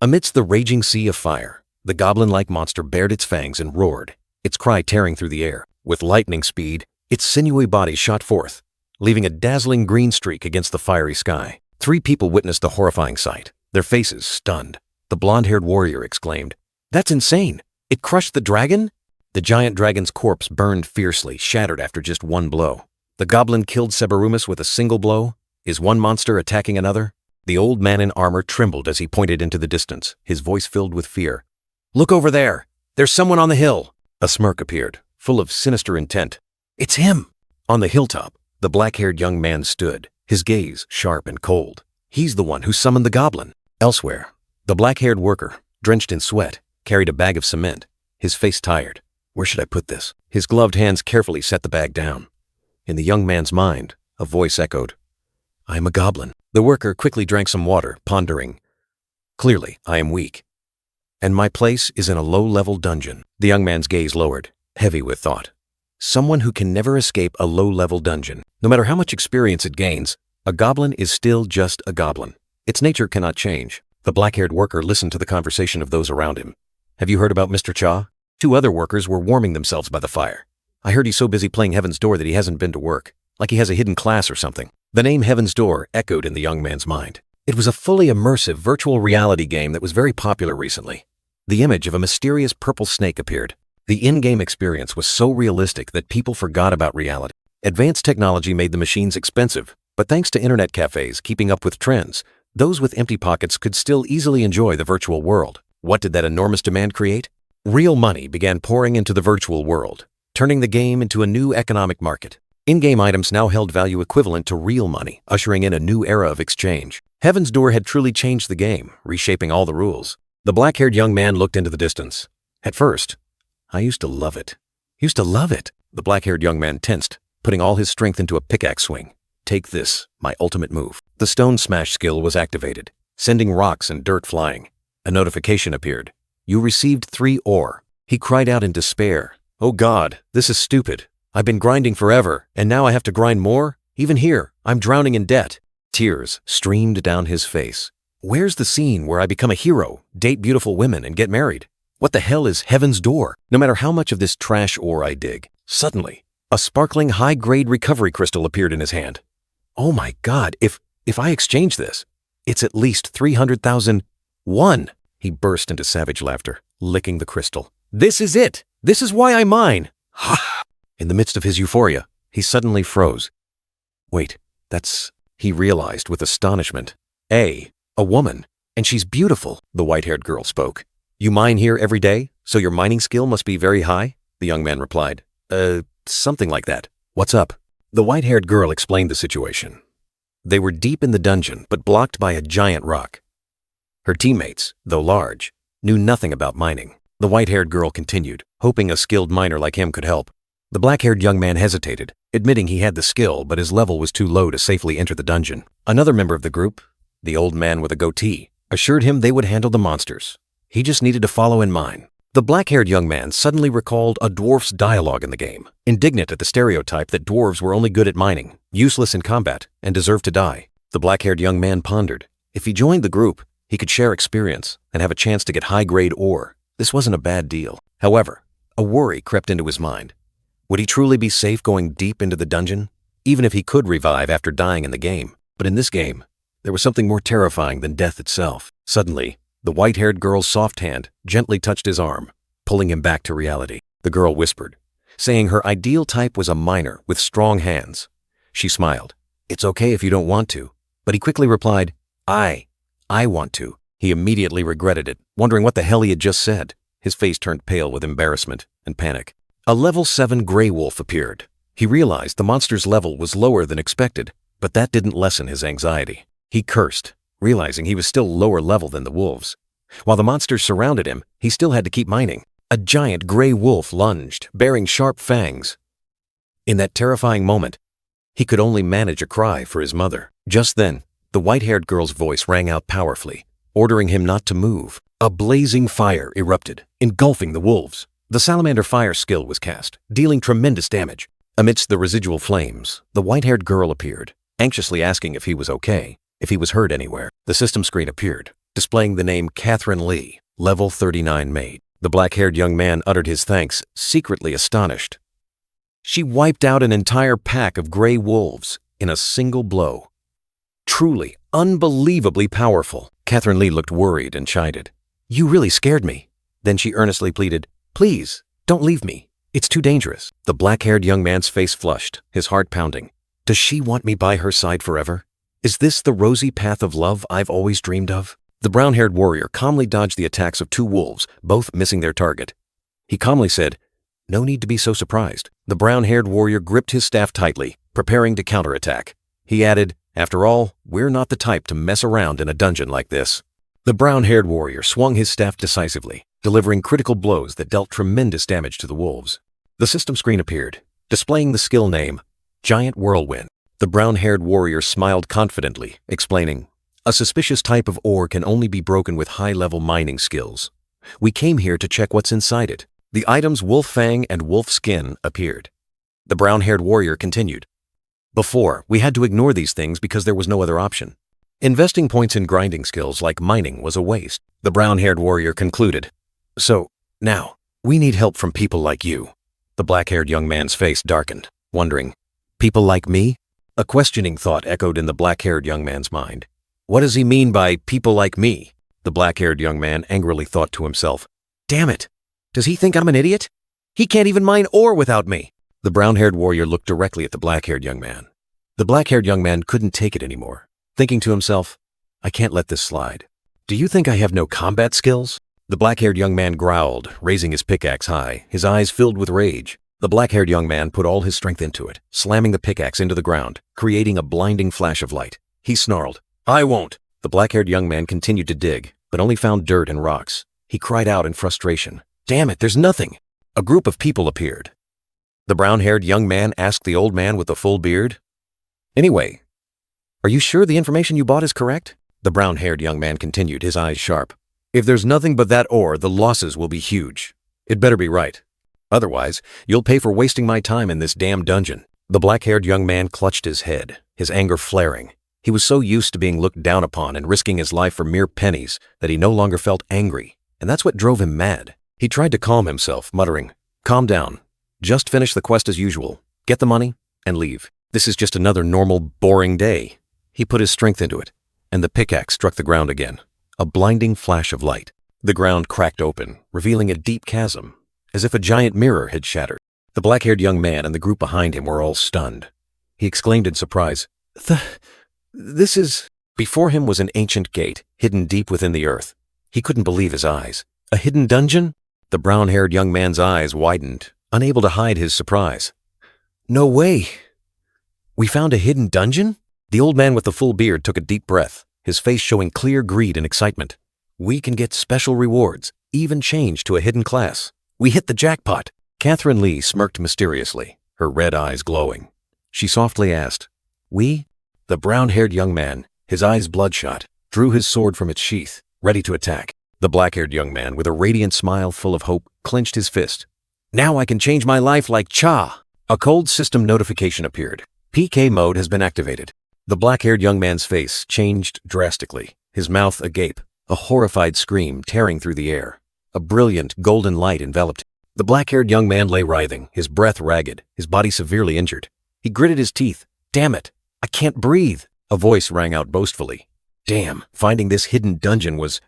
Amidst the raging sea of fire, the goblin-like monster bared its fangs and roared, its cry tearing through the air. With lightning speed, its sinewy body shot forth, leaving a dazzling green streak against the fiery sky. 3 people witnessed the horrifying sight, their faces stunned. The blonde-haired warrior exclaimed, "That's insane! It crushed the dragon?" The giant dragon's corpse burned fiercely, shattered after just one blow. The goblin killed Sebarumus with a single blow? Is one monster attacking another? The old man in armor trembled as he pointed into the distance, his voice filled with fear. "Look over there! There's someone on the hill!" A smirk appeared, full of sinister intent. "It's him!" On the hilltop, the black-haired young man stood, his gaze sharp and cold. He's the one who summoned the goblin. Elsewhere, the black-haired worker, drenched in sweat, carried a bag of cement, his face tired. Where should I put this? His gloved hands carefully set the bag down. In the young man's mind, a voice echoed, "I am a goblin." The worker quickly drank some water, pondering, "Clearly, I am weak. And my place is in a low-level dungeon." The young man's gaze lowered, heavy with thought. Someone who can never escape a low-level dungeon. No matter how much experience it gains, a goblin is still just a goblin. Its nature cannot change. The black-haired worker listened to the conversation of those around him. "Have you heard about Mr. Cha?" 2 other workers were warming themselves by the fire. "I heard he's so busy playing Heaven's Door that he hasn't been to work, like he has a hidden class or something." The name Heaven's Door echoed in the young man's mind. It was a fully immersive virtual reality game that was very popular recently. The image of a mysterious purple snake appeared. The in-game experience was so realistic that people forgot about reality. Advanced technology made the machines expensive, but thanks to internet cafes keeping up with trends, those with empty pockets could still easily enjoy the virtual world. What did that enormous demand create? Real money began pouring into the virtual world, turning the game into a new economic market. In-game items now held value equivalent to real money, ushering in a new era of exchange. Heaven's Door had truly changed the game, reshaping all the rules. The black-haired young man looked into the distance. At first, "I used to love it. Used to love it." The black-haired young man tensed, putting all his strength into a pickaxe swing. "Take this, my ultimate move." The stone smash skill was activated, sending rocks and dirt flying. A notification appeared. "You received 3 ore." He cried out in despair. "Oh God, this is stupid. I've been grinding forever, and now I have to grind more? Even here, I'm drowning in debt." Tears streamed down his face. "Where's the scene where I become a hero, date beautiful women, and get married? What the hell is Heaven's Door? No matter how much of this trash ore I dig." Suddenly, a sparkling high-grade recovery crystal appeared in his hand. "Oh my God, if I exchange this, it's at least 300,000. One!" He burst into savage laughter, licking the crystal. "This is it! This is why I mine!" Ha! In the midst of his euphoria, he suddenly froze. "Wait, that's..." he realized with astonishment. A woman, and she's beautiful," the white-haired girl spoke. "You mine here every day, so your mining skill must be very high?" the young man replied. Something like that. What's up?" The white-haired girl explained the situation. They were deep in the dungeon, but blocked by a giant rock. Her teammates, though large, knew nothing about mining. The white-haired girl continued, hoping a skilled miner like him could help. The black-haired young man hesitated, admitting he had the skill, but his level was too low to safely enter the dungeon. Another member of the group, the old man with a goatee, assured him they would handle the monsters. He just needed to follow and mine. The black-haired young man suddenly recalled a dwarf's dialogue in the game, indignant at the stereotype that dwarves were only good at mining, useless in combat, and deserved to die. The black-haired young man pondered. If he joined the group, he could share experience and have a chance to get high-grade ore. This wasn't a bad deal. However, a worry crept into his mind. Would he truly be safe going deep into the dungeon? Even if he could revive after dying in the game. But in this game, there was something more terrifying than death itself. Suddenly, the white-haired girl's soft hand gently touched his arm, pulling him back to reality. The girl whispered, saying her ideal type was a miner with strong hands. She smiled. "It's okay if you don't want to." But he quickly replied, I want to." He immediately regretted it, wondering what the hell he had just said. His face turned pale with embarrassment and panic. A level 7 gray wolf appeared. He realized the monster's level was lower than expected, but that didn't lessen his anxiety. He cursed, realizing he was still lower level than the wolves. While the monsters surrounded him, he still had to keep mining. A giant gray wolf lunged, bearing sharp fangs. In that terrifying moment, he could only manage a cry for his mother. Just then, the white-haired girl's voice rang out powerfully, ordering him not to move. A blazing fire erupted, engulfing the wolves. The salamander fire skill was cast, dealing tremendous damage. Amidst the residual flames, the white-haired girl appeared, anxiously asking if he was okay, if he was hurt anywhere. The system screen appeared, displaying the name Catherine Lee, level 39 maid. The black-haired young man uttered his thanks, secretly astonished. She wiped out an entire pack of gray wolves in a single blow. Truly, unbelievably powerful. Catherine Lee looked worried and chided. You really scared me. Then she earnestly pleaded, Please, don't leave me. It's too dangerous. The black-haired young man's face flushed, his heart pounding. Does she want me by her side forever? Is this the rosy path of love I've always dreamed of? The brown-haired warrior calmly dodged the attacks of two wolves, both missing their target. He calmly said, No need to be so surprised. The brown-haired warrior gripped his staff tightly, preparing to counterattack. He added, After all, we're not the type to mess around in a dungeon like this. The brown-haired warrior swung his staff decisively, delivering critical blows that dealt tremendous damage to the wolves. The system screen appeared, displaying the skill name, Giant Whirlwind. The brown-haired warrior smiled confidently, explaining, A suspicious type of ore can only be broken with high-level mining skills. We came here to check what's inside it. The items Wolf Fang and Wolf Skin appeared. The brown-haired warrior continued. Before, we had to ignore these things because there was no other option. Investing points in grinding skills like mining was a waste. The brown-haired warrior concluded. So, now, we need help from people like you. The black-haired young man's face darkened, wondering, People like me? A questioning thought echoed in the black-haired young man's mind. What does he mean by people like me? The black-haired young man angrily thought to himself. Damn it! Does he think I'm an idiot? He can't even mine ore without me. The brown-haired warrior looked directly at the black-haired young man. The black-haired young man couldn't take it anymore, thinking to himself, I can't let this slide. Do you think I have no combat skills? The black-haired young man growled, raising his pickaxe high, his eyes filled with rage. The black-haired young man put all his strength into it, slamming the pickaxe into the ground, creating a blinding flash of light. He snarled, I won't. The black-haired young man continued to dig, but only found dirt and rocks. He cried out in frustration, Damn it, there's nothing. A group of people appeared. The brown-haired young man asked the old man with the full beard, Anyway, are you sure the information you bought is correct? The brown-haired young man continued, his eyes sharp. If there's nothing but that ore, the losses will be huge. It better be right. Otherwise, you'll pay for wasting my time in this damn dungeon. The black-haired young man clutched his head, his anger flaring. He was so used to being looked down upon and risking his life for mere pennies that he no longer felt angry, and that's what drove him mad. He tried to calm himself, muttering, Calm down. Just finish the quest as usual, get the money, and leave. This is just another normal, boring day. He put his strength into it, and the pickaxe struck the ground again. A blinding flash of light. The ground cracked open, revealing a deep chasm, as if a giant mirror had shattered. The black-haired young man and the group behind him were all stunned. He exclaimed in surprise, This is... Before him was an ancient gate, hidden deep within the earth. He couldn't believe his eyes. A hidden dungeon? The brown-haired young man's eyes widened, unable to hide his surprise. No way! We found a hidden dungeon? The old man with the full beard took a deep breath, his face showing clear greed and excitement. We can get special rewards, even change to a hidden class. We hit the jackpot. Catherine Lee smirked mysteriously, her red eyes glowing. She softly asked, We? The brown-haired young man, his eyes bloodshot, drew his sword from its sheath, ready to attack. The black-haired young man, with a radiant smile full of hope, clenched his fist. Now I can change my life like Cha! A cold system notification appeared. PK mode has been activated. The black-haired young man's face changed drastically, his mouth agape, a horrified scream tearing through the air. A brilliant, golden light enveloped him. The black-haired young man lay writhing, his breath ragged, his body severely injured. He gritted his teeth. Damn it! I can't breathe! A voice rang out boastfully. Damn, finding this hidden dungeon was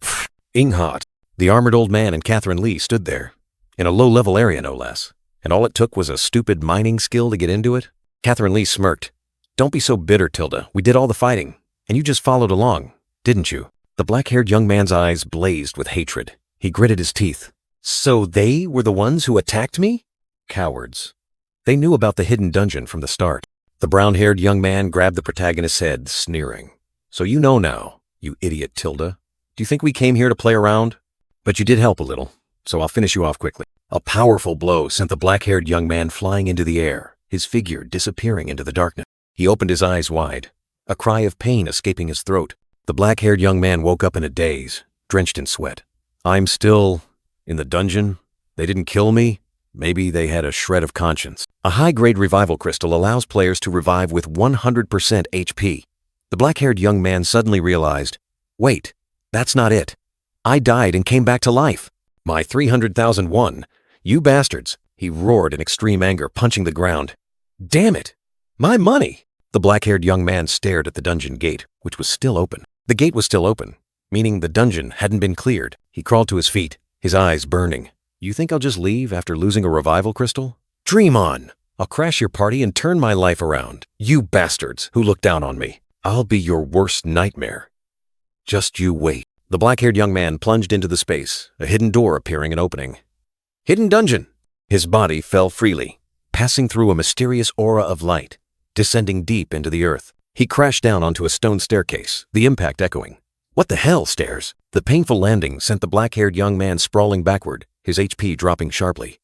hot. The armored old man and Catherine Lee stood there, in a low-level area no less, and all it took was a stupid mining skill to get into it. Catherine Lee smirked. Don't be so bitter, Tilda. We did all the fighting, and you just followed along, didn't you? The black-haired young man's eyes blazed with hatred. He gritted his teeth. So they were the ones who attacked me? Cowards. They knew about the hidden dungeon from the start. The brown-haired young man grabbed the protagonist's head, sneering. So you know now, you idiot Tilda. Do you think we came here to play around? But you did help a little, so I'll finish you off quickly. A powerful blow sent the black-haired young man flying into the air, his figure disappearing into the darkness. He opened his eyes wide, a cry of pain escaping his throat. The black-haired young man woke up in a daze, drenched in sweat. I'm still in the dungeon? They didn't kill me? Maybe they had a shred of conscience. A high-grade revival crystal allows players to revive with 100% HP. The black-haired young man suddenly realized, wait, That's not it. I died and came back to life. My 300,001. You bastards, he roared in extreme anger, punching the ground. Damn it! My money! The black-haired young man stared at the dungeon gate, which was still open. The gate was still open, meaning the dungeon hadn't been cleared. He crawled to his feet, his eyes burning. You think I'll just leave after losing a revival crystal? Dream on! I'll crash your party and turn my life around. You bastards who look down on me. I'll be your worst nightmare. Just you wait. The black-haired young man plunged into the space, a hidden door appearing and opening. Hidden dungeon! His body fell freely, passing through a mysterious aura of light, descending deep into the earth. He crashed down onto a stone staircase, the impact echoing. What the hell, stairs? The painful landing sent the black-haired young man sprawling backward, his HP dropping sharply.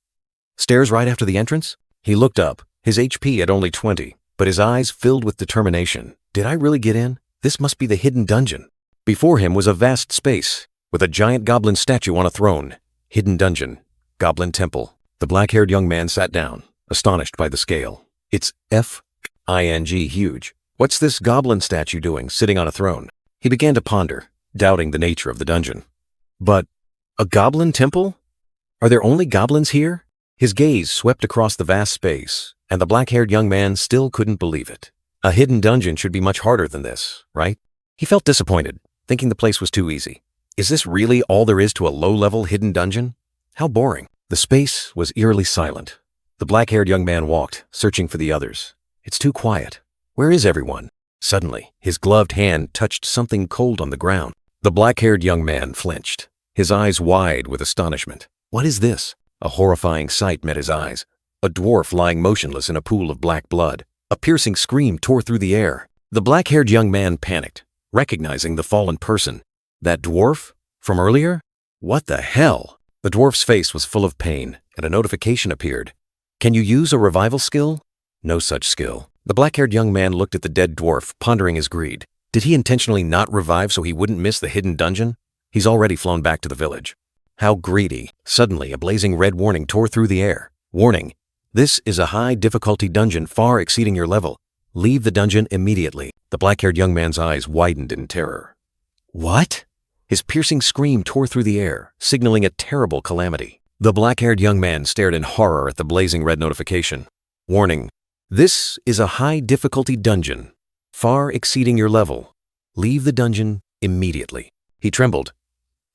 Stairs right after the entrance? He looked up, his HP at only 20, but his eyes filled with determination. Did I really get in? This must be the hidden dungeon. Before him was a vast space, with a giant goblin statue on a throne. Hidden dungeon. Goblin temple. The black-haired young man sat down, astonished by the scale. It's F-I-N-G huge. What's this goblin statue doing, sitting on a throne? He began to ponder, doubting the nature of the dungeon. But a goblin temple? Are there only goblins here? His gaze swept across the vast space, and the black-haired young man still couldn't believe it. A hidden dungeon should be much harder than this, right? He felt disappointed, thinking the place was too easy. Is this really all there is to a low-level hidden dungeon? How boring. The space was eerily silent. The black-haired young man walked, searching for the others. It's too quiet. Where is everyone? Suddenly, his gloved hand touched something cold on the ground. The black-haired young man flinched, his eyes wide with astonishment. What is this? A horrifying sight met his eyes. A dwarf lying motionless in a pool of black blood. A piercing scream tore through the air. The black-haired young man panicked, recognizing the fallen person. That dwarf? From earlier? What the hell? The dwarf's face was full of pain, and a notification appeared. Can you use a revival skill? No such skill. The black-haired young man looked at the dead dwarf, pondering his greed. Did he intentionally not revive so he wouldn't miss the hidden dungeon? He's already flown back to the village. How greedy. Suddenly, a blazing red warning tore through the air. Warning. This is a high-difficulty dungeon far exceeding your level. Leave the dungeon immediately. The black-haired young man's eyes widened in terror. What? His piercing scream tore through the air, signaling a terrible calamity. The black-haired young man stared in horror at the blazing red notification. Warning. This is a high-difficulty dungeon, far exceeding your level. Leave the dungeon immediately. He trembled.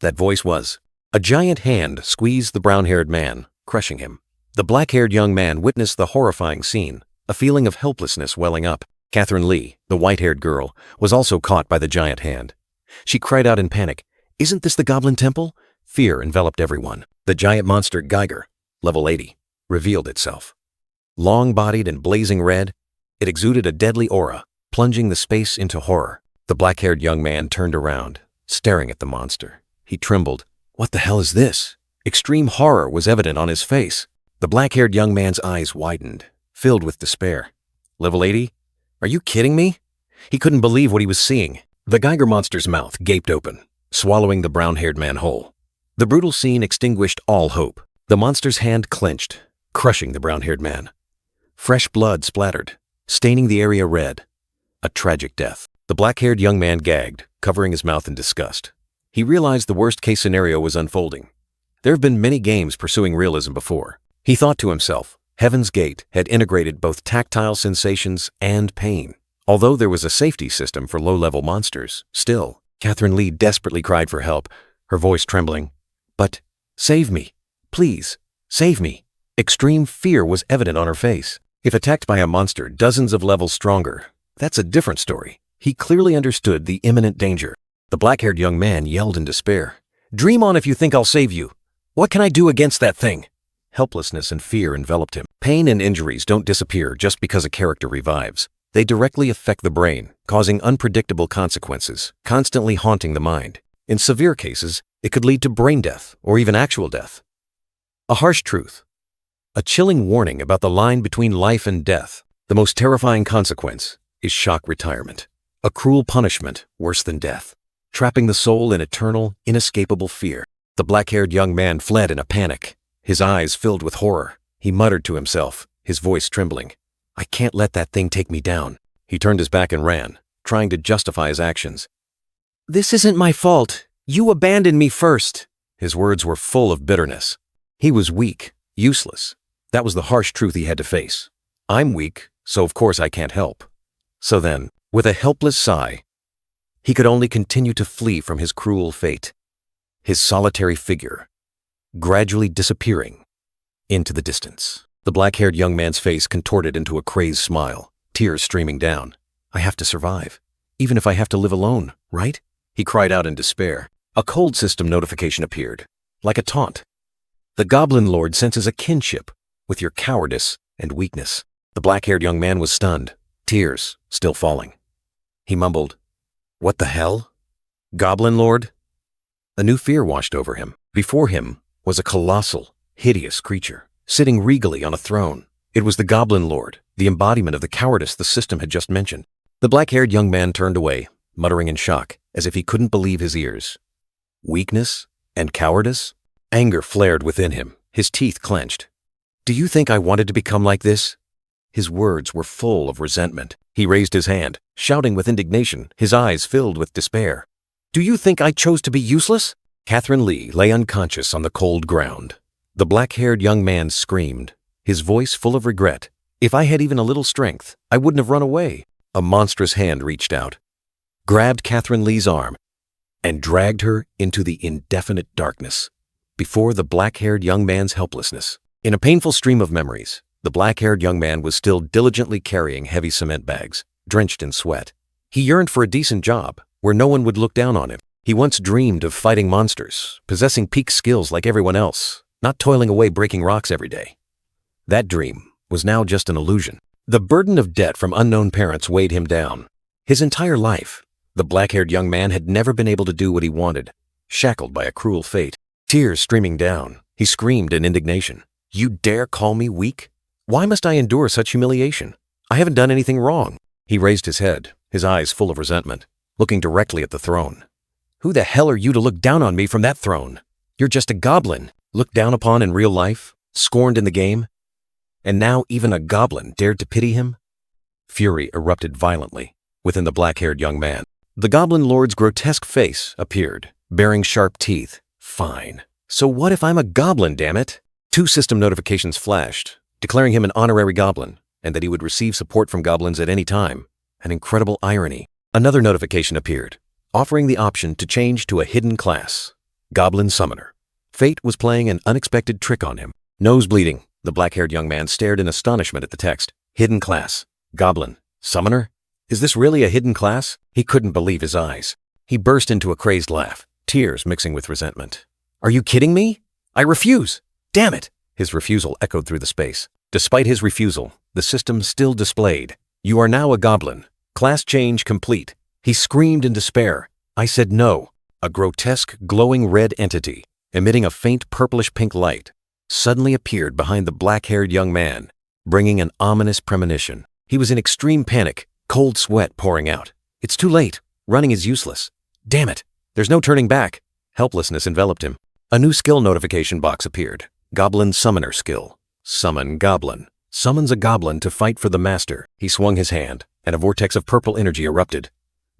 That voice was. A giant hand squeezed the brown-haired man, crushing him. The black-haired young man witnessed the horrifying scene, a feeling of helplessness welling up. Catherine Lee, the white-haired girl, was also caught by the giant hand. She cried out in panic, "Isn't this the Goblin Temple?" Fear enveloped everyone. The giant monster Geiger, level 80, revealed itself. Long-bodied and blazing red, it exuded a deadly aura, plunging the space into horror. The black-haired young man turned around, staring at the monster. He trembled. What the hell is this? Extreme horror was evident on his face. The black-haired young man's eyes widened, filled with despair. Level 80? Are you kidding me? He couldn't believe what he was seeing. The Geiger monster's mouth gaped open, swallowing the brown-haired man whole. The brutal scene extinguished all hope. The monster's hand clenched, crushing the brown-haired man. Fresh blood splattered, staining the area red. A tragic death. The black-haired young man gagged, covering his mouth in disgust. He realized the worst-case scenario was unfolding. There have been many games pursuing realism before. He thought to himself, Heaven's Gate had integrated both tactile sensations and pain. Although there was a safety system for low-level monsters, still, Catherine Lee desperately cried for help, her voice trembling. But, save me. Please, save me. Extreme fear was evident on her face. If attacked by a monster dozens of levels stronger, that's a different story. He clearly understood the imminent danger. The black-haired young man yelled in despair. Dream on if you think I'll save you. What can I do against that thing? Helplessness and fear enveloped him. Pain and injuries don't disappear just because a character revives. They directly affect the brain, causing unpredictable consequences, constantly haunting the mind. In severe cases, it could lead to brain death or even actual death. A harsh truth. A chilling warning about the line between life and death. The most terrifying consequence is shock retirement. A cruel punishment worse than death, trapping the soul in eternal, inescapable fear. The black-haired young man fled in a panic, his eyes filled with horror. He muttered to himself, his voice trembling. I can't let that thing take me down. He turned his back and ran, trying to justify his actions. This isn't my fault. You abandoned me first. His words were full of bitterness. He was weak, useless. That was the harsh truth he had to face. I'm weak, so of course I can't help. So then, with a helpless sigh, he could only continue to flee from his cruel fate. His solitary figure, gradually disappearing into the distance. The black-haired young man's face contorted into a crazed smile, tears streaming down. I have to survive, even if I have to live alone, right? He cried out in despair. A cold system notification appeared, like a taunt. The Goblin Lord senses a kinship with your cowardice and weakness. The black-haired young man was stunned, tears still falling. He mumbled, "What the hell? Goblin Lord?" A new fear washed over him. Before him was a colossal, hideous creature, sitting regally on a throne. It was the Goblin Lord, the embodiment of the cowardice the system had just mentioned. The black-haired young man turned away, muttering in shock, as if he couldn't believe his ears. Weakness and cowardice? Anger flared within him, his teeth clenched. Do you think I wanted to become like this? His words were full of resentment. He raised his hand, shouting with indignation, his eyes filled with despair. Do you think I chose to be useless? Catherine Lee lay unconscious on the cold ground. The black-haired young man screamed, his voice full of regret. If I had even a little strength, I wouldn't have run away. A monstrous hand reached out, grabbed Catherine Lee's arm, and dragged her into the indefinite darkness, before the black-haired young man's helplessness. In a painful stream of memories, the black-haired young man was still diligently carrying heavy cement bags, drenched in sweat. He yearned for a decent job, where no one would look down on him. He once dreamed of fighting monsters, possessing peak skills like everyone else, not toiling away breaking rocks every day. That dream was now just an illusion. The burden of debt from unknown parents weighed him down. His entire life, the black-haired young man had never been able to do what he wanted, shackled by a cruel fate. Tears streaming down, he screamed in indignation. You dare call me weak? Why must I endure such humiliation? I haven't done anything wrong. He raised his head, his eyes full of resentment, looking directly at the throne. Who the hell are you to look down on me from that throne? You're just a goblin, looked down upon in real life, scorned in the game. And now even a goblin dared to pity him? Fury erupted violently within the black-haired young man. The Goblin Lord's grotesque face appeared, bearing sharp teeth. Fine. So what if I'm a goblin, damn it? 2 system notifications flashed, declaring him an honorary goblin, and that he would receive support from goblins at any time. An incredible irony. Another notification appeared, offering the option to change to a hidden class, Goblin Summoner. Fate was playing an unexpected trick on him. Nose bleeding, the black-haired young man stared in astonishment at the text. Hidden class, Goblin, Summoner? Is this really a hidden class? He couldn't believe his eyes. He burst into a crazed laugh, tears mixing with resentment. Are you kidding me? I refuse! Damn it! His refusal echoed through the space. Despite his refusal, the system still displayed. You are now a goblin. Class change complete. He screamed in despair. I said no. A grotesque, glowing red entity, emitting a faint purplish-pink light, suddenly appeared behind the black-haired young man, bringing an ominous premonition. He was in extreme panic, cold sweat pouring out. It's too late. Running is useless. Damn it. There's no turning back. Helplessness enveloped him. A new skill notification box appeared. Goblin Summoner skill. Summon Goblin. Summons a goblin to fight for the master. He swung his hand, and a vortex of purple energy erupted.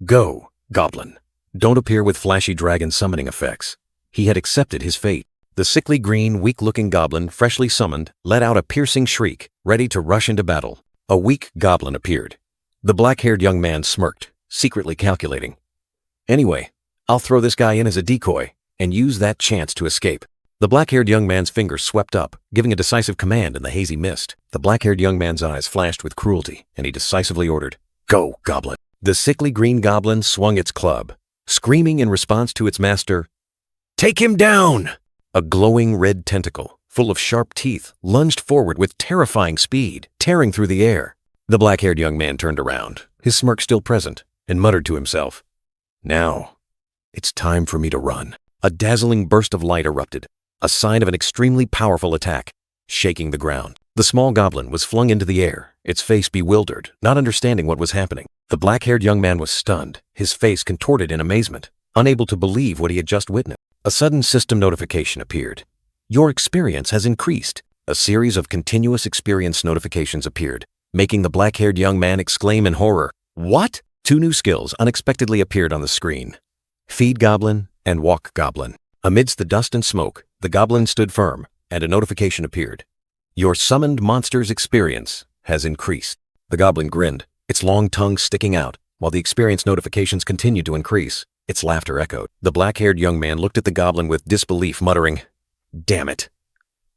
Go, Goblin. Don't appear with flashy dragon summoning effects. He had accepted his fate. The sickly green, weak-looking goblin, freshly summoned, let out a piercing shriek, ready to rush into battle. A weak goblin appeared. The black-haired young man smirked, secretly calculating. Anyway, I'll throw this guy in as a decoy and use that chance to escape. The black-haired young man's fingers swept up, giving a decisive command in the hazy mist. The black-haired young man's eyes flashed with cruelty, and he decisively ordered, Go, Goblin. The sickly green goblin swung its club, screaming in response to its master, Take him down! A glowing red tentacle, full of sharp teeth, lunged forward with terrifying speed, tearing through the air. The black-haired young man turned around, his smirk still present, and muttered to himself, Now, it's time for me to run. A dazzling burst of light erupted, a sign of an extremely powerful attack, shaking the ground. The small goblin was flung into the air, its face bewildered, not understanding what was happening. The black-haired young man was stunned, his face contorted in amazement, unable to believe what he had just witnessed. A sudden system notification appeared. Your experience has increased. A series of continuous experience notifications appeared, making the black-haired young man exclaim in horror. What? 2 new skills unexpectedly appeared on the screen. Feed Goblin and walk goblin. Amidst the dust and smoke, the goblin stood firm, and a notification appeared. Your summoned monster's experience has increased. The goblin grinned, its long tongue sticking out, while the experience notifications continued to increase. Its laughter echoed. The black-haired young man looked at the goblin with disbelief, muttering, "Damn it.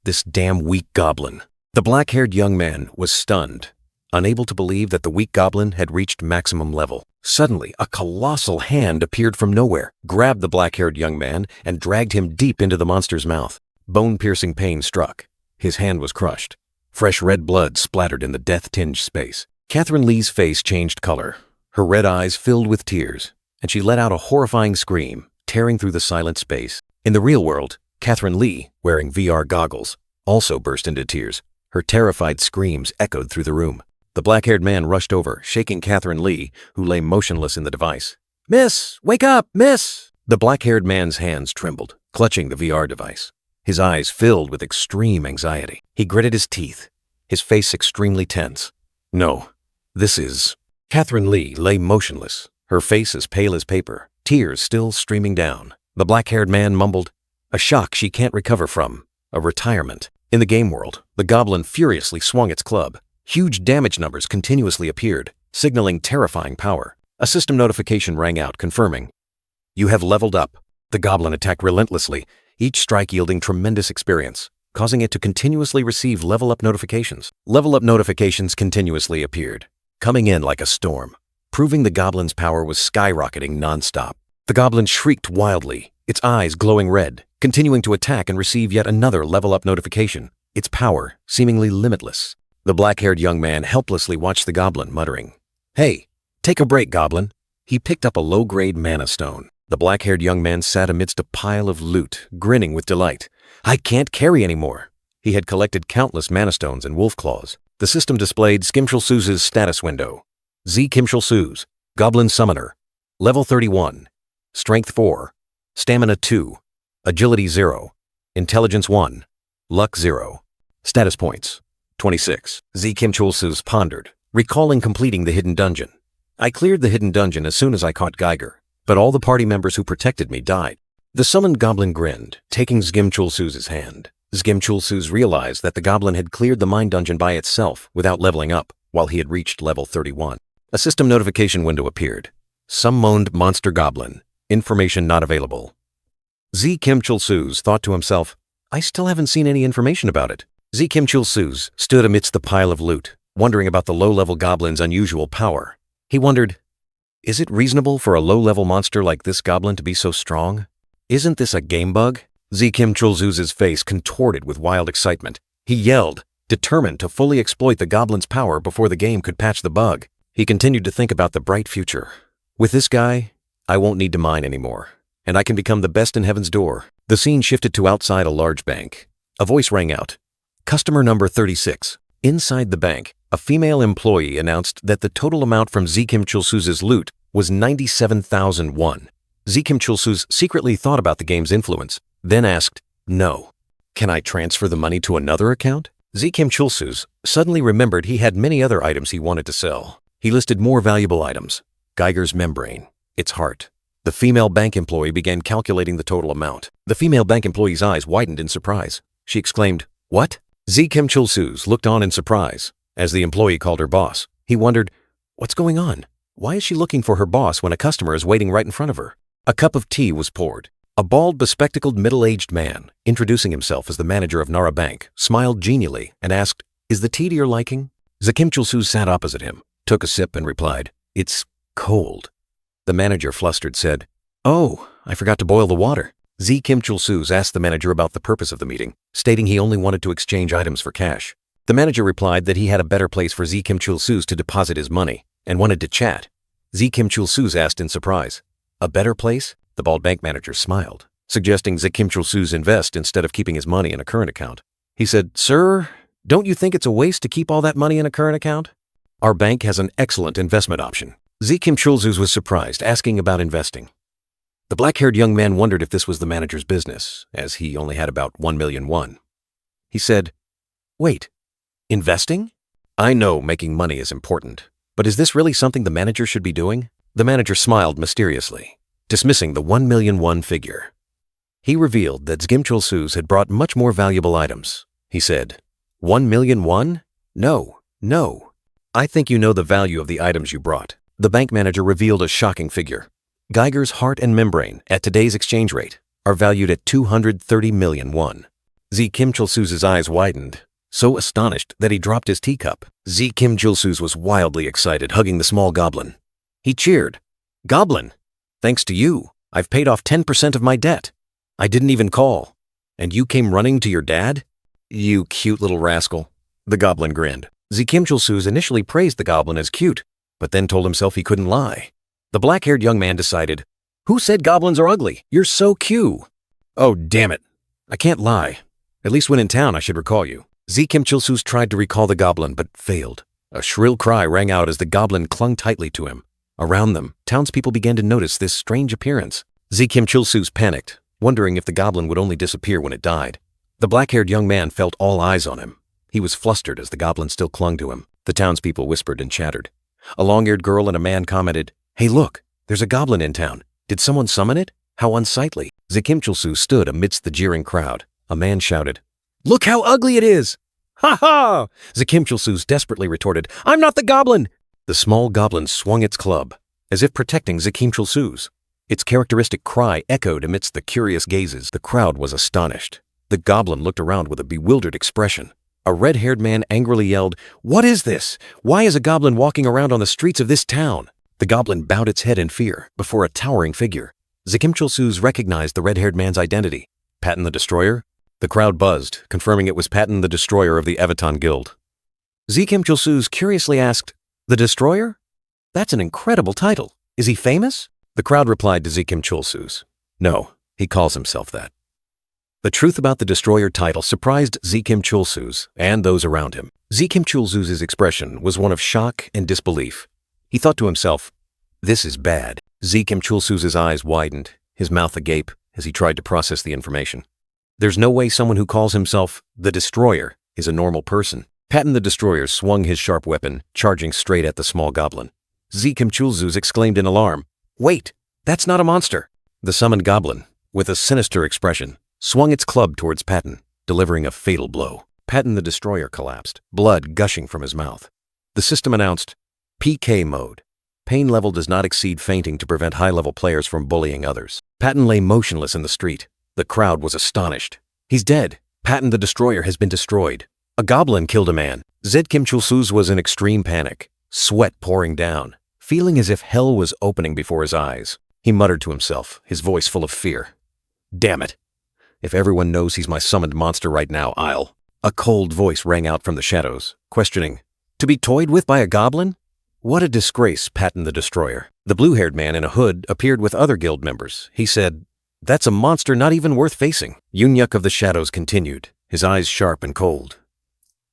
This damn weak goblin." The black-haired young man was stunned, unable to believe that the weak goblin had reached maximum level. Suddenly, a colossal hand appeared from nowhere, grabbed the black-haired young man, and dragged him deep into the monster's mouth. Bone-piercing pain struck. His hand was crushed. Fresh red blood splattered in the death-tinged space. Catherine Lee's face changed color. Her red eyes filled with tears, and she let out a horrifying scream, tearing through the silent space. In the real world, Catherine Lee, wearing VR goggles, also burst into tears. Her terrified screams echoed through the room. The black-haired man rushed over, shaking Catherine Lee, who lay motionless in the device. "Miss, wake up, miss!" The black-haired man's hands trembled, clutching the VR device. His eyes filled with extreme anxiety. He gritted his teeth, his face extremely tense. "No, this is..." Catherine Lee lay motionless, her face as pale as paper, tears still streaming down. The black-haired man mumbled, "A shock she can't recover from. A retirement." In the game world, the goblin furiously swung its club. Huge damage numbers continuously appeared, signaling terrifying power. A system notification rang out, confirming, "You have leveled up." The goblin attacked relentlessly, each strike yielding tremendous experience, causing it to continuously receive level-up notifications. Level-up notifications continuously appeared, coming in like a storm, proving the goblin's power was skyrocketing non-stop. The goblin shrieked wildly, its eyes glowing red, continuing to attack and receive yet another level-up notification, its power seemingly limitless. The black-haired young man helplessly watched the goblin, muttering, "Hey, take a break, goblin." He picked up a low-grade mana stone. The black-haired young man sat amidst a pile of loot, grinning with delight. "I can't carry anymore." He had collected countless mana stones and wolf claws. The system displayed Skimshulsuz's status window. Z Kimshulsuz, Goblin Summoner, Level 31, Strength 4, Stamina 2, Agility 0, Intelligence 1, Luck 0. Status points, 26. Z Kimshulsuz pondered, recalling completing the hidden dungeon. "I cleared the hidden dungeon as soon as I caught Geiger, but all the party members who protected me died." The summoned goblin grinned, taking Skimshulsuz's hand. Skimshulsuz realized that the goblin had cleared the mine dungeon by itself without leveling up, while he had reached level 31. A system notification window appeared. Summoned monster goblin. Information not available. Z Kimshulsuz thought to himself, "I still haven't seen any information about it." Z Kimshulsuz stood amidst the pile of loot, wondering about the low-level goblin's unusual power. He wondered, is it reasonable for a low-level monster like this goblin to be so strong? Isn't this a game bug? Z Kimshulsuz's face contorted with wild excitement. He yelled, determined to fully exploit the goblin's power before the game could patch the bug. He continued to think about the bright future. "With this guy, I won't need to mine anymore, and I can become the best in Heaven's Door." The scene shifted to outside a large bank. A voice rang out. "Customer number 36. Inside the bank, a female employee announced that the total amount from Z Kimshulsuz's loot was 97,001. Z Kimshulsuz secretly thought about the game's influence, then asked, "No. Can I transfer the money to another account?" Z Kimshulsuz suddenly remembered he had many other items he wanted to sell. He listed more valuable items. Geiger's membrane, its heart. The female bank employee began calculating the total amount. The female bank employee's eyes widened in surprise. She exclaimed, "What?" Z Kimshulsuz looked on in surprise as the employee called her boss. He wondered, what's going on? Why is she looking for her boss when a customer is waiting right in front of her? A cup of tea was poured. A bald, bespectacled, middle-aged man, introducing himself as the manager of Nara Bank, smiled genially and asked, "Is the tea to your liking?" Z Kimshulsuz sat opposite him, took a sip and replied, "It's cold." The manager, flustered, said, "Oh, I forgot to boil the water." Z Kimshulsuz asked the manager about the purpose of the meeting, stating he only wanted to exchange items for cash. The manager replied that he had a better place for Z Kimshulsuz to deposit his money and wanted to chat. Z Kimshulsuz asked in surprise, "A better place?" The bald bank manager smiled, suggesting Z Kimshulsuz invest instead of keeping his money in a current account. He said, "Sir, don't you think it's a waste to keep all that money in a current account? Our bank has an excellent investment option." Z Kimshulsuz was surprised, asking about investing. The black-haired young man wondered if this was the manager's business, as he only had about 1,000,000 won. He said, "Wait, investing? I know making money is important, but is this really something the manager should be doing?" The manager smiled mysteriously. dismissing the 1,000,001 figure. He revealed that Zgimchulsuz had brought much more valuable items. He said, 1,000,001? No, no. I think you know the value of the items you brought. The bank manager revealed a shocking figure. Geiger's heart and membrane, at today's exchange rate, are valued at 230 million won. Zgimchulsuz's eyes widened, so astonished that he dropped his teacup. Zgimchulsuz was wildly excited, hugging the small goblin. He cheered. Goblin, thanks to you, I've paid off 10% of my debt. I didn't even call. And you came running to your dad? You cute little rascal. The goblin grinned. Zgimchulsuz initially praised the goblin as cute, but then told himself he couldn't lie. The black-haired young man decided, Who said goblins are ugly? You're so cute. Oh, damn it. I can't lie. At least when in town I should recall you. Zgimchulsuz tried to recall the goblin, but failed. A shrill cry rang out as the goblin clung tightly to him. Around them, townspeople began to notice this strange appearance. Zgimchulsuz panicked, wondering if the goblin would only disappear when it died. The black-haired young man felt all eyes on him. He was flustered as the goblin still clung to him. The townspeople whispered and chattered. A long-haired girl and a man commented, Hey look, there's a goblin in town. Did someone summon it? How unsightly. Zgimchulsuz stood amidst the jeering crowd. A man shouted, Look how ugly it is! Ha ha! Zgimchulsuz desperately retorted, I'm not the goblin! The small goblin swung its club, as if protecting Zgimchulsuz. Its characteristic cry echoed amidst the curious gazes. The crowd was astonished. The goblin looked around with a bewildered expression. A red-haired man angrily yelled, What is this? Why is a goblin walking around on the streets of this town? The goblin bowed its head in fear before a towering figure. Zgimchulsuz recognized the red-haired man's identity. Patton the Destroyer? The crowd buzzed, confirming it was Patton the Destroyer of the Evaton Guild. Zgimchulsuz curiously asked, The Destroyer? That's an incredible title. Is he famous? The crowd replied to Zgimchulsuz, No, he calls himself that. The truth about the Destroyer title surprised Zgimchulsuz and those around him. Zgimchulsuz's expression was one of shock and disbelief. He thought to himself, This is bad. Zgimchulsuz's eyes widened, his mouth agape, as he tried to process the information. There's no way someone who calls himself the Destroyer is a normal person. Patton the Destroyer swung his sharp weapon, charging straight at the small goblin. Zgimchulsuz exclaimed in alarm, Wait, that's not a monster. The summoned goblin, with a sinister expression, swung its club towards Patton, delivering a fatal blow. Patton the Destroyer collapsed, blood gushing from his mouth. The system announced, PK mode. Pain level does not exceed fainting to prevent high-level players from bullying others. Patton lay motionless in the street. The crowd was astonished. He's dead. Patton the Destroyer has been destroyed. A goblin killed a man. Zgimchulsuz was in extreme panic, sweat pouring down, feeling as if hell was opening before his eyes. He muttered to himself, his voice full of fear. Damn it. If everyone knows he's my summoned monster right now, I'll... A cold voice rang out from the shadows, questioning, To be toyed with by a goblin? What a disgrace, Patton the Destroyer. The blue-haired man in a hood appeared with other guild members. He said, That's a monster not even worth facing. Yunyuk of the Shadows continued, his eyes sharp and cold.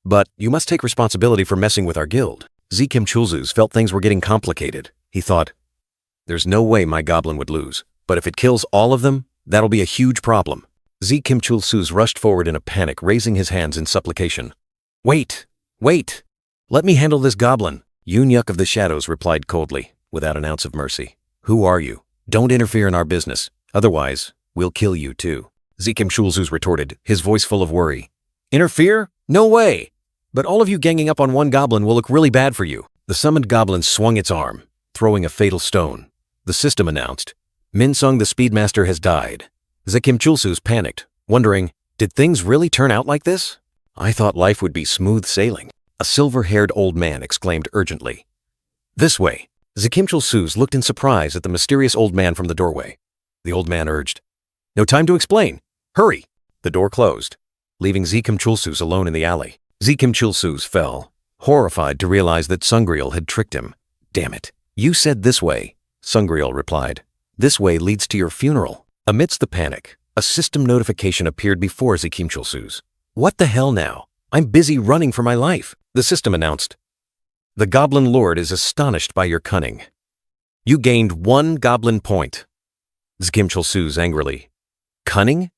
But you must take responsibility for messing with our guild. Zgimchulsuz felt things were getting complicated. He thought, There's no way my goblin would lose, but if it kills all of them, that'll be a huge problem. Zgimchulsuz rushed forward in a panic, raising his hands in supplication. Wait! Wait! Let me handle this goblin. Yunyuk of the Shadows replied coldly, without an ounce of mercy. Who are you? Don't interfere in our business. Otherwise, we'll kill you too. Zgimchulsuz retorted, his voice full of worry. Interfere? No way! But all of you ganging up on one goblin will look really bad for you. The summoned goblin swung its arm, throwing a fatal stone. The system announced, Minsung the Speedmaster has died. Zgimchulsuz panicked, wondering, Did things really turn out like this? I thought life would be smooth sailing. A silver-haired old man exclaimed urgently. This way. Zgimchulsuz looked in surprise at the mysterious old man from the doorway. The old man urged, No time to explain. Hurry! The door closed, leaving Zgimchulsuz alone in the alley. Zgimchulsuz fell, horrified to realize that Sungriel had tricked him. Damn it. You said this way, Sungriel replied. This way leads to your funeral. Amidst the panic, a system notification appeared before Zgimchulsuz. What the hell now? I'm busy running for my life. The system announced, The Goblin Lord is astonished by your cunning. You gained 1 goblin point. Zgimchulsuz angrily. Cunning?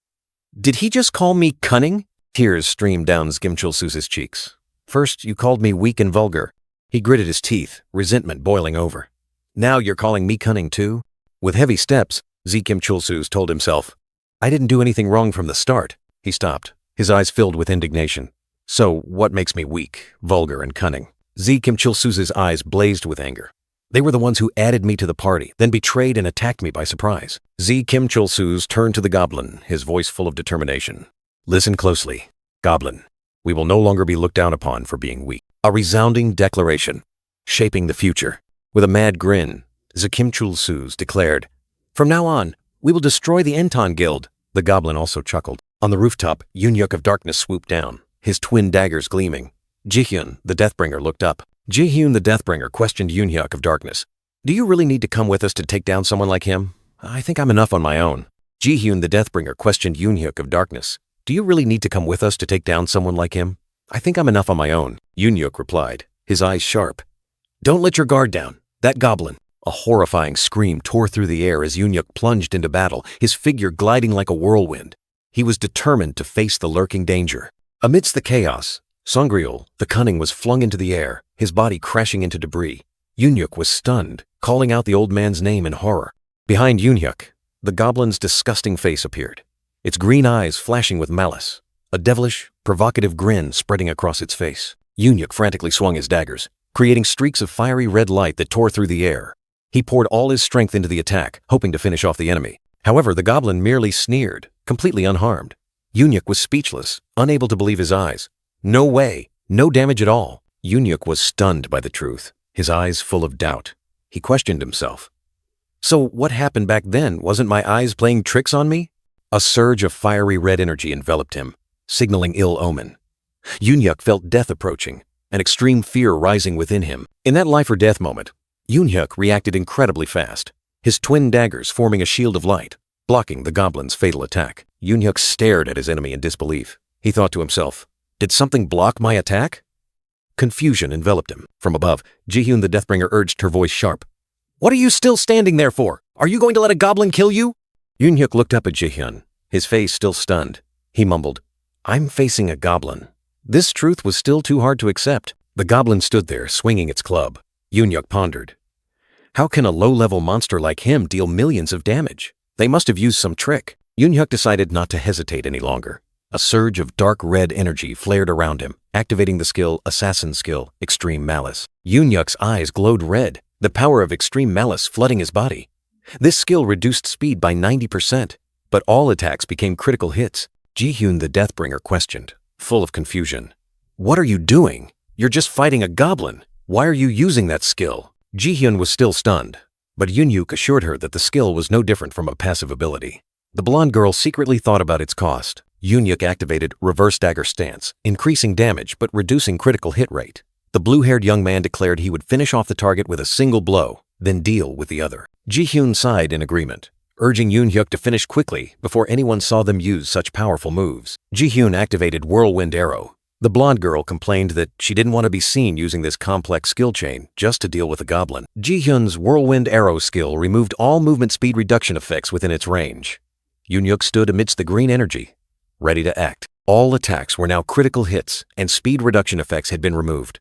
Did he just call me cunning? Tears streamed down Zgimchulsuz's cheeks. First, you called me weak and vulgar. He gritted his teeth, resentment boiling over. Now you're calling me cunning too? With heavy steps, Z Kim Chul-Sus told himself, I didn't do anything wrong from the start. He stopped, his eyes filled with indignation. So what makes me weak, vulgar, and cunning? Z Kim Chul-Sus's eyes blazed with anger. They were the ones who added me to the party, then betrayed and attacked me by surprise. Z Kim Chul-Sus turned to the goblin, his voice full of determination. Listen closely, goblin. We will no longer be looked down upon for being weak. A resounding declaration, shaping the future. With a mad grin, Z Kim Chul-Sus declared, From now on, we will destroy the Enton Guild. The goblin also chuckled. On the rooftop, Yunyuk of Darkness swooped down, his twin daggers gleaming. Jihyun, the Deathbringer, looked up. Jihyun the Deathbringer questioned Yunyuk of Darkness. Do you really need to come with us to take down someone like him? I think I'm enough on my own. Jihyun the Deathbringer questioned Yunyuk of Darkness. Do you really need to come with us to take down someone like him? I think I'm enough on my own. Yunyuk replied, his eyes sharp. Don't let your guard down. That goblin. A horrifying scream tore through the air as Yunyuk plunged into battle, his figure gliding like a whirlwind. He was determined to face the lurking danger. Amidst the chaos, Sangreal, the Cunning, was flung into the air, his body crashing into debris. Yunyuk was stunned, calling out the old man's name in horror. Behind Yunyuk, the goblin's disgusting face appeared, its green eyes flashing with malice, a devilish, provocative grin spreading across its face. Yunyuk frantically swung his daggers, creating streaks of fiery red light that tore through the air. He poured all his strength into the attack, hoping to finish off the enemy. However, the goblin merely sneered, completely unharmed. Yunyuk was speechless, unable to believe his eyes. No way, no damage at all. Yunyuk was stunned by the truth, his eyes full of doubt. He questioned himself. So what happened back then? Wasn't my eyes playing tricks on me? A surge of fiery red energy enveloped him, signaling ill omen. Yunyuk felt death approaching, an extreme fear rising within him. In that life or death moment, Yunyuk reacted incredibly fast, his twin daggers forming a shield of light, blocking the goblin's fatal attack. Yunyuk stared at his enemy in disbelief. He thought to himself, did something block my attack? Confusion enveloped him. From above, Jihyun the Deathbringer urged, her voice sharp. What are you still standing there for? Are you going to let a goblin kill you? Yunyuk looked up at Jihyun, his face still stunned. He mumbled, I'm facing a goblin. This truth was still too hard to accept. The goblin stood there, swinging its club. Yunyuk pondered. How can a low-level monster like him deal millions of damage? They must have used some trick. Yunyuk decided not to hesitate any longer. A surge of dark red energy flared around him, activating the skill Assassin Skill, Extreme Malice. Yunyuk's eyes glowed red, the power of Extreme Malice flooding his body. This skill reduced speed by 90%, but all attacks became critical hits. Jihyun the Deathbringer questioned, full of confusion. What are you doing? You're just fighting a goblin. Why are you using that skill? Jihyun was still stunned, but Yunyuk assured her that the skill was no different from a passive ability. The blonde girl secretly thought about its cost. Yunyuk activated Reverse Dagger Stance, increasing damage but reducing critical hit rate. The blue-haired young man declared he would finish off the target with a single blow, then deal with the other. Jihyun sighed in agreement, urging Yunyuk to finish quickly before anyone saw them use such powerful moves. Jihyun activated Whirlwind Arrow. The blonde girl complained that she didn't want to be seen using this complex skill chain just to deal with a goblin. Jihyun's Whirlwind Arrow skill removed all movement speed reduction effects within its range. Yunyuk stood amidst the green energy, ready to act. All attacks were now critical hits, and speed reduction effects had been removed.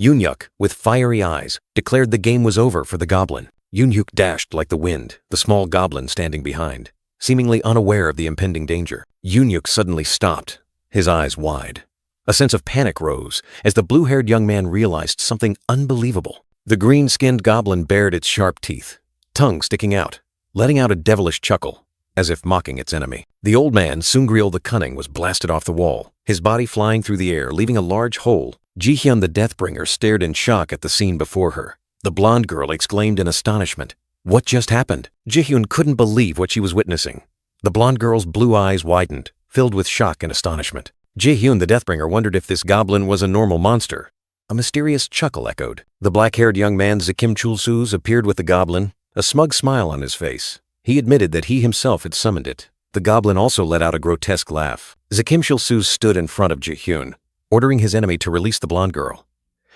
Yunyuk, with fiery eyes, declared the game was over for the goblin. Yunyuk dashed like the wind, the small goblin standing behind, seemingly unaware of the impending danger. Yunyuk suddenly stopped, his eyes wide. A sense of panic rose as the blue-haired young man realized something unbelievable. The green-skinned goblin bared its sharp teeth, tongue sticking out, letting out a devilish chuckle, as if mocking its enemy. The old man, Sangreal the Cunning, was blasted off the wall, his body flying through the air, leaving a large hole. Jihyun the Deathbringer stared in shock at the scene before her. The blonde girl exclaimed in astonishment. What just happened? Jihyun couldn't believe what she was witnessing. The blonde girl's blue eyes widened, filled with shock and astonishment. Jihyun the Deathbringer wondered if this goblin was a normal monster. A mysterious chuckle echoed. The black-haired young man Z Kim Chul-Sus appeared with the goblin, a smug smile on his face. He admitted that he himself had summoned it. The goblin also let out a grotesque laugh. Z Kim Chul-Sus stood in front of Jihyun, ordering his enemy to release the blonde girl.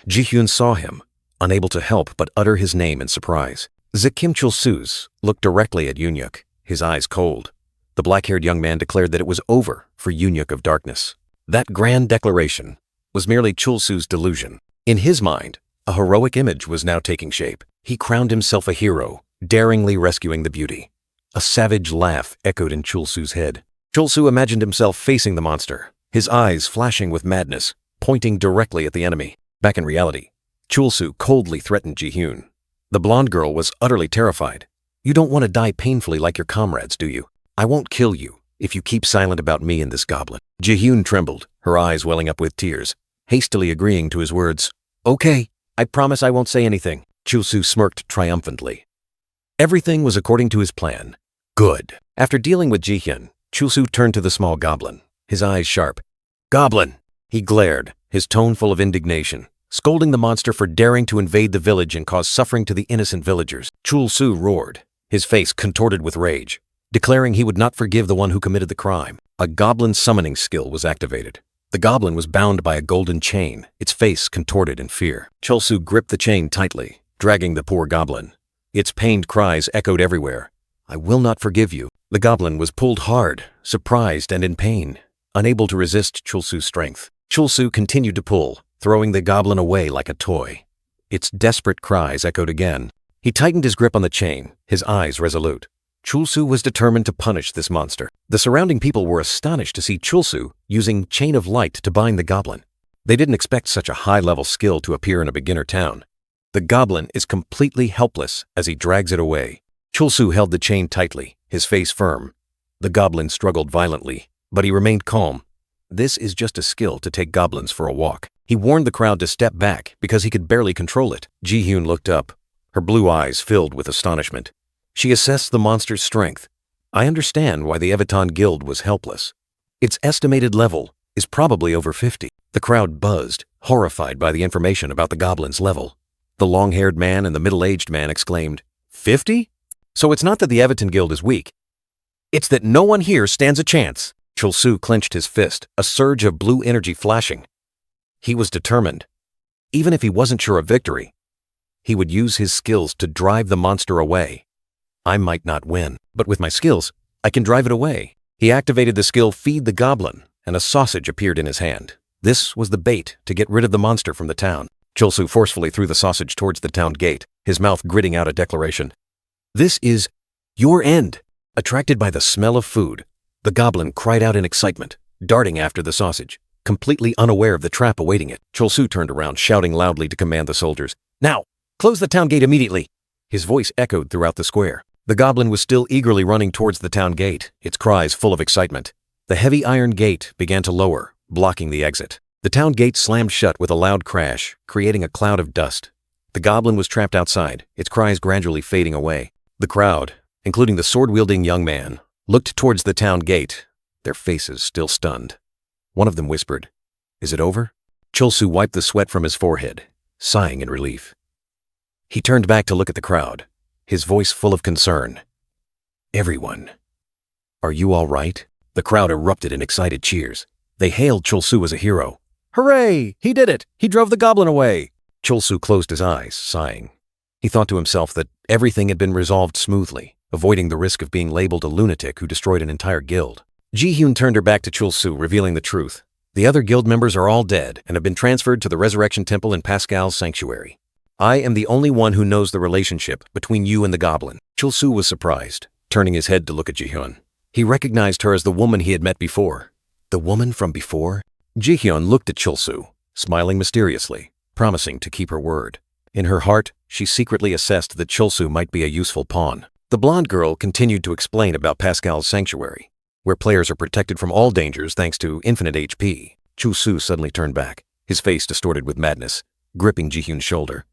Jihyun saw him, unable to help but utter his name in surprise. Z Kim Chul-Sus looked directly at Yunyuk, his eyes cold. The black-haired young man declared that it was over for Yunyuk of Darkness. That grand declaration was merely Chul-Su's delusion. In his mind, a heroic image was now taking shape. He crowned himself a hero, daringly rescuing the beauty. A savage laugh echoed in Chulsu's head. Chulsu imagined himself facing the monster, his eyes flashing with madness, pointing directly at the enemy. Back in reality, Chulsu coldly threatened Ji-hyun. The blonde girl was utterly terrified. "You don't want to die painfully like your comrades, do you? I won't kill you if you keep silent about me and this goblin." Ji-hyun trembled, her eyes welling up with tears, hastily agreeing to his words. "Okay, I promise I won't say anything." Chulsu smirked triumphantly. Everything was according to his plan. Good. After dealing with Ji-hyun, Chulsu turned to the small goblin, his eyes sharp. "Goblin!" He glared, his tone full of indignation, scolding the monster for daring to invade the village and cause suffering to the innocent villagers. Chulsu roared, his face contorted with rage, declaring he would not forgive the one who committed the crime. A goblin summoning skill was activated. The goblin was bound by a golden chain, its face contorted in fear. Chulsu gripped the chain tightly, dragging the poor goblin. Its pained cries echoed everywhere. "I will not forgive you." The goblin was pulled hard, surprised and in pain, unable to resist Chulsu's strength. Chulsu continued to pull, throwing the goblin away like a toy. Its desperate cries echoed again. He tightened his grip on the chain, his eyes resolute. Chulsu was determined to punish this monster. The surrounding people were astonished to see Chulsu using Chain of Light to bind the goblin. They didn't expect such a high-level skill to appear in a beginner town. The goblin is completely helpless as he drags it away. Chulsu held the chain tightly, his face firm. The goblin struggled violently, but he remained calm. This is just a skill to take goblins for a walk. He warned the crowd to step back because he could barely control it. Ji-hyun looked up, her blue eyes filled with astonishment. She assessed the monster's strength. "I understand why the Evitan Guild was helpless. Its estimated level is probably over 50. The crowd buzzed, horrified by the information about the goblin's level. The long-haired man and the middle-aged man exclaimed, "50? So it's not that the Evitan Guild is weak. It's that no one here stands a chance." Chulsu clenched his fist, a surge of blue energy flashing. He was determined. Even if he wasn't sure of victory, he would use his skills to drive the monster away. "I might not win, but with my skills, I can drive it away." He activated the skill Feed the Goblin, and a sausage appeared in his hand. This was the bait to get rid of the monster from the town. Chulsu forcefully threw the sausage towards the town gate, his mouth gritting out a declaration. "This is your end." Attracted by the smell of food, the goblin cried out in excitement, darting after the sausage, completely unaware of the trap awaiting it. Chulsu turned around, shouting loudly to command the soldiers, "Now, close the town gate immediately." His voice echoed throughout the square. The goblin was still eagerly running towards the town gate, its cries full of excitement. The heavy iron gate began to lower, blocking the exit. The town gate slammed shut with a loud crash, creating a cloud of dust. The goblin was trapped outside, its cries gradually fading away. The crowd, including the sword-wielding young man, looked towards the town gate, their faces still stunned. One of them whispered, "Is it over?" Chulsu wiped the sweat from his forehead, sighing in relief. He turned back to look at the crowd, his voice full of concern. "Everyone, are you all right?" The crowd erupted in excited cheers. They hailed Chulsu as a hero. "Hooray! He did it! He drove the goblin away!" Chulsu closed his eyes, sighing. He thought to himself that everything had been resolved smoothly, avoiding the risk of being labeled a lunatic who destroyed an entire guild. Ji-hyun turned her back to Chulsu, revealing the truth. The other guild members are all dead and have been transferred to the Resurrection Temple in Pascal's sanctuary. I am the only one who knows the relationship between you and the goblin. Chulsu was surprised, turning his head to look at Ji-hyun. He recognized her as the woman he had met before. The woman from before? Ji-hyun looked at Chulsu, smiling mysteriously, promising to keep her word. In her heart, she secretly assessed that Chulsu might be a useful pawn. The blonde girl continued to explain about Pascal's sanctuary, where players are protected from all dangers thanks to infinite HP. Chulsu suddenly turned back, his face distorted with madness, gripping Ji-hyun's shoulder.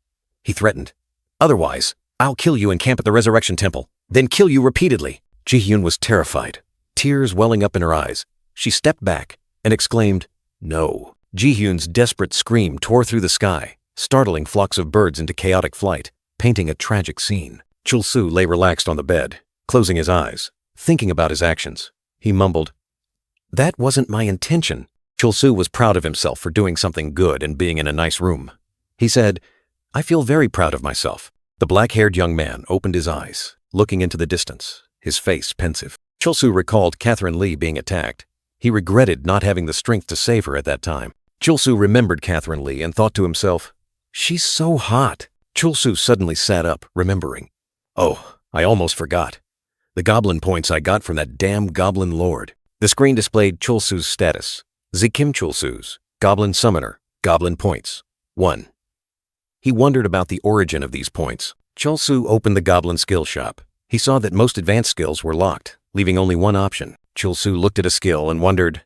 He threatened, "Otherwise, I'll kill you and camp at the Resurrection Temple, then kill you repeatedly." Ji-hyun was terrified, tears welling up in her eyes. She stepped back and exclaimed, "No." Ji-hyun's desperate scream tore through the sky, startling flocks of birds into chaotic flight, painting a tragic scene. Chulsu lay relaxed on the bed, closing his eyes, thinking about his actions. He mumbled, "That wasn't my intention." Chulsu was proud of himself for doing something good and being in a nice room. He said, "I feel very proud of myself." The black-haired young man opened his eyes, looking into the distance, his face pensive. Chulsu recalled Catherine Lee being attacked. He regretted not having the strength to save her at that time. Chulsu remembered Catherine Lee and thought to himself, "She's so hot." Chulsu suddenly sat up, remembering, "Oh, I almost forgot. The goblin points I got from that damn goblin lord. The screen displayed Chulsu's status. Zikim Chulsu's, Goblin Summoner, Goblin Points, 1. He wondered about the origin of these points. Chulsu opened the Goblin skill shop. He saw that most advanced skills were locked, leaving only one option. Chulsu looked at a skill and wondered,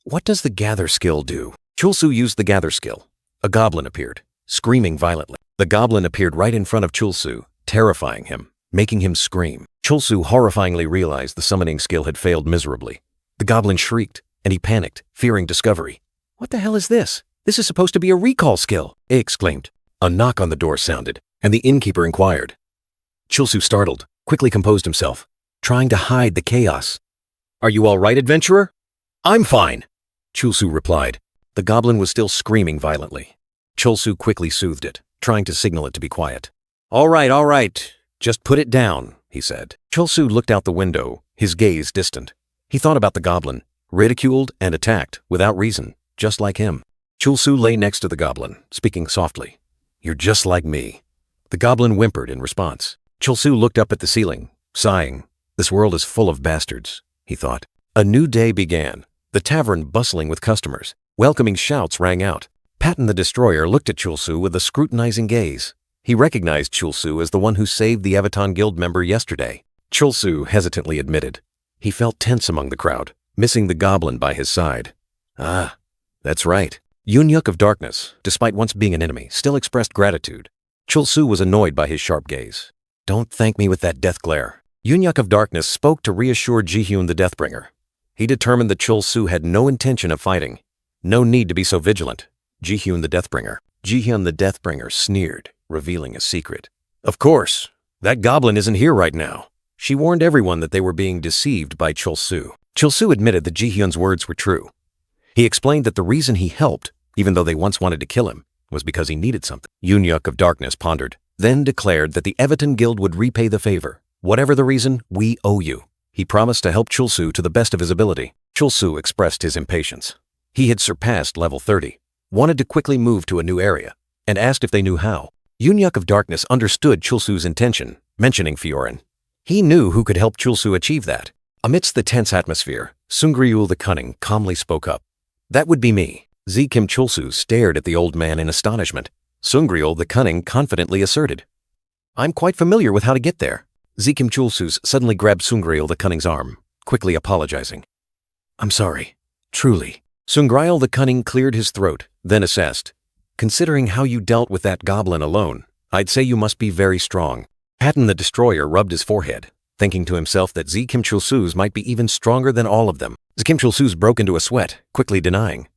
what does the Gather skill do? Chulsu used the Gather skill. A goblin appeared, screaming violently. The goblin appeared right in front of Chulsu, terrifying him, making him scream. Chulsu horrifyingly realized the summoning skill had failed miserably. The goblin shrieked, and he panicked, fearing discovery. What the hell is this? This is supposed to be a recall skill, he exclaimed. A knock on the door sounded, and the innkeeper inquired. Chulsu, startled, quickly composed himself, trying to hide the chaos. Are you all right, adventurer? I'm fine, Chulsu replied. The goblin was still screaming violently. Chulsu quickly soothed it, trying to signal it to be quiet. All right, just put it down, he said. Chulsu looked out the window, his gaze distant. He thought about the goblin, ridiculed and attacked without reason, just like him. Chulsu lay next to the goblin, speaking softly. You're just like me. The goblin whimpered in response. Chulsu looked up at the ceiling, sighing. This world is full of bastards, he thought. A new day began, the tavern bustling with customers. Welcoming shouts rang out. Patton the Destroyer looked at Chulsu with a scrutinizing gaze. He recognized Chulsu as the one who saved the Avaton Guild member yesterday. Chulsu hesitantly admitted. He felt tense among the crowd, missing the goblin by his side. Ah, that's right. Yunyuk of Darkness, despite once being an enemy, still expressed gratitude. Chulsu was annoyed by his sharp gaze. Don't thank me with that death glare. Yunyuk of Darkness spoke to reassure Jihyun the Deathbringer. He determined that Chulsu had no intention of fighting. No need to be so vigilant. Jihyun the Deathbringer. Jihyun the Deathbringer sneered, revealing a secret. Of course, that goblin isn't here right now. She warned everyone that they were being deceived by Chulsu. Chulsu admitted that Jihyun's words were true. He explained that the reason he helped, even though they once wanted to kill him, was because he needed something. Yunyuk of Darkness pondered, then declared that the Avaton Guild would repay the favor. Whatever the reason, we owe you. He promised to help Chulsu to the best of his ability. Chulsu expressed his impatience. He had surpassed level 30, wanted to quickly move to a new area, and asked if they knew how. Yunyuk of Darkness understood Chulsu's intention, mentioning Fiorin. He knew who could help Chulsu achieve that. Amidst the tense atmosphere, Sungryul the Cunning calmly spoke up. That would be me. Zikim Chulsu stared at the old man in astonishment. Sungryul the Cunning confidently asserted. I'm quite familiar with how to get there. Zikim Chulsu suddenly grabbed Sungryul the Cunning's arm, quickly apologizing. I'm sorry. Truly. Sungryul the Cunning cleared his throat, then assessed. Considering how you dealt with that goblin alone, I'd say you must be very strong. Patton the Destroyer rubbed his forehead, thinking to himself that Zikim Chulsu might be even stronger than all of them. Zikim Chulsu broke into a sweat, quickly denying.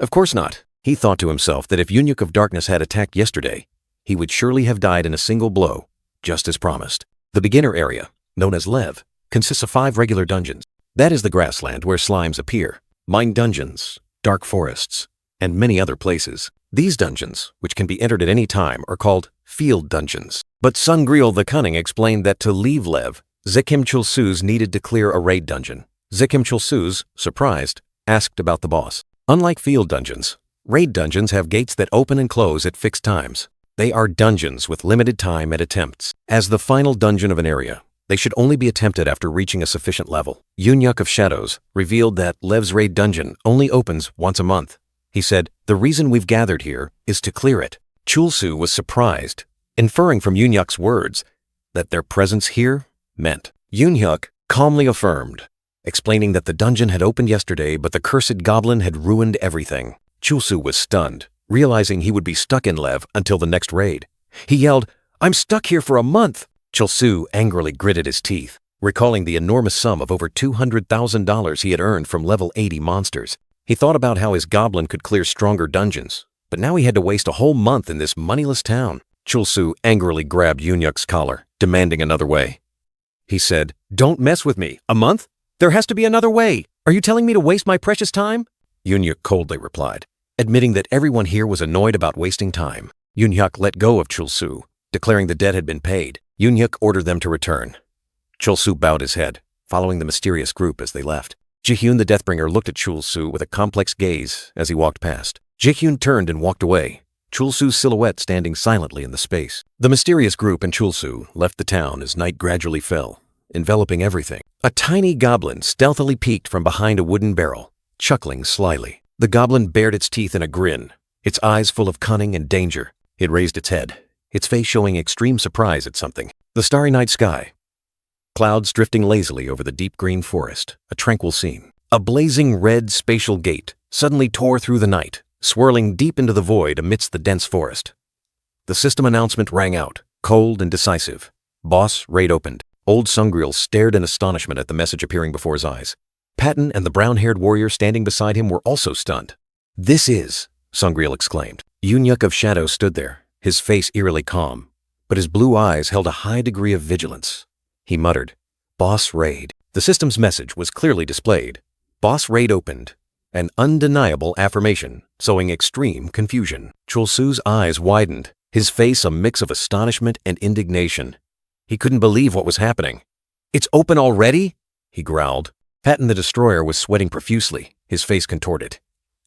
Of course not. He thought to himself that if Yunyuk of Darkness had attacked yesterday, he would surely have died in a single blow, just as promised. The beginner area, known as Lev, consists of 5 regular dungeons. That is the grassland where slimes appear, mine dungeons, dark forests, and many other places. These dungeons, which can be entered at any time, are called field dungeons. But Sungryul the Cunning explained that to leave Lev, Zikim Chulsu needed to clear a raid dungeon. Zikim Chulsu, surprised, asked about the boss. Unlike field dungeons, raid dungeons have gates that open and close at fixed times. They are dungeons with limited time and attempts. As the final dungeon of an area, they should only be attempted after reaching a sufficient level. Yunyuk of Shadows revealed that Lev's raid dungeon only opens once a month. He said, the reason we've gathered here is to clear it. Chulsu was surprised, inferring from Yunyuk's words that their presence here meant. Yunyuk calmly affirmed, explaining that the dungeon had opened yesterday but the cursed goblin had ruined everything. Chulsu was stunned, realizing he would be stuck in Lev until the next raid. He yelled, I'm stuck here for a month! Chulsu angrily gritted his teeth, recalling the enormous sum of over $200,000 he had earned from level 80 monsters. He thought about how his goblin could clear stronger dungeons, but now he had to waste a whole month in this moneyless town. Chulsu angrily grabbed Yunyuk's collar, demanding another way. He said, Don't mess with me. A month? There has to be another way. Are you telling me to waste my precious time? Yunyuk coldly replied, admitting that everyone here was annoyed about wasting time. Yunyuk let go of Chulsu, declaring the debt had been paid. Yunyuk ordered them to return. Chulsu bowed his head, following the mysterious group as they left. Jihyun the Deathbringer looked at Chulsu with a complex gaze as he walked past. Jihyun turned and walked away. Chulsu's silhouette standing silently in the space. The mysterious group and Chulsu left the town as night gradually fell, enveloping everything. A tiny goblin stealthily peeked from behind a wooden barrel, chuckling slyly. The goblin bared its teeth in a grin, its eyes full of cunning and danger. It raised its head, its face showing extreme surprise at something. The starry night sky. Clouds drifting lazily over the deep green forest, a tranquil scene. A blazing red spatial gate suddenly tore through the night, swirling deep into the void amidst the dense forest. The system announcement rang out, cold and decisive. Boss raid opened. Old Sungriel stared in astonishment at the message appearing before his eyes. Patton and the brown-haired warrior standing beside him were also stunned. "This is," Sungriel exclaimed. Yunyuk of Shadow stood there, his face eerily calm, but his blue eyes held a high degree of vigilance. He muttered, "Boss raid." The system's message was clearly displayed. Boss raid opened, an undeniable affirmation, sowing extreme confusion. Chulsu's eyes widened, his face a mix of astonishment and indignation. He couldn't believe what was happening. "It's open already?" he growled. Patton the Destroyer was sweating profusely, his face contorted.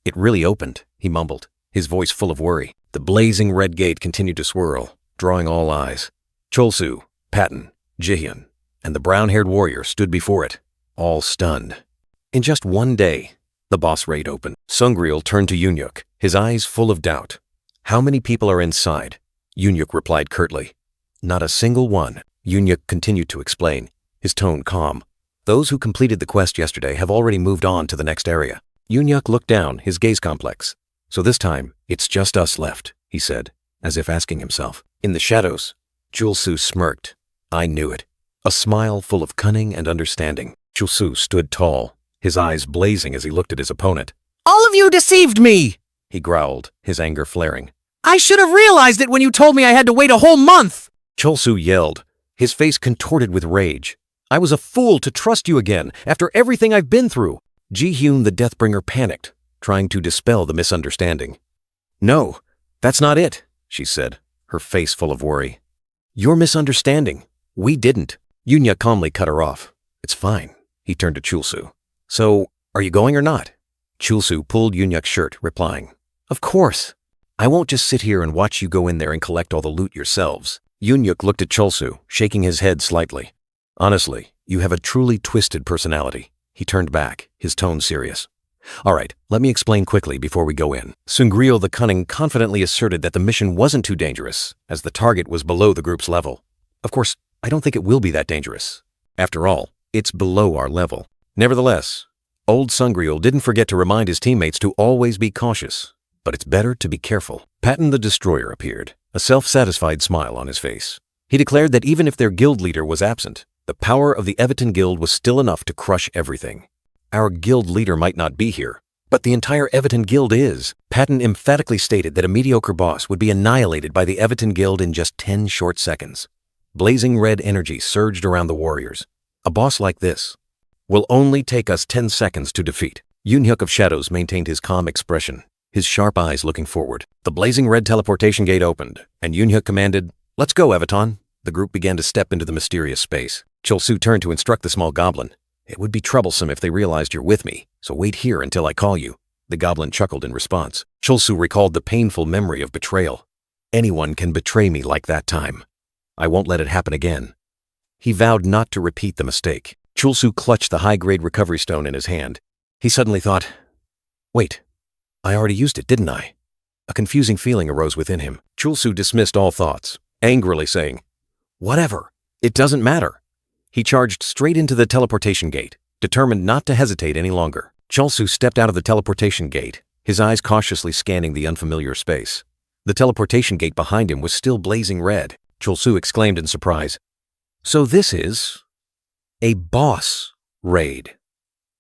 "It really opened," he mumbled, his voice full of worry. The blazing red gate continued to swirl, drawing all eyes. Chulsu, Patton, Jihyun, and the brown-haired warrior stood before it, all stunned. In just one day, the boss raid opened. Sungriel turned to Yunyuk, his eyes full of doubt. "How many people are inside?" Yunyuk replied curtly. "Not a single one." Yunyuk continued to explain, his tone calm. "Those who completed the quest yesterday have already moved on to the next area." Yunyuk looked down, his gaze complex. "So this time, it's just us left," he said, as if asking himself. In the shadows, Chulsu smirked. "I knew it." A smile full of cunning and understanding. Chulsu stood tall, his eyes blazing as he looked at his opponent. "All of you deceived me!" he growled, his anger flaring. "I should have realized it when you told me I had to wait a whole month!" Chulsu yelled, his face contorted with rage. "I was a fool to trust you again, after everything I've been through." Jihyun the Deathbringer panicked, trying to dispel the misunderstanding. "No, that's not it," she said, her face full of worry. "You're misunderstanding. We didn't." Yunya calmly cut her off. "It's fine." He turned to Chulsu. "So, are you going or not?" Chulsu pulled Yunyuk's shirt, replying, "Of course. I won't just sit here and watch you go in there and collect all the loot yourselves." Yunyuk looked at Chulsu, shaking his head slightly. "Honestly, you have a truly twisted personality." He turned back, his tone serious. "All right, let me explain quickly before we go in." Sungriel the Cunning confidently asserted that the mission wasn't too dangerous, as the target was below the group's level. "Of course, I don't think it will be that dangerous. After all, it's below our level." Nevertheless, old Sungriel didn't forget to remind his teammates to always be cautious. But it's better to be careful. Patton the Destroyer appeared, a self-satisfied smile on his face. He declared that even if their guild leader was absent, the power of the Everton Guild was still enough to crush everything. "Our guild leader might not be here, but the entire Everton Guild is." Patton emphatically stated that a mediocre boss would be annihilated by the Everton Guild in just 10 short seconds. Blazing red energy surged around the warriors. "A boss like this will only take us 10 seconds to defeat." Yunyuk of Shadows maintained his calm expression, his sharp eyes looking forward. The blazing red teleportation gate opened, and Yunyuk commanded, "Let's go, Evaton." The group began to step into the mysterious space. Chulsu turned to instruct the small goblin. "It would be troublesome if they realized you're with me, so wait here until I call you." The goblin chuckled in response. Chulsu recalled the painful memory of betrayal. "Anyone can betray me like that time. I won't let it happen again." He vowed not to repeat the mistake. Chulsu clutched the high-grade recovery stone in his hand. He suddenly thought, "Wait, I already used it, didn't I?" A confusing feeling arose within him. Chulsu dismissed all thoughts, angrily saying, "Whatever, it doesn't matter." He charged straight into the teleportation gate, determined not to hesitate any longer. Chulsu stepped out of the teleportation gate, his eyes cautiously scanning the unfamiliar space. The teleportation gate behind him was still blazing red. Chulsu exclaimed in surprise, "So this is a boss raid."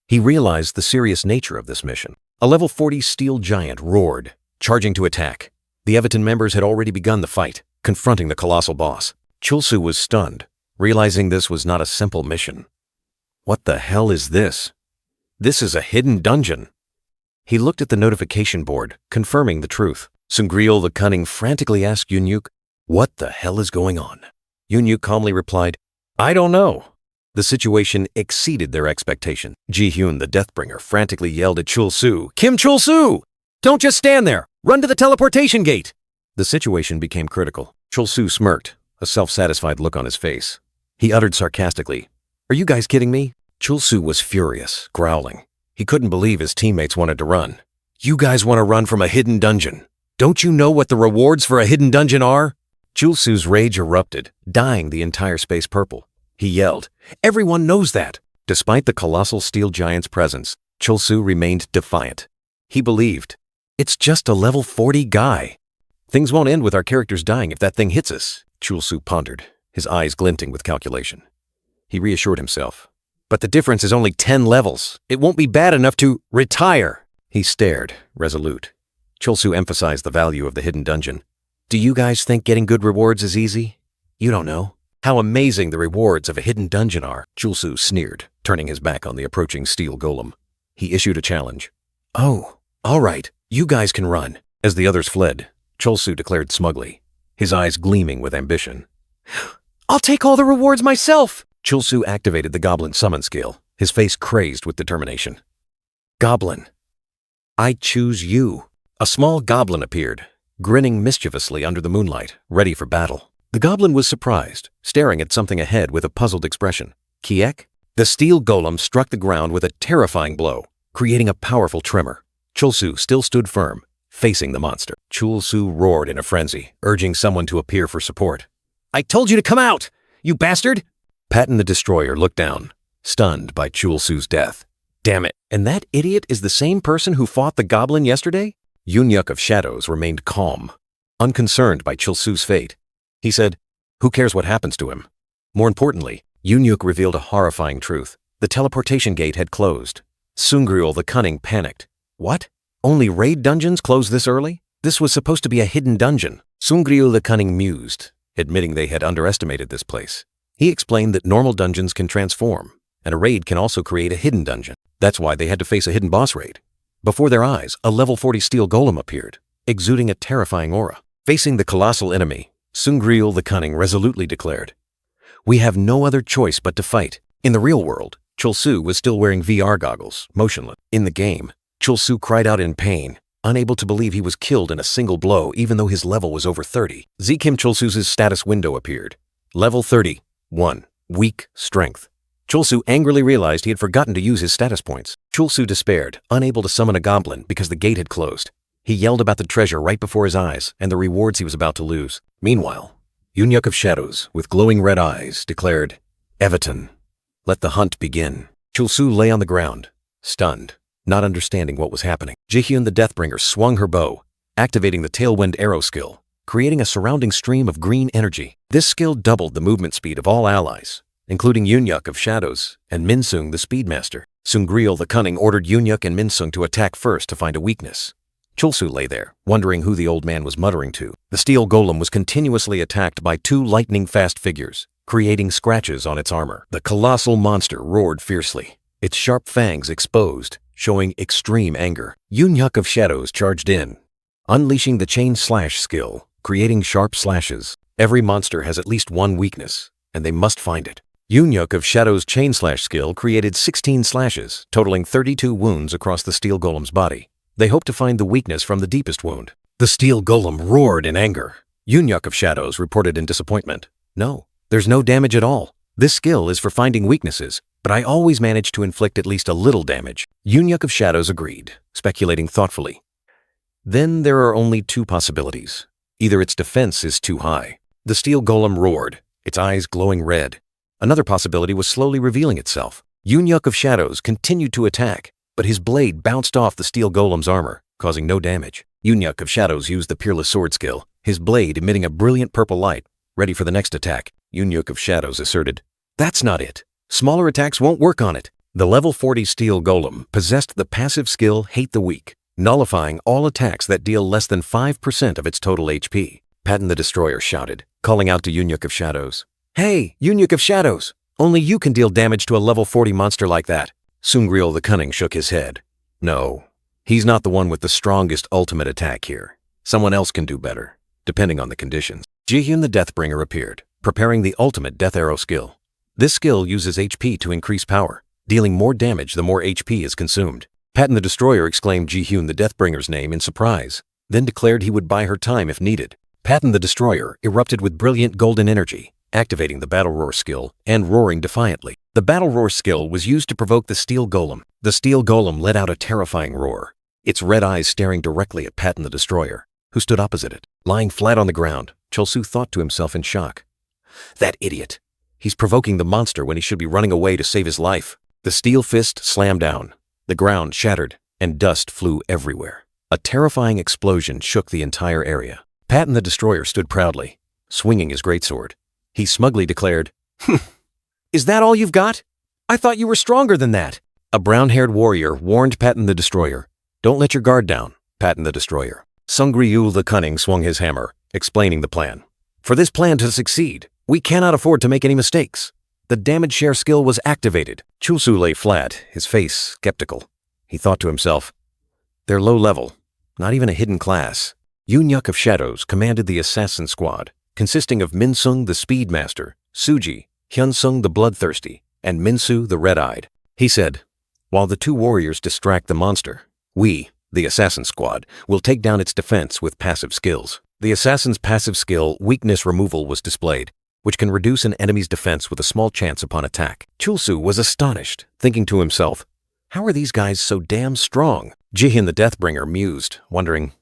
He realized the serious nature of this mission. A level 40 steel giant roared, charging to attack. The Everton members had already begun the fight, confronting the colossal boss. Chulsu was stunned, realizing this was not a simple mission. What the hell is this? This is a hidden dungeon. He looked at the notification board, confirming the truth. Sungriel the Cunning frantically asked Yunyuk, "What the hell is going on?" Yunyuk calmly replied, "I don't know." The situation exceeded their expectation. Jihyun the Deathbringer frantically yelled at Chulsu, "Kim Chulsu! Don't just stand there! Run to the teleportation gate!" The situation became critical. Chul-Su smirked, a self-satisfied look on his face. He uttered sarcastically, "Are you guys kidding me?" Chul-Su was furious, growling. He couldn't believe his teammates wanted to run. "You guys want to run from a hidden dungeon? Don't you know what the rewards for a hidden dungeon are?" Chul-Su's rage erupted, dyeing the entire space purple. He yelled, "Everyone knows that!" Despite the colossal steel giant's presence, Chul-Su remained defiant. He believed, "It's just a level 40 guy. Things won't end with our characters dying if that thing hits us." Chul-Su pondered, his eyes glinting with calculation. He reassured himself, "But the difference is only 10 levels. It won't be bad enough to retire." He stared, resolute. Chul-Su emphasized the value of the hidden dungeon. "Do you guys think getting good rewards is easy? You don't know how amazing the rewards of a hidden dungeon are." Chul-Su sneered, turning his back on the approaching steel golem. He issued a challenge. "Oh, all right, you guys can run." As the others fled, Chul-Su declared smugly, his eyes gleaming with ambition. "I'll take all the rewards myself!" Chul-Su activated the Goblin Summon skill, his face crazed with determination. "Goblin, I choose you." A small goblin appeared, grinning mischievously under the moonlight, ready for battle. The goblin was surprised, staring at something ahead with a puzzled expression. "Kiek?" The steel golem struck the ground with a terrifying blow, creating a powerful tremor. Chul-Su still stood firm, facing the monster. Chul-Su roared in a frenzy, urging someone to appear for support. "I told you to come out, you bastard!" Patton the Destroyer looked down, stunned by Chul-Su's death. "Damn it, and that idiot is the same person who fought the goblin yesterday?" Yunyuk of Shadows remained calm, unconcerned by Chul-Su's fate. He said, "Who cares what happens to him?" More importantly, Yunyuk revealed a horrifying truth. The teleportation gate had closed. Sungryul the Cunning panicked. "What? Only raid dungeons close this early? This was supposed to be a hidden dungeon." Sungryul the Cunning mused, admitting they had underestimated this place. He explained that normal dungeons can transform, and a raid can also create a hidden dungeon. That's why they had to face a hidden boss raid. Before their eyes, a level 40 steel golem appeared, exuding a terrifying aura. Facing the colossal enemy, Sungryul the Cunning resolutely declared, "We have no other choice but to fight." In the real world, Chul-Su was still wearing VR goggles, motionless. In the game, Chul-Su cried out in pain, unable to believe he was killed in a single blow even though his level was over 30. Zikim Chul-Su's status window appeared. Level 30, 1. Weak strength. Chul-Su angrily realized he had forgotten to use his status points. Chul-Su despaired, unable to summon a goblin because the gate had closed. He yelled about the treasure right before his eyes and the rewards he was about to lose. Meanwhile, Yunyuk of Shadows, with glowing red eyes, declared, "Evaton, let the hunt begin." Chul-Su lay on the ground, stunned, not understanding what was happening. Jihyun the Deathbringer swung her bow, activating the Tailwind Arrow skill, creating a surrounding stream of green energy. This skill doubled the movement speed of all allies, including Yunyuk of Shadows and Minsung the Speedmaster. Sungryul the Cunning ordered Yunyuk and Minsung to attack first to find a weakness. Chul-Su lay there, wondering who the old man was muttering to. The steel golem was continuously attacked by two lightning-fast figures, creating scratches on its armor. The colossal monster roared fiercely, its sharp fangs exposed, showing extreme anger. Yunyuk of Shadows charged in, unleashing the Chain Slash skill, creating sharp slashes. Every monster has at least one weakness, and they must find it. Yunyuk of Shadows' Chain Slash skill created 16 slashes, totaling 32 wounds across the steel golem's body. They hoped to find the weakness from the deepest wound. The steel golem roared in anger. Yunyuk of Shadows reported in disappointment, "No, there's no damage at all. This skill is for finding weaknesses, but I always manage to inflict at least a little damage." Yunyuk of Shadows agreed, speculating thoughtfully. "Then there are only two possibilities. Either its defense is too high." The steel golem roared, its eyes glowing red. Another possibility was slowly revealing itself. Yunyuk of Shadows continued to attack, but his blade bounced off the steel golem's armor, causing no damage. Yunyuk of Shadows used the Peerless Sword skill, his blade emitting a brilliant purple light, ready for the next attack. Yunyuk of Shadows asserted, "That's not it. Smaller attacks won't work on it." The level 40 steel golem possessed the passive skill Hate the Weak, nullifying all attacks that deal less than 5% of its total HP. Patton the Destroyer shouted, calling out to Yunyuk of Shadows, "Hey, Yunyuk of Shadows! Only you can deal damage to a level 40 monster like that." Sungryul the Cunning shook his head. "No, he's not the one with the strongest ultimate attack here. Someone else can do better, depending on the conditions." Jihyun the Deathbringer appeared, preparing the ultimate Death Arrow skill. This skill uses HP to increase power, dealing more damage the more HP is consumed. Patton the Destroyer exclaimed Jihyun the Deathbringer's name in surprise, then declared he would buy her time if needed. Patton the Destroyer erupted with brilliant golden energy, activating the Battle Roar skill and roaring defiantly. The Battle Roar skill was used to provoke the Steel Golem. The Steel Golem let out a terrifying roar, its red eyes staring directly at Patton the Destroyer, who stood opposite it. Lying flat on the ground, Chulsu thought to himself in shock. That idiot! He's provoking the monster when he should be running away to save his life. The steel fist slammed down. The ground shattered, and dust flew everywhere. A terrifying explosion shook the entire area. Patton the Destroyer stood proudly, swinging his greatsword. He smugly declared, "Is that all you've got? I thought you were stronger than that." A brown-haired warrior warned Patton the Destroyer, "Don't let your guard down, Patton the Destroyer." Sungryul the Cunning swung his hammer, explaining the plan. "For this plan to succeed, we cannot afford to make any mistakes." The damage share skill was activated. Chulsu lay flat, his face skeptical. He thought to himself, "They're low level, not even a hidden class." Yunyuk of Shadows commanded the assassin squad, consisting of Minsung the Speedmaster, Suji, Hyunsung the Bloodthirsty, and Minsu the Red-Eyed. He said, "While the two warriors distract the monster, we, the assassin squad, will take down its defense with passive skills." The assassin's passive skill, Weakness Removal, was displayed, which can reduce an enemy's defense with a small chance upon attack. Chulsu was astonished, thinking to himself, "How are these guys so damn strong?" Jihin the Deathbringer mused, wondering,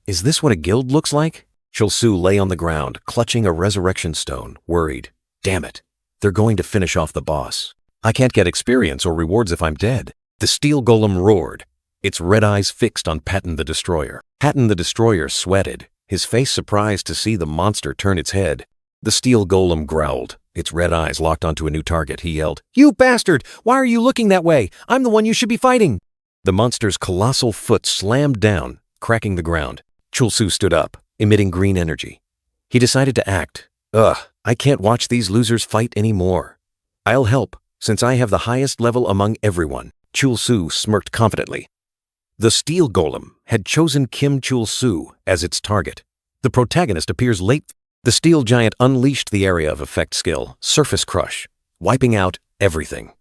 "Is this what a guild looks like?" Chulsu lay on the ground, clutching a resurrection stone, worried. "Damn it, they're going to finish off the boss. I can't get experience or rewards if I'm dead." The Steel Golem roared, its red eyes fixed on Patton the Destroyer. Patton the Destroyer sweated, his face surprised to see the monster turn its head. The Steel Golem growled, its red eyes locked onto a new target. He yelled, "You bastard! Why are you looking that way? I'm the one you should be fighting!" The monster's colossal foot slammed down, cracking the ground. Chulsu stood up, emitting green energy. He decided to act. I can't watch these losers fight anymore. I'll help, since I have the highest level among everyone." Chulsu smirked confidently. The Steel Golem had chosen Kim Chulsu as its target. The protagonist appears late. The Steel Giant unleashed the area of effect skill, Surface Crush, wiping out everything.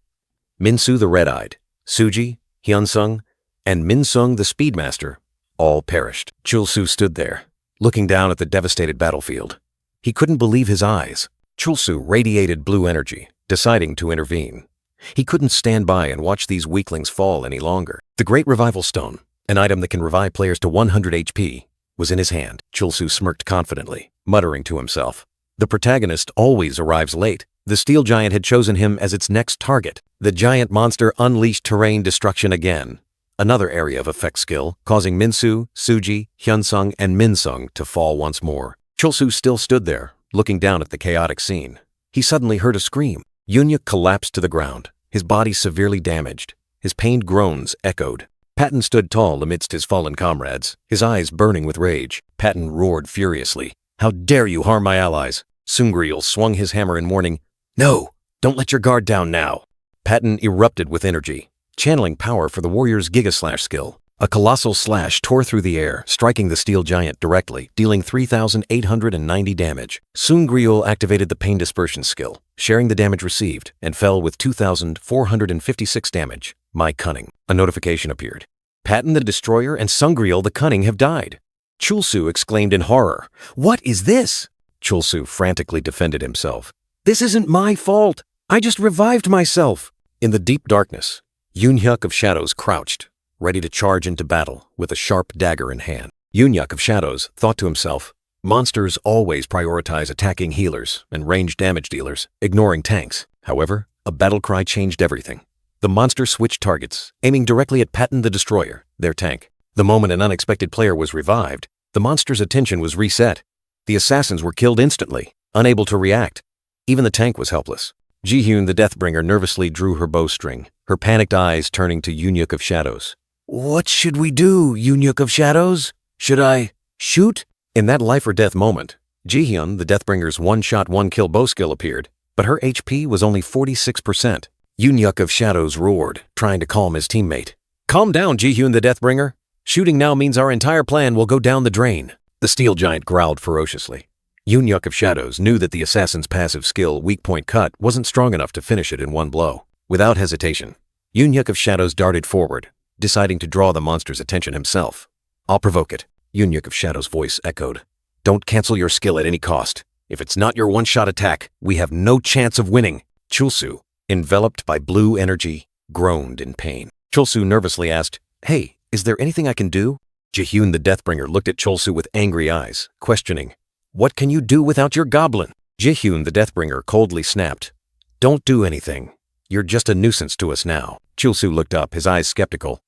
Minsu the Red-Eyed, Suji, Hyunsung, and Minsung the Speedmaster all perished. Chulsu stood there, looking down at the devastated battlefield. He couldn't believe his eyes. Chulsu radiated blue energy, deciding to intervene. He couldn't stand by and watch these weaklings fall any longer. The Great Revival Stone, an item that can revive players to 100 HP, was in his hand. Chulsu smirked confidently, muttering to himself. The protagonist always arrives late. The Steel Giant had chosen him as its next target. The giant monster unleashed terrain destruction again, another area of effect skill, causing Minsu, Suji, Hyunsung, and Minsung to fall once more. Chulsu still stood there, looking down at the chaotic scene. He suddenly heard a scream. Yunyuk collapsed to the ground, his body severely damaged. His pained groans echoed. Patton stood tall amidst his fallen comrades, his eyes burning with rage. Patton roared furiously. "How dare you harm my allies?" Sungryul swung his hammer in warning. "No, don't let your guard down now." Patton erupted with energy, channeling power for the warrior's Giga-Slash skill. A colossal slash tore through the air, striking the Steel Giant directly, dealing 3,890 damage. Sungryul activated the Pain Dispersion skill, sharing the damage received, and fell with 2,456 damage. "My cunning." A notification appeared. "Patton the Destroyer and Sungryul the Cunning have died." Chulsu exclaimed in horror, "What is this?" Chulsu frantically defended himself. "This isn't my fault. I just revived myself." In the deep darkness, Yunyuk of Shadows crouched, ready to charge into battle with a sharp dagger in hand. Yunyuk of Shadows thought to himself, monsters always prioritize attacking healers and ranged damage dealers, ignoring tanks. However, a battle cry changed everything. The monster switched targets, aiming directly at Patton the Destroyer, their tank. The moment an unexpected player was revived, the monster's attention was reset. The assassins were killed instantly, unable to react. Even the tank was helpless. Jihyun the Deathbringer nervously drew her bowstring, her panicked eyes turning to Yunyuk of Shadows. "What should we do, Yunyuk of Shadows? Should I shoot?" In that life-or-death moment, Jihyun the Deathbringer's one-shot, one-kill bow skill appeared, but her HP was only 46%. Yunyuk of Shadows roared, trying to calm his teammate. "Calm down, Jihyun the Deathbringer. Shooting now means our entire plan will go down the drain." The Steel Giant growled ferociously. Yunyuk of Shadows knew that the assassin's passive skill, Weak Point Cut, wasn't strong enough to finish it in one blow. Without hesitation, Yunyuk of Shadows darted forward, deciding to draw the monster's attention himself. "I'll provoke it," Yunyuk of Shadows' voice echoed. Don't cancel your skill at any cost. If it's not your one-shot attack, we have no chance of winning. Chulsu, enveloped by blue energy, groaned in pain. Chulsu nervously asked, "Hey, is there anything I can do?" Jihyun the Deathbringer looked at Chulsu with angry eyes, questioning, "What can you do without your goblin?" Jihyun the Deathbringer coldly snapped, "Don't do anything. You're just a nuisance to us now." Chulsu looked up, his eyes skeptical.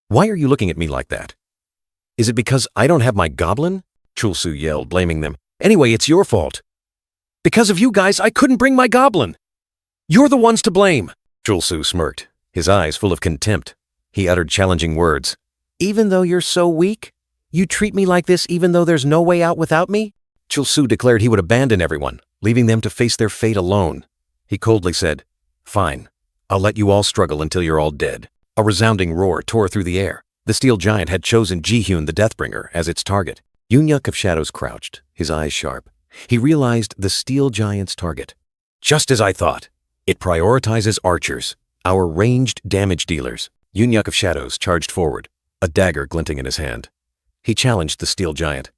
"Why are you looking at me like that? Is it because I don't have my goblin?" Chulsu yelled, blaming them. "Anyway, it's your fault. Because of you guys, I couldn't bring my goblin. You're the ones to blame." Chulsu smirked, his eyes full of contempt. He uttered challenging words. "Even though you're so weak? You treat me like this even though there's no way out without me?" Chulsu declared he would abandon everyone, leaving them to face their fate alone. He coldly said, "Fine, I'll let you all struggle until you're all dead." A resounding roar tore through the air. The steel giant had chosen Jihyun the Deathbringer as its target. Yunyuk of Shadows crouched, his eyes sharp. He realized the steel giant's target. Just as I thought. It prioritizes archers, our ranged damage dealers. Yunyuk of Shadows charged forward, a dagger glinting in his hand. He challenged the steel giant.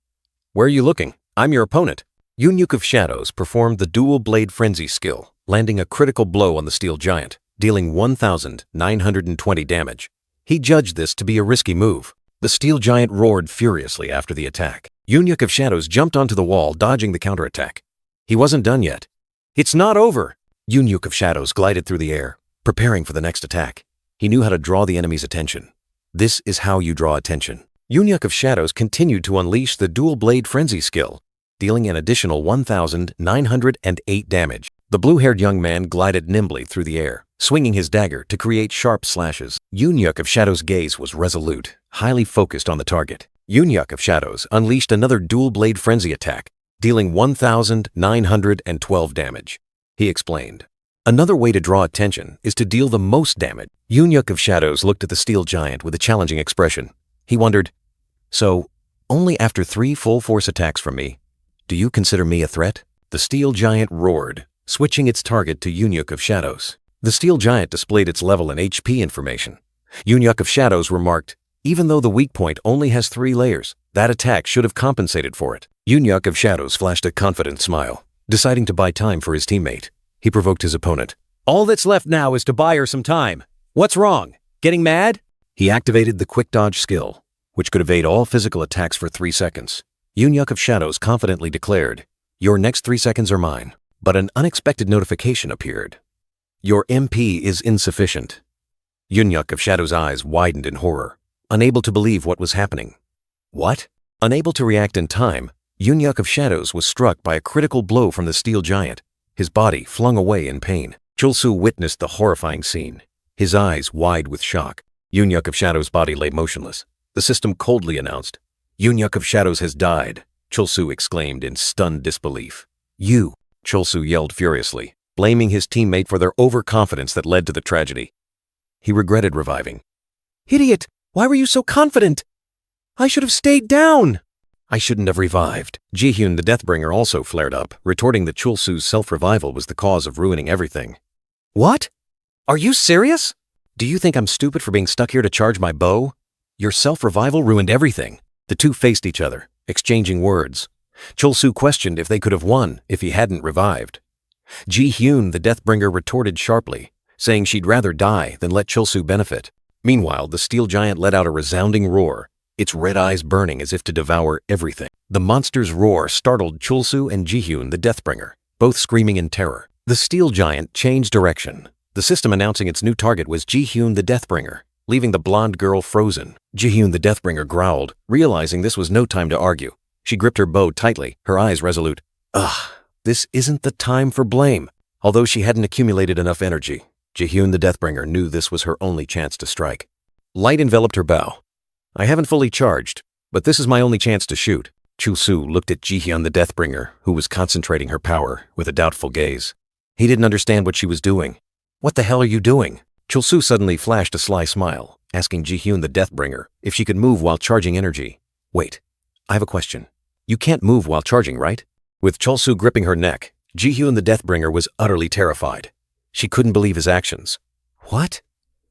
"Where are you looking? I'm your opponent." Yunyuk of Shadows performed the dual blade frenzy skill, landing a critical blow on the steel giant, dealing 1,920 damage. He judged this to be a risky move. The steel giant roared furiously after the attack. Yunyuk of Shadows jumped onto the wall, dodging the counterattack. He wasn't done yet. "It's not over!" Yunyuk of Shadows glided through the air, preparing for the next attack. He knew how to draw the enemy's attention. This is how you draw attention. Yunyuk of Shadows continued to unleash the dual blade frenzy skill, dealing an additional 1,908 damage. The blue-haired young man glided nimbly through the air, swinging his dagger to create sharp slashes. Yunyuk of Shadows' gaze was resolute, highly focused on the target. Yunyuk of Shadows unleashed another dual blade frenzy attack, dealing 1,912 damage. He explained, "Another way to draw attention is to deal the most damage." Yunyuk of Shadows looked at the steel giant with a challenging expression. He wondered, "So, only after 3 full-force attacks from me, do you consider me a threat?" The steel giant roared, switching its target to Yunyuk of Shadows. The steel giant displayed its level and HP information. Yunyuk of Shadows remarked, "Even though the weak point only has 3 layers, that attack should have compensated for it." Yunyuk of Shadows flashed a confident smile, deciding to buy time for his teammate. He provoked his opponent. "All that's left now is to buy her some time. What's wrong? Getting mad?" He activated the quick dodge skill, which could evade all physical attacks for 3 seconds. Yunyuk of Shadows confidently declared, "Your next 3 seconds are mine." But an unexpected notification appeared. "Your MP is insufficient." Yunyuk of Shadows' eyes widened in horror, unable to believe what was happening. What? Unable to react in time, Yunyuk of Shadows was struck by a critical blow from the steel giant, his body flung away in pain. Chulsu witnessed the horrifying scene, his eyes wide with shock. Yunyuk of Shadows' body lay motionless. The system coldly announced, "Yunyuk of Shadows has died," Chulsu exclaimed in stunned disbelief. "You!" Chulsu yelled furiously, blaming his teammate for their overconfidence that led to the tragedy. He regretted reviving. "Idiot! Why were you so confident? I should have stayed down!" "I shouldn't have revived." Jihyun the Deathbringer also flared up, retorting that Chulsu's self-revival was the cause of ruining everything. "What? Are you serious? Do you think I'm stupid for being stuck here to charge my bow? Your self-revival ruined everything." The two faced each other, exchanging words. Chulsu questioned if they could have won if he hadn't revived. Jihyun the Deathbringer retorted sharply, saying she'd rather die than let Chulsu benefit. Meanwhile, the steel giant let out a resounding roar, its red eyes burning as if to devour everything. The monster's roar startled Chulsu and Jihyun the Deathbringer, both screaming in terror. The steel giant changed direction, the system announcing its new target was Jihyun the Deathbringer, leaving the blonde girl frozen. Jihyun the Deathbringer growled, realizing this was no time to argue. She gripped her bow tightly, her eyes resolute. Ugh, this isn't the time for blame. Although she hadn't accumulated enough energy, Jihyun the Deathbringer knew this was her only chance to strike. Light enveloped her bow. "I haven't fully charged, but this is my only chance to shoot." Chulsu looked at Jihyun the Deathbringer, who was concentrating her power, with a doubtful gaze. He didn't understand what she was doing. "What the hell are you doing?" Chulsu suddenly flashed a sly smile, asking Jihyun the Deathbringer if she could move while charging energy. "Wait, I have a question. You can't move while charging, right?" With Chulsu gripping her neck, Jihyun the Deathbringer was utterly terrified. She couldn't believe his actions. "What?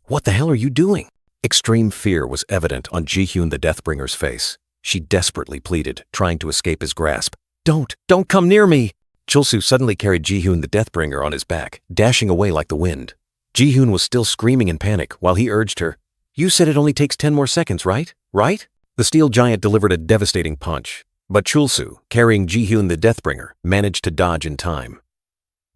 What the hell are you doing?" Extreme fear was evident on Jihyun the Deathbringer's face. She desperately pleaded, trying to escape his grasp. Don't come near me! Chulsu suddenly carried Jihyun the Deathbringer on his back, dashing away like the wind. Jihyun was still screaming in panic while he urged her, "You said it only takes 10 more seconds, right? Right?" The steel giant delivered a devastating punch, but Chulsu, carrying Jihyun the Deathbringer, managed to dodge in time.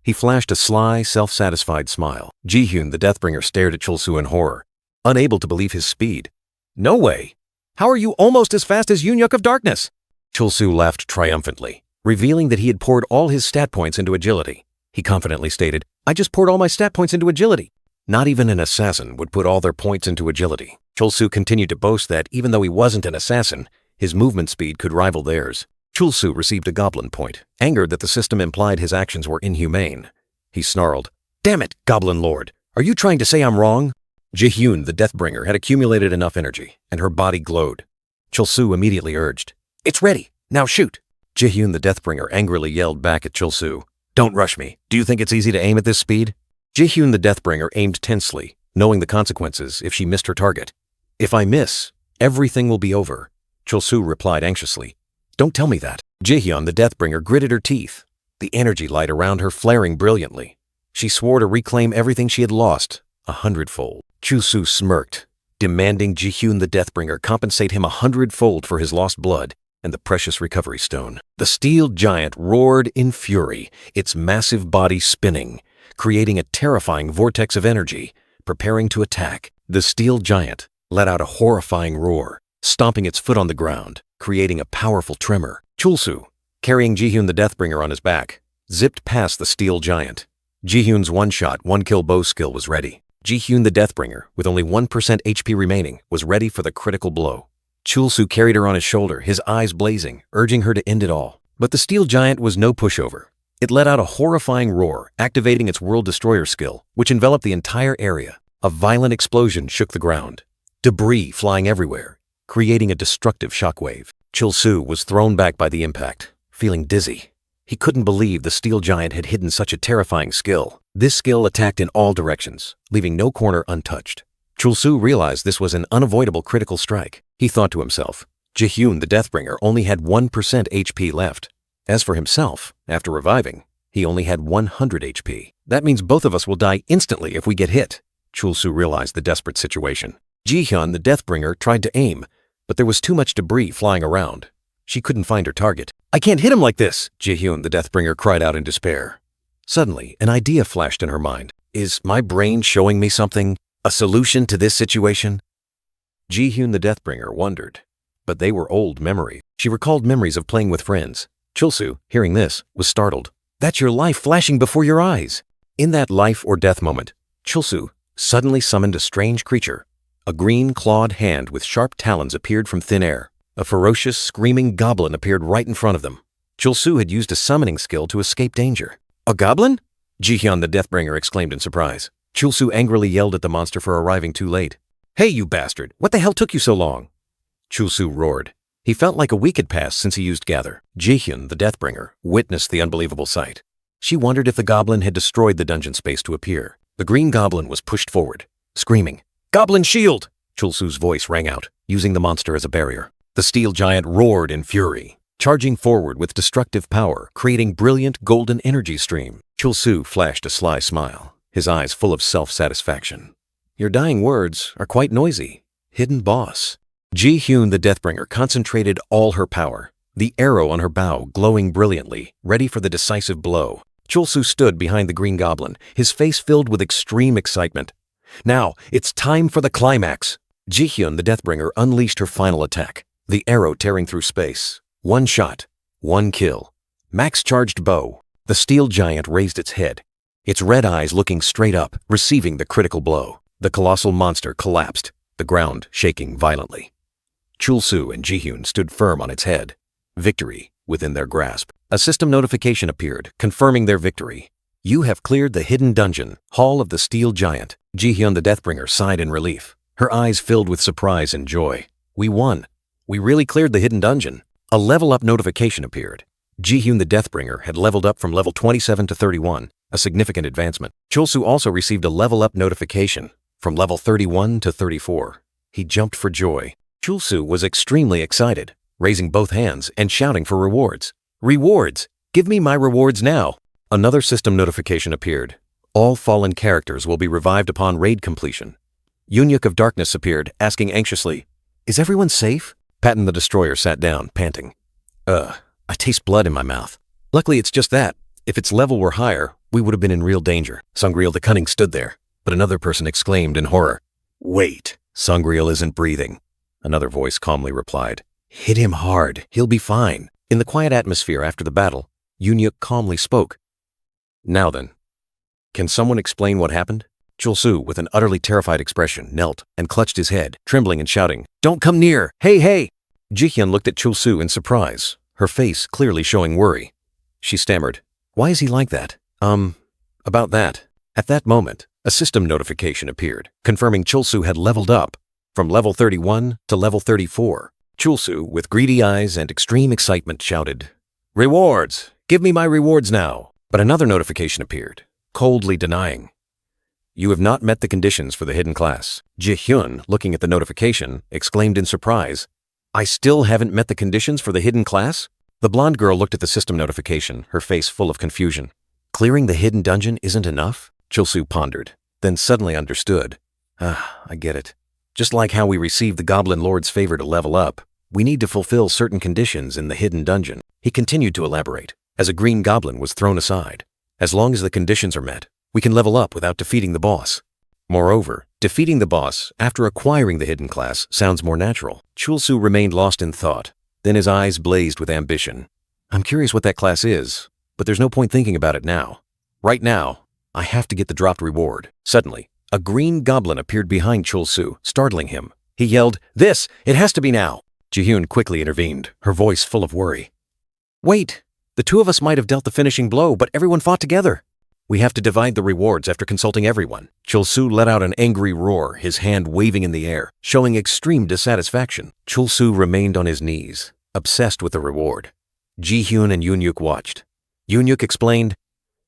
He flashed a sly, self-satisfied smile. Jihyun the Deathbringer stared at Chulsu in horror, unable to believe his speed. "No way! How are you almost as fast as Yunyuk of Darkness?" Chulsu laughed triumphantly, revealing that he had poured all his stat points into agility. He confidently stated, "I just poured all my stat points into agility." Not even an assassin would put all their points into agility. Chulsu continued to boast that even though he wasn't an assassin, his movement speed could rival theirs. Chulsu received a goblin point, angered that the system implied his actions were inhumane. He snarled, "Damn it, Goblin Lord! Are you trying to say I'm wrong?" Jihyun, the Deathbringer, had accumulated enough energy, and her body glowed. Chulsu immediately urged, "It's ready! Now shoot!" Jihyun, the Deathbringer, angrily yelled back at Chulsu, "Don't rush me. Do you think it's easy to aim at this speed?" Jihyun, the Deathbringer, aimed tensely, knowing the consequences if she missed her target. "If I miss, everything will be over," Chulsu replied anxiously. "Don't tell me that." Jihyun, the Deathbringer, gritted her teeth, the energy light around her flaring brilliantly. She swore to reclaim everything she had lost, 100-fold. Chulsu smirked, demanding Jihyun, the Deathbringer, compensate him 100-fold for his lost blood and the precious recovery stone. The steel giant roared in fury, its massive body spinning, creating a terrifying vortex of energy, preparing to attack. The steel giant let out a horrifying roar, stomping its foot on the ground, creating a powerful tremor. Chulsu, carrying Jihyun the Deathbringer on his back, zipped past the steel giant. Jihyun's one-shot, one-kill bow skill was ready. Jihyun the Deathbringer, with only 1% HP remaining, was ready for the critical blow. Chulsu carried her on his shoulder, his eyes blazing, urging her to end it all. But the steel giant was no pushover. It let out a horrifying roar, activating its World Destroyer skill, which enveloped the entire area. A violent explosion shook the ground, debris flying everywhere, creating a destructive shockwave. Chulsu was thrown back by the impact, feeling dizzy. He couldn't believe the steel giant had hidden such a terrifying skill. This skill attacked in all directions, leaving no corner untouched. Chulsu realized this was an unavoidable critical strike. He thought to himself, Jihyun the Deathbringer only had 1% HP left. As for himself, after reviving, he only had 100 HP. That means both of us will die instantly if we get hit. Chulsu realized the desperate situation. Jihyun the Deathbringer tried to aim, but there was too much debris flying around. She couldn't find her target. "I can't hit him like this!" Jihyun the Deathbringer cried out in despair. Suddenly, an idea flashed in her mind. Is my brain showing me something? A solution to this situation? Jihyun the Deathbringer wondered, but they were old memories. She recalled memories of playing with friends. Chulsu, hearing this, was startled. "That's your life flashing before your eyes!" In that life or death moment, Chulsu suddenly summoned a strange creature. A green clawed hand with sharp talons appeared from thin air. A ferocious, screaming goblin appeared right in front of them. Chulsu had used a summoning skill to escape danger. "A goblin?" Jihyun the Deathbringer exclaimed in surprise. Chulsu angrily yelled at the monster for arriving too late. "Hey, you bastard! What the hell took you so long?" Chulsu roared. He felt like a week had passed since he used Gather. Jihyun the Deathbringer witnessed the unbelievable sight. She wondered if the goblin had destroyed the dungeon space to appear. The green goblin was pushed forward, screaming, "Goblin shield!" Chulsu's voice rang out, using the monster as a barrier. The steel giant roared in fury, charging forward with destructive power, creating brilliant golden energy stream. Chulsu flashed a sly smile, his eyes full of self-satisfaction. "Your dying words are quite noisy, hidden boss." Jihyun the Deathbringer concentrated all her power, the arrow on her bow glowing brilliantly, ready for the decisive blow. Chulsu stood behind the green goblin, his face filled with extreme excitement. "Now, it's time for the climax." Jihyun the Deathbringer unleashed her final attack, the arrow tearing through space. One shot, one kill. Max charged bow. The steel giant raised its head, its red eyes looking straight up, receiving the critical blow. The colossal monster collapsed, the ground shaking violently. Chulsu and Jihyun stood firm on its head, victory within their grasp. A system notification appeared, confirming their victory. "You have cleared the hidden dungeon, Hall of the Steel Giant." Jihyun the Deathbringer sighed in relief, her eyes filled with surprise and joy. "We won. We really cleared the hidden dungeon." A level-up notification appeared. Jihyun the Deathbringer had leveled up from level 27 to 31, a significant advancement. Chulsu also received a level-up notification from level 31 to 34. He jumped for joy. Chulsu was extremely excited. raising both hands and shouting for rewards. Rewards! Give me my rewards now! Another system notification appeared. All fallen characters will be revived upon raid completion. Eunuch of Darkness appeared, asking anxiously, "Is everyone safe?" Patton the Destroyer sat down, panting. I taste blood in my mouth. Luckily it's just that. If its level were higher, we would have been in real danger. Sangreal the Cunning stood there, but another person exclaimed in horror, "Wait, Sangreal isn't breathing." Another voice calmly replied, "Hit him hard, he'll be fine." In the quiet atmosphere after the battle, Eunuch calmly spoke. "Now then, can someone explain what happened?" Chul-Su, with an utterly terrified expression, knelt and clutched his head, trembling and shouting, "Don't come near! Hey, hey!" Ji-hyun looked at Chul-Su in surprise, her face clearly showing worry. She stammered, "Why is he like that?" About that." At that moment, a system notification appeared, confirming Chul-Su had leveled up from level 31 to level 34. Chul-Su, with greedy eyes and extreme excitement, shouted, "Rewards! Give me my rewards now!" But another notification appeared, coldly denying. "You have not met the conditions for the hidden class." Ji-hyun, looking at the notification, exclaimed in surprise, "I still haven't met the conditions for the hidden class?" The blonde girl looked at the system notification, her face full of confusion. "Clearing the hidden dungeon isn't enough?" Chul-Su pondered, then suddenly understood. I get it. Just like how we received the Goblin Lord's favor to level up, we need to fulfill certain conditions in the hidden dungeon. He continued to elaborate, as a green goblin was thrown aside. As long as the conditions are met, we can level up without defeating the boss. Moreover, defeating the boss after acquiring the hidden class sounds more natural. Chul-Su remained lost in thought. Then his eyes blazed with ambition. "I'm curious what that class is, but there's no point thinking about it now. Right now, I have to get the dropped reward." Suddenly, a green goblin appeared behind Chul-Su, startling him. He yelled, "This! It has to be now!" Ji-hyun quickly intervened, her voice full of worry. "Wait! The two of us might have dealt the finishing blow, but everyone fought together. We have to divide the rewards after consulting everyone." Chul-Su let out an angry roar, his hand waving in the air, showing extreme dissatisfaction. Chul-Su remained on his knees, obsessed with the reward. Ji-hyun and Eunuch watched. Eunuch explained,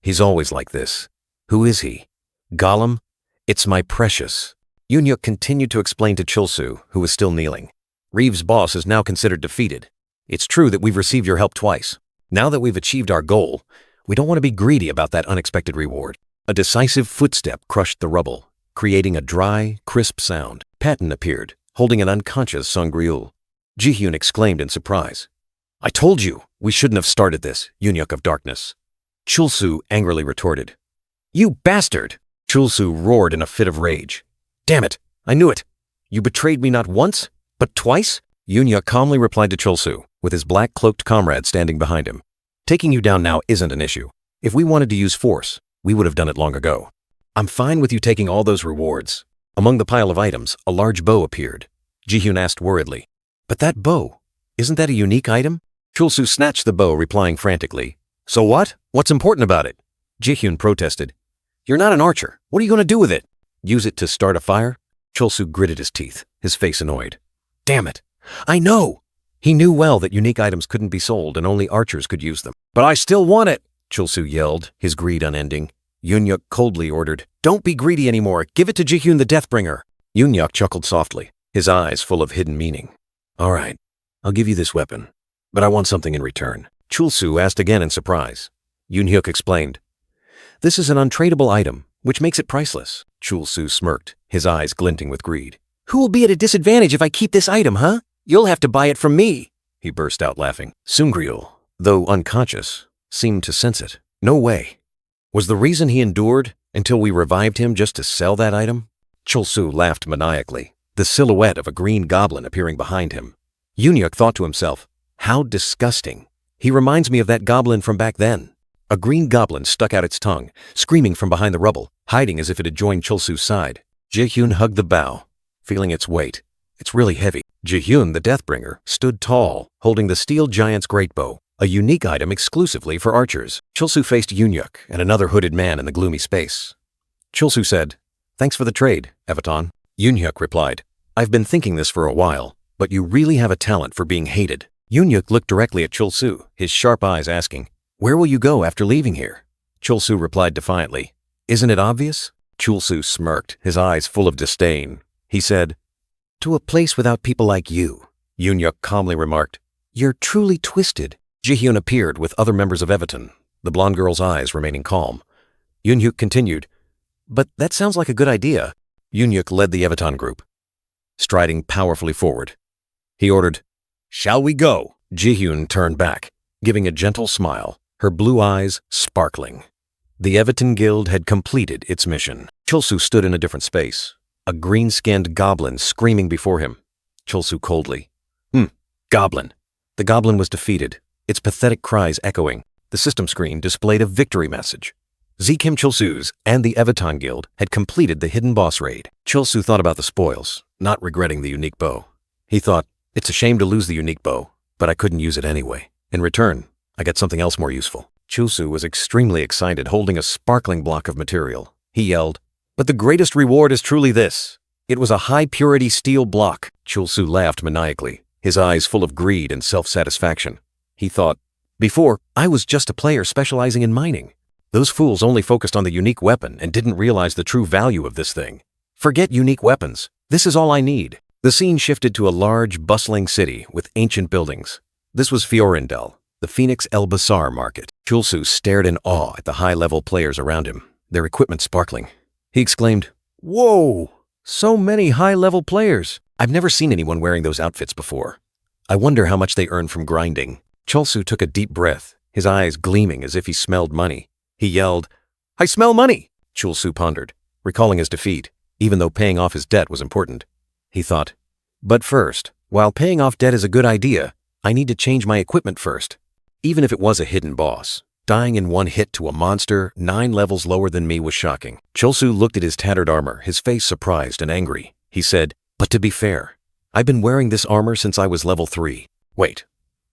"He's always like this. Who is he? Gollum? It's my precious." Eunuch continued to explain to Chul-Su, who was still kneeling. "Reeve's boss is now considered defeated. It's true that we've received your help twice. Now that we've achieved our goal, we don't want to be greedy about that unexpected reward." A decisive footstep crushed the rubble, creating a dry, crisp sound. Patton appeared, holding an unconscious Sangreal. Ji-hyun exclaimed in surprise, "I told you, we shouldn't have started this, Eunuch of Darkness." Chul-Su angrily retorted, "You bastard!" Chul-Su roared in a fit of rage. "Damn it, I knew it! You betrayed me not once, but twice?" Eunuch calmly replied to Chul-Su, with his black-cloaked comrade standing behind him. "Taking you down now isn't an issue. If we wanted to use force, we would have done it long ago. I'm fine with you taking all those rewards." Among the pile of items, a large bow appeared. Ji-hyun asked worriedly, "But that bow, isn't that a unique item?" Chul-Su snatched the bow, replying frantically, "So what? What's important about it?" Ji-hyun protested, "You're not an archer. What are you going to do with it? Use it to start a fire?" Chul-Su gritted his teeth, his face annoyed. "Damn it! I know!" He knew well that unique items couldn't be sold and only archers could use them. "But I still want it!" Chul-Su yelled, his greed unending. Eunuch coldly ordered, "Don't be greedy anymore. Give it to Ji-hyun the Deathbringer." Eunuch chuckled softly, his eyes full of hidden meaning. "All right, I'll give you this weapon, but I want something in return." Chul-Su asked again in surprise. Eunuch explained, "This is an untradeable item, which makes it priceless." Chul-Su smirked, his eyes glinting with greed. "Who will be at a disadvantage if I keep this item, huh? You'll have to buy it from me." He burst out laughing. Sangreal, though unconscious, seemed to sense it. No way. Was the reason he endured until we revived him just to sell that item? Chul-Su laughed maniacally, the silhouette of a green goblin appearing behind him. Eunuch thought to himself, "How disgusting. He reminds me of that goblin from back then." A green goblin stuck out its tongue, screaming from behind the rubble, hiding as if it had joined Chul-Su's side. Ji-hyun hugged the bough, feeling its weight. It's really heavy. Ji-hyun, the Deathbringer, stood tall, holding the steel giant's greatbow, a unique item exclusively for archers. Chul-Su faced Eunuch and another hooded man in the gloomy space. Chul-Su said, "Thanks for the trade, Evaton." Eunuch replied, "I've been thinking this for a while, but you really have a talent for being hated." Eunuch looked directly at Chul-Su, his sharp eyes asking, "Where will you go after leaving here?" Chul-Su replied defiantly, "Isn't it obvious?" Chul-Su smirked, his eyes full of disdain. He said, "To a place without people like you." Eunuch calmly remarked, You're truly twisted. Jihyun appeared with other members of Evitan, the blonde girl's eyes remaining calm. Yoon-hyuk continued, "But that sounds like a good idea." Yoon-hyuk led the Evitan group, striding powerfully forward. He ordered, "Shall we go?" Jihyun turned back, giving a gentle smile, her blue eyes sparkling. The Evitan Guild had completed its mission. Chulsu stood in a different space, a green-skinned goblin screaming before him. Chulsu coldly, Goblin." The goblin was defeated, its pathetic cries echoing. The system screen displayed a victory message. Kim Chulsu's and the Evitan Guild had completed the hidden boss raid. Chulsu thought about the spoils, not regretting the unique bow. He thought, "It's a shame to lose the unique bow, but I couldn't use it anyway. In return, I got something else more useful." Chulsu was extremely excited, holding a sparkling block of material. He yelled, "But the greatest reward is truly this. It was a high-purity steel block." Chulsu laughed maniacally, his eyes full of greed and self-satisfaction. He thought, "Before, I was just a player specializing in mining. Those fools only focused on the unique weapon and didn't realize the true value of this thing. Forget unique weapons. This is all I need." The scene shifted to a large, bustling city with ancient buildings. This was Fiorindel, the Phoenix El Bazaar market. Chulsu stared in awe at the high-level players around him, their equipment sparkling. He exclaimed, "Whoa! So many high-level players! I've never seen anyone wearing those outfits before. I wonder how much they earn from grinding." Chulsu took a deep breath, his eyes gleaming as if he smelled money. He yelled, "I smell money!" Chulsu pondered, recalling his defeat, even though paying off his debt was important. He thought, "But first, while paying off debt is a good idea, I need to change my equipment first." Even if it was a hidden boss, dying in one hit to a monster 9 levels lower than me was shocking. Chulsu looked at his tattered armor, his face surprised and angry. He said, "But to be fair, I've been wearing this armor since I was level 3. Wait,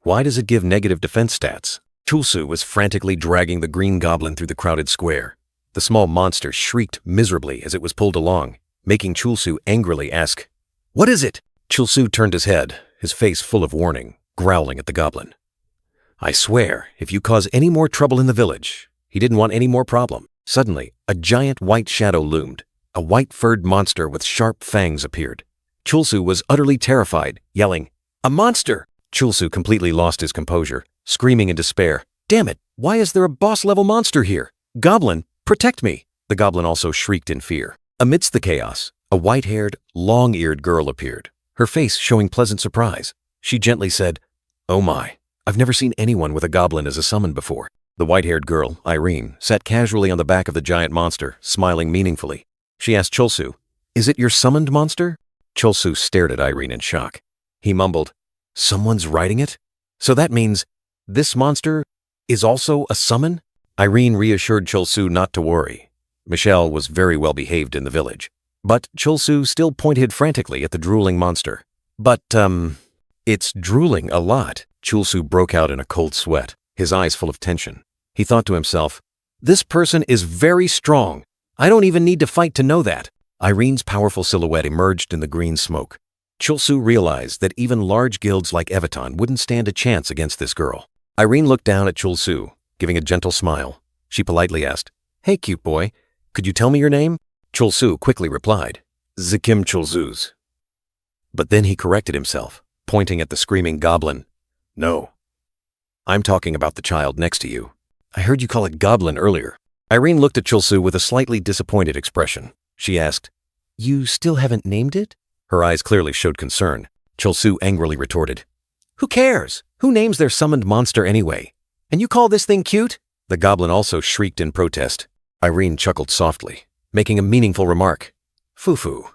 why does it give negative defense stats?" Chulsu was frantically dragging the green goblin through the crowded square. The small monster shrieked miserably as it was pulled along, making Chulsu angrily ask, "What is it?" Chulsu turned his head, his face full of warning, growling at the goblin. "I swear, if you cause any more trouble in the village," he didn't want any more problem. Suddenly, a giant white shadow loomed. A white-furred monster with sharp fangs appeared. Chulsu was utterly terrified, yelling, "A monster!" Chulsu completely lost his composure, screaming in despair, "Damn it, why is there a boss-level monster here? Goblin, protect me!" The goblin also shrieked in fear. Amidst the chaos, a white-haired, long-eared girl appeared, her face showing pleasant surprise. She gently said, "Oh my, I've never seen anyone with a goblin as a summon before." The white-haired girl, Irene, sat casually on the back of the giant monster, smiling meaningfully. She asked Chulsu, "Is it your summoned monster?" Chulsu stared at Irene in shock. He mumbled, "Someone's riding it? So that means this monster is also a summon?" Irene reassured Chulsu not to worry. Michelle was very well behaved in the village. But Chulsu still pointed frantically at the drooling monster. "But, it's drooling a lot." Chulsu broke out in a cold sweat, his eyes full of tension. He thought to himself, "This person is very strong. I don't even need to fight to know that." Irene's powerful silhouette emerged in the green smoke. Chulsu realized that even large guilds like Evitan wouldn't stand a chance against this girl. Irene looked down at Chulsu, giving a gentle smile. She politely asked, "Hey, cute boy, could you tell me your name?" Chulsu quickly replied, "Kim Chulsu's." But then he corrected himself, pointing at the screaming goblin. "No, I'm talking about the child next to you. I heard you call it Goblin earlier." Irene looked at Chulsu with a slightly disappointed expression. She asked, "You still haven't named it?" Her eyes clearly showed concern. Chulsu angrily retorted, "Who cares? Who names their summoned monster anyway? And you call this thing cute?" The goblin also shrieked in protest. Irene chuckled softly, making a meaningful remark. "Foo-foo.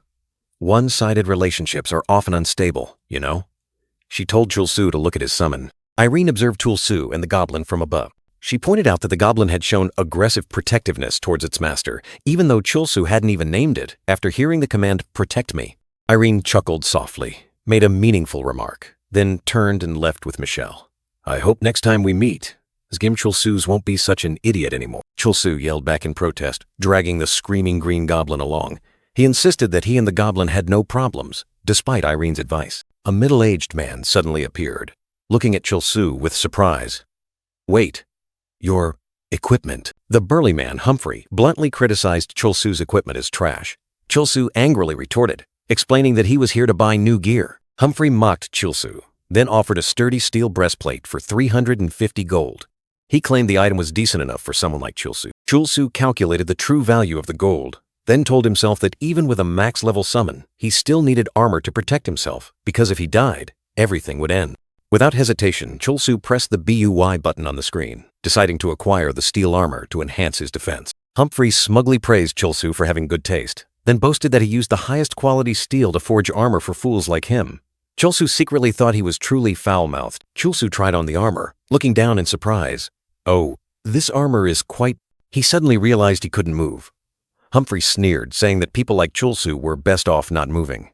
One-sided relationships are often unstable, you know?" She told Chulsu to look at his summon. Irene observed Chulsu and the goblin from above. She pointed out that the goblin had shown aggressive protectiveness towards its master, even though Chulsu hadn't even named it after hearing the command, "Protect me." Irene chuckled softly, made a meaningful remark, then turned and left with Michelle. "I hope next time we meet, Kim Chulsu's won't be such an idiot anymore." Chulsu yelled back in protest, dragging the screaming green goblin along. He insisted that he and the goblin had no problems, despite Irene's advice. A middle-aged man suddenly appeared, looking at Chulsu with surprise. "Wait, your equipment." The burly man, Humphrey, bluntly criticized Chulsu's equipment as trash. Chulsu angrily retorted, explaining that he was here to buy new gear. Humphrey mocked Chulsu, then offered a sturdy steel breastplate for 350 gold. He claimed the item was decent enough for someone like Chulsu. Chulsu calculated the true value of the gold, then told himself that even with a max-level summon, he still needed armor to protect himself, because if he died, everything would end. Without hesitation, Chulsu pressed the BUY button on the screen, deciding to acquire the steel armor to enhance his defense. Humphrey smugly praised Chulsu for having good taste, then boasted that he used the highest quality steel to forge armor for fools like him. Chulsu secretly thought he was truly foul-mouthed. Chulsu tried on the armor, looking down in surprise. "Oh, this armor is quite..." He suddenly realized he couldn't move. Humphrey sneered, saying that people like Chulsu were best off not moving.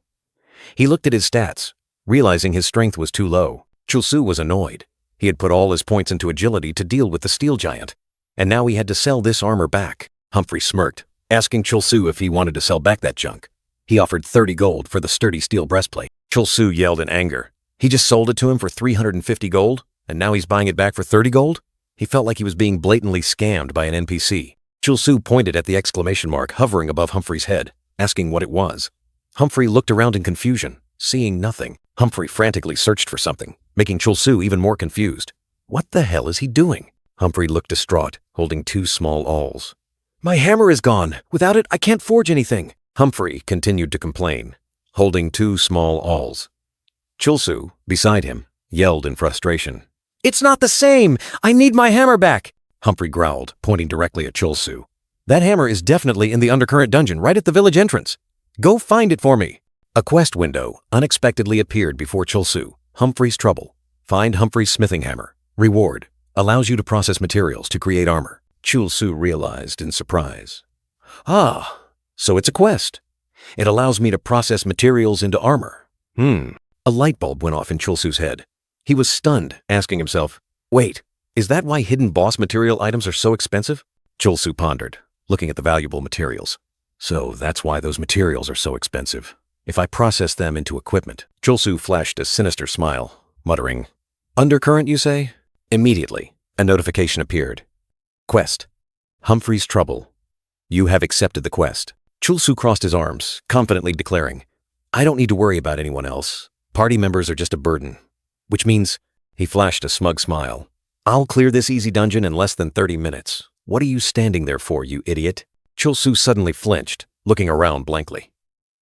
He looked at his stats, realizing his strength was too low. Chulsu was annoyed. He had put all his points into agility to deal with the steel giant, and now he had to sell this armor back. Humphrey smirked, asking Chulsu if he wanted to sell back that junk. He offered 30 gold for the sturdy steel breastplate. Chulsu yelled in anger. He just sold it to him for 350 gold, and now he's buying it back for 30 gold? He felt like he was being blatantly scammed by an NPC. Chulsu pointed at the exclamation mark hovering above Humphrey's head, asking what it was. Humphrey looked around in confusion, seeing nothing. Humphrey frantically searched for something, making Chulsu even more confused. What the hell is he doing? Humphrey looked distraught, holding 2 small awls. "My hammer is gone. Without it, I can't forge anything." Humphrey continued to complain, holding 2 small awls. Chulsu, beside him, yelled in frustration. "It's not the same! I need my hammer back!" Humphrey growled, pointing directly at Chulsu. "That hammer is definitely in the undercurrent dungeon right at the village entrance. Go find it for me." A quest window unexpectedly appeared before Chulsu. Humphrey's trouble. Find Humphrey's smithing hammer. Reward. Allows you to process materials to create armor. Chulsu realized in surprise. "Ah, so it's a quest. It allows me to process materials into armor. A light bulb went off in Chulsu's head. He was stunned, asking himself, "Wait, is that why hidden boss material items are so expensive?" Chulsu pondered, looking at the valuable materials. "So that's why those materials are so expensive. If I process them into equipment." Chulsu flashed a sinister smile, muttering, "Undercurrent, you say?" Immediately, a notification appeared. Quest. Humphrey's trouble. You have accepted the quest. Chulsu crossed his arms, confidently declaring, "I don't need to worry about anyone else. Party members are just a burden." Which means, he flashed a smug smile. "I'll clear this easy dungeon in less than 30 minutes. What are you standing there for, you idiot?" Chulsu suddenly flinched, looking around blankly.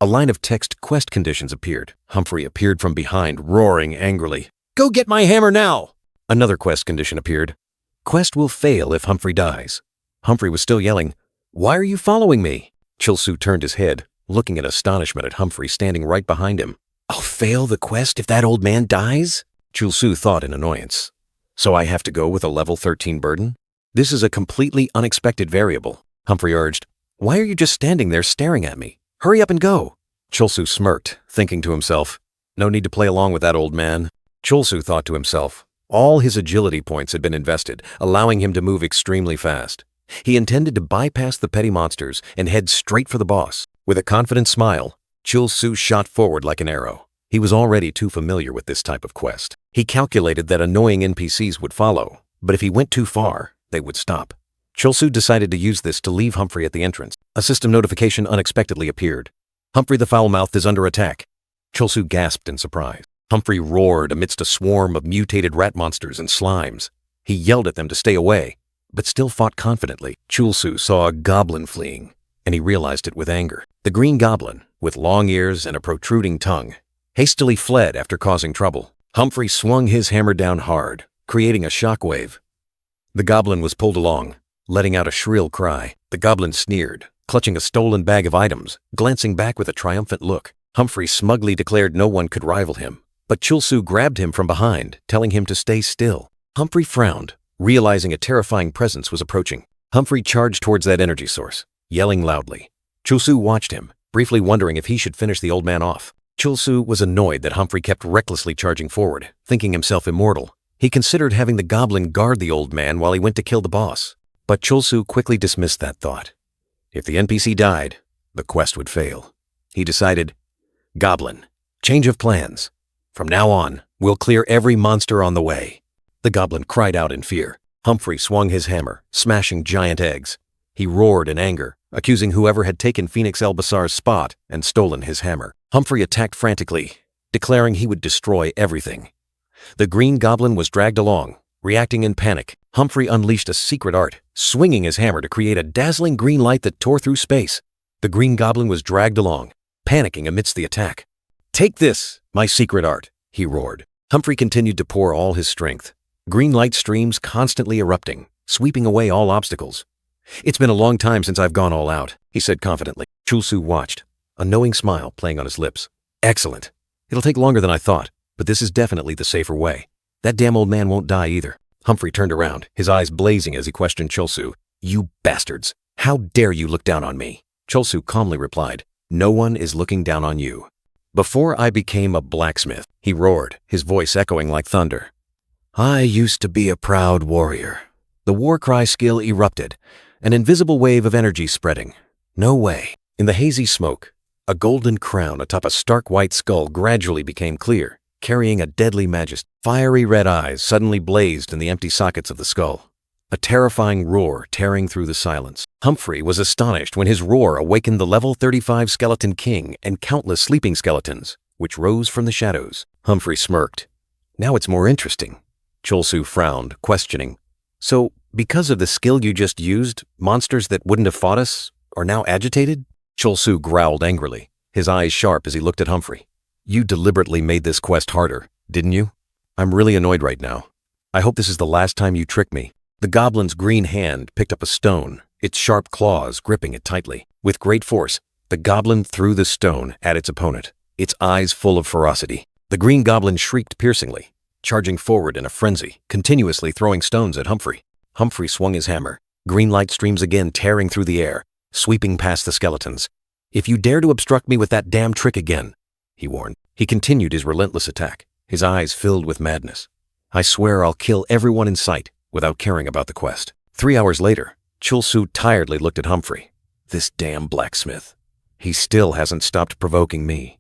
A line of text quest conditions appeared. Humphrey appeared from behind, roaring angrily. "Go get my hammer now!" Another quest condition appeared. Quest will fail if Humphrey dies. Humphrey was still yelling, "Why are you following me?" Chulsu turned his head, looking in astonishment at Humphrey standing right behind him. "I'll fail the quest if that old man dies?" Chulsu thought in annoyance. "So I have to go with a level 13 burden? This is a completely unexpected variable." Humphrey urged, "Why are you just standing there staring at me? Hurry up and go." Chulsu smirked, thinking to himself, "No need to play along with that old man." Chulsu thought to himself, all his agility points had been invested, allowing him to move extremely fast. He intended to bypass the petty monsters and head straight for the boss. With a confident smile, Chulsu shot forward like an arrow. He was already too familiar with this type of quest. He calculated that annoying NPCs would follow, but if he went too far, they would stop. Chulsu decided to use this to leave Humphrey at the entrance. A system notification unexpectedly appeared. "Humphrey the Foul-Mouthed is under attack." Chulsu gasped in surprise. Humphrey roared amidst a swarm of mutated rat monsters and slimes. He yelled at them to stay away, but still fought confidently. Chulsu saw a goblin fleeing, and he realized it with anger. The green goblin, with long ears and a protruding tongue, hastily fled after causing trouble. Humphrey swung his hammer down hard, creating a shockwave. The goblin was pulled along, letting out a shrill cry. The goblin sneered, clutching a stolen bag of items, glancing back with a triumphant look. Humphrey smugly declared no one could rival him, but Chulsu grabbed him from behind, telling him to stay still. Humphrey frowned, realizing a terrifying presence was approaching. Humphrey charged towards that energy source, yelling loudly. Chulsu watched him, briefly wondering if he should finish the old man off. Chulsu was annoyed that Humphrey kept recklessly charging forward, thinking himself immortal. He considered having the goblin guard the old man while he went to kill the boss. But Chulsu quickly dismissed that thought. If the NPC died, the quest would fail. He decided, "Goblin, change of plans. From now on, we'll clear every monster on the way." The goblin cried out in fear. Humphrey swung his hammer, smashing giant eggs. He roared in anger, accusing whoever had taken Phoenix Elbasar's spot and stolen his hammer. Humphrey attacked frantically, declaring he would destroy everything. The Green Goblin was dragged along, reacting in panic. Humphrey unleashed a secret art, swinging his hammer to create a dazzling green light that tore through space. The Green Goblin was dragged along, panicking amidst the attack. "Take this, my secret art," he roared. Humphrey continued to pour all his strength, green light streams constantly erupting, sweeping away all obstacles. "It's been a long time since I've gone all out," he said confidently. Chulsu watched, a knowing smile playing on his lips. "Excellent. It'll take longer than I thought, but this is definitely the safer way. That damn old man won't die either." Humphrey turned around, his eyes blazing as he questioned Chulsu. "You bastards! How dare you look down on me?" Chulsu calmly replied, "No one is looking down on you. Before I became a blacksmith," he roared, his voice echoing like thunder, "I used to be a proud warrior." The war cry skill erupted, an invisible wave of energy spreading. No way. In the hazy smoke, a golden crown atop a stark white skull gradually became clear, carrying a deadly majesty. Fiery red eyes suddenly blazed in the empty sockets of the skull, a terrifying roar tearing through the silence. Humphrey was astonished when his roar awakened the level 35 Skeleton King and countless sleeping skeletons, which rose from the shadows. Humphrey smirked. "Now it's more interesting." Chulsu frowned, questioning. "So, because of the skill you just used, monsters that wouldn't have fought us are now agitated?" Chulsu growled angrily, his eyes sharp as he looked at Humphrey. "You deliberately made this quest harder, didn't you? I'm really annoyed right now. I hope this is the last time you trick me." The goblin's green hand picked up a stone, its sharp claws gripping it tightly. With great force, the goblin threw the stone at its opponent, its eyes full of ferocity. The green goblin shrieked piercingly, charging forward in a frenzy, continuously throwing stones at Humphrey. Humphrey swung his hammer, green light streams again tearing through the air, sweeping past the skeletons. "If you dare to obstruct me with that damn trick again," he warned. He continued his relentless attack, his eyes filled with madness. "I swear I'll kill everyone in sight without caring about the quest." 3 hours later, Chulsu tiredly looked at Humphrey. "This damn blacksmith. He still hasn't stopped provoking me.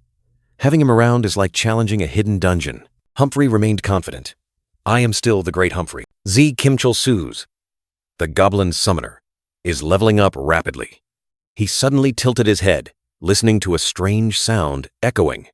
Having him around is like challenging a hidden dungeon." Humphrey remained confident. "I am still the great Humphrey. Z Kim Chulsu's, the Goblin Summoner, is leveling up rapidly." He suddenly tilted his head, listening to a strange sound echoing.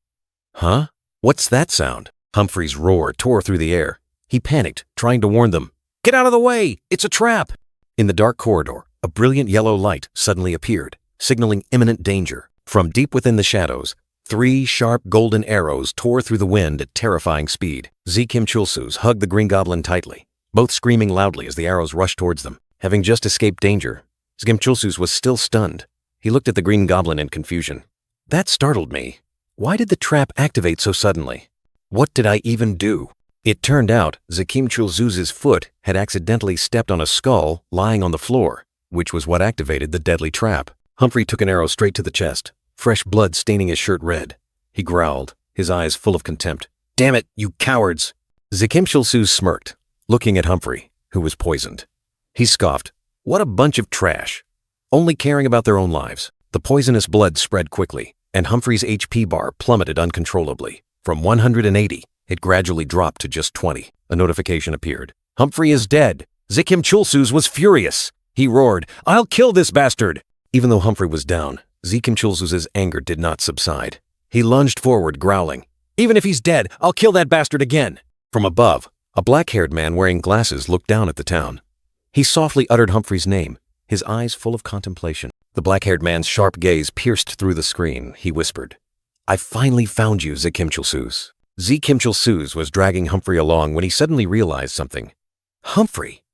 "Huh? What's that sound?" Humphrey's roar tore through the air. He panicked, trying to warn them. "Get out of the way! It's a trap!" In the dark corridor, a brilliant yellow light suddenly appeared, signaling imminent danger. From deep within the shadows, 3 sharp golden arrows tore through the wind at terrifying speed. Z Kim Chulsu's hugged the Green Goblin tightly, both screaming loudly as the arrows rushed towards them. Having just escaped danger, Z Kim Chulsu's was still stunned. He looked at the Green Goblin in confusion. "That startled me. Why did the trap activate so suddenly? What did I even do?" It turned out Zakim Chulzuz's foot had accidentally stepped on a skull lying on the floor, which was what activated the deadly trap. Humphrey took an arrow straight to the chest, fresh blood staining his shirt red. He growled, his eyes full of contempt. "Damn it, you cowards!" Zakim Chulzu smirked, looking at Humphrey, who was poisoned. He scoffed. "What a bunch of trash, only caring about their own lives." The poisonous blood spread quickly, and Humphrey's HP bar plummeted uncontrollably. From 180, it gradually dropped to just 20. A notification appeared. "Humphrey is dead." Zakim Chulzuz was furious. He roared, "I'll kill this bastard!" Even though Humphrey was down, Zakim Chulzuz's anger did not subside. He lunged forward, growling, "Even if he's dead, I'll kill that bastard again!" From above, a black-haired man wearing glasses looked down at the town. He softly uttered Humphrey's name, his eyes full of contemplation. The black-haired man's sharp gaze pierced through the screen. He whispered, "I finally found you, Zakim Chulzuz." Z Kim Chulzuz was dragging Humphrey along when he suddenly realized something. "Humphrey?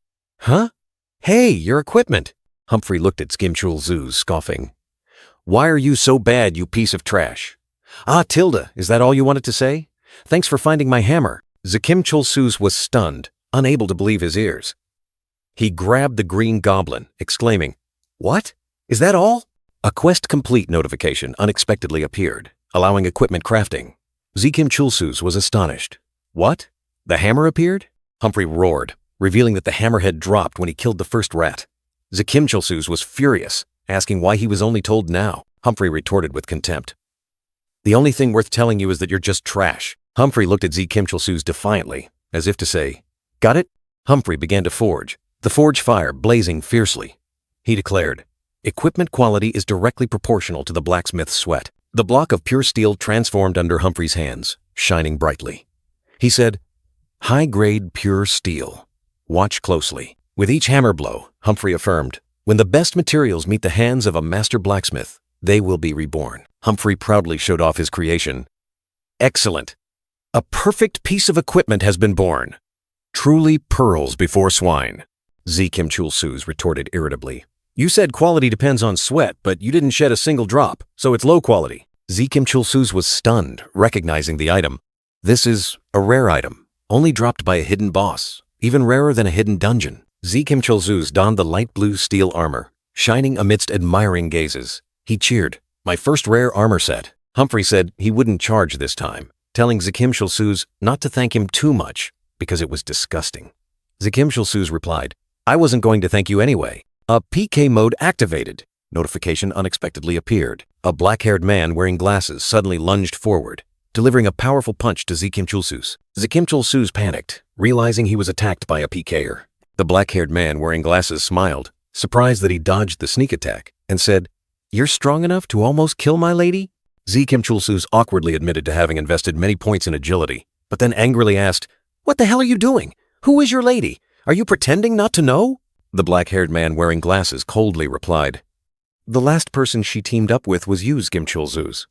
Huh? Hey, your equipment!" Humphrey looked at Skim Chulzuz, scoffing. "Why are you so bad, you piece of trash?" "Ah, Tilda, is that all you wanted to say? Thanks for finding my hammer." Zakim Chulzuz was stunned, unable to believe his ears. He grabbed the Green Goblin, exclaiming, "What? Is that all?" A quest complete notification unexpectedly appeared, allowing equipment crafting. Zakim Chulzuz was astonished. "What? The hammer appeared?" Humphrey roared, revealing that the hammer had dropped when he killed the first rat. Zakim Chulzuz was furious, asking why he was only told now. Humphrey retorted with contempt. "The only thing worth telling you is that you're just trash." Humphrey looked at Zakim Chulzuz defiantly, as if to say, "Got it?" Humphrey began to forge, the forge fire blazing fiercely. He declared, "Equipment quality is directly proportional to the blacksmith's sweat." The block of pure steel transformed under Humphrey's hands, shining brightly. He said, High-grade pure steel. Watch closely. With each hammer blow, Humphrey affirmed, when the best materials meet the hands of a master blacksmith, they will be reborn. Humphrey proudly showed off his creation. Excellent. A perfect piece of equipment has been born. Truly pearls before swine. Z Kim Chul-Soo's retorted irritably. You said quality depends on sweat, but you didn't shed a single drop, so it's low quality. Z Kim Chul-Soo's was stunned, recognizing the item. This is a rare item, only dropped by a hidden boss, even rarer than a hidden dungeon. Z Kim Chul-Soo's donned the light blue steel armor, shining amidst admiring gazes. He cheered, my first rare armor set. Humphrey said he wouldn't charge this time, telling Z Kim Chul-Soo's not to thank him too much, because it was disgusting. Z Kim Chul-Soo's replied, I wasn't going to thank you anyway. A PK mode activated. Notification unexpectedly appeared. A black-haired man wearing glasses suddenly lunged forward, delivering a powerful punch to Z Kim Chul-Soo's. Z Kim Chul-Soo's panicked, realizing he was attacked by a PKer. The black-haired man wearing glasses smiled, surprised that he dodged the sneak attack, and said, You're strong enough to almost kill my lady? Z Kim Chul-Soo's awkwardly admitted to having invested many points in agility, but then angrily asked, What the hell are you doing? Who is your lady? Are you pretending not to know? The black-haired man wearing glasses coldly replied, The last person she teamed up with was you, Kim Chul-Soo's.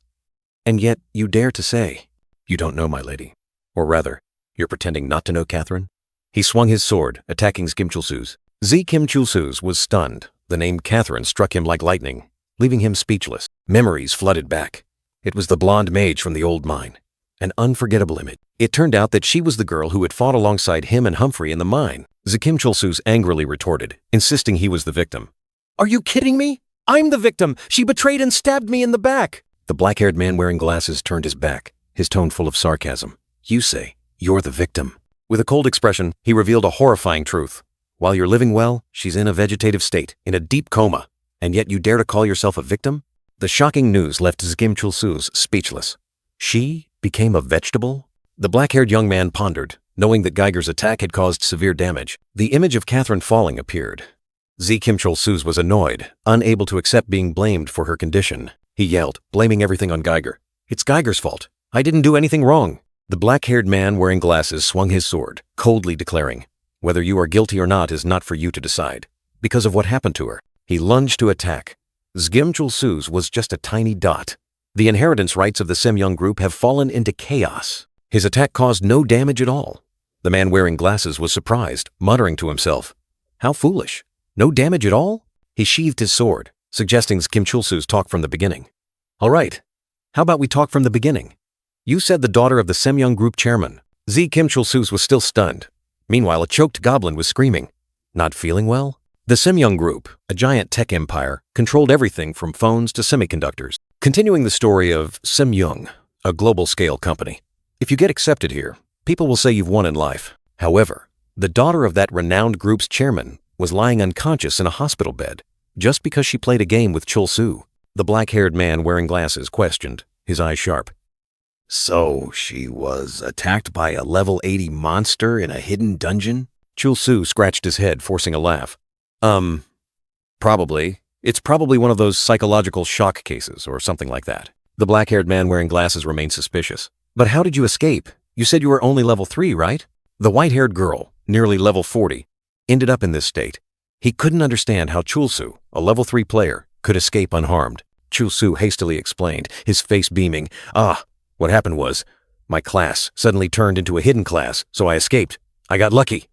And yet you dare to say, You don't know my lady. Or rather, you're pretending not to know Catherine? He swung his sword, attacking Kim Chul-Soo's. Z Kim Chul-Soo's was stunned. The name Catherine struck him like lightning, leaving him speechless. Memories flooded back. It was the blonde mage from the old mine. An unforgettable image. It turned out that she was the girl who had fought alongside him and Humphrey in the mine. Z Kim Chul-Soo's angrily retorted, insisting he was the victim. Are you kidding me? I'm the victim! She betrayed and stabbed me in the back! The black-haired man wearing glasses turned his back, his tone full of sarcasm. You say, you're the victim. With a cold expression, he revealed a horrifying truth. While you're living well, she's in a vegetative state, in a deep coma, and yet you dare to call yourself a victim? The shocking news left Z Kim Chul-Soo's speechless. She became a vegetable? The black-haired young man pondered, knowing that Geiger's attack had caused severe damage. The image of Catherine falling appeared. Z Kim Chul-Soo's was annoyed, unable to accept being blamed for her condition. He yelled, blaming everything on Geiger. It's Geiger's fault. I didn't do anything wrong. The black-haired man wearing glasses swung his sword, coldly declaring, Whether you are guilty or not is not for you to decide, because of what happened to her. He lunged to attack. Z Kim Chul-Soo's was just a tiny dot. The inheritance rights of the Semyoung group have fallen into chaos. His attack caused no damage at all. The man wearing glasses was surprised, muttering to himself, How foolish. No damage at all? He sheathed his sword, suggesting Kim Chul-Soo's talk from the beginning. All right. How about we talk from the beginning? You said the daughter of the Semyoung group chairman. Z Kim Chul-Soo's was still stunned. Meanwhile, a choked goblin was screaming. Not feeling well? The Semyoung group, a giant tech empire, controlled everything from phones to semiconductors. Continuing the story of Semyoung, a global-scale company. If you get accepted here, people will say you've won in life. However, the daughter of that renowned group's chairman was lying unconscious in a hospital bed just because she played a game with Chul-Soo. The black-haired man wearing glasses questioned, his eyes sharp. So she was attacked by a level 80 monster in a hidden dungeon? Chul-Soo scratched his head, forcing a laugh. Probably. It's probably one of those psychological shock cases or something like that. The black-haired man wearing glasses remained suspicious. But how did you escape? You said you were only level 3, right? The white-haired girl, nearly level 40, ended up in this state. He couldn't understand how Chul-Soo, a level 3 player, could escape unharmed. Chul-Soo hastily explained, his face beaming. What happened was, my class suddenly turned into a hidden class, so I escaped. I got lucky.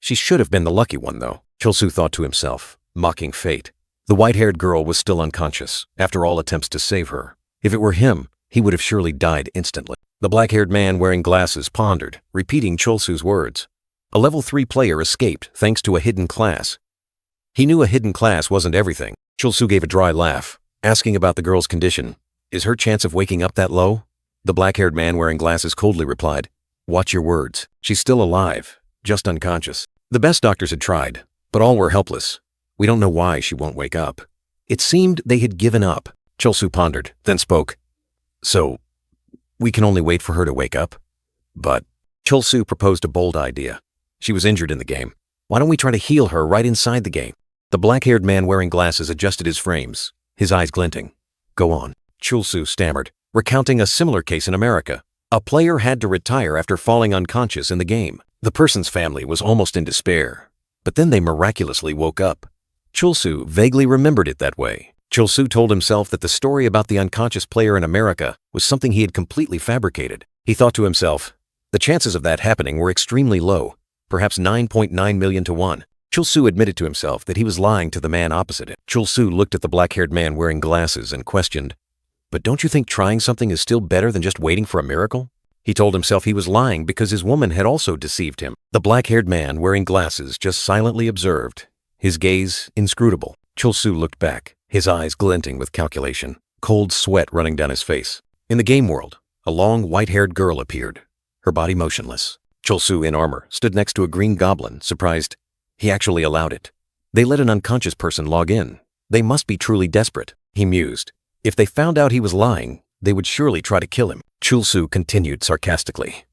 She should have been the lucky one, though, Chul-Soo thought to himself, mocking fate. The white-haired girl was still unconscious, after all attempts to save her. If it were him, he would have surely died instantly. The black-haired man wearing glasses pondered, repeating Chul-Soo's words. A level 3 player escaped thanks to a hidden class. He knew a hidden class wasn't everything. Chul-Soo gave a dry laugh, asking about the girl's condition. Is her chance of waking up that low? The black-haired man wearing glasses coldly replied, Watch your words. She's still alive, just unconscious. The best doctors had tried, but all were helpless. We don't know why she won't wake up. It seemed they had given up. Chul-Soo pondered, then spoke. So, we can only wait for her to wake up? But Chul-Soo proposed a bold idea. She was injured in the game. Why don't we try to heal her right inside the game? The black-haired man wearing glasses adjusted his frames, his eyes glinting. Go on. Chul-Soo stammered, recounting a similar case in America. A player had to retire after falling unconscious in the game. The person's family was almost in despair, but then they miraculously woke up. Chul-soo vaguely remembered it that way. Chul-soo told himself that the story about the unconscious player in America was something he had completely fabricated. He thought to himself, the chances of that happening were extremely low, perhaps 9.9 million to 1. Chul-soo admitted to himself that he was lying to the man opposite him. Chul-soo looked at the black-haired man wearing glasses and questioned, "But don't you think trying something is still better than just waiting for a miracle?" He told himself he was lying because his woman had also deceived him. The black-haired man wearing glasses just silently observed, his gaze inscrutable. Chul-soo looked back, his eyes glinting with calculation, cold sweat running down his face. In the game world, a long, white-haired girl appeared, her body motionless. Chul-soo, in armor, stood next to a green goblin, surprised. He actually allowed it. They let an unconscious person log in. They must be truly desperate, he mused. If they found out he was lying, they would surely try to kill him. Chul-soo continued sarcastically.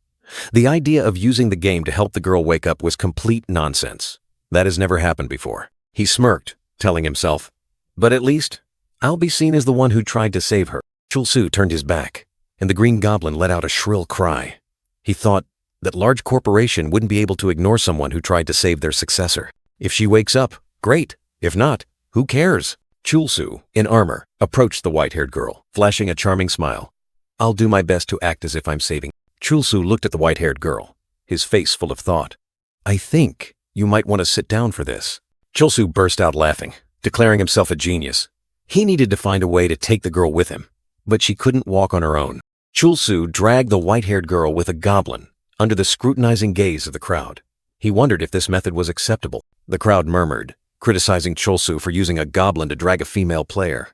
The idea of using the game to help the girl wake up was complete nonsense. That has never happened before. He smirked, telling himself, but at least, I'll be seen as the one who tried to save her. Chul-soo turned his back, and the green goblin let out a shrill cry. He thought that large corporation wouldn't be able to ignore someone who tried to save their successor. If she wakes up, great. If not, who cares? Chul-soo, in armor, approached the white-haired girl, flashing a charming smile. I'll do my best to act as if I'm saving. Chul-soo looked at the white-haired girl, his face full of thought. I think you might want to sit down for this. Chul-soo burst out laughing, declaring himself a genius. He needed to find a way to take the girl with him, but she couldn't walk on her own. Chul-soo dragged the white-haired girl with a goblin under the scrutinizing gaze of the crowd. He wondered if this method was acceptable. The crowd murmured, criticizing Chul-soo for using a goblin to drag a female player.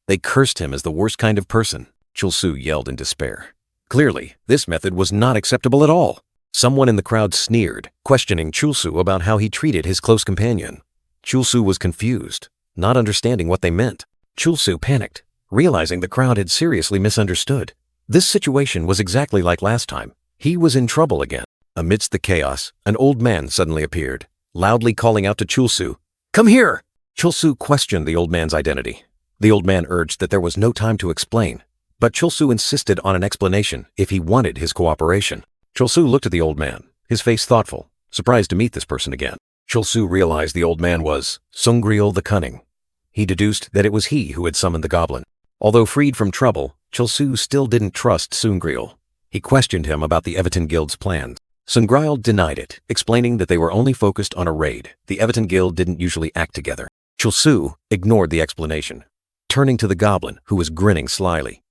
They cursed him as the worst kind of person. Chul-soo yelled in despair. Clearly, this method was not acceptable at all. Someone in the crowd sneered, questioning Chul-soo about how he treated his close companion. Chul-soo was confused, not understanding what they meant. Chul-soo panicked, realizing the crowd had seriously misunderstood. This situation was exactly like last time. He was in trouble again. Amidst the chaos, an old man suddenly appeared, loudly calling out to Chul-soo, "Come here!" Chul-soo questioned the old man's identity. The old man urged that there was no time to explain, but Chul-soo insisted on an explanation if he wanted his cooperation. Chul-soo looked at the old man, his face thoughtful, surprised to meet this person again. Chul-soo realized the old man was Seung-ryul the Cunning. He deduced that it was he who had summoned the goblin. Although freed from trouble, Chul-soo still didn't trust Seung-ryul. He questioned him about the Everton Guild's plans. Seung-ryul denied it, explaining that they were only focused on a raid. The Everton Guild didn't usually act together. Chul-soo ignored the explanation, turning to the goblin, who was grinning slyly.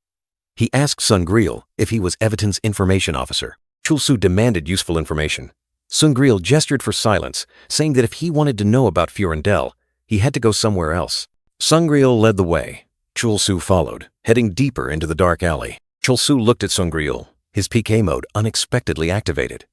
He asked Seung-ryul if he was Everton's information officer. Chul-soo demanded useful information. Seung-ryul gestured for silence, saying that if he wanted to know about Furendel, he had to go somewhere else. Seung-ryul led the way. Chul-soo followed, heading deeper into the dark alley. Chul-soo looked at Seung-ryul, his PK mode unexpectedly activated.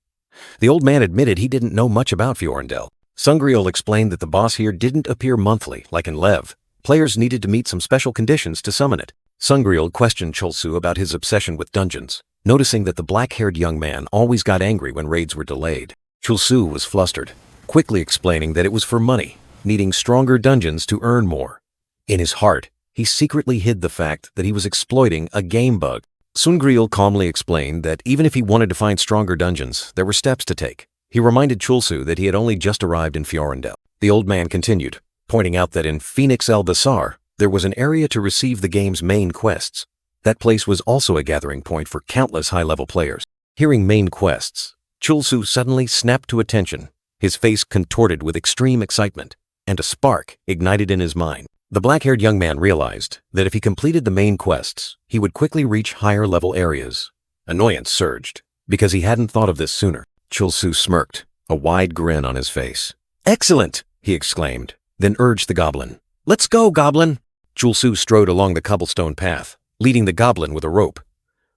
The old man admitted he didn't know much about Furendel. Seung-ryul explained that the boss here didn't appear monthly, like in Lev. Players needed to meet some special conditions to summon it. Seung-ryul questioned Chul-soo about his obsession with dungeons, noticing that the black-haired young man always got angry when raids were delayed. Chul-soo was flustered, quickly explaining that it was for money, needing stronger dungeons to earn more. In his heart, he secretly hid the fact that he was exploiting a game bug. Seung-ryul calmly explained that even if he wanted to find stronger dungeons, there were steps to take. He reminded Chul-soo that he had only just arrived in Furendel. The old man continued, pointing out that in Phoenix El Basar, there was an area to receive the game's main quests. That place was also a gathering point for countless high-level players. Hearing main quests, Chul-soo suddenly snapped to attention, his face contorted with extreme excitement, and a spark ignited in his mind. The black-haired young man realized that if he completed the main quests, he would quickly reach higher-level areas. Annoyance surged, because he hadn't thought of this sooner. Chul-soo smirked, a wide grin on his face. "Excellent!" he exclaimed, then urged the goblin. "Let's go, goblin!" Chul-soo strode along the cobblestone path, leading the goblin with a rope.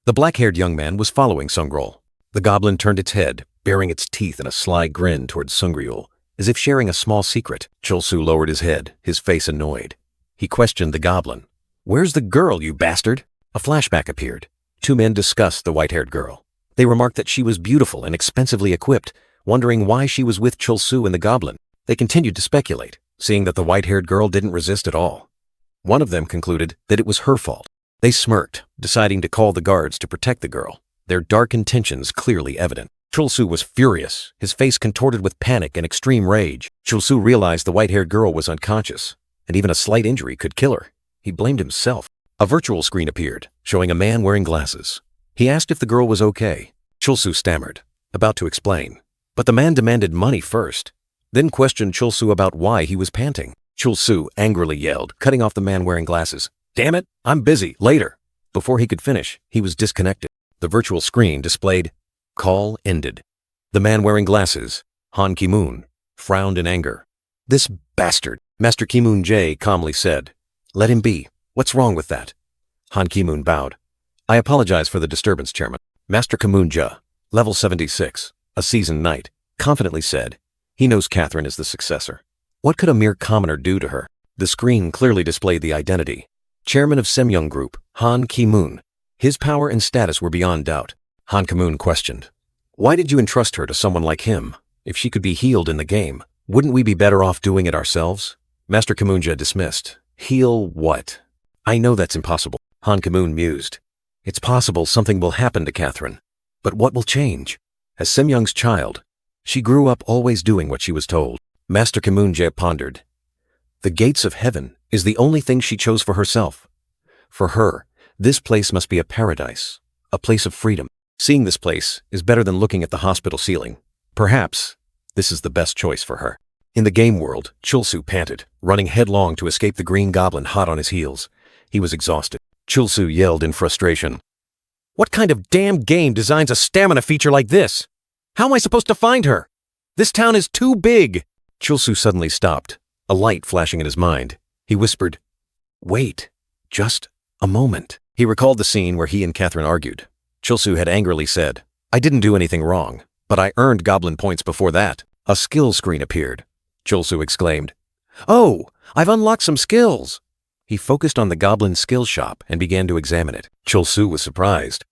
The black-haired young man was following Seung-ryul. The goblin turned its head, baring its teeth in a sly grin towards Seung-ryul, as if sharing a small secret. Chul-soo lowered his head, his face annoyed. He questioned the goblin. "Where's the girl, you bastard?" A flashback appeared. Two men discussed the white-haired girl. They remarked that she was beautiful and expensively equipped, wondering why she was with Chul-soo and the goblin. They continued to speculate, seeing that the white-haired girl didn't resist at all. One of them concluded that it was her fault. They smirked, deciding to call the guards to protect the girl, their dark intentions clearly evident. Chulsu was furious, his face contorted with panic and extreme rage. Chulsu realized the white-haired girl was unconscious, and even a slight injury could kill her. He blamed himself. A virtual screen appeared, showing a man wearing glasses. He asked if the girl was okay. Chulsu stammered, about to explain. But the man demanded money first, then questioned Chulsu about why he was panting. Chulsu angrily yelled, cutting off the man wearing glasses. "Damn it, I'm busy, later." Before he could finish, he was disconnected. The virtual screen displayed, "Call ended." The man wearing glasses, Han Ki-moon, frowned in anger. "This bastard," Master Ki-moon Jae calmly said. "Let him be. What's wrong with that?" Han Ki-moon bowed. "I apologize for the disturbance, Chairman." Master Ki-moon Jae, level 76, a seasoned knight, confidently said, he knows Catherine is the successor. What could a mere commoner do to her? The screen clearly displayed the identity. Chairman of Semyoung Group, Han Ki-moon. His power and status were beyond doubt. Han Ki-moon questioned, "Why did you entrust her to someone like him? If she could be healed in the game, wouldn't we be better off doing it ourselves?" Master Ki-moon Jae dismissed. "Heal what? I know that's impossible." Han Ki-moon mused. "It's possible something will happen to Catherine. But what will change? As Semyoung's child, she grew up always doing what she was told." Master Ki-moon Jae pondered. The gates of heaven is the only thing she chose for herself. For her, this place must be a paradise, a place of freedom. Seeing this place is better than looking at the hospital ceiling. Perhaps this is the best choice for her. In the game world, Chulsu panted, running headlong to escape the green goblin hot on his heels. He was exhausted. Chulsu yelled in frustration. "What kind of damn game designs a stamina feature like this? How am I supposed to find her? This town is too big." Chulsu suddenly stopped, a light flashing in his mind. He whispered, "Wait, just a moment." He recalled the scene where he and Catherine argued. Chulsu had angrily said, "I didn't do anything wrong, but I earned goblin points before that." A skill screen appeared. Chulsu exclaimed, "Oh, I've unlocked some skills." He focused on the goblin skill shop and began to examine it. Chulsu was surprised.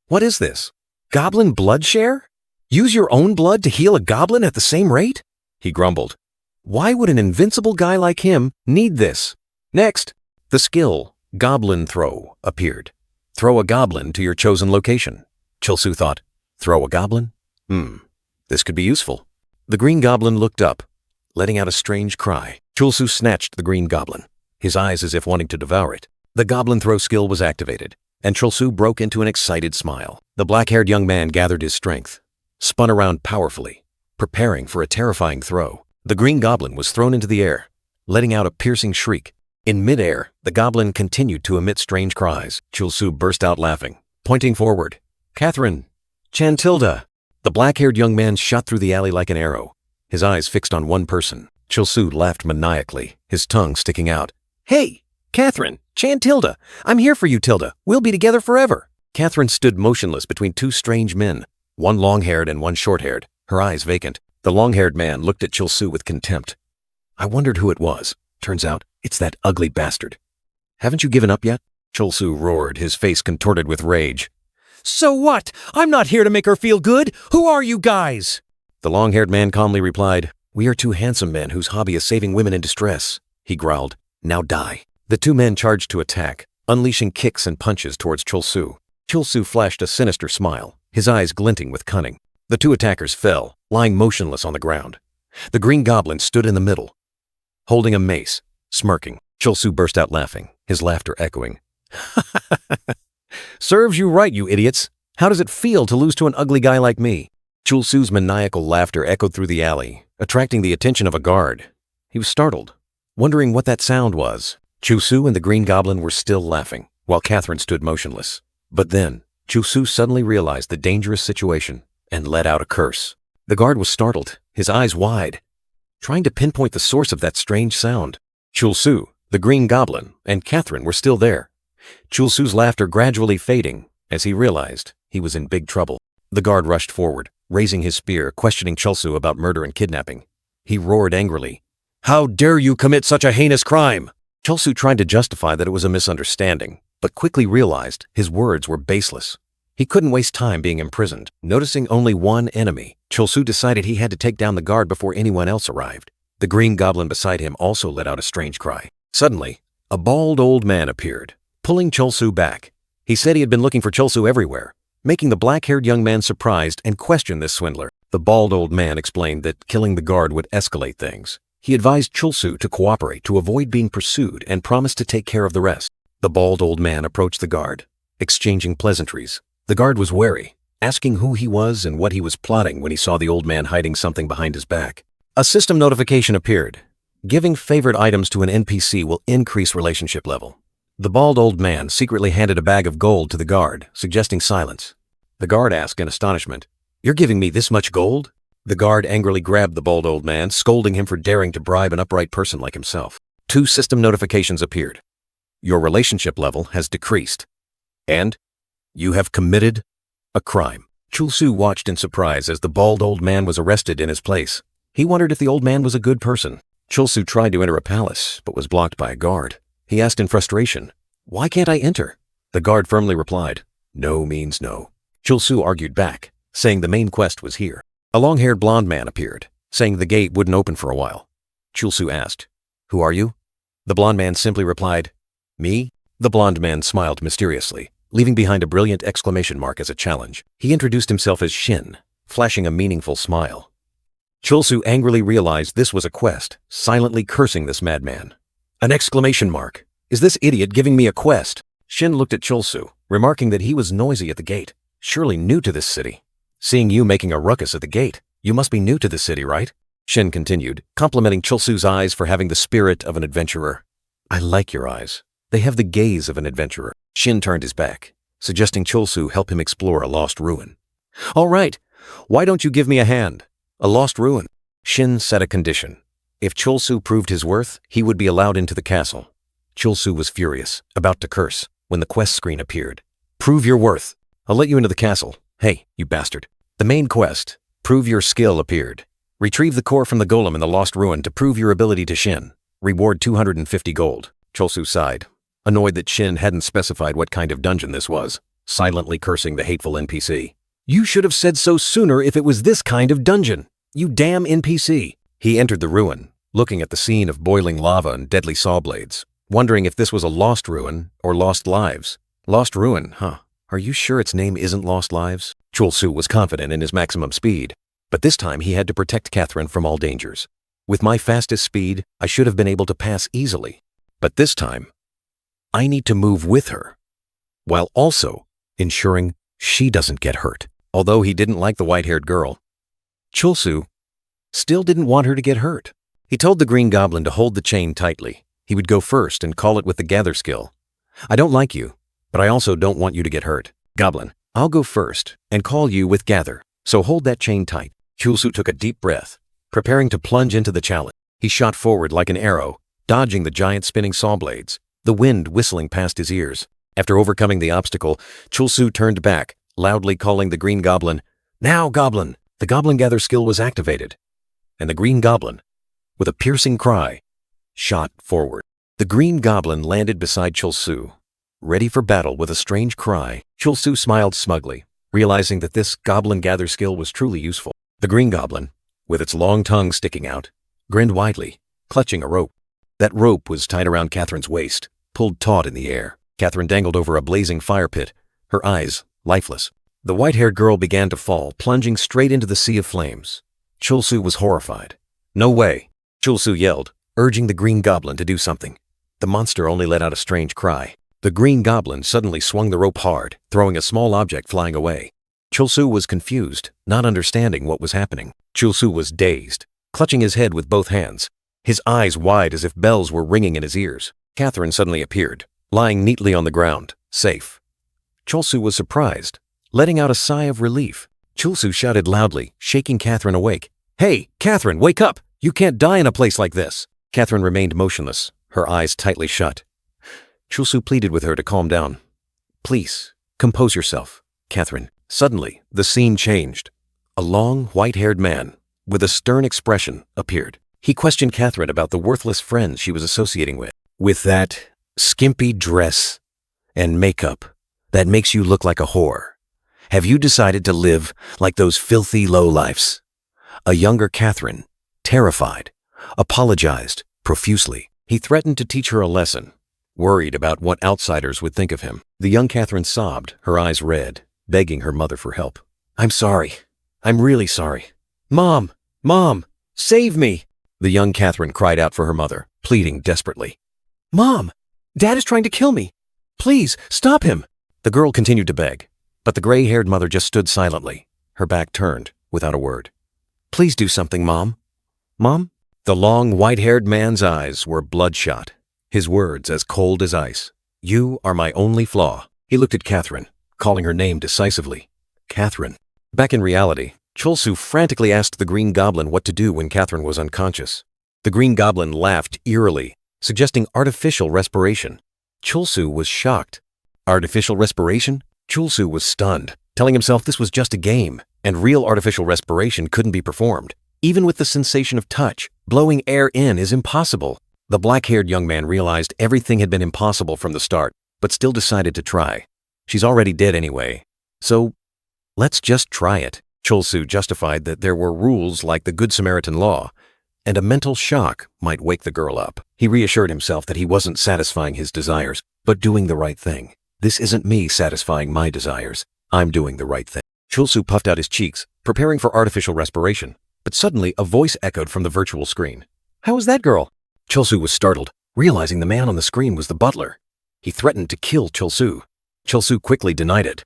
"What is this? Goblin blood share? Use your own blood to heal a goblin at the same rate?" He grumbled. "Why would an invincible guy like him need this?" Next, the skill, Goblin Throw, appeared. Throw a goblin to your chosen location. Chulsu thought, throw a goblin? This could be useful. The green goblin looked up, letting out a strange cry. Chulsu snatched the green goblin, his eyes as if wanting to devour it. The Goblin Throw skill was activated, and Chulsu broke into an excited smile. The black-haired young man gathered his strength, spun around powerfully, preparing for a terrifying throw. The green goblin was thrown into the air, letting out a piercing shriek. In midair, the goblin continued to emit strange cries. Chulsu burst out laughing, pointing forward. "Catherine! Chantilda!" The black-haired young man shot through the alley like an arrow, his eyes fixed on one person. Chulsu laughed maniacally, his tongue sticking out. "Hey, Catherine! Chantilda! I'm here for you, Tilda. We'll be together forever." Catherine stood motionless between two strange men, one long-haired and one short-haired, her eyes vacant. The long-haired man looked at Chulsu with contempt. I wondered who it was. Turns out, it's that ugly bastard. "Haven't you given up yet?" Chulsu roared, his face contorted with rage. "So what? I'm not here to make her feel good. Who are you guys?" The long-haired man calmly replied, "We are two handsome men whose hobby is saving women in distress." He growled, "Now die." The two men charged to attack, unleashing kicks and punches towards Chulsu. Chulsu flashed a sinister smile, his eyes glinting with cunning. The two attackers fell, lying motionless on the ground. The green goblin stood in the middle, holding a mace, smirking. Chulsu burst out laughing, his laughter echoing. "Serves you right, you idiots. How does it feel to lose to an ugly guy like me?" Chulsu's maniacal laughter echoed through the alley, attracting the attention of a guard. He was startled, wondering what that sound was. Chulsu and the green goblin were still laughing, while Catherine stood motionless. But then, Chulsu suddenly realized the dangerous situation and let out a curse. The guard was startled, his eyes wide, trying to pinpoint the source of that strange sound. Chulsu, the green goblin, and Catherine were still there. Chulsu's laughter gradually fading as he realized he was in big trouble. The guard rushed forward, raising his spear, questioning Chulsu about murder and kidnapping. He roared angrily, "How dare you commit such a heinous crime?" Chulsu tried to justify that it was a misunderstanding, but quickly realized his words were baseless. He couldn't waste time being imprisoned. Noticing only one enemy, Chulsu decided he had to take down the guard before anyone else arrived. The green goblin beside him also let out a strange cry. Suddenly, a bald old man appeared, pulling Chulsu back. He said he had been looking for Chulsu everywhere, making the black-haired young man surprised and question this swindler. The bald old man explained that killing the guard would escalate things. He advised Chulsu to cooperate to avoid being pursued and promised to take care of the rest. The bald old man approached the guard, exchanging pleasantries. The guard was wary, asking who he was and what he was plotting when he saw the old man hiding something behind his back. A system notification appeared. Giving favored items to an NPC will increase relationship level. The bald old man secretly handed a bag of gold to the guard, suggesting silence. The guard asked in astonishment, "You're giving me this much gold?" The guard angrily grabbed the bald old man, scolding him for daring to bribe an upright person like himself. 2 system notifications appeared. Your relationship level has decreased. And you have committed a crime. Chulsu watched in surprise as the bald old man was arrested in his place. He wondered if the old man was a good person. Chulsu tried to enter a palace, but was blocked by a guard. He asked in frustration, "Why can't I enter?" The guard firmly replied, "No means no." Chulsu argued back, saying the main quest was here. A long-haired blonde man appeared, saying the gate wouldn't open for a while. Chulsu asked, "Who are you?" The blonde man simply replied, "Me?" The blonde man smiled mysteriously, leaving behind a brilliant exclamation mark as a challenge. He introduced himself as Shin, flashing a meaningful smile. Chulsu angrily realized this was a quest, silently cursing this madman. An exclamation mark. Is this idiot giving me a quest? Shin looked at Chulsu, remarking that he was noisy at the gate, surely new to this city. Seeing you making a ruckus at the gate, you must be new to the city, right? Shin continued, complimenting Chulsu's eyes for having the spirit of an adventurer. I like your eyes. They have the gaze of an adventurer. Shin turned his back, suggesting Chulsu help him explore a lost ruin. All right, why don't you give me a hand? A lost ruin. Shin set a condition. If Chulsu proved his worth, he would be allowed into the castle. Chulsu was furious, about to curse, when the quest screen appeared. Prove your worth. I'll let you into the castle. Hey, you bastard. The main quest, Prove Your Skill, appeared. Retrieve the core from the golem in the lost ruin to prove your ability to Shin. Reward 250 gold. Chulsu sighed, annoyed that Shin hadn't specified what kind of dungeon this was, silently cursing the hateful NPC. You should have said so sooner if it was this kind of dungeon. You damn NPC. He entered the ruin, looking at the scene of boiling lava and deadly saw blades, wondering if this was a lost ruin or lost lives. Lost ruin, huh? Are you sure its name isn't Lost Lives? Chulsu was confident in his maximum speed, but this time he had to protect Catherine from all dangers. With my fastest speed, I should have been able to pass easily. But this time, I need to move with her, while also ensuring she doesn't get hurt. Although he didn't like the white-haired girl, Chulsu still didn't want her to get hurt. He told the green goblin to hold the chain tightly. He would go first and call it with the gather skill. I don't like you, but I also don't want you to get hurt. Goblin, I'll go first and call you with gather, so hold that chain tight. Chulsu took a deep breath, preparing to plunge into the challenge. He shot forward like an arrow, dodging the giant spinning saw blades, the wind whistling past his ears. After overcoming the obstacle, Chulsu turned back, loudly calling the green goblin, Now, goblin! The goblin gather skill was activated, and the green goblin, with a piercing cry, shot forward. The green goblin landed beside Chulsu, ready for battle with a strange cry. Chulsu smiled smugly, realizing that this goblin gather skill was truly useful. The green goblin, with its long tongue sticking out, grinned widely, clutching a rope. That rope was tied around Catherine's waist, pulled taut in the air. Catherine dangled over a blazing fire pit, her eyes lifeless. The white-haired girl began to fall, plunging straight into the sea of flames. Chulsu was horrified. No way! Chulsu yelled, urging the green goblin to do something. The monster only let out a strange cry. The green goblin suddenly swung the rope hard, throwing a small object flying away. Chulsu was confused, not understanding what was happening. Chulsu was dazed, clutching his head with both hands, his eyes wide as if bells were ringing in his ears. Catherine suddenly appeared, lying neatly on the ground, safe. Chulsu was surprised, letting out a sigh of relief. Chulsu shouted loudly, shaking Catherine awake. Hey, Catherine, wake up! You can't die in a place like this! Catherine remained motionless, her eyes tightly shut. Chulsu pleaded with her to calm down. Please, compose yourself, Catherine. Suddenly, the scene changed. A long, white-haired man, with a stern expression, appeared. He questioned Catherine about the worthless friends she was associating with. With that skimpy dress and makeup that makes you look like a whore, have you decided to live like those filthy lowlifes? A younger Catherine, terrified, apologized profusely. He threatened to teach her a lesson, worried about what outsiders would think of him. The young Catherine sobbed, her eyes red, begging her mother for help. "I'm sorry. I'm really sorry. Mom! Mom! Save me!" The young Catherine cried out for her mother, pleading desperately. "Mom! Dad is trying to kill me! Please, stop him!" The girl continued to beg, but the gray-haired mother just stood silently, her back turned, without a word. "Please do something, Mom. Mom?" The long, white-haired man's eyes were bloodshot, his words as cold as ice. "You are my only flaw." He looked at Catherine, calling her name decisively. Catherine. Back in reality, Chulsu frantically asked the Green Goblin what to do when Catherine was unconscious. The Green Goblin laughed eerily, suggesting artificial respiration. Chulsu was shocked. Artificial respiration? Chulsu was stunned, telling himself this was just a game, and real artificial respiration couldn't be performed. Even with the sensation of touch, blowing air in is impossible. The black-haired young man realized everything had been impossible from the start, but still decided to try. She's already dead anyway, so let's just try it. Chulsu justified that there were rules like the Good Samaritan law, and a mental shock might wake the girl up. He reassured himself that he wasn't satisfying his desires, but doing the right thing. This isn't me satisfying my desires. I'm doing the right thing. Chulsu puffed out his cheeks, preparing for artificial respiration, but suddenly a voice echoed from the virtual screen. "How is that girl?" Chulsu was startled, realizing the man on the screen was the butler. He threatened to kill Chulsu. Chulsu quickly denied it.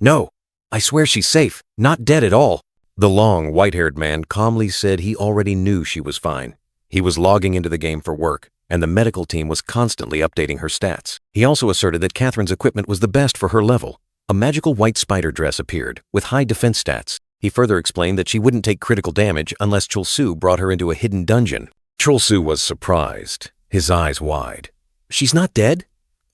"No, I swear she's safe, not dead at all." The long, white-haired man calmly said he already knew she was fine. He was logging into the game for work, and the medical team was constantly updating her stats. He also asserted that Catherine's equipment was the best for her level. A magical white spider dress appeared, with high defense stats. He further explained that she wouldn't take critical damage unless Chulsu brought her into a hidden dungeon. Chulsu was surprised, his eyes wide. "She's not dead?"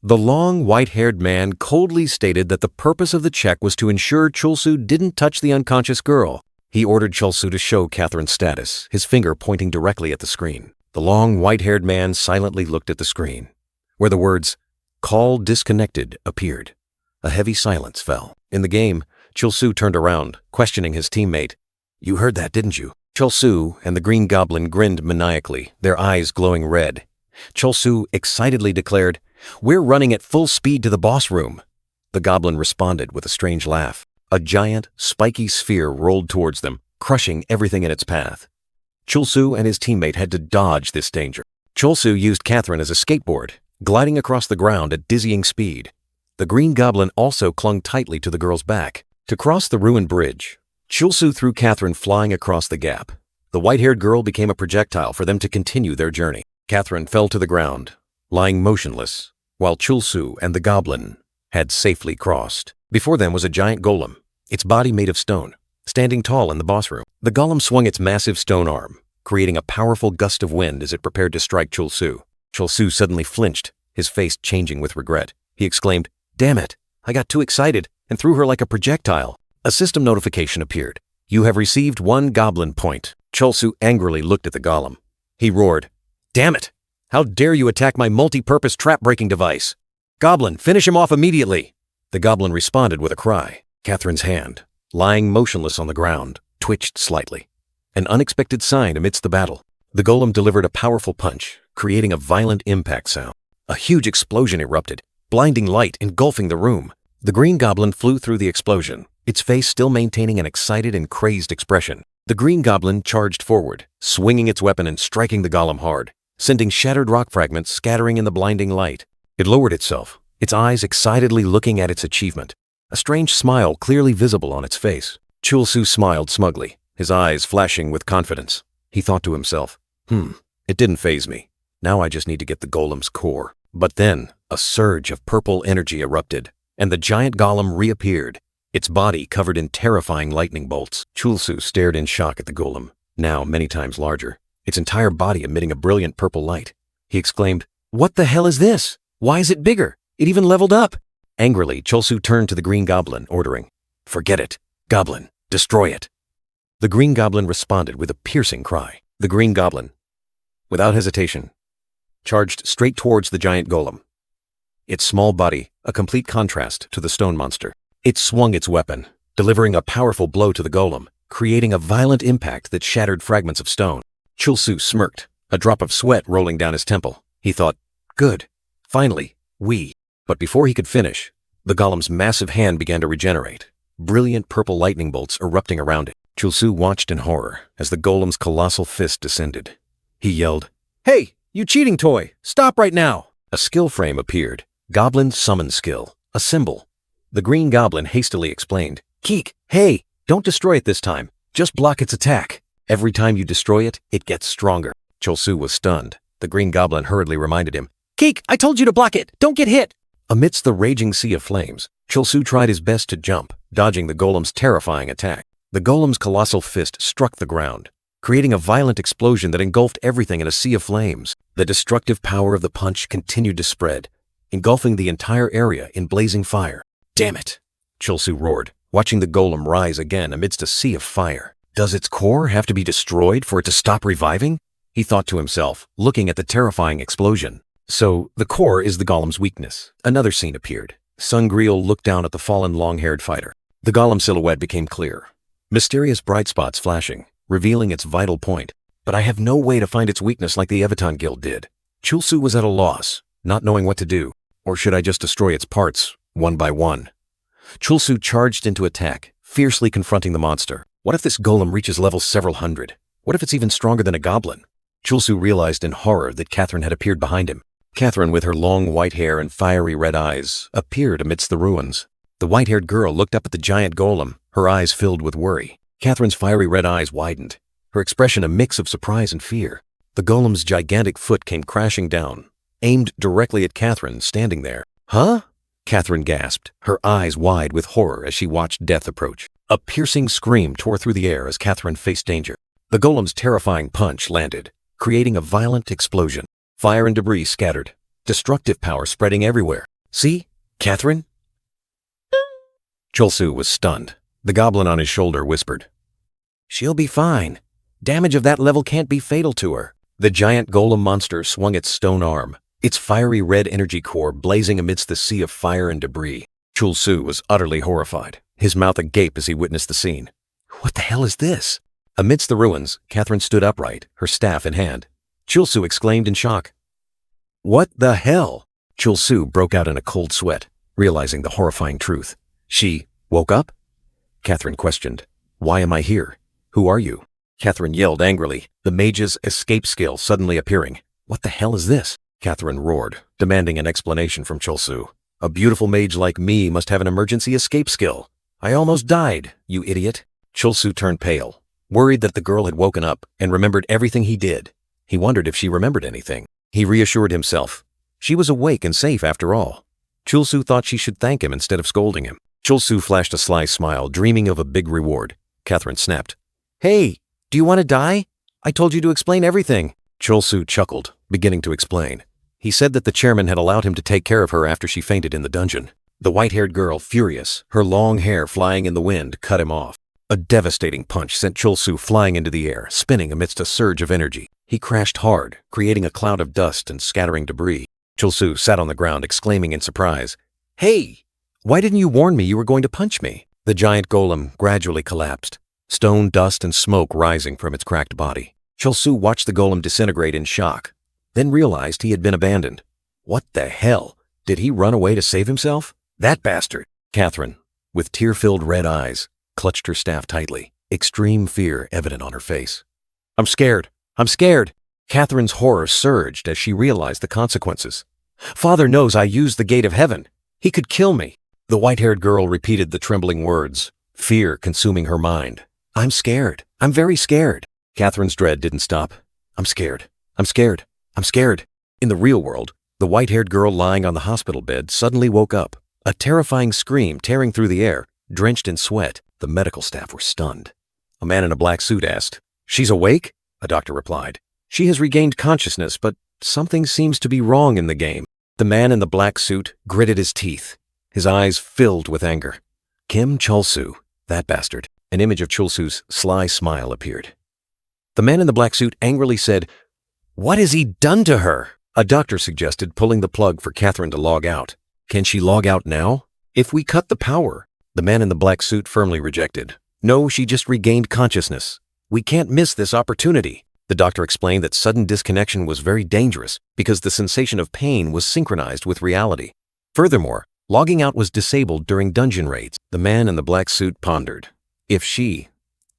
The long, white-haired man coldly stated that the purpose of the check was to ensure Chulsu didn't touch the unconscious girl. He ordered Chulsu to show Catherine's status, his finger pointing directly at the screen. The long, white-haired man silently looked at the screen, where the words, "Call disconnected," appeared. A heavy silence fell. In the game, Chulsu turned around, questioning his teammate. "You heard that, didn't you?" Chulsu and the Green Goblin grinned maniacally, their eyes glowing red. Chulsu excitedly declared, "We're running at full speed to the boss room." The goblin responded with a strange laugh. A giant, spiky sphere rolled towards them, crushing everything in its path. Chulsu and his teammate had to dodge this danger. Chulsu used Catherine as a skateboard, gliding across the ground at dizzying speed. The Green Goblin also clung tightly to the girl's back. To cross the ruined bridge, Chulsu threw Catherine flying across the gap. The white-haired girl became a projectile for them to continue their journey. Catherine fell to the ground, lying motionless, while Chulsu and the goblin had safely crossed. Before them was a giant golem, its body made of stone, standing tall in the boss room. The golem swung its massive stone arm, creating a powerful gust of wind as it prepared to strike Chulsu. Chulsu suddenly flinched, his face changing with regret. He exclaimed, "Damn it, I got too excited and threw her like a projectile." A system notification appeared. "You have received 1 goblin point." Chulsu angrily looked at the golem. He roared, "Damn it! How dare you attack my multi-purpose trap-breaking device? Goblin, finish him off immediately!" The goblin responded with a cry. Catherine's hand, lying motionless on the ground, twitched slightly. An unexpected sign amidst the battle. The golem delivered a powerful punch, creating a violent impact sound. A huge explosion erupted, blinding light engulfing the room. The Green Goblin flew through the explosion, its face still maintaining an excited and crazed expression. The Green Goblin charged forward, swinging its weapon and striking the golem hard, sending shattered rock fragments scattering in the blinding light. It lowered itself, its eyes excitedly looking at its achievement, a strange smile clearly visible on its face. Chulsu smiled smugly, his eyes flashing with confidence. He thought to himself, it didn't faze me. Now I just need to get the golem's core. But then, a surge of purple energy erupted, and the giant golem reappeared, its body covered in terrifying lightning bolts. Chulsu stared in shock at the golem, now many times larger, its entire body emitting a brilliant purple light. He exclaimed, "What the hell is this? Why is it bigger? It even leveled up!" Angrily, Chulsu turned to the Green Goblin, ordering, "Forget it. Goblin, destroy it." The Green Goblin responded with a piercing cry. The Green Goblin, without hesitation, charged straight towards the giant golem. Its small body, a complete contrast to the stone monster. It swung its weapon, delivering a powerful blow to the golem, creating a violent impact that shattered fragments of stone. Chulsu smirked, a drop of sweat rolling down his temple. He thought, "Good. Finally, we." But before he could finish, the golem's massive hand began to regenerate, brilliant purple lightning bolts erupting around it. Chulsu watched in horror as the golem's colossal fist descended. He yelled, "Hey, you cheating toy! Stop right now!" A skill frame appeared. Goblin Summon skill. A symbol. The green goblin hastily explained, "Keek, hey, don't destroy it this time. Just block its attack. Every time you destroy it, it gets stronger." Chulsu was stunned. The green goblin hurriedly reminded him, "Keek, I told you to block it! Don't get hit!" Amidst the raging sea of flames, Chulsu tried his best to jump, dodging the golem's terrifying attack. The golem's colossal fist struck the ground, creating a violent explosion that engulfed everything in a sea of flames. The destructive power of the punch continued to spread, engulfing the entire area in blazing fire. "Damn it!" Chulsu roared, watching the golem rise again amidst a sea of fire. "Does its core have to be destroyed for it to stop reviving?" he thought to himself, looking at the terrifying explosion. So, the core is the golem's weakness. Another scene appeared. Sungriel looked down at the fallen long-haired fighter. The golem silhouette became clear. Mysterious bright spots flashing, revealing its vital point. But I have no way to find its weakness like the Evaton Guild did. Chulsu was at a loss, not knowing what to do. Or should I just destroy its parts, one by one? Chulsu charged into attack, fiercely confronting the monster. What if this golem reaches level several hundred? What if it's even stronger than a goblin? Chulsu realized in horror that Catherine had appeared behind him. Catherine, with her long white hair and fiery red eyes, appeared amidst the ruins. The white-haired girl looked up at the giant golem, her eyes filled with worry. Catherine's fiery red eyes widened, her expression a mix of surprise and fear. The golem's gigantic foot came crashing down, aimed directly at Catherine, standing there. "Huh?" Catherine gasped, her eyes wide with horror as she watched death approach. A piercing scream tore through the air as Catherine faced danger. The golem's terrifying punch landed, creating a violent explosion. Fire and debris scattered, destructive power spreading everywhere. "See, Catherine?" Chulsu was stunned. The goblin on his shoulder whispered, "She'll be fine. Damage of that level can't be fatal to her." The giant golem monster swung its stone arm, its fiery red energy core blazing amidst the sea of fire and debris. Chulsu was utterly horrified, his mouth agape as he witnessed the scene. What the hell is this? Amidst the ruins, Catherine stood upright, her staff in hand. Chulsu exclaimed in shock, "What the hell?" Chulsu broke out in a cold sweat, realizing the horrifying truth. "She woke up?" Catherine questioned, "Why am I here? Who are you?" Catherine yelled angrily, the mage's escape skill suddenly appearing. "What the hell is this?" Catherine roared, demanding an explanation from Chulsu. "A beautiful mage like me must have an emergency escape skill. I almost died, you idiot." Chulsu turned pale, worried that the girl had woken up and remembered everything he did. He wondered if she remembered anything. He reassured himself. She was awake and safe after all. Chulsu thought she should thank him instead of scolding him. Chulsu flashed a sly smile, dreaming of a big reward. Catherine snapped, "Hey, do you want to die? I told you to explain everything." Chulsu chuckled, beginning to explain. He said that the chairman had allowed him to take care of her after she fainted in the dungeon. The white-haired girl, furious, her long hair flying in the wind, cut him off. A devastating punch sent Chulsu flying into the air, spinning amidst a surge of energy. He crashed hard, creating a cloud of dust and scattering debris. Chulsu sat on the ground, exclaiming in surprise, "Hey! Why didn't you warn me you were going to punch me?" The giant golem gradually collapsed, stone dust and smoke rising from its cracked body. Chulsu watched the golem disintegrate in shock, then realized he had been abandoned. What the hell? Did he run away to save himself? That bastard! Catherine, with tear-filled red eyes, clutched her staff tightly, extreme fear evident on her face. "I'm scared. I'm scared." Catherine's horror surged as she realized the consequences. "Father knows I used the gate of heaven. He could kill me." The white-haired girl repeated the trembling words, fear consuming her mind. "I'm scared. I'm very scared." Catherine's dread didn't stop. "I'm scared. I'm scared. I'm scared." In the real world, the white-haired girl lying on the hospital bed suddenly woke up, a terrifying scream tearing through the air. Drenched in sweat, the medical staff were stunned. A man in a black suit asked, "She's awake?" A doctor replied, "She has regained consciousness, but something seems to be wrong in the game." The man in the black suit gritted his teeth, his eyes filled with anger. Kim Chulsu, that bastard. An image of Chulsu's sly smile appeared. The man in the black suit angrily said, "What has he done to her?" A doctor suggested pulling the plug for Catherine to log out. "Can she log out now?" "If we cut the power." The man in the black suit firmly rejected. "No, she just regained consciousness. We can't miss this opportunity." The doctor explained that sudden disconnection was very dangerous because the sensation of pain was synchronized with reality. Furthermore, Logging out was disabled during dungeon raids. The man in the black suit pondered. If Kim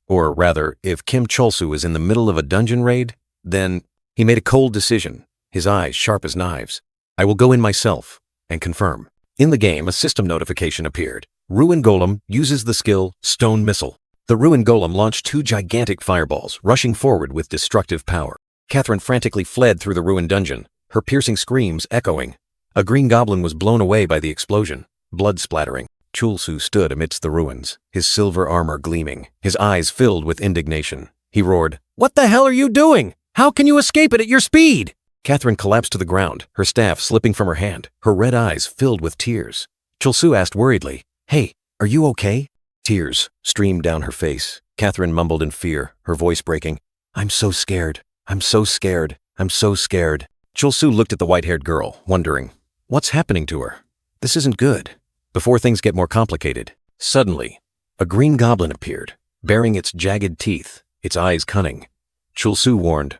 Chol-soo is in the middle of a dungeon raid, then he made a cold decision, his eyes sharp as knives. I will go in myself and confirm. In the game, a system notification appeared. Ruin Golem uses the skill Stone Missile. The Ruin Golem launched 2 gigantic fireballs, rushing forward with destructive power. Catherine frantically fled through the ruined dungeon, her piercing screams echoing. A green goblin was blown away by the explosion, blood splattering. Chol-soo stood amidst the ruins, his silver armor gleaming, his eyes filled with indignation. He roared, "What the hell are you doing? How can you escape it at your speed?" Catherine collapsed to the ground, her staff slipping from her hand, her red eyes filled with tears. Chol-soo asked worriedly, "Hey, are you okay?" Tears streamed down her face. Catherine mumbled in fear, her voice breaking, "I'm so scared. I'm so scared. I'm so scared." Chol-soo looked at the white-haired girl, wondering, what's happening to her? This isn't good. Before things get more complicated, suddenly, a green goblin appeared, baring its jagged teeth, its eyes cunning. Chol-soo warned,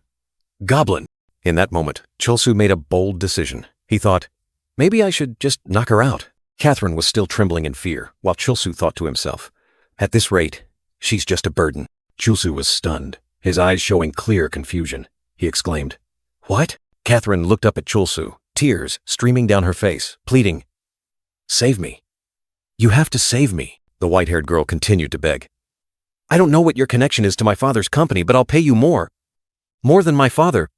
"Goblin!" In that moment, Chol-soo made a bold decision. He thought, maybe I should just knock her out. Catherine was still trembling in fear, while Chol-soo thought to himself, at this rate, she's just a burden. Chol-soo was stunned, his eyes showing clear confusion. He exclaimed, "What?" Catherine looked up at Chol-soo, tears streaming down her face, pleading, "Save me. You have to save me." The white-haired girl continued to beg. "I don't know what your connection is to my father's company, but I'll pay you more. More than my father.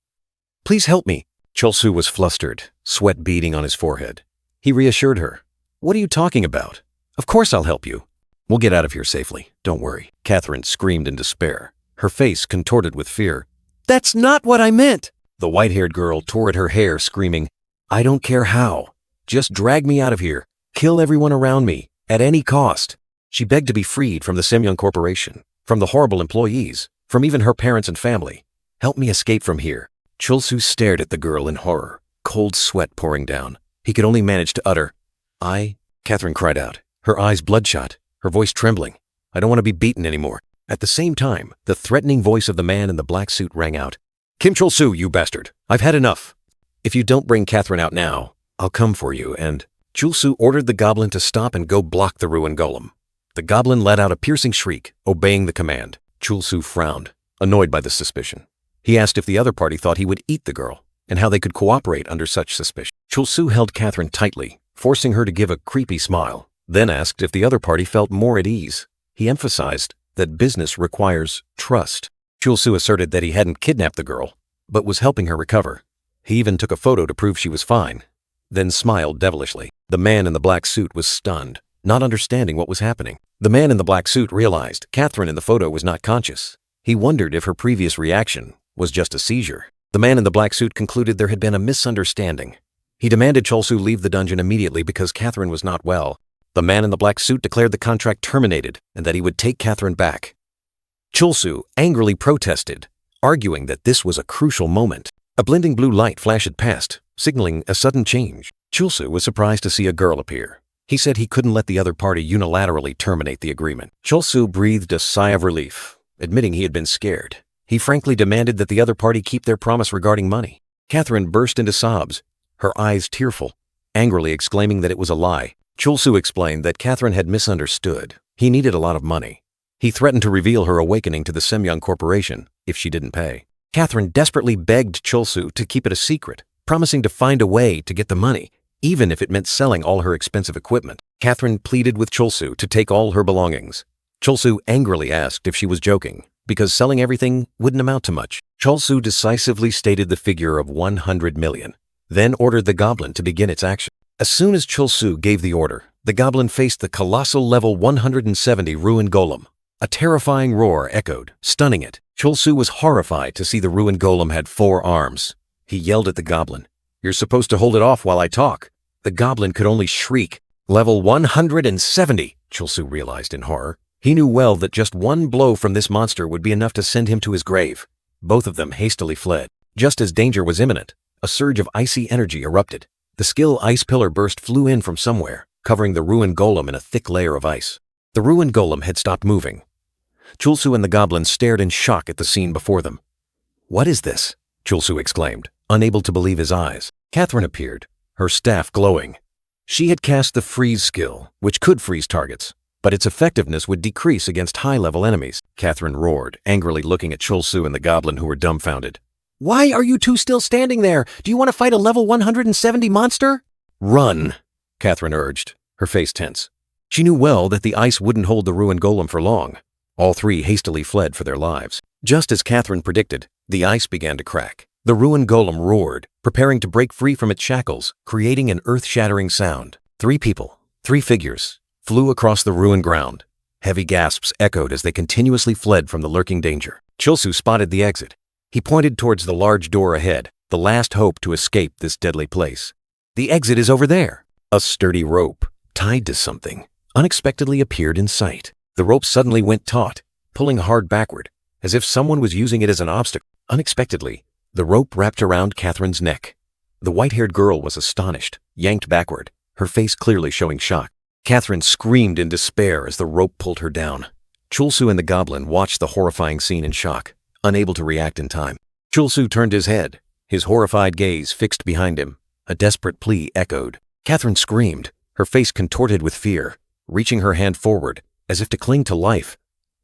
Please help me." Chol-soo was flustered, sweat beading on his forehead. He reassured her. "What are you talking about? Of course I'll help you. We'll get out of here safely, don't worry." Catherine screamed in despair, her face contorted with fear. "That's not what I meant!" The white-haired girl tore at her hair, screaming, "I don't care how. Just drag me out of here. Kill everyone around me, at any cost." She begged to be freed from the Semyong Corporation, from the horrible employees, from even her parents and family. "Help me escape from here." Chol-soo stared at the girl in horror, cold sweat pouring down. He could only manage to utter, Catherine cried out, her eyes bloodshot, her voice trembling. "I don't want to be beaten anymore." At the same time, the threatening voice of the man in the black suit rang out. "Kim Chol-soo, you bastard! I've had enough. If you don't bring Catherine out now, I'll come for you," and Chol-soo ordered the goblin to stop and go block the ruined golem. The goblin let out a piercing shriek, obeying the command. Chol-soo frowned, annoyed by the suspicion. He asked if the other party thought he would eat the girl, and how they could cooperate under such suspicion. Chol-soo held Catherine tightly, forcing her to give a creepy smile, then asked if the other party felt more at ease. He emphasized that business requires trust. Chol-soo asserted that he hadn't kidnapped the girl, but was helping her recover. He even took a photo to prove she was fine, then smiled devilishly. The man in the black suit was stunned, not understanding what was happening. The man in the black suit realized Catherine in the photo was not conscious. He wondered if her previous reaction was just a seizure. The man in the black suit concluded there had been a misunderstanding. He demanded Chol-soo leave the dungeon immediately because Catherine was not well. The man in the black suit declared the contract terminated and that he would take Catherine back. Chol-soo angrily protested, arguing that this was a crucial moment. A blinding blue light flashed past, signaling a sudden change. Chol-soo was surprised to see a girl appear. He said he couldn't let the other party unilaterally terminate the agreement. Chol-soo breathed a sigh of relief, admitting he had been scared. He frankly demanded that the other party keep their promise regarding money. Catherine burst into sobs, her eyes tearful, angrily exclaiming that it was a lie. Chol-soo explained that Catherine had misunderstood. He needed a lot of money. He threatened to reveal her awakening to the Semyong Corporation if she didn't pay. Catherine desperately begged Chol-soo to keep it a secret, promising to find a way to get the money, even if it meant selling all her expensive equipment. Catherine pleaded with Chol-soo to take all her belongings. Chol-soo angrily asked if she was joking, because selling everything wouldn't amount to much. Chol-soo decisively stated the figure of 100 million, then ordered the goblin to begin its action. As soon as Chol-soo gave the order, the goblin faced the colossal level 170 ruined golem. A terrifying roar echoed, stunning it. Chol-soo was horrified to see the ruined golem had 4 arms. He yelled at the goblin, "You're supposed to hold it off while I talk." The goblin could only shriek. Level 170, Chol-soo realized in horror. He knew well that just one blow from this monster would be enough to send him to his grave. Both of them hastily fled. Just as danger was imminent, a surge of icy energy erupted. The skill ice pillar burst flew in from somewhere, covering the ruined golem in a thick layer of ice. The ruined golem had stopped moving. Chol-soo and the goblin stared in shock at the scene before them. "What is this?" Chol-soo exclaimed, unable to believe his eyes. Catherine appeared, her staff glowing. She had cast the freeze skill, which could freeze targets, but its effectiveness would decrease against high-level enemies. Catherine roared, angrily looking at Chulsu and the goblin, who were dumbfounded. "Why are you two still standing there? Do you want to fight a level 170 monster?" "Run," Catherine urged, her face tense. She knew well that the ice wouldn't hold the ruined golem for long. All three hastily fled for their lives. Just as Catherine predicted, the ice began to crack. The ruined golem roared, preparing to break free from its shackles, creating an earth-shattering sound. 3 people, 3 figures, flew across the ruined ground. Heavy gasps echoed as they continuously fled from the lurking danger. Chulsu spotted the exit. He pointed towards the large door ahead, the last hope to escape this deadly place. "The exit is over there." A sturdy rope, tied to something, unexpectedly appeared in sight. The rope suddenly went taut, pulling hard backward, as if someone was using it as an obstacle. Unexpectedly, the rope wrapped around Catherine's neck. The white-haired girl was astonished, yanked backward, her face clearly showing shock. Catherine screamed in despair as the rope pulled her down. Chulsu and the goblin watched the horrifying scene in shock, unable to react in time. Chulsu turned his head, his horrified gaze fixed behind him. A desperate plea echoed. Catherine screamed, her face contorted with fear, reaching her hand forward, as if to cling to life.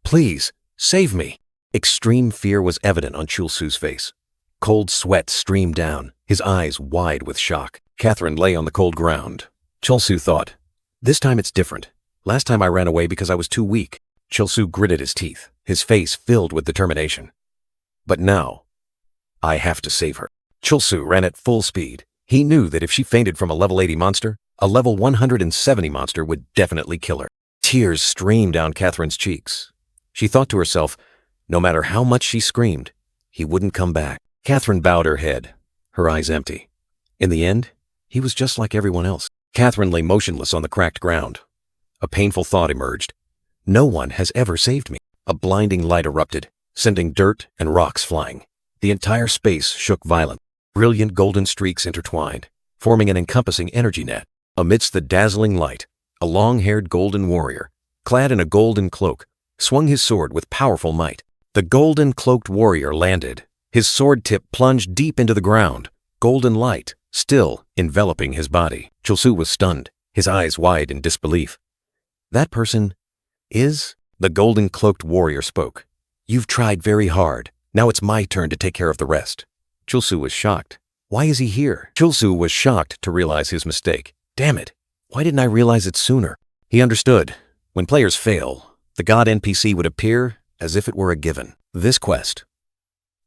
"Please, save me." Extreme fear was evident on Chulsu's face. Cold sweat streamed down, his eyes wide with shock. Catherine lay on the cold ground. Chulsu thought, "This time it's different. Last time I ran away because I was too weak." Chulsu gritted his teeth, his face filled with determination. "But now, I have to save her." Chulsu ran at full speed. He knew that if she fainted from a level 80 monster, a level 170 monster would definitely kill her. Tears streamed down Catherine's cheeks. She thought to herself, no matter how much she screamed, he wouldn't come back. Catherine bowed her head, her eyes empty. In the end, he was just like everyone else. Catherine lay motionless on the cracked ground. A painful thought emerged. No one has ever saved me. A blinding light erupted, sending dirt and rocks flying. The entire space shook violently. Brilliant golden streaks intertwined, forming an encompassing energy net. Amidst the dazzling light, a long-haired golden warrior, clad in a golden cloak, swung his sword with powerful might. The golden-cloaked warrior landed. His sword tip plunged deep into the ground, golden light still enveloping his body. Chulsu was stunned, his eyes wide in disbelief. "That person is?" The golden-cloaked warrior spoke. "You've tried very hard. Now it's my turn to take care of the rest." Chulsu was shocked. Why is he here? Chulsu was shocked to realize his mistake. Damn it, why didn't I realize it sooner? He understood. When players fail, the god NPC would appear as if it were a given. This quest.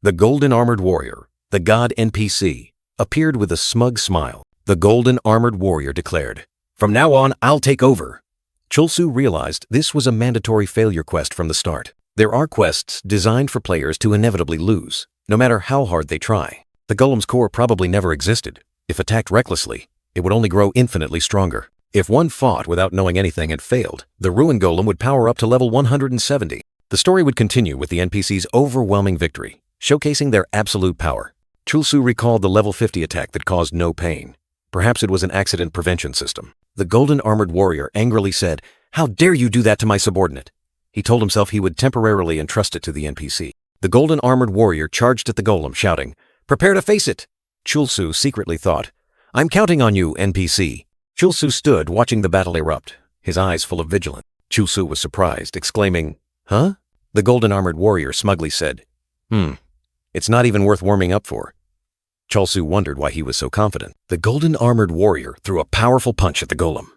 The Golden Armored Warrior, the god NPC, appeared with a smug smile. The Golden Armored Warrior declared, "From now on, I'll take over." Chulsu realized this was a mandatory failure quest from the start. There are quests designed for players to inevitably lose, no matter how hard they try. The golem's core probably never existed. If attacked recklessly, it would only grow infinitely stronger. If one fought without knowing anything and failed, the ruined golem would power up to level 170. The story would continue with the NPC's overwhelming victory, showcasing their absolute power. Chulsu recalled the level 50 attack that caused no pain. Perhaps it was an accident prevention system. The Golden Armored Warrior angrily said, "How dare you do that to my subordinate?" He told himself he would temporarily entrust it to the NPC. The Golden Armored Warrior charged at the golem, shouting, "Prepare to face it!" Chulsu secretly thought, "I'm counting on you, NPC." Chulsu stood watching the battle erupt, his eyes full of vigilance. Chulsu was surprised, exclaiming, "Huh?" The Golden Armored Warrior smugly said, It's not even worth warming up for." Chulsu wondered why he was so confident. The Golden Armored Warrior threw a powerful punch at the golem.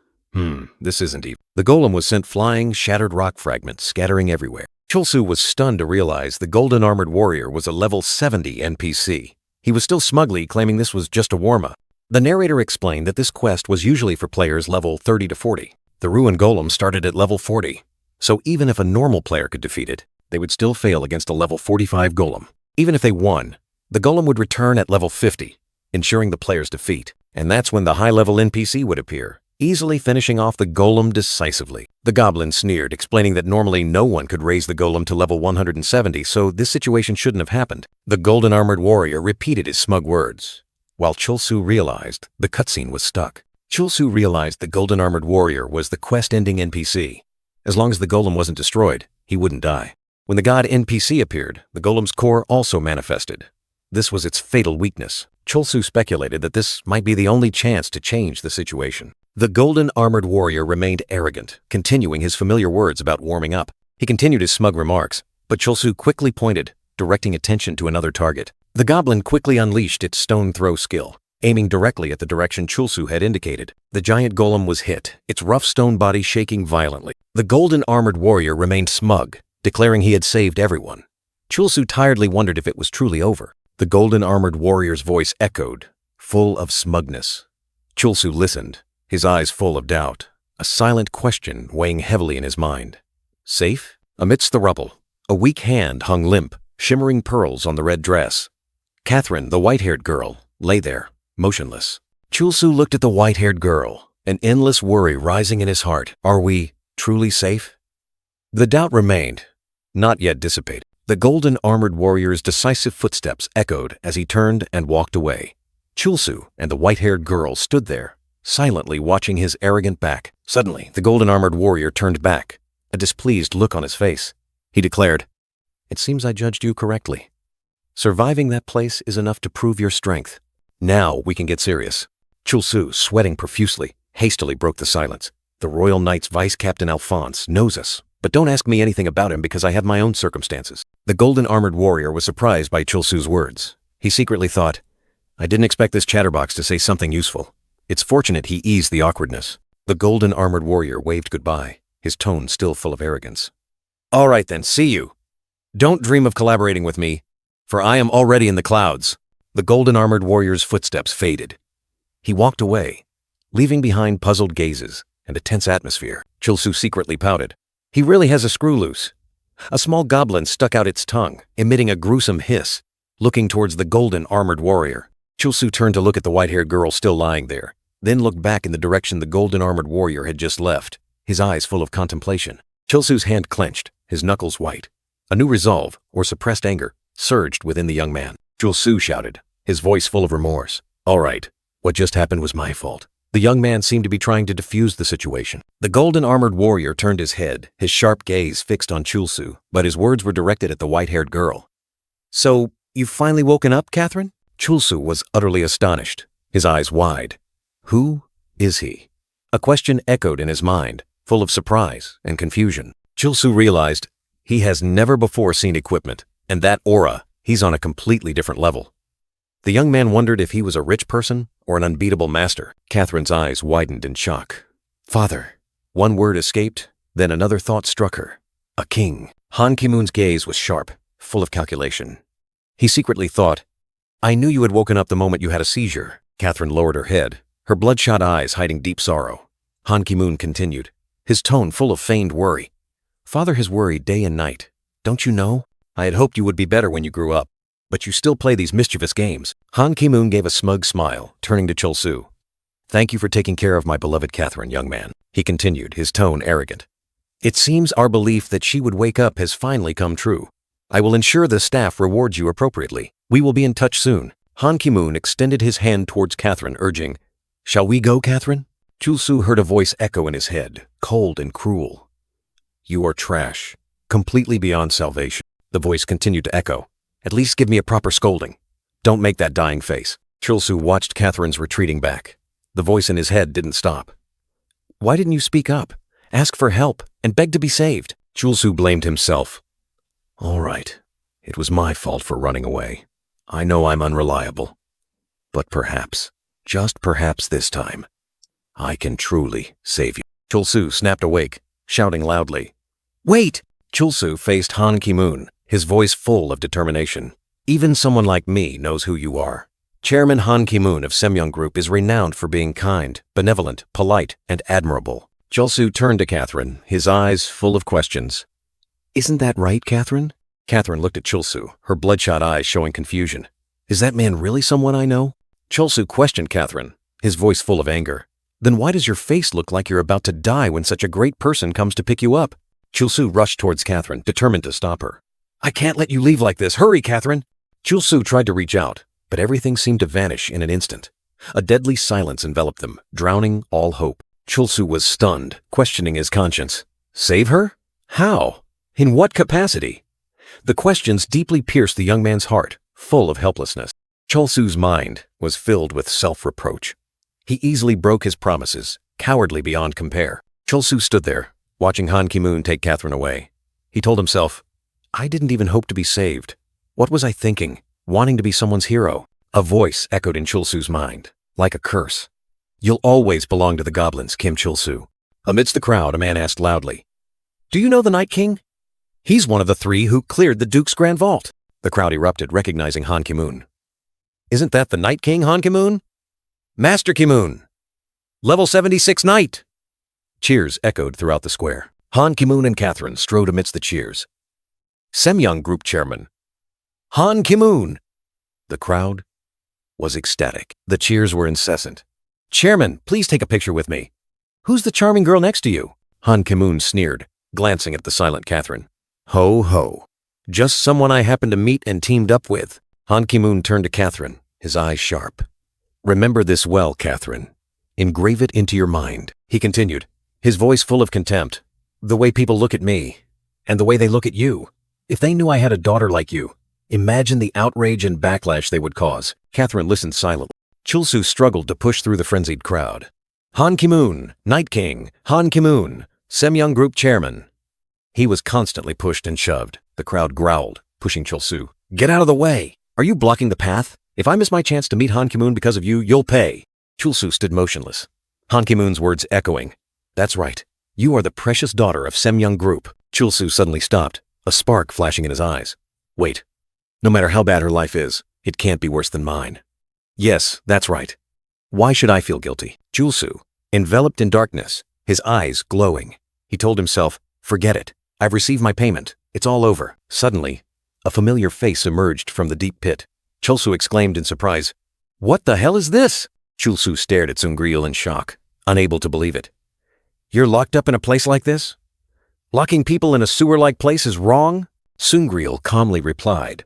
This isn't even. The golem was sent flying, shattered rock fragments scattering everywhere. Chulsu was stunned to realize the Golden Armored Warrior was a level 70 NPC. He was still smugly claiming this was just a warm-up. The narrator explained that this quest was usually for players level 30 to 40. The ruined golem started at level 40, so even if a normal player could defeat it, they would still fail against a level 45 golem. Even if they won, the golem would return at level 50, ensuring the player's defeat. And that's when the high-level NPC would appear, easily finishing off the golem decisively. The goblin sneered, explaining that normally no one could raise the golem to level 170, so this situation shouldn't have happened. The Golden Armored Warrior repeated his smug words, while Chulsu realized the cutscene was stuck. Chulsu realized the Golden Armored Warrior was the quest-ending NPC. As long as the golem wasn't destroyed, he wouldn't die. When the god NPC appeared, the golem's core also manifested. This was its fatal weakness. Chulsu speculated that this might be the only chance to change the situation. The golden armored warrior remained arrogant, continuing his familiar words about warming up. He continued his smug remarks, but Chulsu quickly pointed, directing attention to another target. The goblin quickly unleashed its stone throw skill, aiming directly at the direction Chulsu had indicated. The giant golem was hit, its rough stone body shaking violently. The golden armored warrior remained smug, declaring he had saved everyone. Chulsu tiredly wondered if it was truly over. The golden armored warrior's voice echoed, full of smugness. Chulsu listened, his eyes full of doubt, a silent question weighing heavily in his mind. Safe? Amidst the rubble, a weak hand hung limp, shimmering pearls on the red dress. Catherine, the white-haired girl, lay there, motionless. Chulsu looked at the white-haired girl, an endless worry rising in his heart. Are we truly safe? The doubt remained, not yet dissipated. The golden armored warrior's decisive footsteps echoed as he turned and walked away. Chulsu and the white-haired girl stood there, silently watching his arrogant back. Suddenly, the golden armored warrior turned back, a displeased look on his face. He declared, "It seems I judged you correctly. Surviving that place is enough to prove your strength. Now we can get serious." Chulsu, sweating profusely, hastily broke the silence. "The Royal Knight's Vice Captain Alphonse knows us, but don't ask me anything about him because I have my own circumstances." The golden armored warrior was surprised by Chulsu's words. He secretly thought, "I didn't expect this chatterbox to say something useful." It's fortunate he eased the awkwardness. The golden armored warrior waved goodbye, his tone still full of arrogance. "All right then, see you. Don't dream of collaborating with me, for I am already in the clouds." The golden armored warrior's footsteps faded. He walked away, leaving behind puzzled gazes and a tense atmosphere. Chulsu secretly pouted. He really has a screw loose. A small goblin stuck out its tongue, emitting a gruesome hiss, looking towards the golden armored warrior. Chulsu turned to look at the white-haired girl still lying there, then looked back in the direction the golden armored warrior had just left, his eyes full of contemplation. Chulsu's hand clenched, his knuckles white. A new resolve, or suppressed anger, surged within the young man. Chulsu shouted, his voice full of remorse. "All right, what just happened was my fault." The young man seemed to be trying to defuse the situation. The golden armored warrior turned his head, his sharp gaze fixed on Chulsu, but his words were directed at the white-haired girl. "So, you've finally woken up, Catherine?" Chulsu was utterly astonished, his eyes wide. Who is he? A question echoed in his mind, full of surprise and confusion. Chulsu realized he has never before seen equipment, and that aura, he's on a completely different level. The young man wondered if he was a rich person or an unbeatable master. Catherine's eyes widened in shock. "Father." One word escaped, then another thought struck her. A king. Han Ki-moon's gaze was sharp, full of calculation. He secretly thought, "I knew you had woken up the moment you had a seizure." Catherine lowered her head, her bloodshot eyes hiding deep sorrow. Han Ki-moon continued, his tone full of feigned worry. "Father has worried day and night. Don't you know? I had hoped you would be better when you grew up, but you still play these mischievous games." Han Ki-moon gave a smug smile, turning to Chulsu. "Thank you for taking care of my beloved Catherine, young man," he continued, his tone arrogant. "It seems our belief that she would wake up has finally come true. I will ensure the staff rewards you appropriately. We will be in touch soon." Han Ki-moon extended his hand towards Catherine, urging, "Shall we go, Catherine?" Chulsu heard a voice echo in his head, cold and cruel. "You are trash, completely beyond salvation." The voice continued to echo. "At least give me a proper scolding. Don't make that dying face." Chulsu watched Catherine's retreating back. The voice in his head didn't stop. "Why didn't you speak up, ask for help, and beg to be saved?" Chulsu blamed himself. "All right, it was my fault for running away. I know I'm unreliable. But perhaps, just perhaps this time, I can truly save you." Chulsu snapped awake, shouting loudly. "Wait!" Chulsu faced Han Ki-moon, his voice full of determination. "Even someone like me knows who you are. Chairman Han Ki-moon of Semyong Group is renowned for being kind, benevolent, polite, and admirable." Chulsu turned to Catherine, his eyes full of questions. "Isn't that right, Catherine?" Catherine looked at Chulsu, her bloodshot eyes showing confusion. "Is that man really someone I know?" Chulsu questioned Catherine, his voice full of anger. "Then why does your face look like you're about to die when such a great person comes to pick you up?" Chulsu rushed towards Catherine, determined to stop her. "I can't let you leave like this. Hurry, Catherine!" Chulsu tried to reach out, but everything seemed to vanish in an instant. A deadly silence enveloped them, drowning all hope. Chulsu was stunned, questioning his conscience. Save her? How? In what capacity? The questions deeply pierced the young man's heart, full of helplessness. Chulsu's mind was filled with self-reproach. He easily broke his promises, cowardly beyond compare. Chulsu stood there, watching Han Ki-moon take Catherine away. He told himself, I didn't even hope to be saved. What was I thinking, wanting to be someone's hero? A voice echoed in Chulsu's mind, like a curse. You'll always belong to the goblins, Kim Chulsu. Amidst the crowd, a man asked loudly, Do you know the Night King? He's one of the 3 who cleared the Duke's Grand Vault. The crowd erupted, recognizing Han Ki-moon. Isn't that the Night King, Han Ki-moon? Master Ki-moon! Level 76 Knight! Cheers echoed throughout the square. Han Ki-moon and Catherine strode amidst the cheers. Semyoung Group Chairman. Han Ki-moon! The crowd was ecstatic. The cheers were incessant. Chairman, please take a picture with me. Who's the charming girl next to you? Han Ki-moon sneered, glancing at the silent Catherine. Ho ho. Just someone I happened to meet and teamed up with. Han Ki-moon turned to Catherine, his eyes sharp. Remember this well, Catherine. Engrave it into your mind. He continued, his voice full of contempt. The way people look at me, and the way they look at you. If they knew I had a daughter like you, imagine the outrage and backlash they would cause. Catherine listened silently. Chulsu struggled to push through the frenzied crowd. Han Ki-moon, Night King, Han Ki-moon, Semyoung Group Chairman. He was constantly pushed and shoved. The crowd growled, pushing Chulsu. Get out of the way! Are you blocking the path? If I miss my chance to meet Han Ki-moon because of you, you'll pay. Chulsu stood motionless. Han Ki-moon's words echoing. That's right. You are the precious daughter of Semyoung Group. Chulsu suddenly stopped, a spark flashing in his eyes. Wait. No matter how bad her life is, it can't be worse than mine. Yes, that's right. Why should I feel guilty? Chulsu, enveloped in darkness, his eyes glowing. He told himself, forget it. I've received my payment. It's all over. Suddenly, a familiar face emerged from the deep pit. Chulsu exclaimed in surprise, What the hell is this? Chulsu stared at Sungryul in shock, unable to believe it. You're locked up in a place like this? Locking people in a sewer-like place is wrong? Sungryul calmly replied,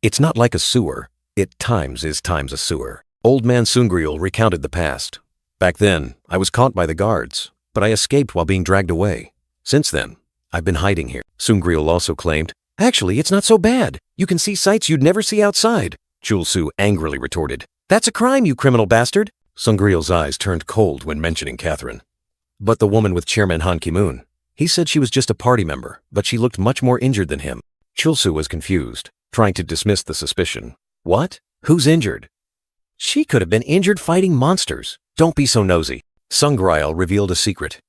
It's not like a sewer. It times is times a sewer. Old man Sungryul recounted the past. Back then, I was caught by the guards, but I escaped while being dragged away. Since then, I've been hiding here. Sungryul also claimed, Actually, it's not so bad. You can see sights you'd never see outside. Chulsu angrily retorted, That's a crime, you criminal bastard. Sungryul's eyes turned cold when mentioning Catherine. But the woman with Chairman Han Ki-moon, he said she was just a party member, but she looked much more injured than him. Chulsu was confused, trying to dismiss the suspicion. What? Who's injured? She could have been injured fighting monsters. Don't be so nosy. Sungryul revealed a secret.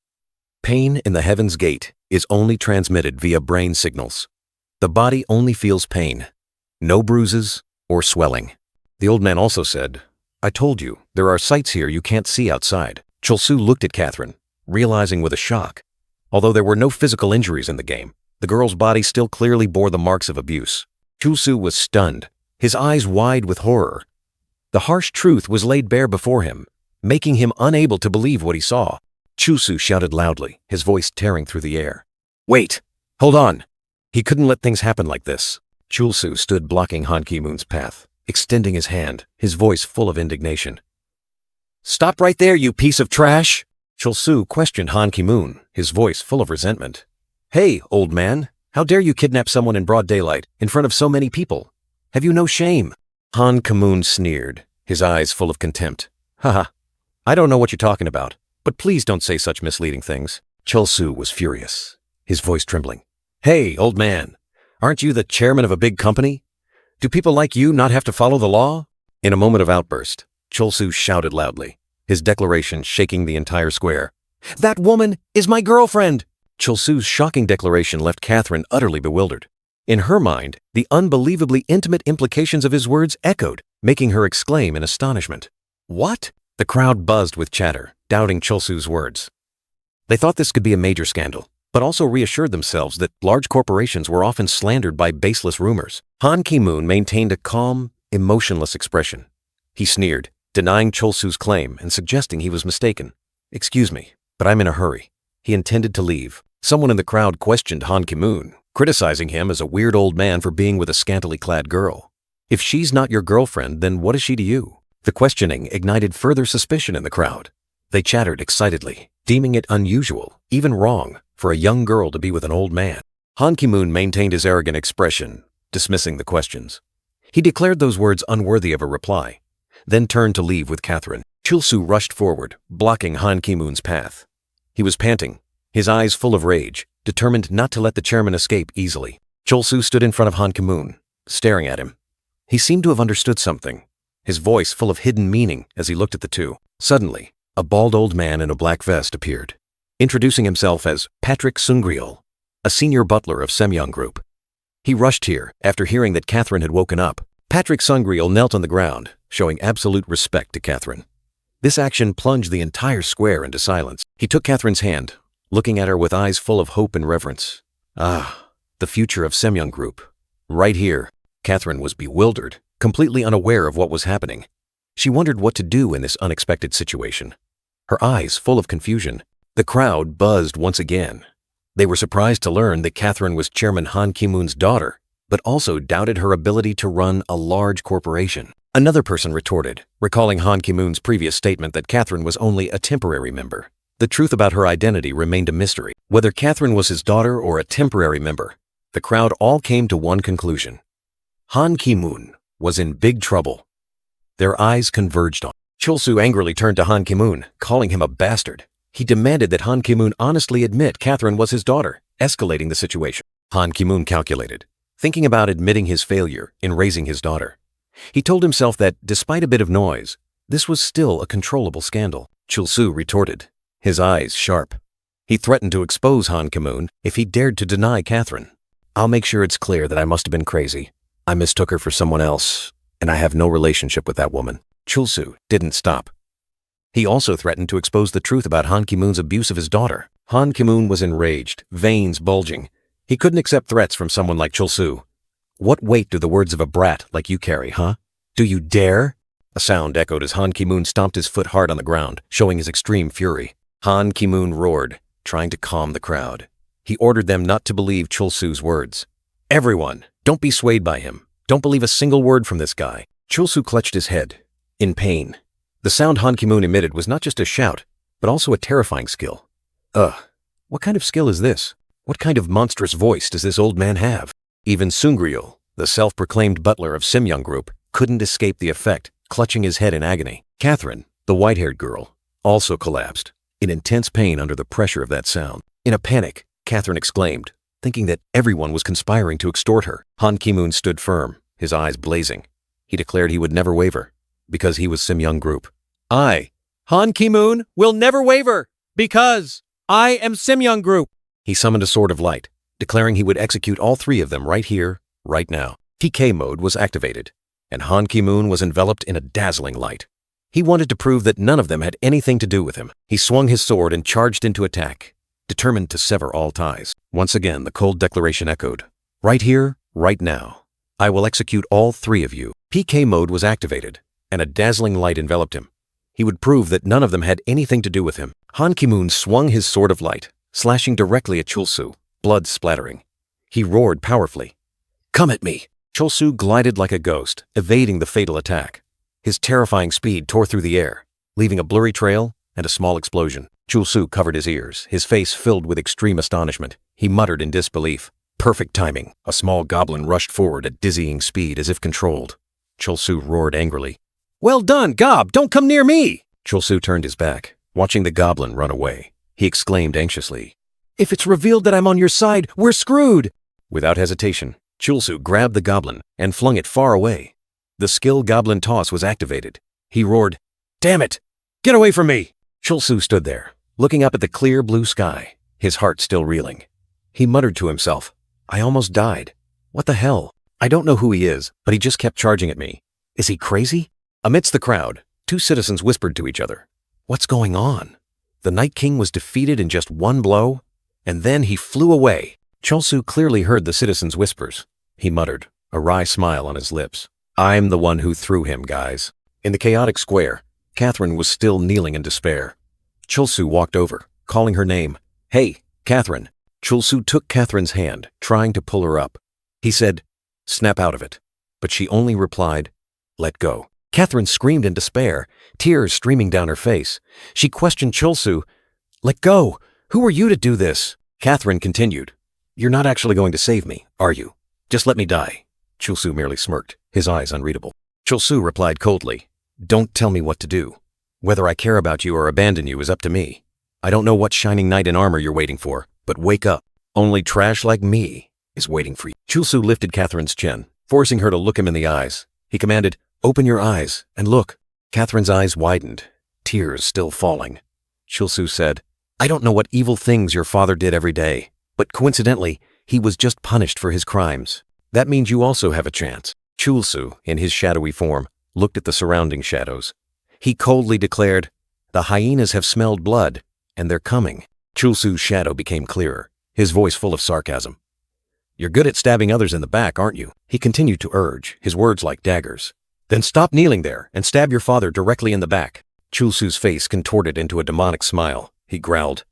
Pain in the Heaven's Gate is only transmitted via brain signals. The body only feels pain. No bruises or swelling. The old man also said, I told you, there are sights here you can't see outside. Chulsu looked at Catherine, realizing with a shock. Although there were no physical injuries in the game, the girl's body still clearly bore the marks of abuse. Chulsu was stunned, his eyes wide with horror. The harsh truth was laid bare before him, making him unable to believe what he saw. Chulsu shouted loudly, his voice tearing through the air. Wait! Hold on! He couldn't let things happen like this. Chulsu stood blocking Han Ki-moon's path, extending his hand, his voice full of indignation. Stop right there, you piece of trash! Chulsu questioned Han Ki-moon, his voice full of resentment. Hey, old man, how dare you kidnap someone in broad daylight, in front of so many people? Have you no shame? Han Ki-moon sneered, his eyes full of contempt. Haha, I don't know what you're talking about, but please don't say such misleading things. Chulsu was furious, his voice trembling. Hey, old man, aren't you the chairman of a big company? Do people like you not have to follow the law? In a moment of outburst, Chulsu shouted loudly, his declaration shaking the entire square. That woman is my girlfriend! Chulsu's shocking declaration left Catherine utterly bewildered. In her mind, the unbelievably intimate implications of his words echoed, making her exclaim in astonishment. What? The crowd buzzed with chatter, doubting Chulsu's words. They thought this could be a major scandal, but also reassured themselves that large corporations were often slandered by baseless rumors. Han Ki-moon maintained a calm, emotionless expression. He sneered, denying Chulsu's claim and suggesting he was mistaken. Excuse me, but I'm in a hurry. He intended to leave. Someone in the crowd questioned Han Ki-moon, criticizing him as a weird old man for being with a scantily clad girl. If she's not your girlfriend, then what is she to you? The questioning ignited further suspicion in the crowd. They chattered excitedly, deeming it unusual, even wrong, for a young girl to be with an old man. Han Ki-moon maintained his arrogant expression, dismissing the questions. He declared those words unworthy of a reply, then turned to leave with Catherine. Chulsu rushed forward, blocking Han Ki-moon's path. He was panting, his eyes full of rage, determined not to let the chairman escape easily. Chulsu stood in front of Han Ki-moon, staring at him. He seemed to have understood something, his voice full of hidden meaning as he looked at the two. Suddenly, a bald old man in a black vest appeared, introducing himself as Patrick Sungryul, a senior butler of Semyong Group. He rushed here after hearing that Catherine had woken up. Patrick Sungryul knelt on the ground, showing absolute respect to Catherine. This action plunged the entire square into silence. He took Catherine's hand, looking at her with eyes full of hope and reverence. Ah, the future of Semyong Group. Right here. Catherine was bewildered, completely unaware of what was happening. She wondered what to do in this unexpected situation. Her eyes full of confusion. The crowd buzzed once again. They were surprised to learn that Catherine was Chairman Han Ki-moon's daughter, but also doubted her ability to run a large corporation. Another person retorted, recalling Han Ki-moon's previous statement that Catherine was only a temporary member. The truth about her identity remained a mystery. Whether Catherine was his daughter or a temporary member, the crowd all came to one conclusion. Han Ki-moon was in big trouble. Their eyes converged on. Chulsu angrily turned to Han Ki-moon, calling him a bastard. He demanded that Han Ki-moon honestly admit Catherine was his daughter, escalating the situation. Han Ki-moon calculated, thinking about admitting his failure in raising his daughter. He told himself that, despite a bit of noise, this was still a controllable scandal. Chulsu retorted, his eyes sharp. He threatened to expose Han Ki-moon if he dared to deny Catherine. I'll make sure it's clear that I must have been crazy. I mistook her for someone else, and I have no relationship with that woman. Chulsu didn't stop. He also threatened to expose the truth about Han Ki-moon's abuse of his daughter. Han Ki-moon was enraged, veins bulging. He couldn't accept threats from someone like Chulsu. What weight do the words of a brat like you carry, huh? Do you dare? A sound echoed as Han Ki-moon stomped his foot hard on the ground, showing his extreme fury. Han Ki-moon roared, trying to calm the crowd. He ordered them not to believe Chulsu's words. Everyone, don't be swayed by him. Don't believe a single word from this guy. Chulsu clutched his head, in pain. The sound Han Ki-moon emitted was not just a shout, but also a terrifying skill. What kind of skill is this? What kind of monstrous voice does this old man have? Even Sungryul, the self-proclaimed butler of Semyong Group, couldn't escape the effect, clutching his head in agony. Catherine, the white-haired girl, also collapsed, in intense pain under the pressure of that sound. In a panic, Catherine exclaimed, thinking that everyone was conspiring to extort her. Han Ki-moon stood firm, his eyes blazing. He declared he would never waver, because he was Semyong Group. I, Han Ki-moon, will never waver, because I am Semyong Group. He summoned a sword of light, declaring he would execute all three of them right here, right now. PK mode was activated, and Han Ki-moon was enveloped in a dazzling light. He wanted to prove that none of them had anything to do with him. He swung his sword and charged into attack, determined to sever all ties. Once again, the cold declaration echoed. Right here, right now. I will execute all three of you. PK mode was activated, and a dazzling light enveloped him. He would prove that none of them had anything to do with him. Han Ki-moon swung his sword of light, slashing directly at Chulsu, blood splattering. He roared powerfully. Come at me! Chulsu glided like a ghost, evading the fatal attack. His terrifying speed tore through the air, leaving a blurry trail and a small explosion. Chulsu covered his ears, his face filled with extreme astonishment. He muttered in disbelief. Perfect timing. A small goblin rushed forward at dizzying speed as if controlled. Chulsu roared angrily. Well done, Gob! Don't come near me! Chulsu turned his back, watching the goblin run away. He exclaimed anxiously, If it's revealed that I'm on your side, we're screwed! Without hesitation, Chulsu grabbed the goblin and flung it far away. The skill goblin toss was activated. He roared, Damn it! Get away from me! Chulsu stood there, looking up at the clear blue sky, his heart still reeling. He muttered to himself, I almost died. What the hell? I don't know who he is, but he just kept charging at me. Is he crazy? Amidst the crowd, two citizens whispered to each other. What's going on? The Night King was defeated in just one blow, and then he flew away. Chulsu clearly heard the citizens' whispers. He muttered, a wry smile on his lips. I'm the one who threw him, guys. In the chaotic square, Catherine was still kneeling in despair. Chulsu walked over, calling her name. Hey, Catherine. Chulsu took Catherine's hand, trying to pull her up. He said, Snap out of it. But she only replied, Let go. Catherine screamed in despair, tears streaming down her face. She questioned Chulsu, Let go! Who are you to do this? Catherine continued, You're not actually going to save me, are you? Just let me die. Chulsu merely smirked, his eyes unreadable. Chulsu replied coldly, Don't tell me what to do. Whether I care about you or abandon you is up to me. I don't know what shining knight in armor you're waiting for, but wake up. Only trash like me is waiting for you. Chulsu lifted Catherine's chin, forcing her to look him in the eyes. He commanded, "Open your eyes and look." Catherine's eyes widened, tears still falling. Chulsu said, "I don't know what evil things your father did every day, but coincidentally, he was just punished for his crimes. That means you also have a chance." Chulsu, in his shadowy form, looked at the surrounding shadows. He coldly declared, "The hyenas have smelled blood, and they're coming." Chulsu's shadow became clearer, his voice full of sarcasm. "You're good at stabbing others in the back, aren't you?" He continued to urge, his words like daggers. "Then stop kneeling there and stab your father directly in the back." Chulsu's face contorted into a demonic smile. He growled,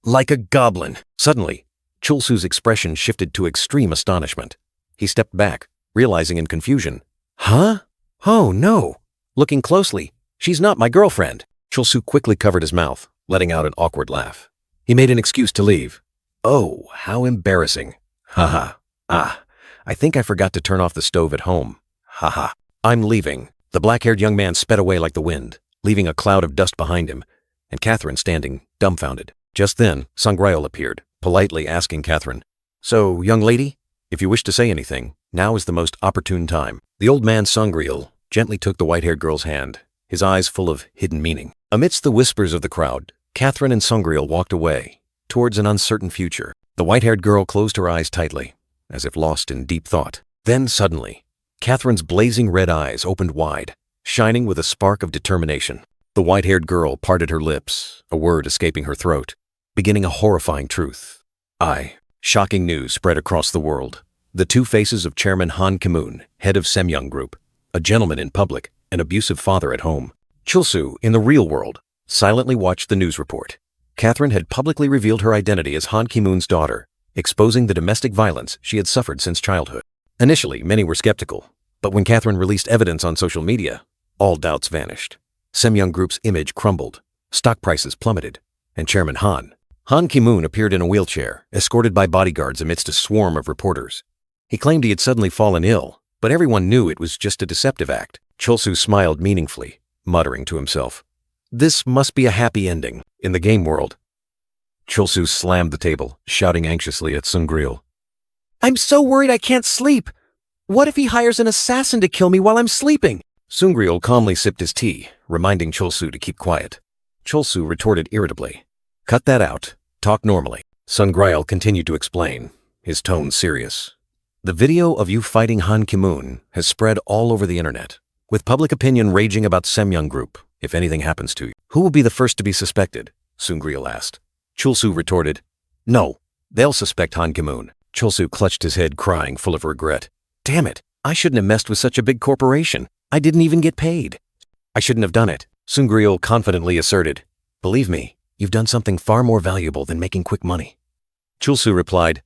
"Like a goblin." Suddenly, Chulsu's expression shifted to extreme astonishment. He stepped back, realizing in confusion, "Huh? Oh no." Looking closely, "She's not my girlfriend." Chulsu quickly covered his mouth, letting out an awkward laugh. He made an excuse to leave. "Oh, how embarrassing. Haha. I think I forgot to turn off the stove at home. Haha. I'm leaving." The black-haired young man sped away like the wind, leaving a cloud of dust behind him, and Catherine standing dumbfounded. Just then, Sangreal appeared, politely asking Catherine, "So, young lady, if you wish to say anything, now is the most opportune time." The old man Sangreal gently took the white-haired girl's hand, his eyes full of hidden meaning. Amidst the whispers of the crowd, Catherine and Sangreal walked away, towards an uncertain future. The white-haired girl closed her eyes tightly, as if lost in deep thought. Then suddenly, Catherine's blazing red eyes opened wide, shining with a spark of determination. The white-haired girl parted her lips, a word escaping her throat, beginning a horrifying truth. Shocking news spread across the world. The two faces of Chairman Han Ki-moon, head of Semyoung Group, a gentleman in public, an abusive father at home. Chulsu, in the real world, silently watched the news report. Catherine had publicly revealed her identity as Han Ki-moon's daughter, exposing the domestic violence she had suffered since childhood. Initially, many were skeptical, but when Catherine released evidence on social media, all doubts vanished. Semyoung Group's image crumbled, stock prices plummeted, and Chairman Han Ki-moon appeared in a wheelchair, escorted by bodyguards amidst a swarm of reporters. He claimed he had suddenly fallen ill, but everyone knew it was just a deceptive act. Chulsu smiled meaningfully, muttering to himself, "This must be a happy ending in the game world." Chulsu slammed the table, shouting anxiously at Sangreal, "I'm so worried I can't sleep. What if he hires an assassin to kill me while I'm sleeping?" Sangreal calmly sipped his tea, reminding Chulsu to keep quiet. Chulsu retorted irritably, "Cut that out. Talk normally." Sangreal continued to explain, his tone serious. "The video of you fighting Han Ki-moon has spread all over the internet, with public opinion raging about Semyoung Group. If anything happens to you, who will be the first to be suspected?" Sangreal asked. Chulsu retorted, "No, they'll suspect Han Ki-moon." Chulsu clutched his head, crying, full of regret. "Damn it, I shouldn't have messed with such a big corporation. I didn't even get paid." "I shouldn't have done it," Sangreal confidently asserted. "Believe me, you've done something far more valuable than making quick money." Chulsu replied,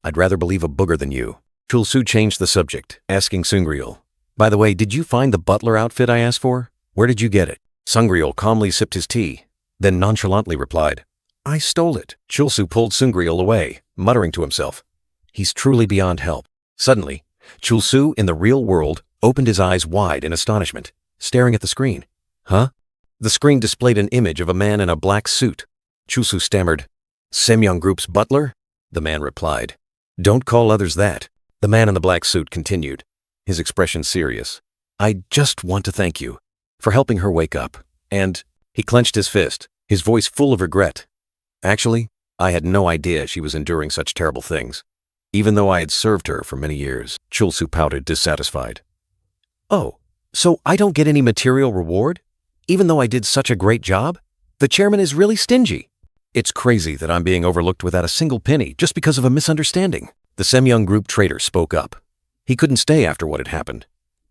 "I'd rather believe a booger than you." Chulsu changed the subject, asking Sangreal, "By the way, did you find the butler outfit I asked for? Where did you get it?" Sangreal calmly sipped his tea, then nonchalantly replied, "I stole it." Chulsu pulled Sangreal away, muttering to himself, "He's truly beyond help." Suddenly, Chulsu, in the real world, opened his eyes wide in astonishment, staring at the screen. "Huh?" The screen displayed an image of a man in a black suit. Chulsu stammered, "Semyoung Group's butler?" The man replied, "Don't call others that." The man in the black suit continued, his expression serious, "I just want to thank you for helping her wake up, and—" He clenched his fist, his voice full of regret. "Actually, I had no idea she was enduring such terrible things, even though I had served her for many years." Chulsu pouted, dissatisfied. "Oh, so I don't get any material reward, even though I did such a great job? The chairman is really stingy. It's crazy that I'm being overlooked without a single penny just because of a misunderstanding." The Semyoung Group trader spoke up. He couldn't stay after what had happened.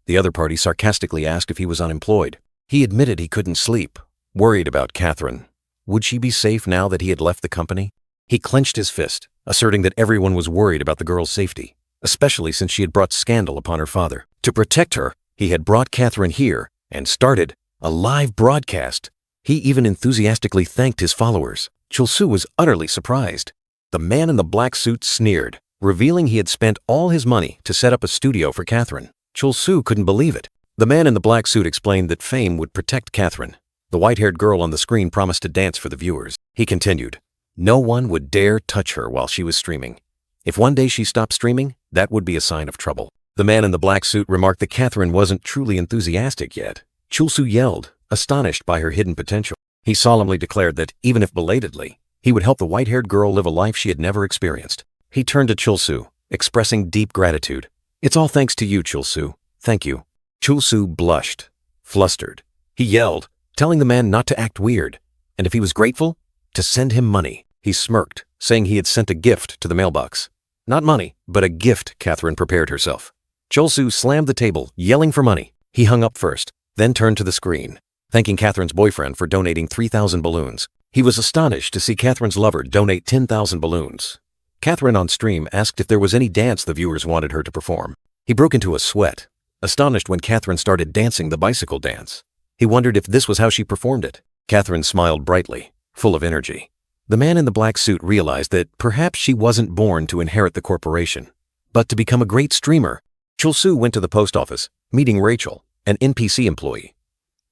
The other party sarcastically asked if he was unemployed. He admitted he couldn't sleep, worried about Catherine. Would she be safe now that he had left the company? He clenched his fist, asserting that everyone was worried about the girl's safety, especially since she had brought scandal upon her father. To protect her, he had brought Catherine here and started a live broadcast. He even enthusiastically thanked his followers. Chulsu was utterly surprised. The man in the black suit sneered, revealing he had spent all his money to set up a studio for Catherine. Chulsu couldn't believe it. The man in the black suit explained that fame would protect Catherine, The white-haired girl on the screen promised to dance for the viewers. He continued, no one would dare touch her while she was streaming. If one day she stopped streaming, that would be a sign of trouble. The man in the black suit remarked that Catherine wasn't truly enthusiastic yet. Chulsu yelled, astonished by her hidden potential. He solemnly declared that, even if belatedly, he would help the white-haired girl live a life she had never experienced. He turned to Chulsu, expressing deep gratitude. It's all thanks to you, Chulsu. Thank you. Chulsu blushed, flustered. He yelled, telling the man not to act weird, and if he was grateful, to send him money. He smirked, saying he had sent a gift to the mailbox. Not money, but a gift, Catherine prepared herself. Chulsu slammed the table, yelling for money. He hung up first, then turned to the screen, thanking Catherine's boyfriend for donating 3,000 balloons. He was astonished to see Catherine's lover donate 10,000 balloons. Catherine on stream asked if there was any dance the viewers wanted her to perform. He broke into a sweat, astonished when Catherine started dancing the bicycle dance. He wondered if this was how she performed it. Catherine smiled brightly, full of energy. The man in the black suit realized that perhaps she wasn't born to inherit the corporation, but to become a great streamer. Chulsu went to the post office, meeting Rachel, an NPC employee.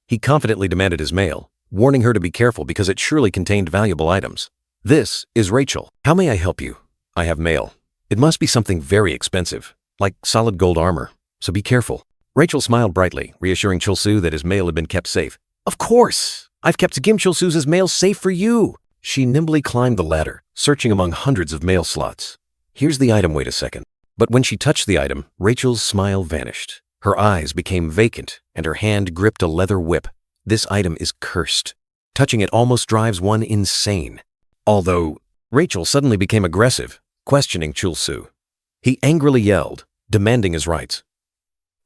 He confidently demanded his mail, warning her to be careful because it surely contained valuable items. This is Rachel. How may I help you? I have mail. It must be something very expensive, like solid gold armor, so be careful. Rachel smiled brightly, reassuring Chulsu that his mail had been kept safe. Of course! I've kept Gim Chulsu's mail safe for you! She nimbly climbed the ladder, searching among hundreds of mail slots. Here's the item, wait a second. But when she touched the item, Rachel's smile vanished. Her eyes became vacant, and her hand gripped a leather whip. This item is cursed. Touching it almost drives one insane. Although, Rachel suddenly became aggressive, questioning Chulsu. He angrily yelled, demanding his rights.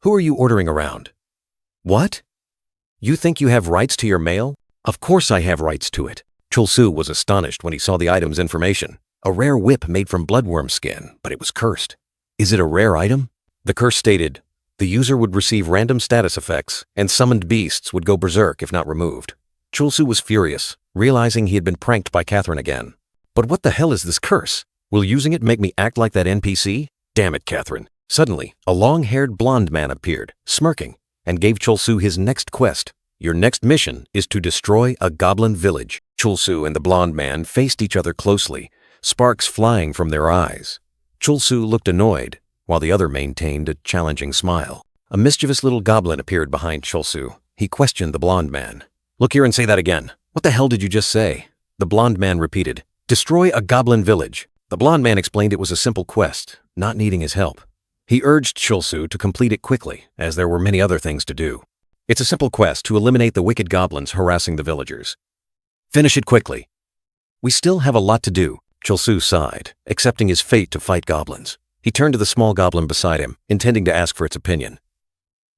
Who are you ordering around? What? You think you have rights to your mail? Of course I have rights to it. Chulsu was astonished when he saw the item's information. A rare whip made from bloodworm skin, but it was cursed. Is it a rare item? The curse stated, the user would receive random status effects, and summoned beasts would go berserk if not removed. Chulsu was furious, realizing he had been pranked by Catherine again. But what the hell is this curse? Will using it make me act like that NPC? Damn it, Catherine. Suddenly, a long-haired blonde man appeared, smirking, and gave Chulsu his next quest. Your next mission is to destroy a goblin village. Chulsu and the blonde man faced each other closely, sparks flying from their eyes. Chulsu looked annoyed, while the other maintained a challenging smile. A mischievous little goblin appeared behind Chulsu. He questioned the blonde man. Look here and say that again. What the hell did you just say? The blonde man repeated, destroy a goblin village. The blonde man explained it was a simple quest, not needing his help. He urged Chulsu to complete it quickly, as there were many other things to do. It's a simple quest to eliminate the wicked goblins harassing the villagers. Finish it quickly. We still have a lot to do. Chulsu sighed, accepting his fate to fight goblins. He turned to the small goblin beside him, intending to ask for its opinion.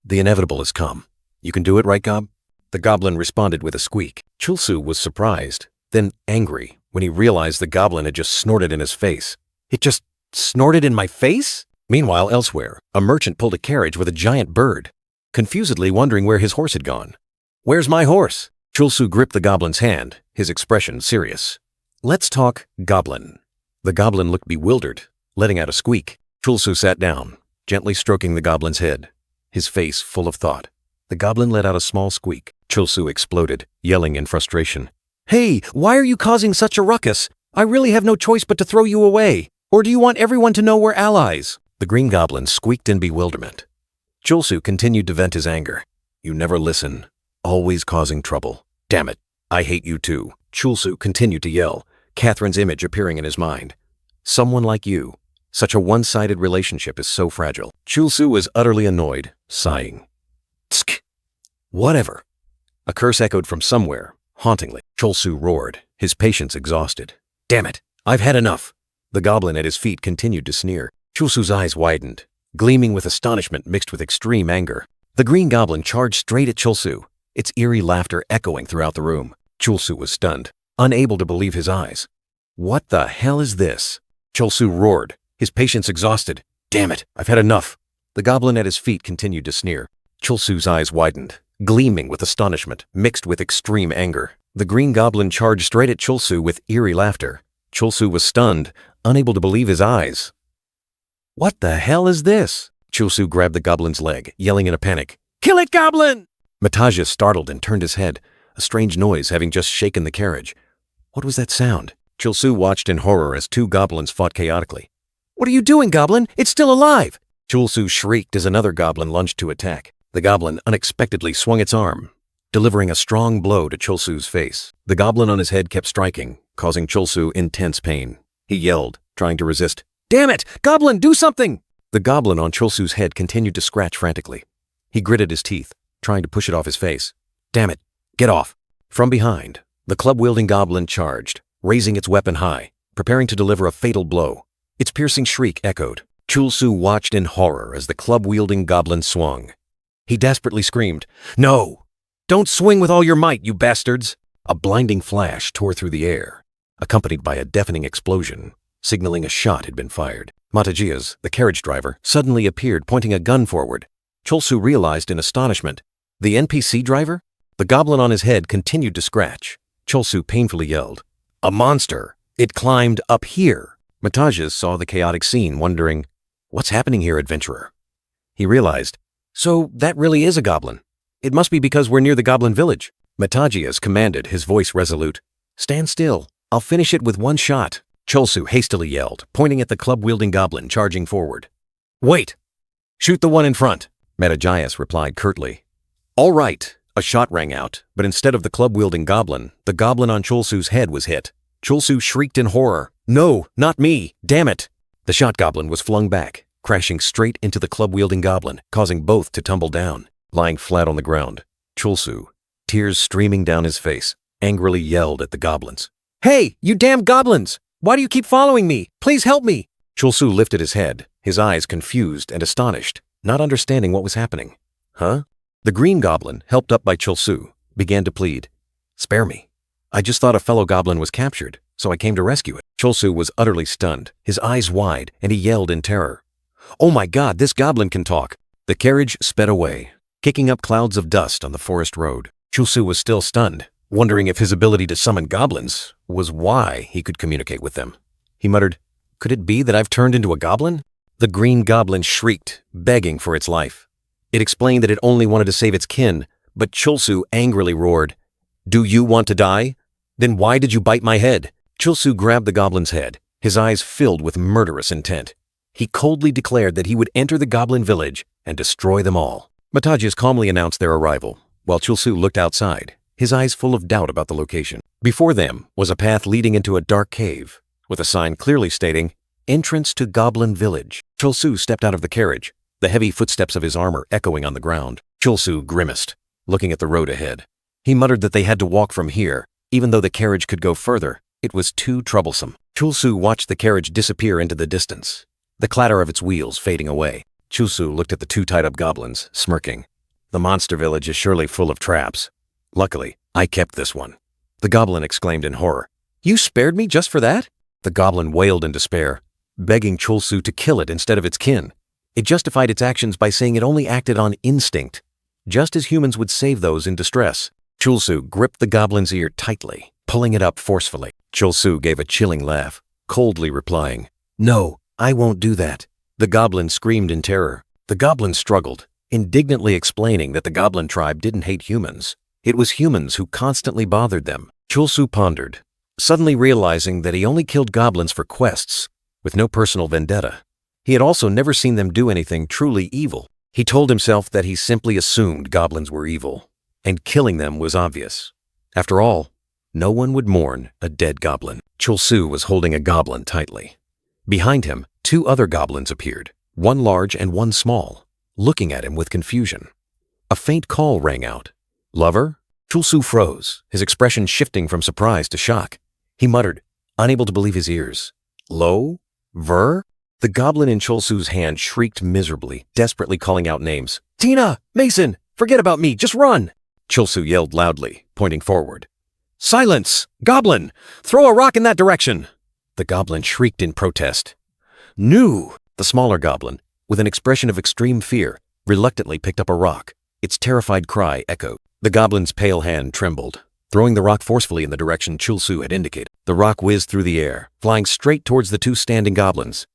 The inevitable has come. You can do it, right, Gob? The goblin responded with a squeak. Chulsu was surprised, then angry, when he realized the goblin had just snorted in his face. It just snorted in my face? Meanwhile, elsewhere, a merchant pulled a carriage with a giant bird, confusedly wondering where his horse had gone. Where's my horse? Chulsu gripped the goblin's hand, his expression serious. Let's talk, goblin. The goblin looked bewildered, letting out a squeak. Chulsu sat down, gently stroking the goblin's head, his face full of thought. The goblin let out a small squeak. Chulsu exploded, yelling in frustration. Hey, why are you causing such a ruckus? I really have no choice but to throw you away. Or do you want everyone to know we're allies? The green goblin squeaked in bewilderment. Chulsu continued to vent his anger. You never listen, always causing trouble. Damn it, I hate you too. Chulsu continued to yell, Catherine's image appearing in his mind. Someone like you. Such a one-sided relationship is so fragile. Chulsu was utterly annoyed, sighing. Tsk. Whatever. A curse echoed from somewhere, hauntingly. Chulsu roared, his patience exhausted. Damn it, I've had enough. The goblin at his feet continued to sneer. Chulsu's eyes widened, gleaming with astonishment mixed with extreme anger. The green goblin charged straight at Chulsu, its eerie laughter echoing throughout the room. Chulsu was stunned, unable to believe his eyes. What the hell is this? Chulsu roared, his patience exhausted. Damn it, I've had enough. The goblin at his feet continued to sneer. Chulsu's eyes widened, gleaming with astonishment mixed with extreme anger. The green goblin charged straight at Chulsu with eerie laughter. Chulsu was stunned, unable to believe his eyes. What the hell is this? Chulsu grabbed the goblin's leg, yelling in a panic. Kill it, goblin! Mataja startled and turned his head, a strange noise having just shaken the carriage. What was that sound? Chulsu watched in horror as two goblins fought chaotically. "What are you doing, goblin? It's still alive!" Chulsu shrieked as another goblin lunged to attack. The goblin unexpectedly swung its arm, delivering a strong blow to Chulsu's face. The goblin on his head kept striking, causing Chulsu intense pain. He yelled, trying to resist. "Damn it! Goblin, do something!" The goblin on Chulsu's head continued to scratch frantically. He gritted his teeth, trying to push it off his face. "Damn it! Get off!" From behind, the club-wielding goblin charged, raising its weapon high, preparing to deliver a fatal blow. Its piercing shriek echoed. Chulsu watched in horror as the club-wielding goblin swung. He desperately screamed, "No! Don't swing with all your might, you bastards!" A blinding flash tore through the air, accompanied by a deafening explosion, signaling a shot had been fired. Matajias, the carriage driver, suddenly appeared, pointing a gun forward. Chulsu realized in astonishment. The NPC driver? The goblin on his head continued to scratch. Chulsu painfully yelled, "A monster! It climbed up here!" Matajias saw the chaotic scene, wondering, "What's happening here, adventurer?" He realized, "So that really is a goblin. It must be because we're near the goblin village." Matajias commanded, his voice resolute, "Stand still. I'll finish it with one shot." Chulsu hastily yelled, pointing at the club-wielding goblin charging forward. "Wait! Shoot the one in front," Matajias replied curtly. "All right." A shot rang out, but instead of the club-wielding goblin, the goblin on Chulsu's head was hit. Chulsu shrieked in horror, "No, not me! Damn it!" The shot goblin was flung back, crashing straight into the club-wielding goblin, causing both to tumble down. Lying flat on the ground, Chulsu, tears streaming down his face, angrily yelled at the goblins. "Hey, you damn goblins! Why do you keep following me? Please help me!" Chulsu lifted his head, his eyes confused and astonished, not understanding what was happening. "Huh?" The green goblin, helped up by Chulsu, began to plead. "Spare me. I just thought a fellow goblin was captured, so I came to rescue it." Chulsu was utterly stunned, his eyes wide, and he yelled in terror. "Oh my God, this goblin can talk!" The carriage sped away, kicking up clouds of dust on the forest road. Chulsu was still stunned, wondering if his ability to summon goblins was why he could communicate with them. He muttered, "Could it be that I've turned into a goblin?" The green goblin shrieked, begging for its life. It explained that it only wanted to save its kin, but Chulsu angrily roared, "Do you want to die? Then why did you bite my head?" Chulsu grabbed the goblin's head, his eyes filled with murderous intent. He coldly declared that he would enter the goblin village and destroy them all. Matajias calmly announced their arrival, while Chulsu looked outside, his eyes full of doubt about the location. Before them was a path leading into a dark cave, with a sign clearly stating, "Entrance to Goblin Village." Chulsu stepped out of the carriage, the heavy footsteps of his armor echoing on the ground. Chulsu grimaced, looking at the road ahead. He muttered that they had to walk from here, even though the carriage could go further. It was too troublesome. Chulsu watched the carriage disappear into the distance, the clatter of its wheels fading away. Chulsu looked at the two tied-up goblins, smirking. "The monster village is surely full of traps. Luckily, I kept this one." The goblin exclaimed in horror. "You spared me just for that?" The goblin wailed in despair, begging Chulsu to kill it instead of its kin. It justified its actions by saying it only acted on instinct, just as humans would save those in distress. Chulsu gripped the goblin's ear tightly, pulling it up forcefully. Chulsu gave a chilling laugh, coldly replying, "No, I won't do that." The goblin screamed in terror. The goblin struggled, indignantly explaining that the goblin tribe didn't hate humans. It was humans who constantly bothered them. Chulsu pondered, suddenly realizing that he only killed goblins for quests, with no personal vendetta. He had also never seen them do anything truly evil. He told himself that he simply assumed goblins were evil, and killing them was obvious. After all, no one would mourn a dead goblin. Chulsu was holding a goblin tightly. Behind him, two other goblins appeared, one large and one small, looking at him with confusion. A faint call rang out. "Lover?" Chulsu froze, his expression shifting from surprise to shock. He muttered, unable to believe his ears. "Lo? Ver?" The goblin in Chulsu's hand shrieked miserably, desperately calling out names. "Tina! Mason! Forget about me! Just run!" Chulsu yelled loudly, pointing forward. "Silence! Goblin! Throw a rock in that direction!" The goblin shrieked in protest. "No!" The smaller goblin, with an expression of extreme fear, reluctantly picked up a rock. Its terrified cry echoed. The goblin's pale hand trembled, throwing the rock forcefully in the direction Chulsu had indicated. The rock whizzed through the air, flying straight towards the two standing goblins.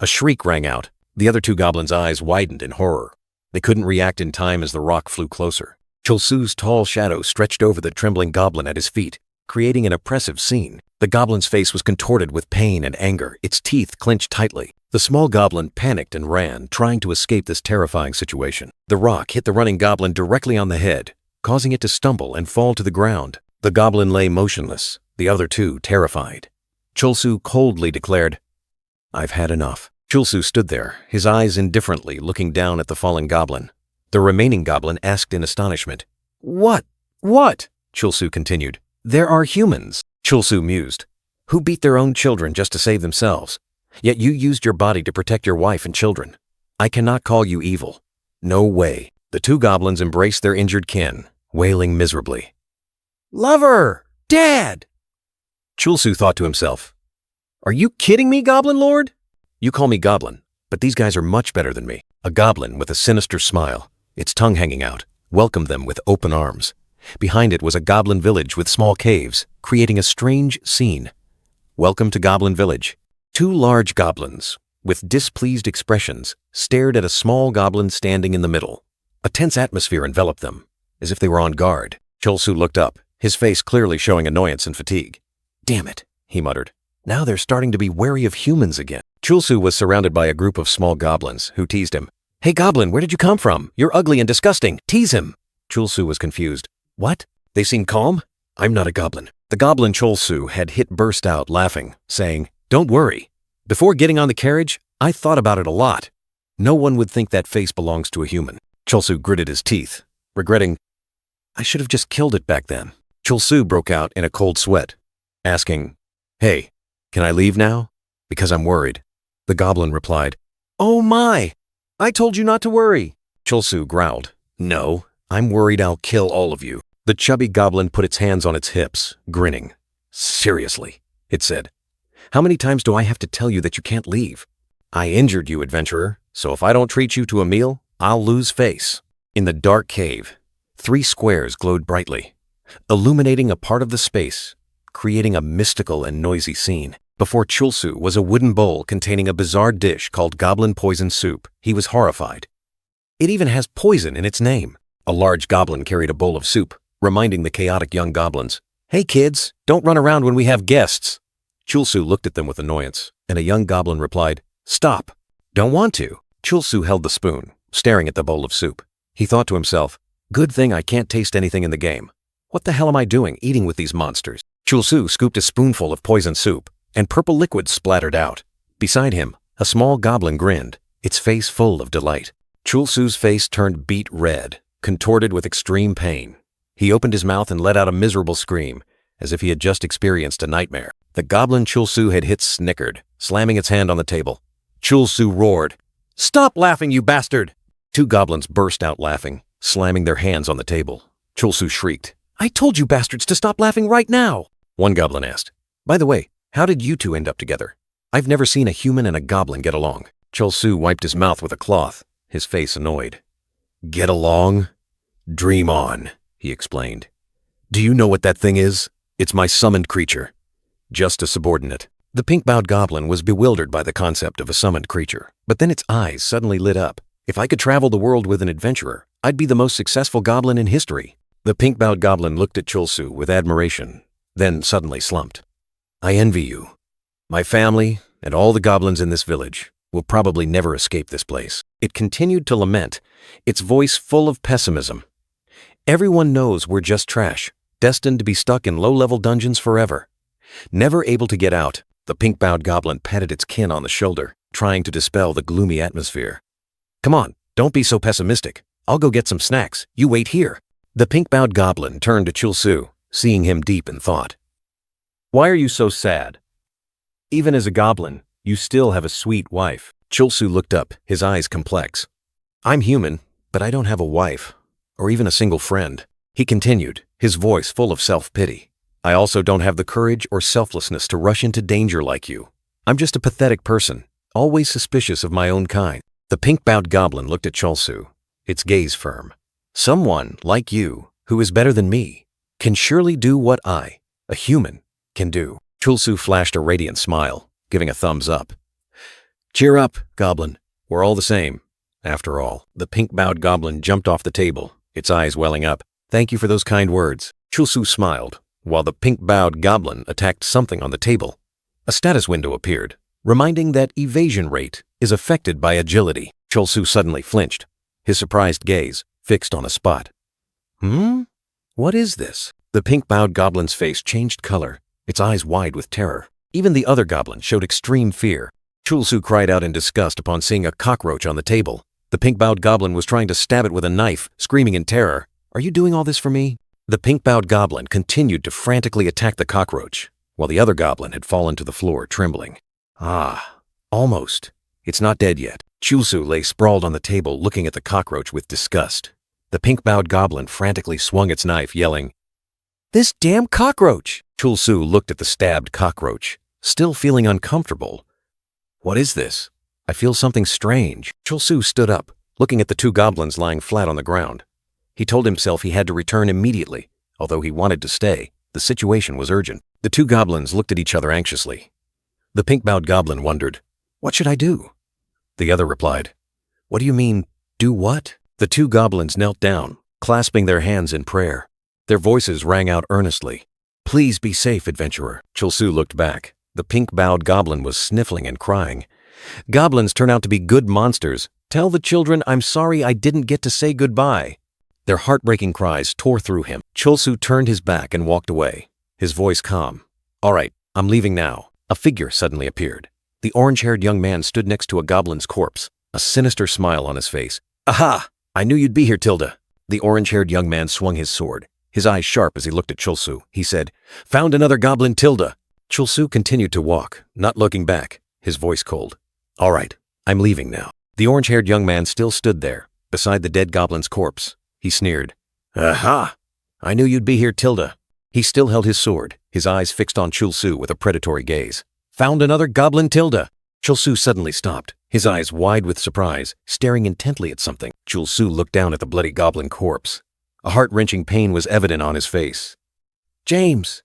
A shriek rang out. The other two goblins' eyes widened in horror. They couldn't react in time as the rock flew closer. Chulsu's tall shadow stretched over the trembling goblin at his feet, creating an oppressive scene. The goblin's face was contorted with pain and anger, its teeth clenched tightly. The small goblin panicked and ran, trying to escape this terrifying situation. The rock hit the running goblin directly on the head, causing it to stumble and fall to the ground. The goblin lay motionless, the other two terrified. Chulsu coldly declared, "I've had enough." Chulsu stood there, his eyes indifferently looking down at the fallen goblin. The remaining goblin asked in astonishment, What? Chulsu continued. "There are humans," Chulsu mused, "who beat their own children just to save themselves. Yet you used your body to protect your wife and children. I cannot call you evil. No way." The two goblins embraced their injured kin, wailing miserably. "Lover! Dad!" Chulsu thought to himself, "Are you kidding me, Goblin Lord? You call me Goblin, but these guys are much better than me." A goblin with a sinister smile, its tongue hanging out, welcomed them with open arms. Behind it was a goblin village with small caves, creating a strange scene. "Welcome to Goblin Village." Two large goblins, with displeased expressions, stared at a small goblin standing in the middle. A tense atmosphere enveloped them, as if they were on guard. Chulsu looked up, his face clearly showing annoyance and fatigue. "Damn it," he muttered. "Now they're starting to be wary of humans again." Chulsu was surrounded by a group of small goblins who teased him. "Hey goblin, where did you come from? You're ugly and disgusting. Tease him." Chulsu was confused. "What? They seem calm? I'm not a goblin." The goblin Chulsu had hit burst out laughing, saying, "Don't worry. Before getting on the carriage, I thought about it a lot. No one would think that face belongs to a human." Chulsu gritted his teeth, regretting, "I should have just killed it back then." Chulsu broke out in a cold sweat, asking, "Hey, can I leave now? Because I'm worried." The goblin replied, "Oh my! I told you not to worry." Chulsu growled, "No, I'm worried I'll kill all of you." The chubby goblin put its hands on its hips, grinning. "Seriously," it said. "How many times do I have to tell you that you can't leave? I injured you, adventurer, so if I don't treat you to a meal, I'll lose face." In the dark cave, 3 squares glowed brightly, illuminating a part of the space, creating a mystical and noisy scene. Before Chulsu was a wooden bowl containing a bizarre dish called goblin poison soup. He was horrified. "It even has poison in its name." A large goblin carried a bowl of soup, reminding the chaotic young goblins, "Hey kids, don't run around when we have guests." Chulsu looked at them with annoyance, and a young goblin replied, "Stop." "Don't want to." Chulsu held the spoon, staring at the bowl of soup. He thought to himself, "Good thing I can't taste anything in the game. What the hell am I doing eating with these monsters?" Chulsu scooped a spoonful of poison soup, and purple liquid splattered out. Beside him, a small goblin grinned, its face full of delight. Chulsu's face turned beet red, contorted with extreme pain. He opened his mouth and let out a miserable scream, as if he had just experienced a nightmare. The goblin Chulsu had hit snickered, slamming its hand on the table. Chulsu roared, "Stop laughing, you bastard!" 2 goblins burst out laughing, slamming their hands on the table. Chulsu shrieked, "I told you bastards to stop laughing right now!" One goblin asked, "By the way, how did you two end up together? I've never seen a human and a goblin get along." Chulsu wiped his mouth with a cloth, his face annoyed. "Get along? Dream on," he explained. "Do you know what that thing is? It's my summoned creature. Just a subordinate." The pink-bowed goblin was bewildered by the concept of a summoned creature, but then its eyes suddenly lit up. "If I could travel the world with an adventurer, I'd be the most successful goblin in history." The pink-bowed goblin looked at Chulsu with admiration, then suddenly slumped. "I envy you. My family and all the goblins in this village will probably never escape this place." It continued to lament, its voice full of pessimism. "Everyone knows we're just trash, destined to be stuck in low-level dungeons forever. Never able to get out." The pink-bowed goblin patted its kin on the shoulder, trying to dispel the gloomy atmosphere. "Come on, don't be so pessimistic. I'll go get some snacks. You wait here." The pink-bowed goblin turned to Chulsu, seeing him deep in thought. "Why are you so sad? Even as a goblin, you still have a sweet wife." Chulsu looked up, his eyes complex. "I'm human, but I don't have a wife, or even a single friend." He continued, his voice full of self-pity. "I also don't have the courage or selflessness to rush into danger like you. I'm just a pathetic person, always suspicious of my own kind." The pink-bowed goblin looked at Chulsu, its gaze firm. "Someone like you, who is better than me, can surely do what I, a human, can do." Chulsu flashed a radiant smile, giving a thumbs up. "Cheer up, goblin. We're all the same, after all." The pink-bowed goblin jumped off the table, its eyes welling up. Thank you for those kind words. Chulsu smiled, while the pink-bowed goblin attacked something on the table. A status window appeared, reminding that evasion rate is affected by agility. Chulsu suddenly flinched, his surprised gaze fixed on a spot. What is this? The pink-bowed goblin's face changed color, its eyes wide with terror. Even the other goblin showed extreme fear. Chulsu cried out in disgust upon seeing a cockroach on the table. The pink-bowed goblin was trying to stab it with a knife, screaming in terror, "Are you doing all this for me?" The pink-bowed goblin continued to frantically attack the cockroach, while the other goblin had fallen to the floor, trembling. Almost. It's not dead yet. Chulsu lay sprawled on the table, looking at the cockroach with disgust. The pink-bowed goblin frantically swung its knife, yelling, "This damn cockroach!" Chulsu looked at the stabbed cockroach, still feeling uncomfortable. "What is this? I feel something strange." Chulsu stood up, looking at the two goblins lying flat on the ground. He told himself he had to return immediately. Although he wanted to stay, the situation was urgent. The two goblins looked at each other anxiously. The pink-bowed goblin wondered, "What should I do?" The other replied, "What do you mean, do what?" The two goblins knelt down, clasping their hands in prayer. Their voices rang out earnestly. "Please be safe, adventurer." Chulsu looked back. The pink-bowed goblin was sniffling and crying. "Goblins turn out to be good monsters. Tell the children I'm sorry I didn't get to say goodbye." Their heartbreaking cries tore through him. Chulsu turned his back and walked away, his voice calm. "All right, I'm leaving now." A figure suddenly appeared. The orange-haired young man stood next to a goblin's corpse, a sinister smile on his face. "Aha! I knew you'd be here, Tilda." The orange-haired young man swung his sword, his eyes sharp as he looked at Chulsu. He said, "Found another goblin, Tilda." Chulsu continued to walk, not looking back, his voice cold. "All right, I'm leaving now." The orange-haired young man still stood there, beside the dead goblin's corpse. He sneered. "Aha! I knew you'd be here, Tilda." He still held his sword, his eyes fixed on Chulsu with a predatory gaze. "Found another goblin, Tilda." Chulsu suddenly stopped, his eyes wide with surprise, staring intently at something. Chulsu looked down at the bloody goblin corpse. A heart-wrenching pain was evident on his face. "James!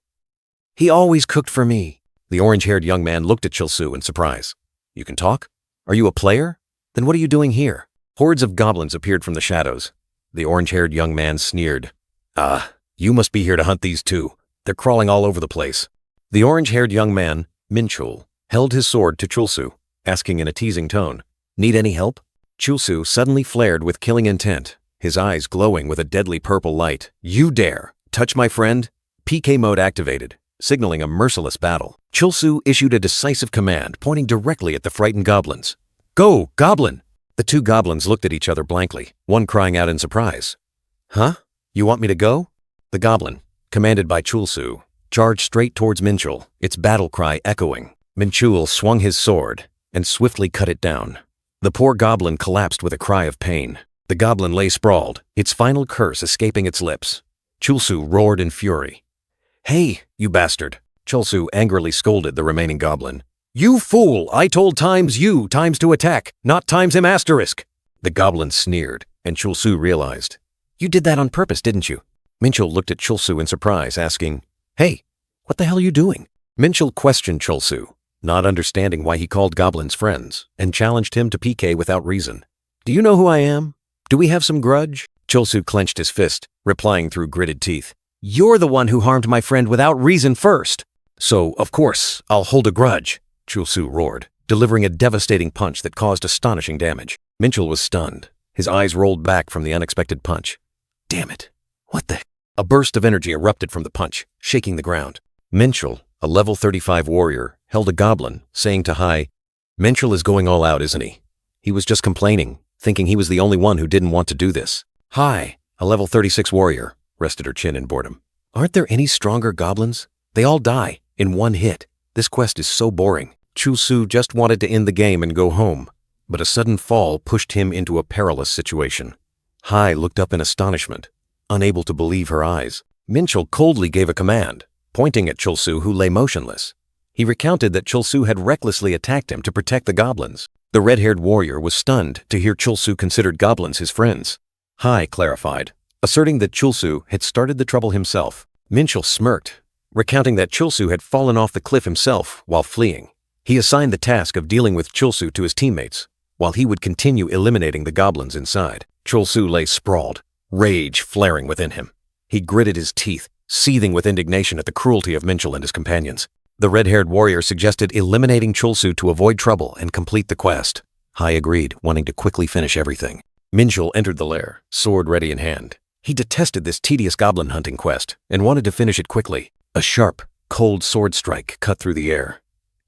He always cooked for me." The orange-haired young man looked at Chulsu in surprise. "You can talk? Are you a player? Then what are you doing here?" Hordes of goblins appeared from the shadows. The orange-haired young man sneered. You must be here to hunt these two. They're crawling all over the place." The orange-haired young man, Minchul, held his sword to Chulsu, asking in a teasing tone, "Need any help?" Chulsu suddenly flared with killing intent, his eyes glowing with a deadly purple light. "You dare touch my friend?" PK mode activated, signaling a merciless battle. Chulsu issued a decisive command, pointing directly at the frightened goblins. "Go, goblin!" The two goblins looked at each other blankly, one crying out in surprise. "Huh? You want me to go?" The goblin, commanded by Chulsu, charged straight towards Minchul, its battle cry echoing. Minchul swung his sword and swiftly cut it down. The poor goblin collapsed with a cry of pain. The goblin lay sprawled, its final curse escaping its lips. Chulsu roared in fury. "Hey, you bastard!" Chulsu angrily scolded the remaining goblin. "You fool! I told times to attack, not times him asterisk!" The goblin sneered, and Chulsu realized. "You did that on purpose, didn't you?" Minchul looked at Chulsu in surprise, asking, "Hey, what the hell are you doing?" Minchul questioned Chulsu, not understanding why he called goblins friends, and challenged him to PK without reason. "Do you know who I am? Do we have some grudge?" Chulsu clenched his fist, replying through gritted teeth. "You're the one who harmed my friend without reason first. So, of course, I'll hold a grudge," Chulsu roared, delivering a devastating punch that caused astonishing damage. Minchul was stunned, his eyes rolled back from the unexpected punch. "Damn it. What the?" A burst of energy erupted from the punch, shaking the ground. Minchul, a level 35 warrior, held a goblin, saying to Hai, "Minchul is going all out, isn't he? He was just complaining, thinking he was the only one who didn't want to do this." Hai, a level 36 warrior, rested her chin in boredom. "Aren't there any stronger goblins? They all die in one hit. This quest is so boring." Chulsu just wanted to end the game and go home, but a sudden fall pushed him into a perilous situation. Hai looked up in astonishment, unable to believe her eyes. Minchul coldly gave a command, pointing at Chulsu, who lay motionless. He recounted that Chulsu had recklessly attacked him to protect the goblins. The red-haired warrior was stunned to hear Chulsu considered goblins his friends. Hai clarified, asserting that Chulsu had started the trouble himself. Minchul smirked, recounting that Chulsu had fallen off the cliff himself while fleeing. He assigned the task of dealing with Chulsu to his teammates, while he would continue eliminating the goblins inside. Chulsu lay sprawled, rage flaring within him. He gritted his teeth, seething with indignation at the cruelty of Minchul and his companions. The red-haired warrior suggested eliminating Chulsu to avoid trouble and complete the quest. Hai agreed, wanting to quickly finish everything. Minchul entered the lair, sword ready in hand. He detested this tedious goblin hunting quest and wanted to finish it quickly. A sharp, cold sword strike cut through the air.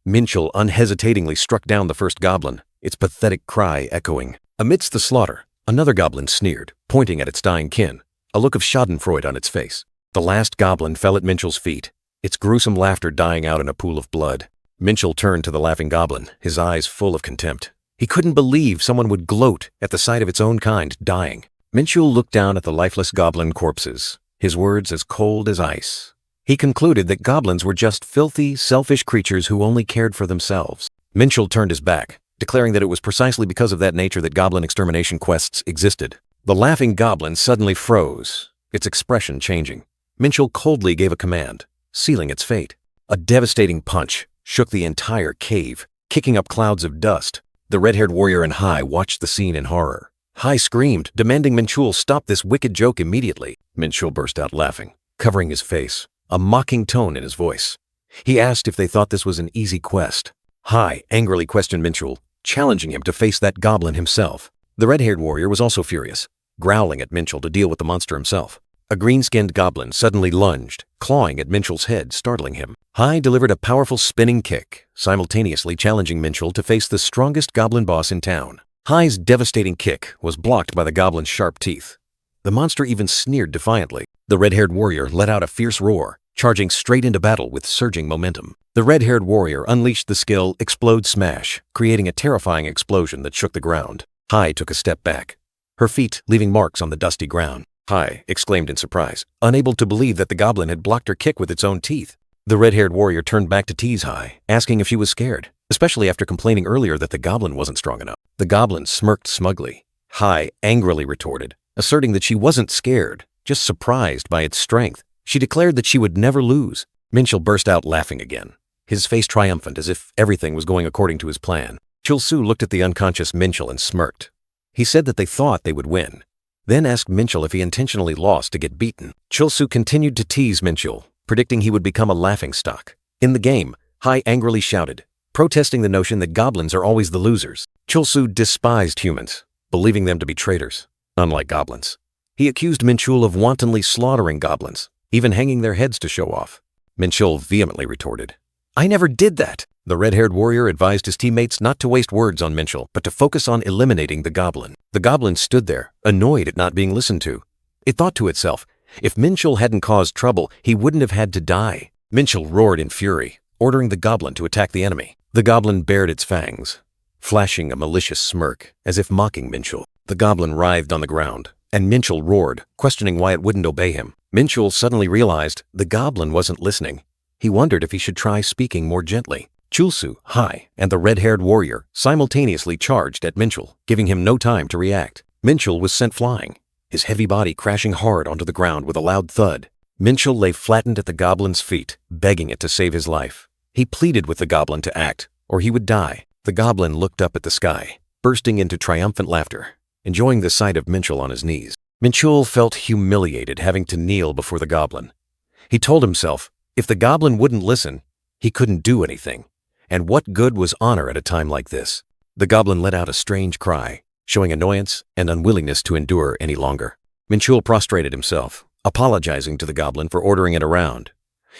Minchul unhesitatingly struck down the first goblin, its pathetic cry echoing. Amidst the slaughter, another goblin sneered, pointing at its dying kin, a look of schadenfreude on its face. The last goblin fell at Minchul's feet, its gruesome laughter dying out in a pool of blood. Minchul turned to the laughing goblin, his eyes full of contempt. He couldn't believe someone would gloat at the sight of its own kind dying. Minchul looked down at the lifeless goblin corpses, his words as cold as ice. He concluded that goblins were just filthy, selfish creatures who only cared for themselves. Minchul turned his back, declaring that it was precisely because of that nature that goblin extermination quests existed. The laughing goblin suddenly froze, its expression changing. Minchul coldly gave a command, sealing its fate. A devastating punch shook the entire cave, kicking up clouds of dust. The red-haired warrior and Hai watched the scene in horror. Hai screamed, demanding Minchul stop this wicked joke immediately. Minchul burst out laughing, covering his face, a mocking tone in his voice. He asked if they thought this was an easy quest. Hai angrily questioned Minchul, challenging him to face that goblin himself. The red-haired warrior was also furious, growling at Minchul to deal with the monster himself. A green-skinned goblin suddenly lunged, clawing at Minchul's head, startling him. Hai delivered a powerful spinning kick, simultaneously challenging Minchul to face the strongest goblin boss in town. Hai's devastating kick was blocked by the goblin's sharp teeth. The monster even sneered defiantly. The red-haired warrior let out a fierce roar, charging straight into battle with surging momentum. The red-haired warrior unleashed the skill Explode Smash, creating a terrifying explosion that shook the ground. Hai took a step back, her feet leaving marks on the dusty ground. Hai exclaimed in surprise, unable to believe that the goblin had blocked her kick with its own teeth. The red-haired warrior turned back to tease Hai, asking if she was scared, especially after complaining earlier that the goblin wasn't strong enough. The goblin smirked smugly. Hai angrily retorted, asserting that she wasn't scared, just surprised by its strength. She declared that she would never lose. Minchul burst out laughing again, his face triumphant as if everything was going according to his plan. Chulsu looked at the unconscious Minchul and smirked. He said that they thought they would win, then asked Minchul if he intentionally lost to get beaten. Chulsu continued to tease Minchul, predicting he would become a laughingstock. In the game, Hai angrily shouted, protesting the notion that goblins are always the losers. Chulsu despised humans, believing them to be traitors, unlike goblins. He accused Minchul of wantonly slaughtering goblins, even hanging their heads to show off. Minchul vehemently retorted, I never did that. The red-haired warrior advised his teammates not to waste words on Minchul, but to focus on eliminating the goblin. The goblin stood there, annoyed at not being listened to. It thought to itself, if Minchul hadn't caused trouble, he wouldn't have had to die. Minchul roared in fury, ordering the goblin to attack the enemy. The goblin bared its fangs, flashing a malicious smirk, as if mocking Minchul. The goblin writhed on the ground, and Minchul roared, questioning why it wouldn't obey him. Minchul suddenly realized the goblin wasn't listening. He wondered if he should try speaking more gently. Chulsu, Hai, and the red-haired warrior simultaneously charged at Minchul, giving him no time to react. Minchul was sent flying, his heavy body crashing hard onto the ground with a loud thud. Minchul lay flattened at the goblin's feet, begging it to save his life. He pleaded with the goblin to act, or he would die. The goblin looked up at the sky, bursting into triumphant laughter, enjoying the sight of Minchul on his knees. Minchul felt humiliated having to kneel before the goblin. He told himself, if the goblin wouldn't listen, he couldn't do anything. And what good was honor at a time like this? The goblin let out a strange cry, showing annoyance and unwillingness to endure any longer. Minchul prostrated himself, apologizing to the goblin for ordering it around.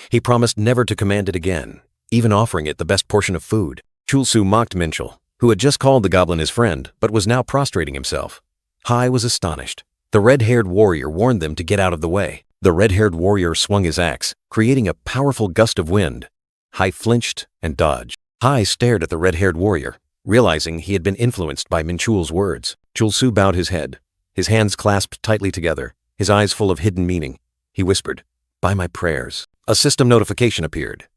He promised never to command it again, even offering it the best portion of food. Chulsu mocked Minchul, who had just called the goblin his friend, but was now prostrating himself. Hai was astonished. The red-haired warrior warned them to get out of the way. The red-haired warrior swung his axe, creating a powerful gust of wind. Hai flinched and dodged. Hai stared at the red-haired warrior, realizing he had been influenced by Minchul's words. Chulsu bowed his head, his hands clasped tightly together, his eyes full of hidden meaning. He whispered, by my prayers. A system notification appeared.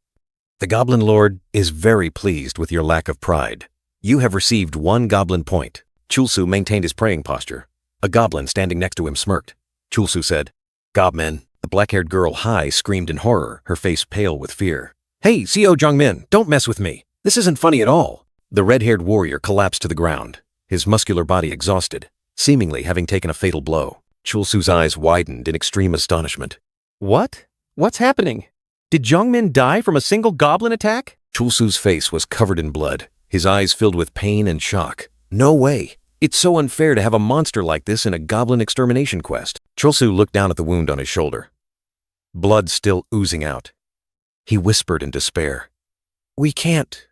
The Goblin Lord is very pleased with your lack of pride. You have received 1 goblin point. Chulsu maintained his praying posture. A goblin standing next to him smirked. Chulsu said, Gobmin. The black-haired girl Hai screamed in horror, her face pale with fear. Hey, Co Jongmin, don't mess with me. This isn't funny at all. The red-haired warrior collapsed to the ground, his muscular body exhausted, seemingly having taken a fatal blow. Chulsu's eyes widened in extreme astonishment. What? What's happening? Did Jongmin die from a single goblin attack? Chulsu's face was covered in blood, his eyes filled with pain and shock. No way! It's so unfair to have a monster like this in a goblin extermination quest. Chulsu looked down at the wound on his shoulder. Blood still oozing out. He whispered in despair. We can't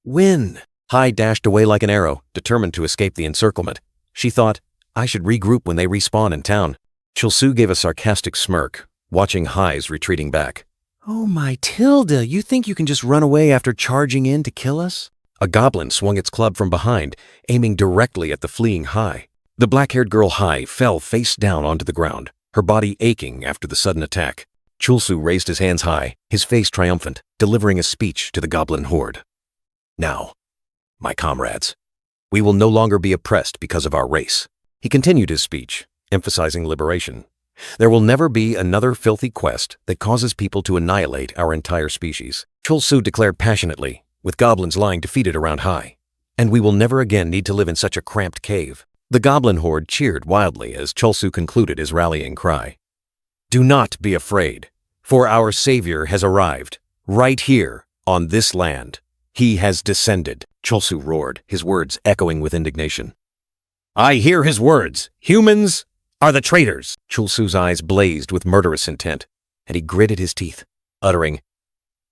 win. Hai dashed away like an arrow, determined to escape the encirclement. She thought, I should regroup when they respawn in town. Chulsu gave a sarcastic smirk, watching Hai's retreating back. Oh my Tilda, you think you can just run away after charging in to kill us? A goblin swung its club from behind, aiming directly at the fleeing Hai. The black-haired girl Hai fell face down onto the ground, her body aching after the sudden attack. Chulsu raised his hands high, his face triumphant, delivering a speech to the goblin horde. Now, my comrades, we will no longer be oppressed because of our race. He continued his speech, emphasizing liberation. There will never be another filthy quest that causes people to annihilate our entire species. Chulsu declared passionately, with goblins lying defeated around Hai. And we will never again need to live in such a cramped cave. The goblin horde cheered wildly as Chulsu concluded his rallying cry. Do not be afraid, for our Savior has arrived, right here, on this land. He has descended, Chulsu roared, his words echoing with indignation. I hear his words. Humans are the traitors. Chulsu's eyes blazed with murderous intent, and he gritted his teeth, uttering,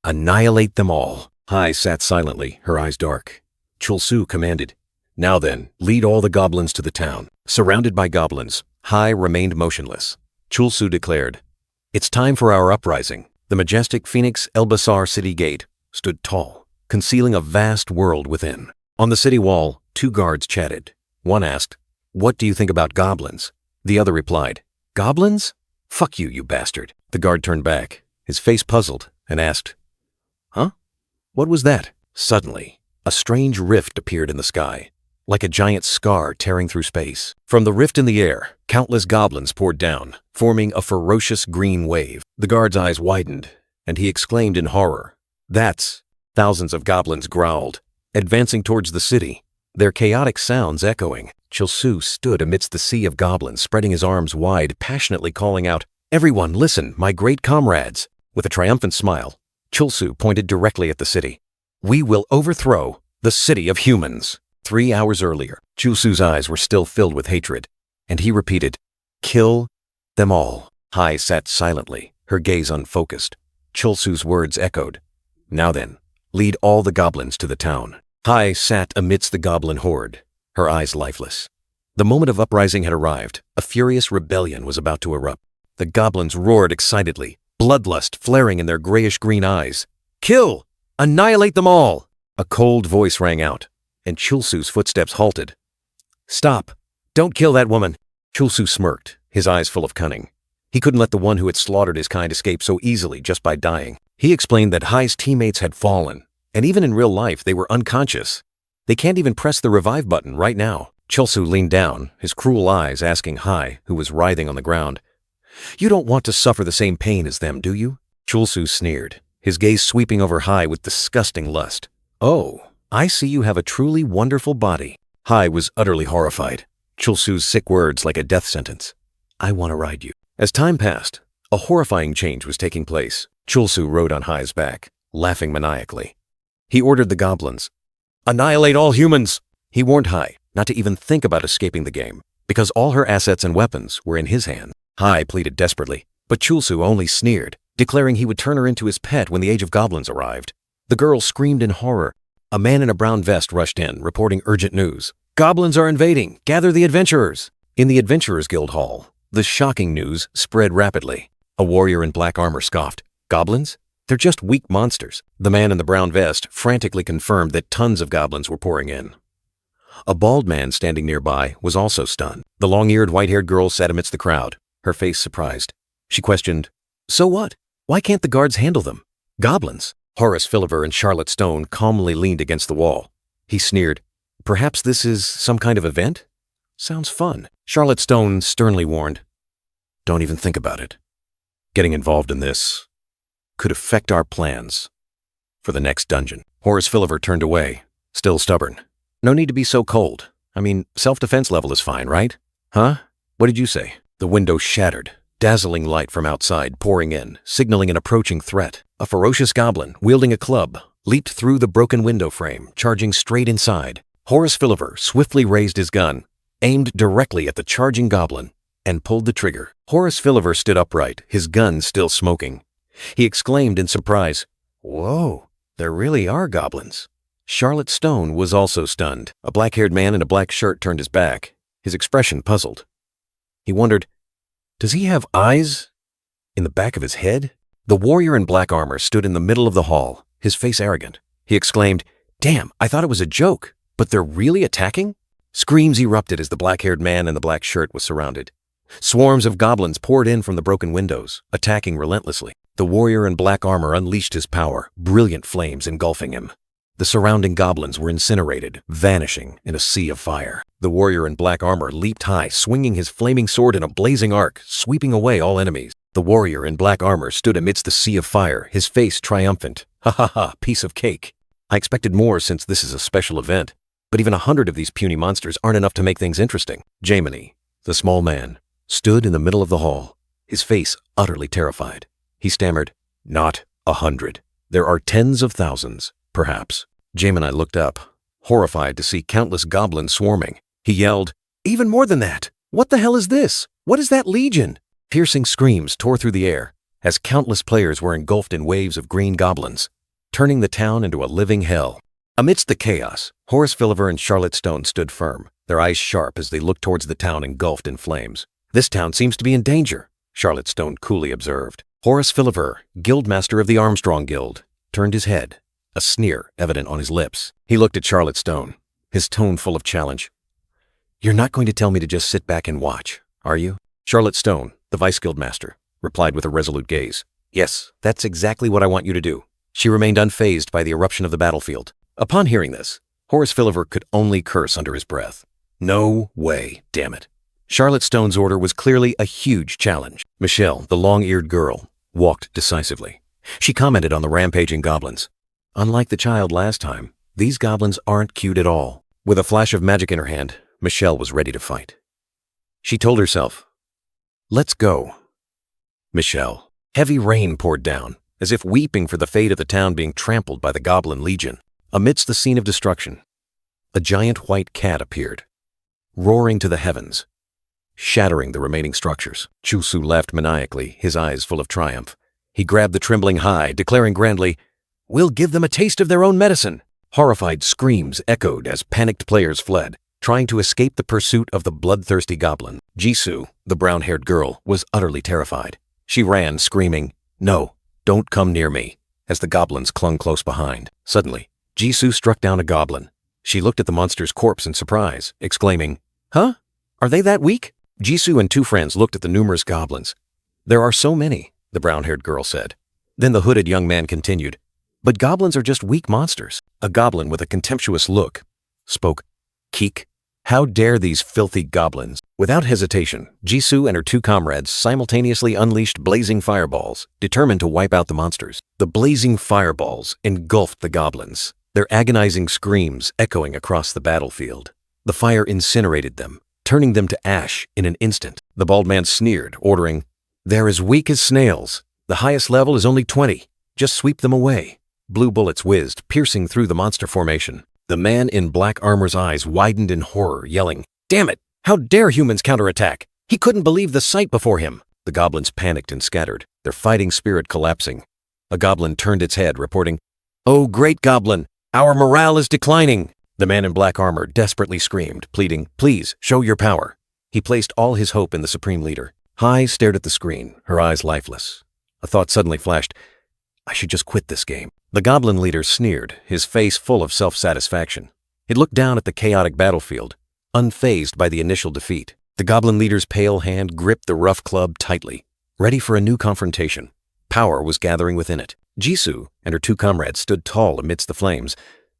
Annihilate them all. Hai sat silently, her eyes dark. Chulsu commanded, Now then, lead all the goblins to the town. Surrounded by goblins, Hai remained motionless. Chulsu declared, It's time for our uprising. The majestic Phoenix Elbasar city gate stood tall, concealing a vast world within. On the city wall, two guards chatted. One asked, What do you think about goblins? The other replied, Goblins? Fuck you, you bastard. The guard turned back, his face puzzled, and asked, Huh? What was that? Suddenly, a strange rift appeared in the sky, like a giant scar tearing through space. From the rift in the air, countless goblins poured down, forming a ferocious green wave. The guard's eyes widened, and he exclaimed in horror, That's... Thousands of goblins growled, advancing towards the city, their chaotic sounds echoing. Chulsu stood amidst the sea of goblins, spreading his arms wide, passionately calling out, Everyone, listen, my great comrades! With a triumphant smile, Chulsu pointed directly at the city. We will overthrow the city of humans. 3 hours earlier, Chulsu's eyes were still filled with hatred, and he repeated, Kill them all. Hai sat silently, her gaze unfocused. Chulsu's words echoed, Now then, lead all the goblins to the town. Hai sat amidst the goblin horde, her eyes lifeless. The moment of uprising had arrived. A furious rebellion was about to erupt. The goblins roared excitedly, bloodlust flaring in their grayish-green eyes. Kill! Annihilate them all! A cold voice rang out, and Chulsu's footsteps halted. Stop! Don't kill that woman! Chulsu smirked, his eyes full of cunning. He couldn't let the one who had slaughtered his kind escape so easily just by dying. He explained that Hai's teammates had fallen, and even in real life they were unconscious. They can't even press the revive button right now. Chulsu leaned down, his cruel eyes asking Hai, who was writhing on the ground, You don't want to suffer the same pain as them, do you? Chulsu sneered, his gaze sweeping over Hai with disgusting lust. Oh, I see you have a truly wonderful body. Hai was utterly horrified. Chulsu's sick words like a death sentence. I want to ride you. As time passed, a horrifying change was taking place. Chulsu rode on Hai's back, laughing maniacally. He ordered the goblins, Annihilate all humans! He warned Hai not to even think about escaping the game, because all her assets and weapons were in his hand. Hai pleaded desperately, but Chulsu only sneered, declaring he would turn her into his pet when the age of goblins arrived. The girl screamed in horror. A man in a brown vest rushed in, reporting urgent news. Goblins are invading! Gather the adventurers! In the Adventurers Guild Hall, the shocking news spread rapidly. A warrior in black armor scoffed. Goblins? They're just weak monsters. The man in the brown vest frantically confirmed that tons of goblins were pouring in. A bald man standing nearby was also stunned. The long-eared, white-haired girl sat amidst the crowd, her face surprised. She questioned, So what? Why can't the guards handle them? Goblins? Horace Philliver and Charlotte Stone calmly leaned against the wall. He sneered, Perhaps this is some kind of event? Sounds fun. Charlotte Stone sternly warned, Don't even think about it. Getting involved in this could affect our plans for the next dungeon. Horace Philliver turned away, still stubborn. No need to be so cold. I mean, self-defense level is fine, right? Huh? What did you say? The window shattered, dazzling light from outside pouring in, signaling an approaching threat. A ferocious goblin, wielding a club, leaped through the broken window frame, charging straight inside. Horace Philliver swiftly raised his gun, aimed directly at the charging goblin, and pulled the trigger. Horace Philliver stood upright, his gun still smoking. He exclaimed in surprise, "Whoa, there really are goblins." Charlotte Stone was also stunned. A black-haired man in a black shirt turned his back, his expression puzzled. He wondered, does he have eyes in the back of his head? The warrior in black armor stood in the middle of the hall, his face arrogant. He exclaimed, "Damn, I thought it was a joke, but they're really attacking?" Screams erupted as the black-haired man in the black shirt was surrounded. Swarms of goblins poured in from the broken windows, attacking relentlessly. The warrior in black armor unleashed his power, brilliant flames engulfing him. The surrounding goblins were incinerated, vanishing in a sea of fire. The warrior in black armor leaped high, swinging his flaming sword in a blazing arc, sweeping away all enemies. The warrior in black armor stood amidst the sea of fire, his face triumphant. "Ha ha ha, piece of cake. I expected more since this is a special event. But even 100 of these puny monsters aren't enough to make things interesting." Jaimini, the small man, stood in the middle of the hall, his face utterly terrified. He stammered, "Not 100. There are tens of thousands, perhaps." Jaimini looked up, horrified to see countless goblins swarming. He yelled, "Even more than that! What the hell is this? What is that legion?" Piercing screams tore through the air as countless players were engulfed in waves of green goblins, turning the town into a living hell. Amidst the chaos, Horace Philliver and Charlotte Stone stood firm, their eyes sharp as they looked towards the town engulfed in flames. "This town seems to be in danger," Charlotte Stone coolly observed. Horace Philliver, guildmaster of the Armstrong Guild, turned his head, a sneer evident on his lips. He looked at Charlotte Stone, his tone full of challenge. "You're not going to tell me to just sit back and watch, are you?" Charlotte Stone, the vice guildmaster, replied with a resolute gaze. "Yes, that's exactly what I want you to do." She remained unfazed by the eruption of the battlefield. Upon hearing this, Horace Philliver could only curse under his breath. No way, damn it. Charlotte Stone's order was clearly a huge challenge. Michelle, the long-eared girl, walked decisively. She commented on the rampaging goblins. Unlike the child last time, these goblins aren't cute at all. With a flash of magic in her hand, Michelle was ready to fight. She told herself, "Let's go." Michelle. Heavy rain poured down, as if weeping for the fate of the town being trampled by the Goblin Legion. Amidst the scene of destruction, a giant white cat appeared, roaring to the heavens, shattering the remaining structures. Chusu laughed maniacally, his eyes full of triumph. He grabbed the trembling Hai, declaring grandly, "We'll give them a taste of their own medicine." Horrified screams echoed as panicked players fled, trying to escape the pursuit of the bloodthirsty goblin. Jisoo, the brown-haired girl, was utterly terrified. She ran, screaming, "No, don't come near me," as the goblins clung close behind. Suddenly, Jisoo struck down a goblin. She looked at the monster's corpse in surprise, exclaiming, "Huh? Are they that weak?" Jisoo and two friends looked at the numerous goblins. "There are so many," the brown-haired girl said. Then the hooded young man continued, "But goblins are just weak monsters." A goblin with a contemptuous look spoke, "Keek, how dare these filthy goblins?" Without hesitation, Jisoo and her two comrades simultaneously unleashed blazing fireballs, determined to wipe out the monsters. The blazing fireballs engulfed the goblins, their agonizing screams echoing across the battlefield. The fire incinerated them, turning them to ash in an instant. The bald man sneered, ordering, "They're as weak as snails. The highest level is only 20. Just sweep them away." Blue bullets whizzed, piercing through the monster formation. The man in black armor's eyes widened in horror, yelling, "Damn it! How dare humans counterattack? He couldn't believe the sight before him." The goblins panicked and scattered, their fighting spirit collapsing. A goblin turned its head, reporting, "Oh, great goblin! Our morale is declining!" The man in black armor desperately screamed, pleading, "Please, show your power." He placed all his hope in the supreme leader. Hai stared at the screen, her eyes lifeless. A thought suddenly flashed, "I should just quit this game." The goblin leader sneered, his face full of self-satisfaction. He looked down at the chaotic battlefield, unfazed by the initial defeat. The goblin leader's pale hand gripped the rough club tightly, ready for a new confrontation. Power was gathering within it. Jisoo and her two comrades stood tall amidst the flames,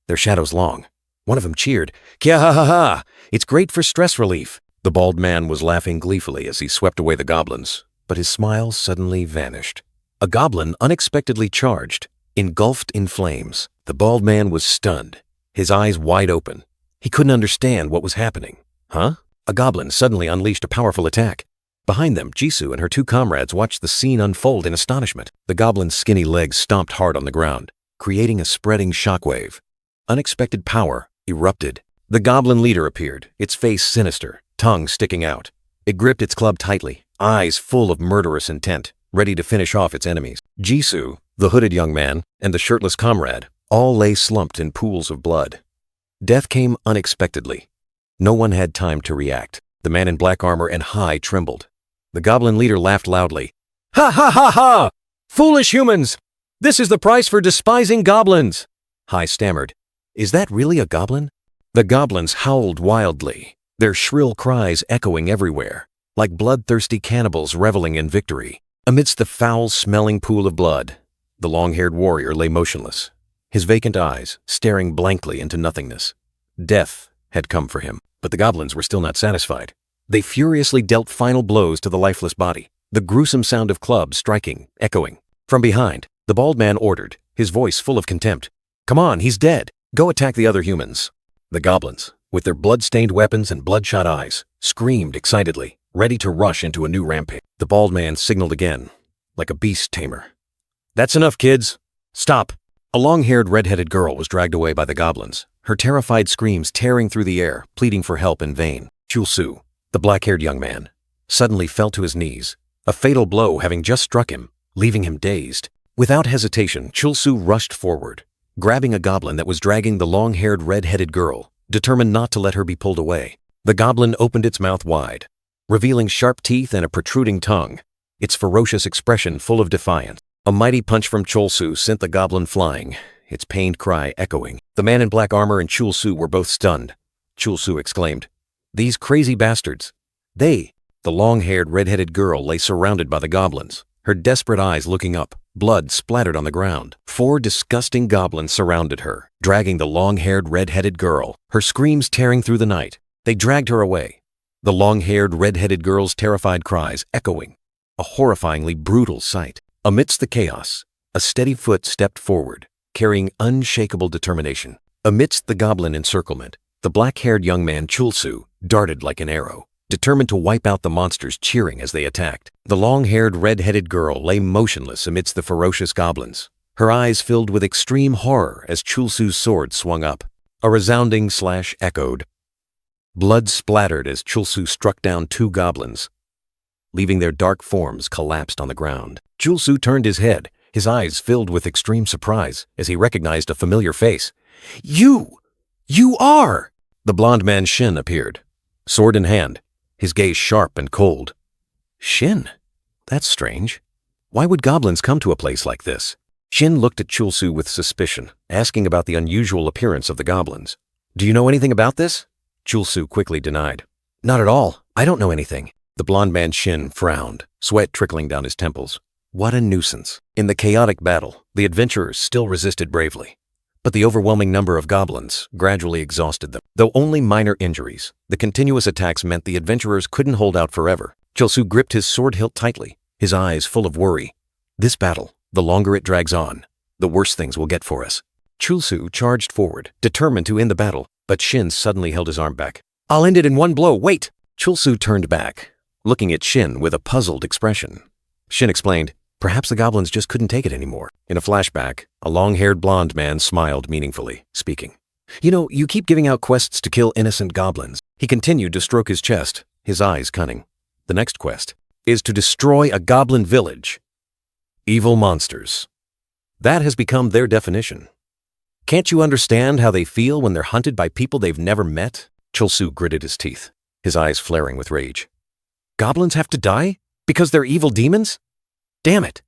their shadows long. One of them cheered, "Kia ha ha ha! It's great for stress relief." The bald man was laughing gleefully as he swept away the goblins, but his smile suddenly vanished. A goblin unexpectedly charged, engulfed in flames. The bald man was stunned, his eyes wide open. He couldn't understand what was happening. Huh? A goblin suddenly unleashed a powerful attack. Behind them, Jisoo and her two comrades watched the scene unfold in astonishment. The goblin's skinny legs stomped hard on the ground, creating a spreading shockwave. Unexpected power erupted. The goblin leader appeared, its face sinister, tongue sticking out. It gripped its club tightly, eyes full of murderous intent, ready to finish off its enemies. Jisoo, the hooded young man, and the shirtless comrade all lay slumped in pools of blood. Death came unexpectedly. No one had time to react. The man in black armor and Hai trembled. The goblin leader laughed loudly. "Ha ha ha ha! Foolish humans! This is the price for despising goblins!" Hai stammered. "Is that really a goblin?" The goblins howled wildly, their shrill cries echoing everywhere, like bloodthirsty cannibals reveling in victory. Amidst the foul-smelling pool of blood, the long-haired warrior lay motionless, his vacant eyes staring blankly into nothingness. Death had come for him, but the goblins were still not satisfied. They furiously dealt final blows to the lifeless body, the gruesome sound of clubs striking, echoing. From behind, the bald man ordered, his voice full of contempt. "Come on, he's dead. Go attack the other humans." The goblins, with their blood-stained weapons and bloodshot eyes, screamed excitedly, ready to rush into a new rampage. The bald man signaled again, like a beast tamer. "That's enough, kids. Stop." A long-haired, red-headed girl was dragged away by the goblins, her terrified screams tearing through the air, pleading for help in vain. Chul-Soo, the black-haired young man, suddenly fell to his knees, a fatal blow having just struck him, leaving him dazed. Without hesitation, Chul-Soo rushed forward, grabbing a goblin that was dragging the long-haired, red-headed girl, determined not to let her be pulled away. The goblin opened its mouth wide, revealing sharp teeth and a protruding tongue, its ferocious expression full of defiance. A mighty punch from Chul-Soo sent the goblin flying, its pained cry echoing. The man in black armor and Chul-Soo were both stunned. Chul-Soo exclaimed, "These crazy bastards!" The long-haired, red-headed girl lay surrounded by the goblins, her desperate eyes looking up, blood splattered on the ground. 4 disgusting goblins surrounded her, dragging the long-haired, red-headed girl, her screams tearing through the night. They dragged her away, the long-haired, red-headed girl's terrified cries echoing. A horrifyingly brutal sight. Amidst the chaos, a steady foot stepped forward, carrying unshakable determination. Amidst the goblin encirclement, the black-haired young man Chul-Soo darted like an arrow, determined to wipe out the monsters cheering as they attacked. The long-haired, red-headed girl lay motionless amidst the ferocious goblins, her eyes filled with extreme horror as Chul-Soo's sword swung up. A resounding slash echoed. Blood splattered as Chul-Soo struck down 2 goblins, leaving their dark forms collapsed on the ground. Chul-Soo turned his head, his eyes filled with extreme surprise as he recognized a familiar face. You are!" The blond man Shin appeared, sword in hand, his gaze sharp and cold. "Shin? That's strange. Why would goblins come to a place like this?" Shin looked at Chul-Soo with suspicion, asking about the unusual appearance of the goblins. "Do you know anything about this?" Chul-Soo quickly denied. "Not at all. I don't know anything." The blond man Shin frowned, sweat trickling down his temples. What a nuisance. In the chaotic battle, the adventurers still resisted bravely, but the overwhelming number of goblins gradually exhausted them. Though only minor injuries, the continuous attacks meant the adventurers couldn't hold out forever. Chul-Soo gripped his sword hilt tightly, his eyes full of worry. This battle, the longer it drags on, the worse things will get for us. Chul-Soo charged forward, determined to end the battle, but Shin suddenly held his arm back. "I'll end it in one blow, wait!" Chul-Soo turned back, looking at Shin with a puzzled expression. Shin explained, "Perhaps the goblins just couldn't take it anymore." In a flashback, a long-haired blonde man smiled meaningfully, speaking. "You know, you keep giving out quests to kill innocent goblins." He continued to stroke his chest, his eyes cunning. "The next quest is to destroy a goblin village. Evil monsters. That has become their definition. Can't you understand how they feel when they're hunted by people they've never met?" Chul-Soo gritted his teeth, his eyes flaring with rage. "Goblins have to die? Because they're evil demons? Damn it!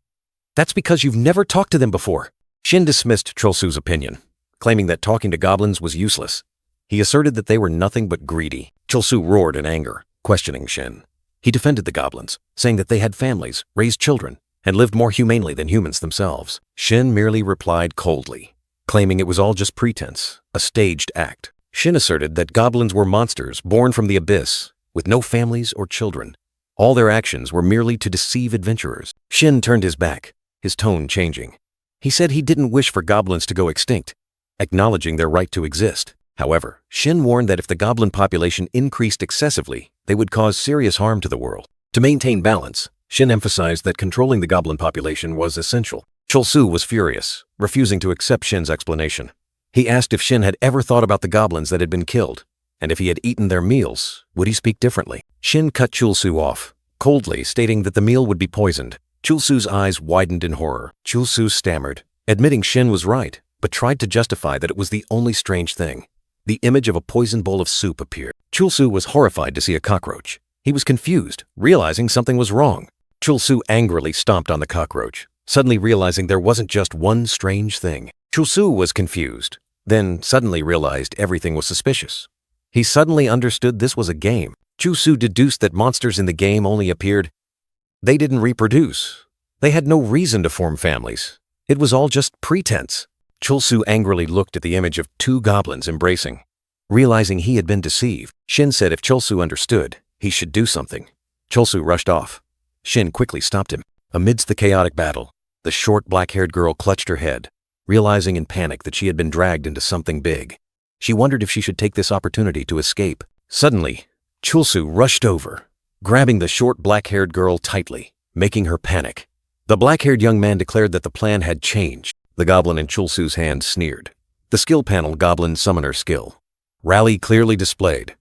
That's because you've never talked to them before." Shin dismissed Chul-Soo's opinion, claiming that talking to goblins was useless. He asserted that they were nothing but greedy. Chul-Soo roared in anger, questioning Shin. He defended the goblins, saying that they had families, raised children, and lived more humanely than humans themselves. Shin merely replied coldly, claiming it was all just pretense, a staged act. Shin asserted that goblins were monsters born from the abyss, with no families or children. All their actions were merely to deceive adventurers. Shin turned his back, his tone changing. He said he didn't wish for goblins to go extinct, acknowledging their right to exist. However, Shin warned that if the goblin population increased excessively, they would cause serious harm to the world. To maintain balance, Shin emphasized that controlling the goblin population was essential. Chulsu was furious, refusing to accept Shin's explanation. He asked if Shin had ever thought about the goblins that had been killed, and if he had eaten their meals, would he speak differently? Shin cut Chulsu off, coldly stating that the meal would be poisoned. Chulsu's eyes widened in horror. Chulsu stammered, admitting Shin was right, but tried to justify that it was the only strange thing. The image of a poisoned bowl of soup appeared. Chulsu was horrified to see a cockroach. He was confused, realizing something was wrong. Chulsu angrily stomped on the cockroach, suddenly realizing there wasn't just one strange thing. Chulsu was confused, then suddenly realized everything was suspicious. He suddenly understood this was a game. Chulsu deduced that monsters in the game only appeared. They didn't reproduce. They had no reason to form families. It was all just pretense. Chulsu angrily looked at the image of two goblins embracing. Realizing he had been deceived, Shin said if Chulsu understood, he should do something. Chulsu rushed off. Shin quickly stopped him. Amidst the chaotic battle, the short black-haired girl clutched her head, realizing in panic that she had been dragged into something big. She wondered if she should take this opportunity to escape. Suddenly, Chulsu rushed over, grabbing the short black-haired girl tightly, making her panic. The black-haired young man declared that the plan had changed. The goblin in Chulsu's hand sneered. The skill panel Goblin Summoner skill. Rally clearly displayed.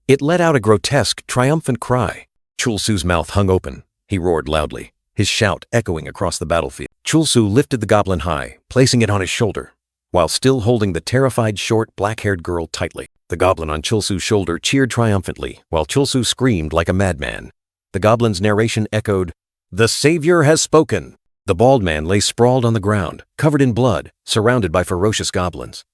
It let out a grotesque, triumphant cry. Chulsu's mouth hung open. He roared loudly, his shout echoing across the battlefield. Chulsu lifted the goblin high, placing it on his shoulder, while still holding the terrified short black-haired girl tightly. The goblin on Chulsu's shoulder cheered triumphantly, while Chulsu screamed like a madman. The goblin's narration echoed, "The Savior has spoken!" The bald man lay sprawled on the ground, covered in blood, surrounded by ferocious goblins.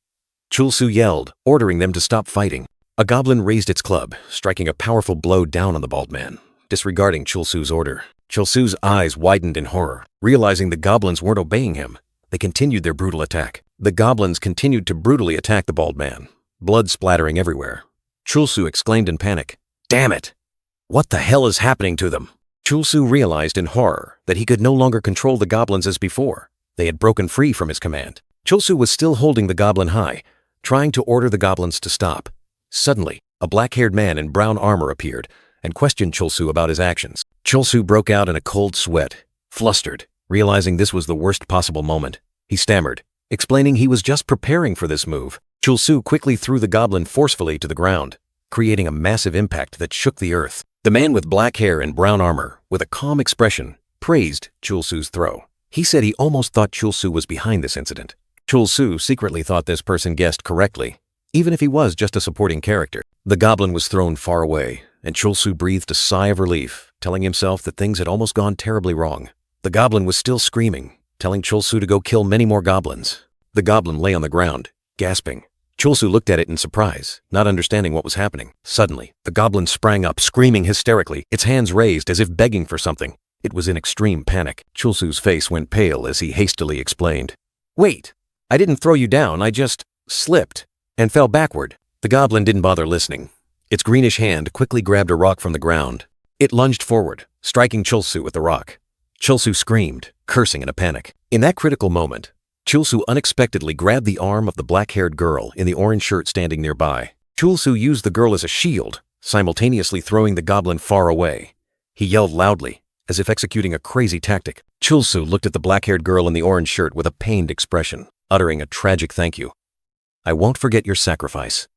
Chulsu yelled, ordering them to stop fighting. A goblin raised its club, striking a powerful blow down on the bald man, disregarding Chulsu's order. Chulsu's eyes widened in horror, realizing the goblins weren't obeying him. They continued their brutal attack. The goblins continued to brutally attack the bald man, blood splattering everywhere. Chulsu exclaimed in panic, "Damn it! What the hell is happening to them?" Chulsu realized in horror that he could no longer control the goblins as before. They had broken free from his command. Chulsu was still holding the goblin high, trying to order the goblins to stop. Suddenly, a black-haired man in brown armor appeared and questioned Chulsu about his actions. Chulsu broke out in a cold sweat, flustered, realizing this was the worst possible moment. He stammered, explaining he was just preparing for this move. Chulsu quickly threw the goblin forcefully to the ground, creating a massive impact that shook the earth. The man with black hair and brown armor, with a calm expression, praised Chulsu's throw. He said he almost thought Chulsu was behind this incident. Chulsu secretly thought this person guessed correctly, even if he was just a supporting character. The goblin was thrown far away, and Chulsu breathed a sigh of relief, telling himself that things had almost gone terribly wrong. The goblin was still screaming, telling Chulsu to go kill many more goblins. The goblin lay on the ground, gasping. Chulsu looked at it in surprise, not understanding what was happening. Suddenly, the goblin sprang up, screaming hysterically, its hands raised as if begging for something. It was in extreme panic. Chulsu's face went pale as he hastily explained, "Wait, I didn't throw you down, I just slipped and fell backward." The goblin didn't bother listening. Its greenish hand quickly grabbed a rock from the ground. It lunged forward, striking Chulsu with the rock. Chulsu screamed, cursing in a panic. In that critical moment, Chulsu unexpectedly grabbed the arm of the black-haired girl in the orange shirt standing nearby. Chulsu used the girl as a shield, simultaneously throwing the goblin far away. He yelled loudly, as if executing a crazy tactic. Chulsu looked at the black-haired girl in the orange shirt with a pained expression, uttering a tragic thank you. "I won't forget your sacrifice."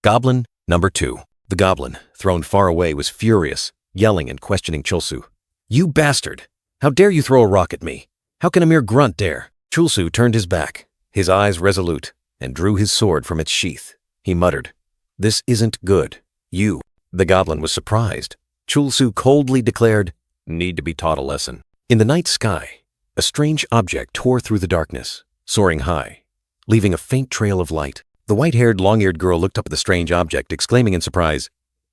Goblin number 2. The goblin, thrown far away, was furious, yelling and questioning Chulsu. "You bastard! How dare you throw a rock at me? How can a mere grunt dare?" Chulsu turned his back, his eyes resolute, and drew his sword from its sheath. He muttered, "This isn't good. You." The goblin was surprised. Chulsu coldly declared, "Need to be taught a lesson." In the night sky, a strange object tore through the darkness, soaring high, leaving a faint trail of light. The white-haired, long-eared girl looked up at the strange object, exclaiming in surprise,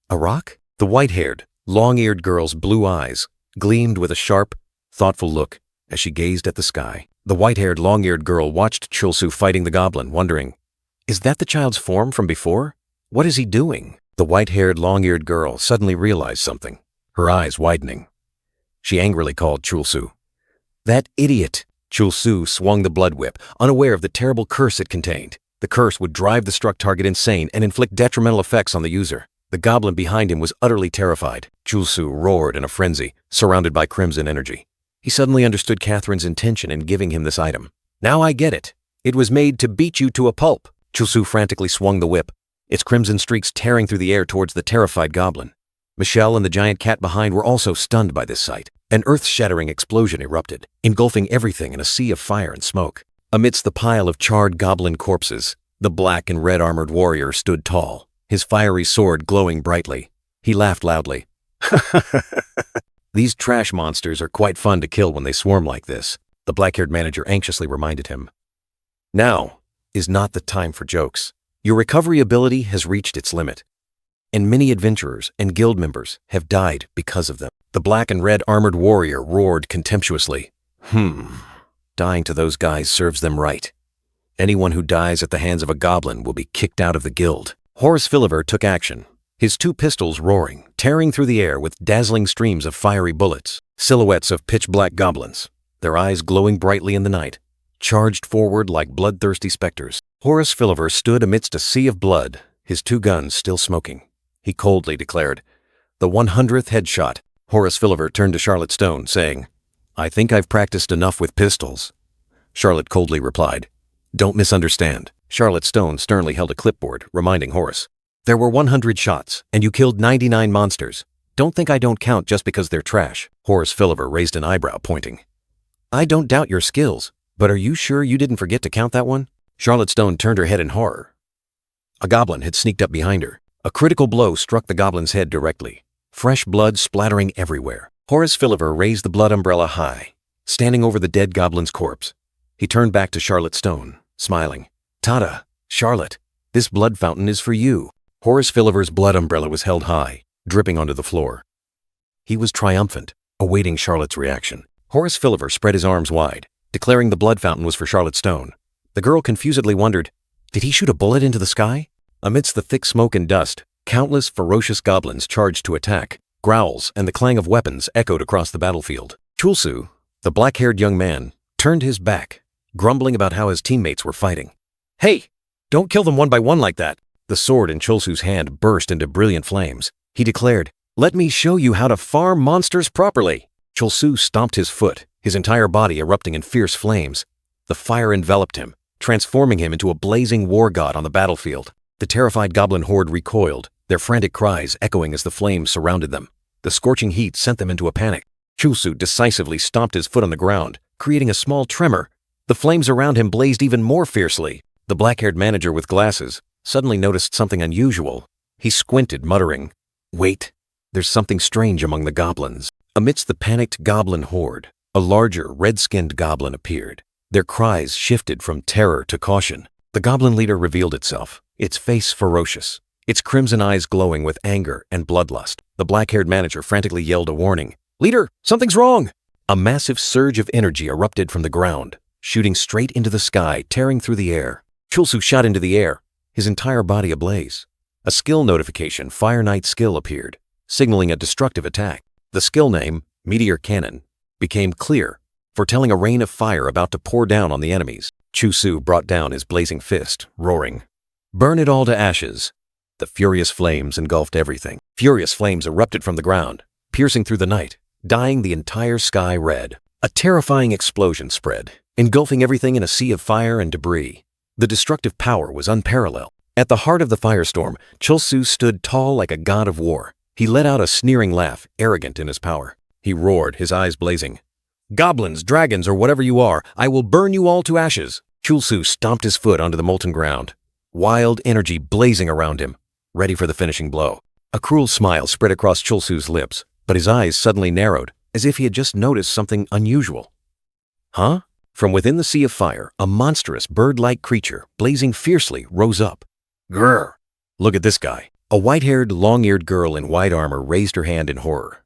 "A rock?" The white-haired, long-eared girl's blue eyes gleamed with a sharp, thoughtful look as she gazed at the sky. The white-haired, long-eared girl watched Chulsu fighting the goblin, wondering, "Is that the child's form from before? What is he doing?" The white-haired, long-eared girl suddenly realized something, her eyes widening. She angrily called Chulsu, "That idiot!" Chulsu swung the blood whip, unaware of the terrible curse it contained. The curse would drive the struck target insane and inflict detrimental effects on the user. The goblin behind him was utterly terrified. Chulsu roared in a frenzy, surrounded by crimson energy. He suddenly understood Catherine's intention in giving him this item. Now I get it. It was made to beat you to a pulp. Chulsu frantically swung the whip, its crimson streaks tearing through the air towards the terrified goblin. Michelle and the giant cat behind were also stunned by this sight. An earth-shattering explosion erupted, engulfing everything in a sea of fire and smoke. Amidst the pile of charred goblin corpses, the black and red armored warrior stood tall, his fiery sword glowing brightly. He laughed loudly. These trash monsters are quite fun to kill when they swarm like this, the black-haired manager anxiously reminded him. Now is not the time for jokes. Your recovery ability has reached its limit, and many adventurers and guild members have died because of them. The black and red armored warrior roared contemptuously. Dying to those guys serves them right. Anyone who dies at the hands of a goblin will be kicked out of the guild. Horace Philliver took action, his two pistols roaring, tearing through the air with dazzling streams of fiery bullets. Silhouettes of pitch-black goblins, their eyes glowing brightly in the night, charged forward like bloodthirsty specters. Horace Philliver stood amidst a sea of blood, his two guns still smoking. He coldly declared, "The 100th headshot." Horace Philliver turned to Charlotte Stone, saying, "I think I've practiced enough with pistols." Charlotte coldly replied, "Don't misunderstand." Charlotte Stone sternly held a clipboard, reminding Horace, "There were 100 shots, and you killed 99 monsters. Don't think I don't count just because they're trash." Horace Philliver raised an eyebrow, pointing. "I don't doubt your skills, but are you sure you didn't forget to count that one?" Charlotte Stone turned her head in horror. A goblin had sneaked up behind her. A critical blow struck the goblin's head directly, fresh blood splattering everywhere. Horace Philliver raised the blood umbrella high, standing over the dead goblin's corpse. He turned back to Charlotte Stone, smiling. "Tada, Charlotte, this blood fountain is for you." Horace Philliver's blood umbrella was held high, dripping onto the floor. He was triumphant, awaiting Charlotte's reaction. Horace Philliver spread his arms wide, declaring the blood fountain was for Charlotte Stone. The girl confusedly wondered, did he shoot a bullet into the sky? Amidst the thick smoke and dust, countless ferocious goblins charged to attack. Growls and the clang of weapons echoed across the battlefield. Chulsu, the black-haired young man, turned his back, grumbling about how his teammates were fighting. "Hey, don't kill them one by one like that." The sword in Chulsu's hand burst into brilliant flames. He declared, "Let me show you how to farm monsters properly." Chulsu stomped his foot, his entire body erupting in fierce flames. The fire enveloped him, transforming him into a blazing war god on the battlefield. The terrified goblin horde recoiled, their frantic cries echoing as the flames surrounded them. The scorching heat sent them into a panic. Chulsu decisively stomped his foot on the ground, creating a small tremor. The flames around him blazed even more fiercely. The black-haired manager with glasses suddenly noticed something unusual. He squinted, muttering, "Wait, there's something strange among the goblins." Amidst the panicked goblin horde, a larger, red-skinned goblin appeared. Their cries shifted from terror to caution. The goblin leader revealed itself, its face ferocious, its crimson eyes glowing with anger and bloodlust. The black-haired manager frantically yelled a warning. "Leader, something's wrong!" A massive surge of energy erupted from the ground, shooting straight into the sky, tearing through the air. Chulsu shot into the air, his entire body ablaze. A skill notification, Fire Knight skill, appeared, signaling a destructive attack. The skill name, Meteor Cannon, became clear, foretelling a rain of fire about to pour down on the enemies. Chulsu brought down his blazing fist, roaring, "Burn it all to ashes." The furious flames engulfed everything. Furious flames erupted from the ground, piercing through the night, dyeing the entire sky red. A terrifying explosion spread, engulfing everything in a sea of fire and debris. The destructive power was unparalleled. At the heart of the firestorm, Chulsu stood tall like a god of war. He let out a sneering laugh, arrogant in his power. He roared, his eyes blazing. "Goblins, dragons, or whatever you are, I will burn you all to ashes." Chulsu stomped his foot onto the molten ground, wild energy blazing around him, ready for the finishing blow. A cruel smile spread across Chulsu's lips, but his eyes suddenly narrowed, as if he had just noticed something unusual. "Huh?" From within the sea of fire, a monstrous bird-like creature, blazing fiercely, rose up. "Grrr! Look at this guy." A white-haired, long-eared girl in white armor raised her hand in horror.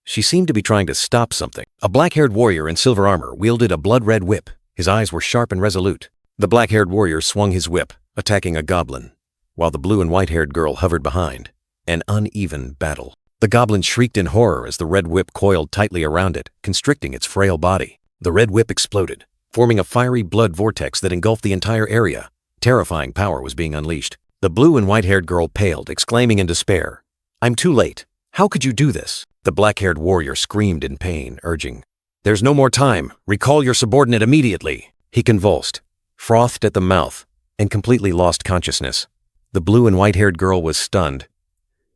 She seemed to be trying to stop something. A black-haired warrior in silver armor wielded a blood-red whip. His eyes were sharp and resolute. The black-haired warrior swung his whip, attacking a goblin, while the blue and white-haired girl hovered behind. An uneven battle. The goblin shrieked in horror as the red whip coiled tightly around it, constricting its frail body. The red whip exploded, forming a fiery blood vortex that engulfed the entire area. Terrifying power was being unleashed. The blue and white-haired girl paled, exclaiming in despair, I'm too late. How could you do this? The black-haired warrior screamed in pain, urging, "There's no more time. Recall your subordinate immediately." He convulsed, frothed at the mouth, and completely lost consciousness. The blue and white-haired girl was stunned.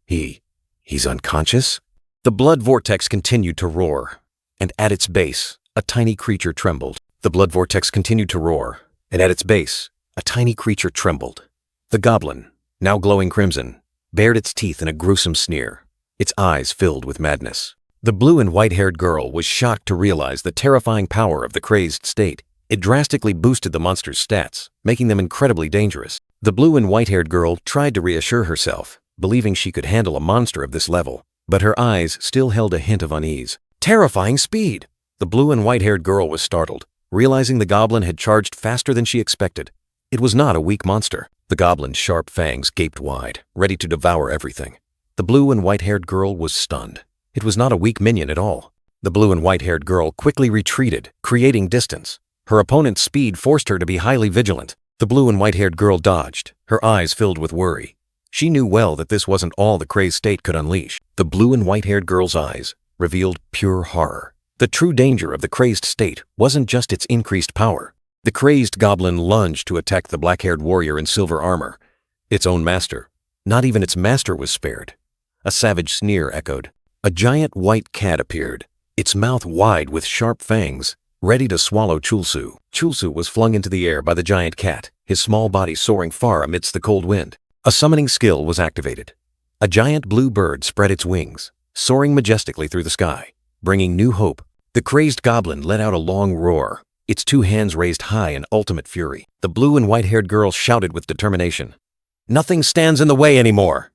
He's unconscious? The blood vortex continued to roar, and at its base, a tiny creature trembled. The blood vortex continued to roar, and at its base, a tiny creature trembled. The goblin, now glowing crimson, bared its teeth in a gruesome sneer, its eyes filled with madness. The blue and white-haired girl was shocked to realize the terrifying power of the crazed state. It drastically boosted the monster's stats, making them incredibly dangerous. The blue and white-haired girl tried to reassure herself, believing she could handle a monster of this level, but her eyes still held a hint of unease. Terrifying speed! The blue and white-haired girl was startled, realizing the goblin had charged faster than she expected. It was not a weak monster. The goblin's sharp fangs gaped wide, ready to devour everything. The blue and white-haired girl was stunned. It was not a weak minion at all. The blue and white-haired girl quickly retreated, creating distance. Her opponent's speed forced her to be highly vigilant. The blue and white-haired girl dodged, her eyes filled with worry. She knew well that this wasn't all the crazed state could unleash. The blue and white-haired girl's eyes revealed pure horror. The true danger of the crazed state wasn't just its increased power. The crazed goblin lunged to attack the black-haired warrior in silver armor. Its own master. Not even its master was spared. A savage sneer echoed. A giant white cat appeared, its mouth wide with sharp fangs, ready to swallow Chulsu. Chulsu was flung into the air by the giant cat, his small body soaring far amidst the cold wind. A summoning skill was activated. A giant blue bird spread its wings, soaring majestically through the sky, bringing new hope. The crazed goblin let out a long roar, its two hands raised high in ultimate fury. The blue and white-haired girl shouted with determination. "Nothing stands in the way anymore!"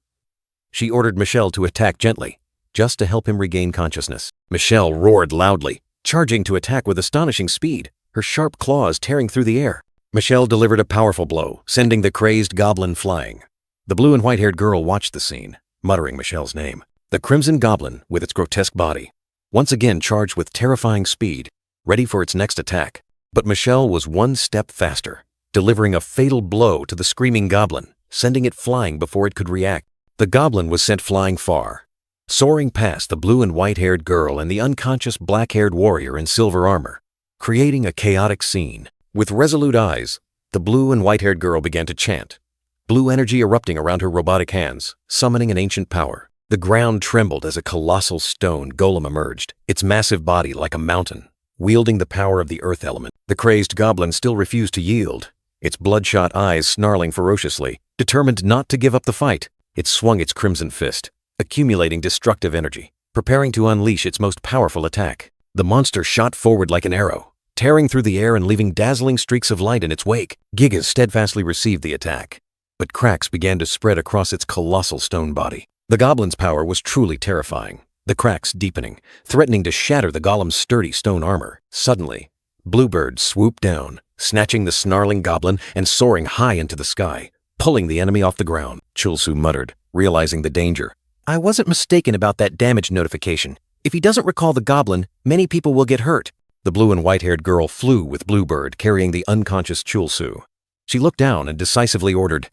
She ordered Michelle to attack gently, just to help him regain consciousness. Michelle roared loudly, charging to attack with astonishing speed, her sharp claws tearing through the air. Michelle delivered a powerful blow, sending the crazed goblin flying. The blue and white-haired girl watched the scene, muttering Michelle's name. The crimson goblin, with its grotesque body, once again charged with terrifying speed, ready for its next attack. But Michelle was one step faster, delivering a fatal blow to the screaming goblin, sending it flying before it could react. The goblin was sent flying far, soaring past the blue and white-haired girl and the unconscious black-haired warrior in silver armor, creating a chaotic scene. With resolute eyes, the blue and white-haired girl began to chant, blue energy erupting around her robotic hands, summoning an ancient power. The ground trembled as a colossal stone golem emerged, its massive body like a mountain, wielding the power of the earth element. The crazed goblin still refused to yield, its bloodshot eyes snarling ferociously, determined not to give up the fight. It swung its crimson fist, accumulating destructive energy, preparing to unleash its most powerful attack. The monster shot forward like an arrow, tearing through the air and leaving dazzling streaks of light in its wake. Gigas steadfastly received the attack, but cracks began to spread across its colossal stone body. The goblin's power was truly terrifying, the cracks deepening, threatening to shatter the golem's sturdy stone armor. Suddenly, Bluebird swooped down, snatching the snarling goblin and soaring high into the sky, pulling the enemy off the ground. Chulsu muttered, realizing the danger. "I wasn't mistaken about that damage notification. If he doesn't recall the goblin, many people will get hurt." The blue and white-haired girl flew with Bluebird, carrying the unconscious Chulsu. She looked down and decisively ordered,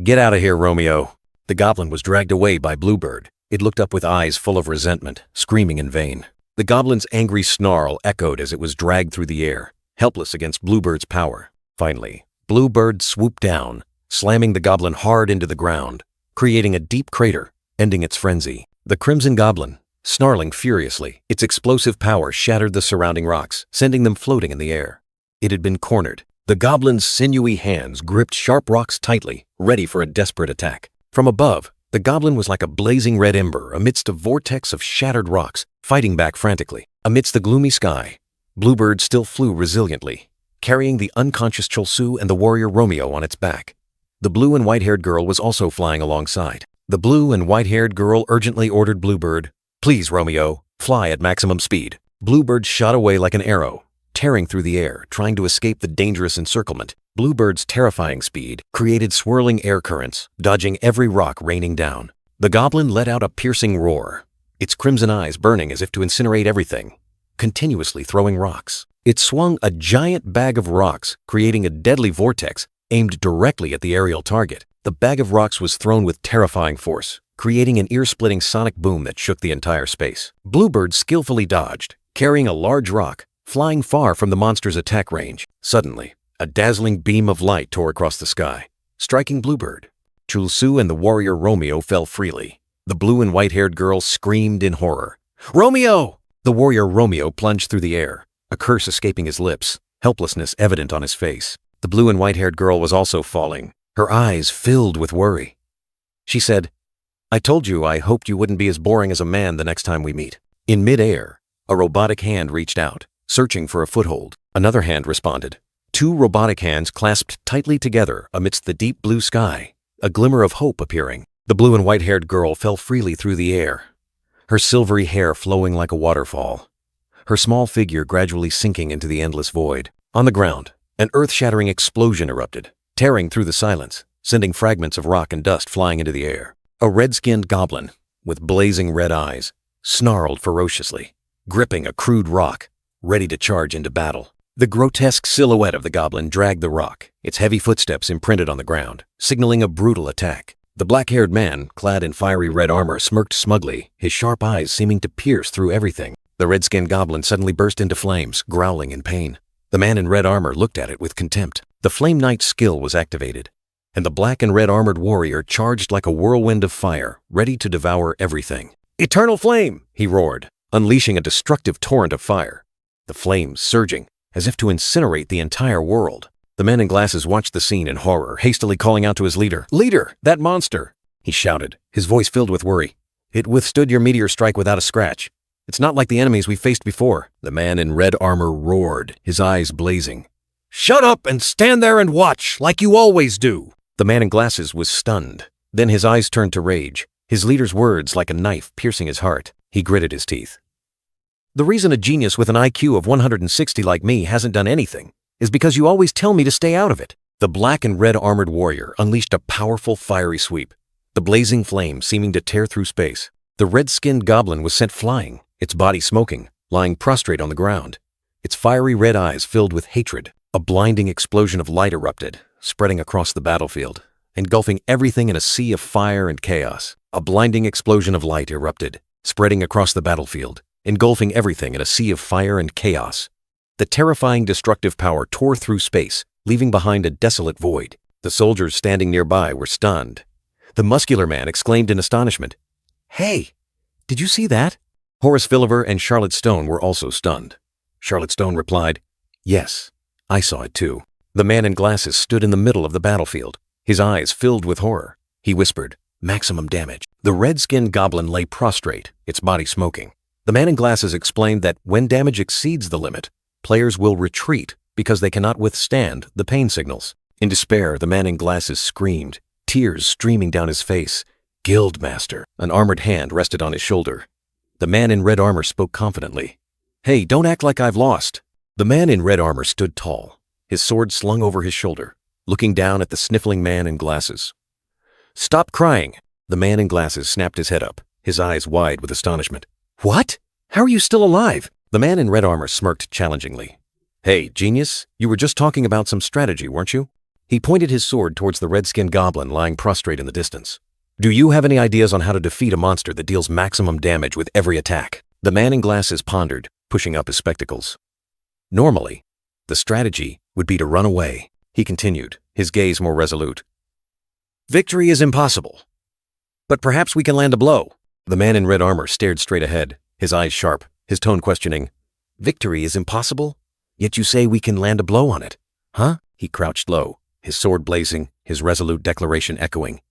"Get out of here, Romeo." The goblin was dragged away by Bluebird. It looked up with eyes full of resentment, screaming in vain. The goblin's angry snarl echoed as it was dragged through the air, helpless against Bluebird's power. Finally, Bluebird swooped down, slamming the goblin hard into the ground, creating a deep crater, ending its frenzy. The crimson goblin, snarling furiously, its explosive power shattered the surrounding rocks, sending them floating in the air. It had been cornered. The goblin's sinewy hands gripped sharp rocks tightly, ready for a desperate attack. From above, the goblin was like a blazing red ember amidst a vortex of shattered rocks, fighting back frantically. Amidst the gloomy sky, Bluebird still flew resiliently, carrying the unconscious Chulsu and the warrior Romeo on its back. The blue and white-haired girl was also flying alongside. The blue and white-haired girl urgently ordered Bluebird, "Please, Romeo, fly at maximum speed." Bluebird shot away like an arrow, tearing through the air, trying to escape the dangerous encirclement. Bluebird's terrifying speed created swirling air currents, dodging every rock raining down. The goblin let out a piercing roar, its crimson eyes burning as if to incinerate everything, continuously throwing rocks. It swung a giant bag of rocks, creating a deadly vortex aimed directly at the aerial target. The bag of rocks was thrown with terrifying force, creating an ear-splitting sonic boom that shook the entire space. Bluebird skillfully dodged, carrying a large rock, flying far from the monster's attack range. Suddenly, a dazzling beam of light tore across the sky, striking Bluebird. Chulsu and the warrior Romeo fell freely. The blue and white-haired girl screamed in horror. "Romeo!" The warrior Romeo plunged through the air, a curse escaping his lips, helplessness evident on his face. The blue and white-haired girl was also falling, her eyes filled with worry. She said, "I told you I hoped you wouldn't be as boring as a man the next time we meet." In mid-air, a robotic hand reached out, searching for a foothold. Another hand responded. Two robotic hands clasped tightly together amidst the deep blue sky, a glimmer of hope appearing. The blue and white-haired girl fell freely through the air, her silvery hair flowing like a waterfall, her small figure gradually sinking into the endless void. On the ground, an earth-shattering explosion erupted, tearing through the silence, sending fragments of rock and dust flying into the air. A red-skinned goblin, with blazing red eyes, snarled ferociously, gripping a crude rock, ready to charge into battle. The grotesque silhouette of the goblin dragged the rock, its heavy footsteps imprinted on the ground, signaling a brutal attack. The black-haired man, clad in fiery red armor, smirked smugly, his sharp eyes seeming to pierce through everything. The red-skinned goblin suddenly burst into flames, growling in pain. The man in red armor looked at it with contempt. The Flame Knight's skill was activated, and the black and red armored warrior charged like a whirlwind of fire, ready to devour everything. "Eternal flame!" he roared, unleashing a destructive torrent of fire, the flames surging, as if to incinerate the entire world. The man in glasses watched the scene in horror, hastily calling out to his leader. "Leader, that monster!" he shouted, his voice filled with worry. "It withstood your meteor strike without a scratch. It's not like the enemies we faced before." The man in red armor roared, his eyes blazing. "Shut up and stand there and watch, like you always do!" The man in glasses was stunned. Then his eyes turned to rage, his leader's words like a knife piercing his heart. He gritted his teeth. "The reason a genius with an IQ of 160 like me hasn't done anything is because you always tell me to stay out of it." The black and red armored warrior unleashed a powerful fiery sweep, the blazing flame seeming to tear through space. The red-skinned goblin was sent flying, its body smoking, lying prostrate on the ground, its fiery red eyes filled with hatred. A blinding explosion of light erupted, spreading across the battlefield, engulfing everything in a sea of fire and chaos. A blinding explosion of light erupted, spreading across the battlefield, engulfing everything in a sea of fire and chaos. The terrifying destructive power tore through space, leaving behind a desolate void. The soldiers standing nearby were stunned. The muscular man exclaimed in astonishment, "Hey, did you see that?" Horace Philliver and Charlotte Stone were also stunned. Charlotte Stone replied, "Yes, I saw it too." The man in glasses stood in the middle of the battlefield, his eyes filled with horror. He whispered, "Maximum damage." The red-skinned goblin lay prostrate, its body smoking. The man in glasses explained that when damage exceeds the limit, players will retreat because they cannot withstand the pain signals. In despair, the man in glasses screamed, tears streaming down his face. "Guildmaster." An armored hand rested on his shoulder. The man in red armor spoke confidently. "Hey, don't act like I've lost." The man in red armor stood tall, his sword slung over his shoulder, looking down at the sniffling man in glasses. "Stop crying." The man in glasses snapped his head up, his eyes wide with astonishment. "What? How are you still alive?" The man in red armor smirked challengingly. "Hey, genius, you were just talking about some strategy, weren't you?" He pointed his sword towards the red-skinned goblin lying prostrate in the distance. "Do you have any ideas on how to defeat a monster that deals maximum damage with every attack?" The man in glasses pondered, pushing up his spectacles. "Normally, the strategy would be to run away," he continued, his gaze more resolute. "Victory is impossible, but perhaps we can land a blow." The man in red armor stared straight ahead, his eyes sharp, his tone questioning. "Victory is impossible? Yet you say we can land a blow on it, huh?" He crouched low, his sword blazing, his resolute declaration echoing.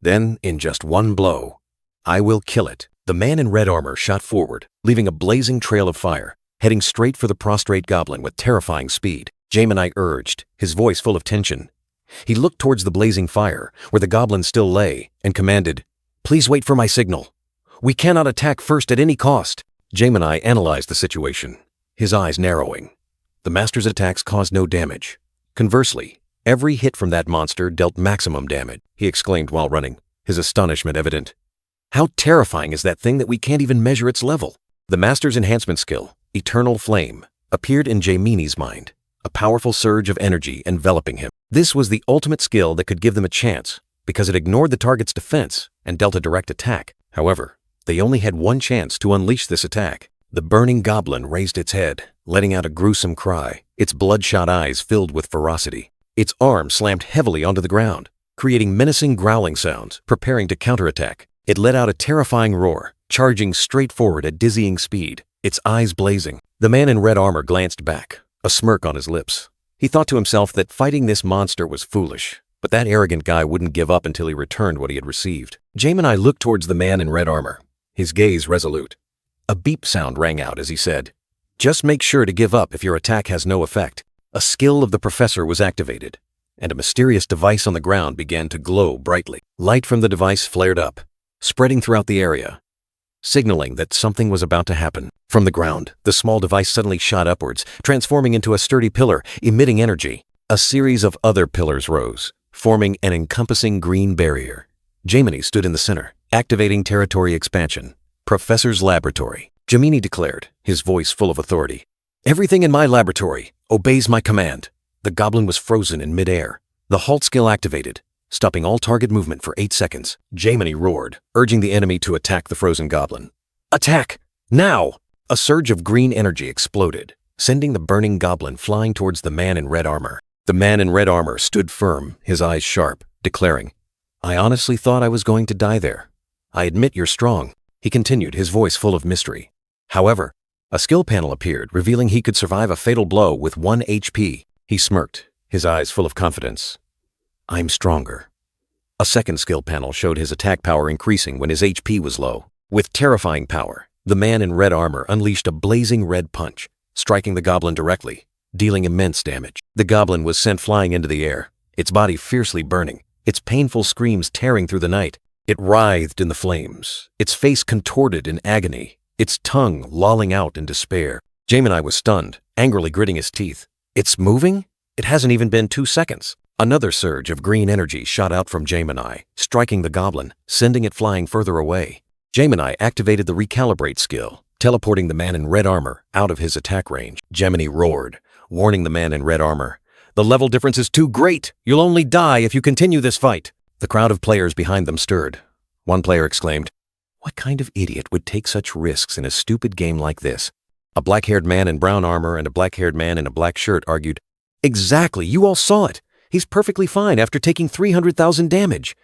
"Then, in just one blow, I will kill it." The man in red armor shot forward, leaving a blazing trail of fire, heading straight for the prostrate goblin with terrifying speed. Jaminite urged, his voice full of tension. He looked towards the blazing fire, where the goblin still lay, and commanded, "Please wait for my signal. We cannot attack first at any cost." Jaminite analyzed the situation, his eyes narrowing. The master's attacks caused no damage. Conversely, every hit from that monster dealt maximum damage, he exclaimed while running, his astonishment evident. "How terrifying is that thing that we can't even measure its level?" The master's enhancement skill, Eternal Flame, appeared in Jaimini's mind, a powerful surge of energy enveloping him. This was the ultimate skill that could give them a chance, because it ignored the target's defense and dealt a direct attack. However, they only had one chance to unleash this attack. The burning goblin raised its head, letting out a gruesome cry, its bloodshot eyes filled with ferocity. Its arm slammed heavily onto the ground, creating menacing growling sounds, preparing to counterattack. It let out a terrifying roar, charging straight forward at dizzying speed, its eyes blazing. The man in red armor glanced back, a smirk on his lips. He thought to himself that fighting this monster was foolish, but that arrogant guy wouldn't give up until he returned what he had received. Gemini looked towards the man in red armor, his gaze resolute. A beep sound rang out as he said, "Just make sure to give up if your attack has no effect." A skill of the professor was activated, and a mysterious device on the ground began to glow brightly. Light from the device flared up, spreading throughout the area, signaling that something was about to happen. From the ground, the small device suddenly shot upwards, transforming into a sturdy pillar, emitting energy. A series of other pillars rose, forming an encompassing green barrier. Gemini stood in the center, activating territory expansion. "Professor's laboratory," Gemini declared, his voice full of authority. "Everything in my laboratory obeys my command." The goblin was frozen in midair. The halt skill activated, stopping all target movement for 8 seconds. Gemini roared, urging the enemy to attack the frozen goblin. "Attack! Now!" A surge of green energy exploded, sending the burning goblin flying towards the man in red armor. The man in red armor stood firm, his eyes sharp, declaring, "I honestly thought I was going to die there. I admit you're strong," he continued, his voice full of mystery. However, a skill panel appeared, revealing he could survive a fatal blow with 1 HP. He smirked, his eyes full of confidence. "I'm stronger." A second skill panel showed his attack power increasing when his HP was low. With terrifying power, the man in red armor unleashed a blazing red punch, striking the goblin directly, dealing immense damage. The goblin was sent flying into the air, its body fiercely burning, its painful screams tearing through the night. It writhed in the flames, its face contorted in agony, its tongue lolling out in despair. Gemini was stunned, angrily gritting his teeth. "It's moving? It hasn't even been 2 seconds." Another surge of green energy shot out from Gemini, striking the goblin, sending it flying further away. Gemini activated the recalibrate skill, teleporting the man in red armor out of his attack range. Gemini roared, warning the man in red armor, "The level difference is too great! You'll only die if you continue this fight!" The crowd of players behind them stirred. One player exclaimed, "What kind of idiot would take such risks in a stupid game like this?" A black-haired man in brown armor and a black-haired man in a black shirt argued, "Exactly, you all saw it! He's perfectly fine after taking 300,000 damage."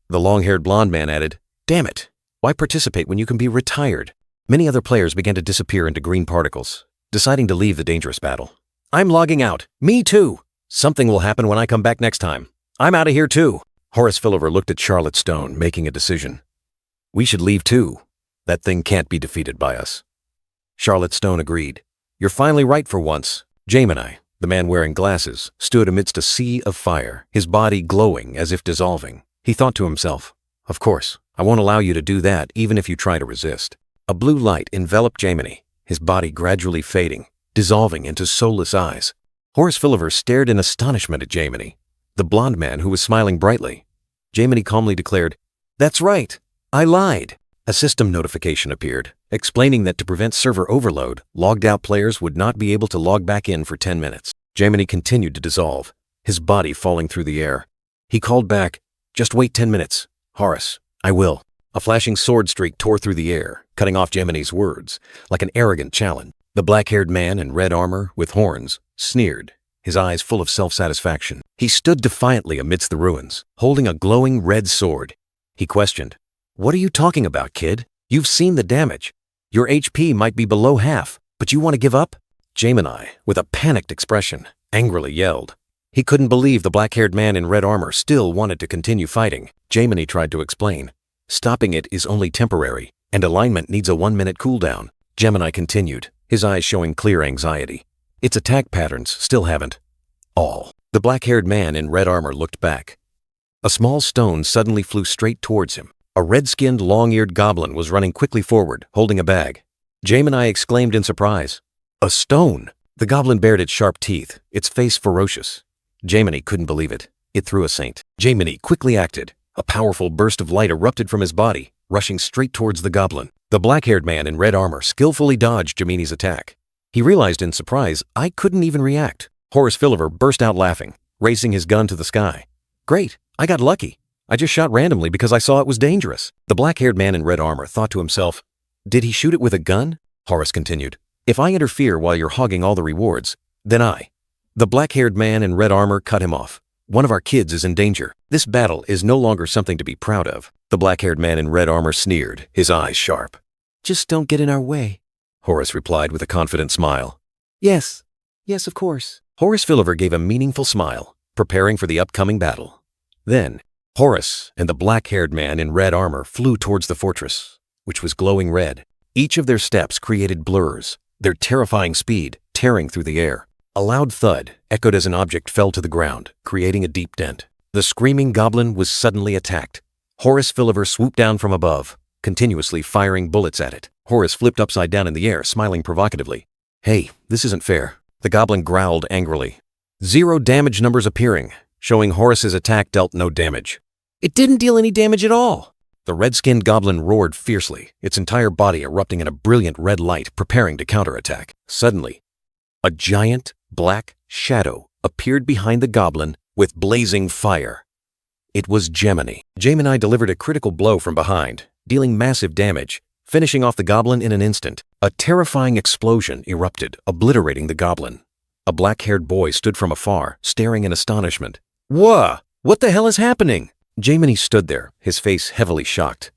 The long-haired blonde man added, "Damn it, why participate when you can be retired?" Many other players began to disappear into green particles, deciding to leave the dangerous battle. "I'm logging out. Me too. Something will happen when I come back next time. I'm out of here too." Horace Philliver looked at Charlotte Stone, making a decision. "We should leave too. That thing can't be defeated by us." Charlotte Stone agreed. "You're finally right for once." Gemini, the man wearing glasses, stood amidst a sea of fire, his body glowing as if dissolving. He thought to himself, "Of course, I won't allow you to do that even if you try to resist." A blue light enveloped Gemini, his body gradually fading, dissolving into soulless eyes. Horace Philliver stared in astonishment at Gemini, the blonde man who was smiling brightly. Gemini calmly declared, "That's right, I lied." A system notification appeared, explaining that to prevent server overload, logged-out players would not be able to log back in for 10 minutes. Gemini continued to dissolve, his body falling through the air. He called back, "Just wait 10 minutes. Horace, I will." A flashing sword streak tore through the air, cutting off Gemini's words, like an arrogant challenge. The black-haired man in red armor, with horns, sneered, his eyes full of self-satisfaction. He stood defiantly amidst the ruins, holding a glowing red sword. He questioned, "What are you talking about, kid? You've seen the damage. Your HP might be below half, but you want to give up?" Gemini, with a panicked expression, angrily yelled. He couldn't believe the black-haired man in red armor still wanted to continue fighting. Gemini tried to explain. "Stopping it is only temporary, and alignment needs a 1-minute cooldown." Gemini continued, his eyes showing clear anxiety. "Its attack patterns still haven't." All. The black-haired man in red armor looked back. A small stone suddenly flew straight towards him. A red-skinned, long-eared goblin was running quickly forward, holding a bag. Gemini exclaimed in surprise, "A stone!" The goblin bared its sharp teeth, its face ferocious. Gemini couldn't believe it. It threw a saint. Gemini quickly acted. A powerful burst of light erupted from his body, rushing straight towards the goblin. The black-haired man in red armor skillfully dodged Gemini's attack. He realized in surprise, "I couldn't even react." Horace Philliver burst out laughing, raising his gun to the sky. "Great, I got lucky. I just shot randomly because I saw it was dangerous. The black-haired man in red armor thought to himself, did he shoot it with a gun? Horus continued, if I interfere while you're hogging all the rewards, then I. The black-haired man in red armor cut him off. One of our kids is in danger. This battle is no longer something to be proud of. The black-haired man in red armor sneered, his eyes sharp. Just don't get in our way, Horus replied with a confident smile. Yes, of course. Horus Philiver gave a meaningful smile, preparing for the upcoming battle. Then, Horus and the black-haired man in red armor flew towards the fortress, which was glowing red. Each of their steps created blurs, their terrifying speed tearing through the air. A loud thud echoed as an object fell to the ground, creating a deep dent. The screaming goblin was suddenly attacked. Horus Philiver swooped down from above, continuously firing bullets at it. Horus flipped upside down in the air, smiling provocatively. Hey, this isn't fair. The goblin growled angrily. 0 damage numbers appearing, showing Horus's attack dealt no damage. It didn't deal any damage at all. The red-skinned goblin roared fiercely, its entire body erupting in a brilliant red light, preparing to counterattack. Suddenly, a giant black shadow appeared behind the goblin with blazing fire. It was Gemini. Gemini delivered a critical blow from behind, dealing massive damage, finishing off the goblin in an instant. A terrifying explosion erupted, obliterating the goblin. A black-haired boy stood from afar, staring in astonishment. Whoa! What the hell is happening? Gemini stood there, his face heavily shocked.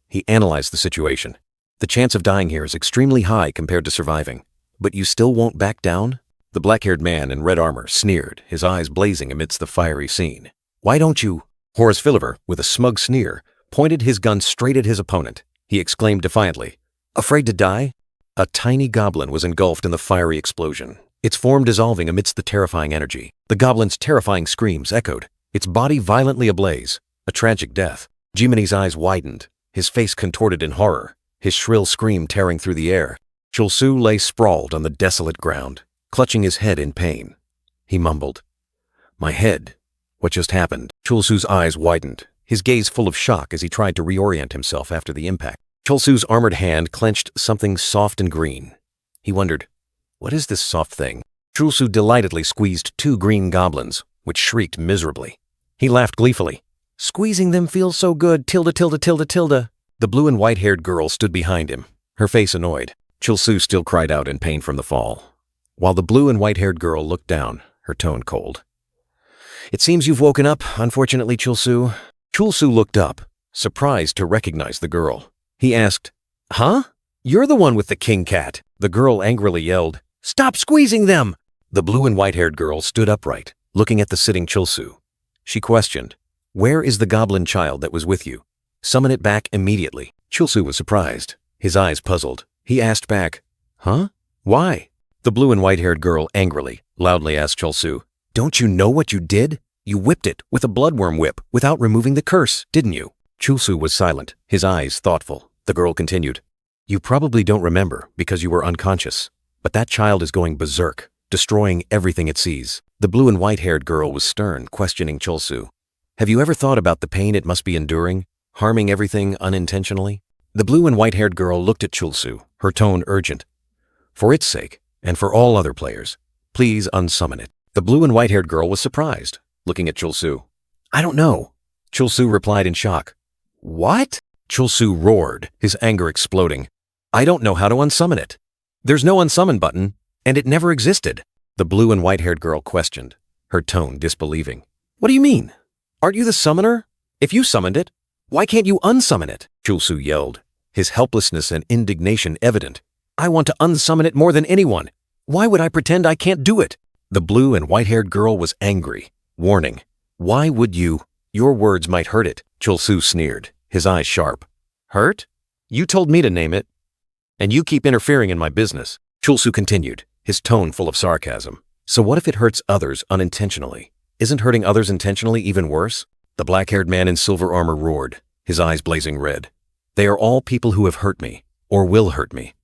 He analyzed the situation. The chance of dying here is extremely high compared to surviving. But you still won't back down? The black-haired man in red armor sneered, his eyes blazing amidst the fiery scene. Why don't you? Horus Philiver, with a smug sneer, pointed his gun straight at his opponent. He exclaimed defiantly, afraid to die? A tiny goblin was engulfed in the fiery explosion, its form dissolving amidst the terrifying energy. The goblin's terrifying screams echoed, its body violently ablaze. A tragic death. Gemini's eyes widened, his face contorted in horror, his shrill scream tearing through the air. Chulsu lay sprawled on the desolate ground, clutching his head in pain. He mumbled, my head. What just happened? Chulsu's eyes widened, his gaze full of shock as he tried to reorient himself after the impact. Chulsu's armored hand clenched something soft and green. He wondered, what is this soft thing? Chulsu delightedly squeezed 2 green goblins, which shrieked miserably. He laughed gleefully. Squeezing them feels so good, tilde, tilde, tilde, tilde. The blue and white-haired girl stood behind him, her face annoyed. Chulsu still cried out in pain from the fall, while the blue and white-haired girl looked down, her tone cold. It seems you've woken up, unfortunately, Chulsu. Chulsu looked up, surprised to recognize the girl. He asked, huh? You're the one with the king cat. The girl angrily yelled, stop squeezing them! The blue and white-haired girl stood upright, looking at the sitting Chulsu. She questioned, where is the goblin child that was with you? Summon it back immediately. Chulsu was surprised, his eyes puzzled. He asked back, huh? Why? The blue and white-haired girl angrily, loudly asked Chulsu, don't you know what you did? You whipped it with a bloodworm whip without removing the curse, didn't you? Chulsu was silent, his eyes thoughtful. The girl continued, you probably don't remember because you were unconscious, but that child is going berserk, destroying everything it sees. The blue and white-haired girl was stern, questioning Chulsu. Have you ever thought about the pain it must be enduring, harming everything unintentionally? The blue and white-haired girl looked at Chulsu, her tone urgent. For its sake, and for all other players, please unsummon it. The blue and white-haired girl was surprised, looking at Chulsu. I don't know. Chulsu replied in shock. What? Chulsu roared, his anger exploding. I don't know how to unsummon it. There's no unsummon button, and it never existed. The blue and white-haired girl questioned, her tone disbelieving. What do you mean? Aren't you the summoner? If you summoned it, why can't you unsummon it? Chulsu yelled, his helplessness and indignation evident. I want to unsummon it more than anyone. Why would I pretend I can't do it? The blue and white-haired girl was angry, warning. Why would you? Your words might hurt it. Chulsu sneered, his eyes sharp. Hurt? You told me to name it, and you keep interfering in my business. Chulsu continued, his tone full of sarcasm. So what if it hurts others unintentionally? Isn't hurting others intentionally even worse? The black-haired man in silver armor roared, his eyes blazing red. They are all people who have hurt me, or will hurt me.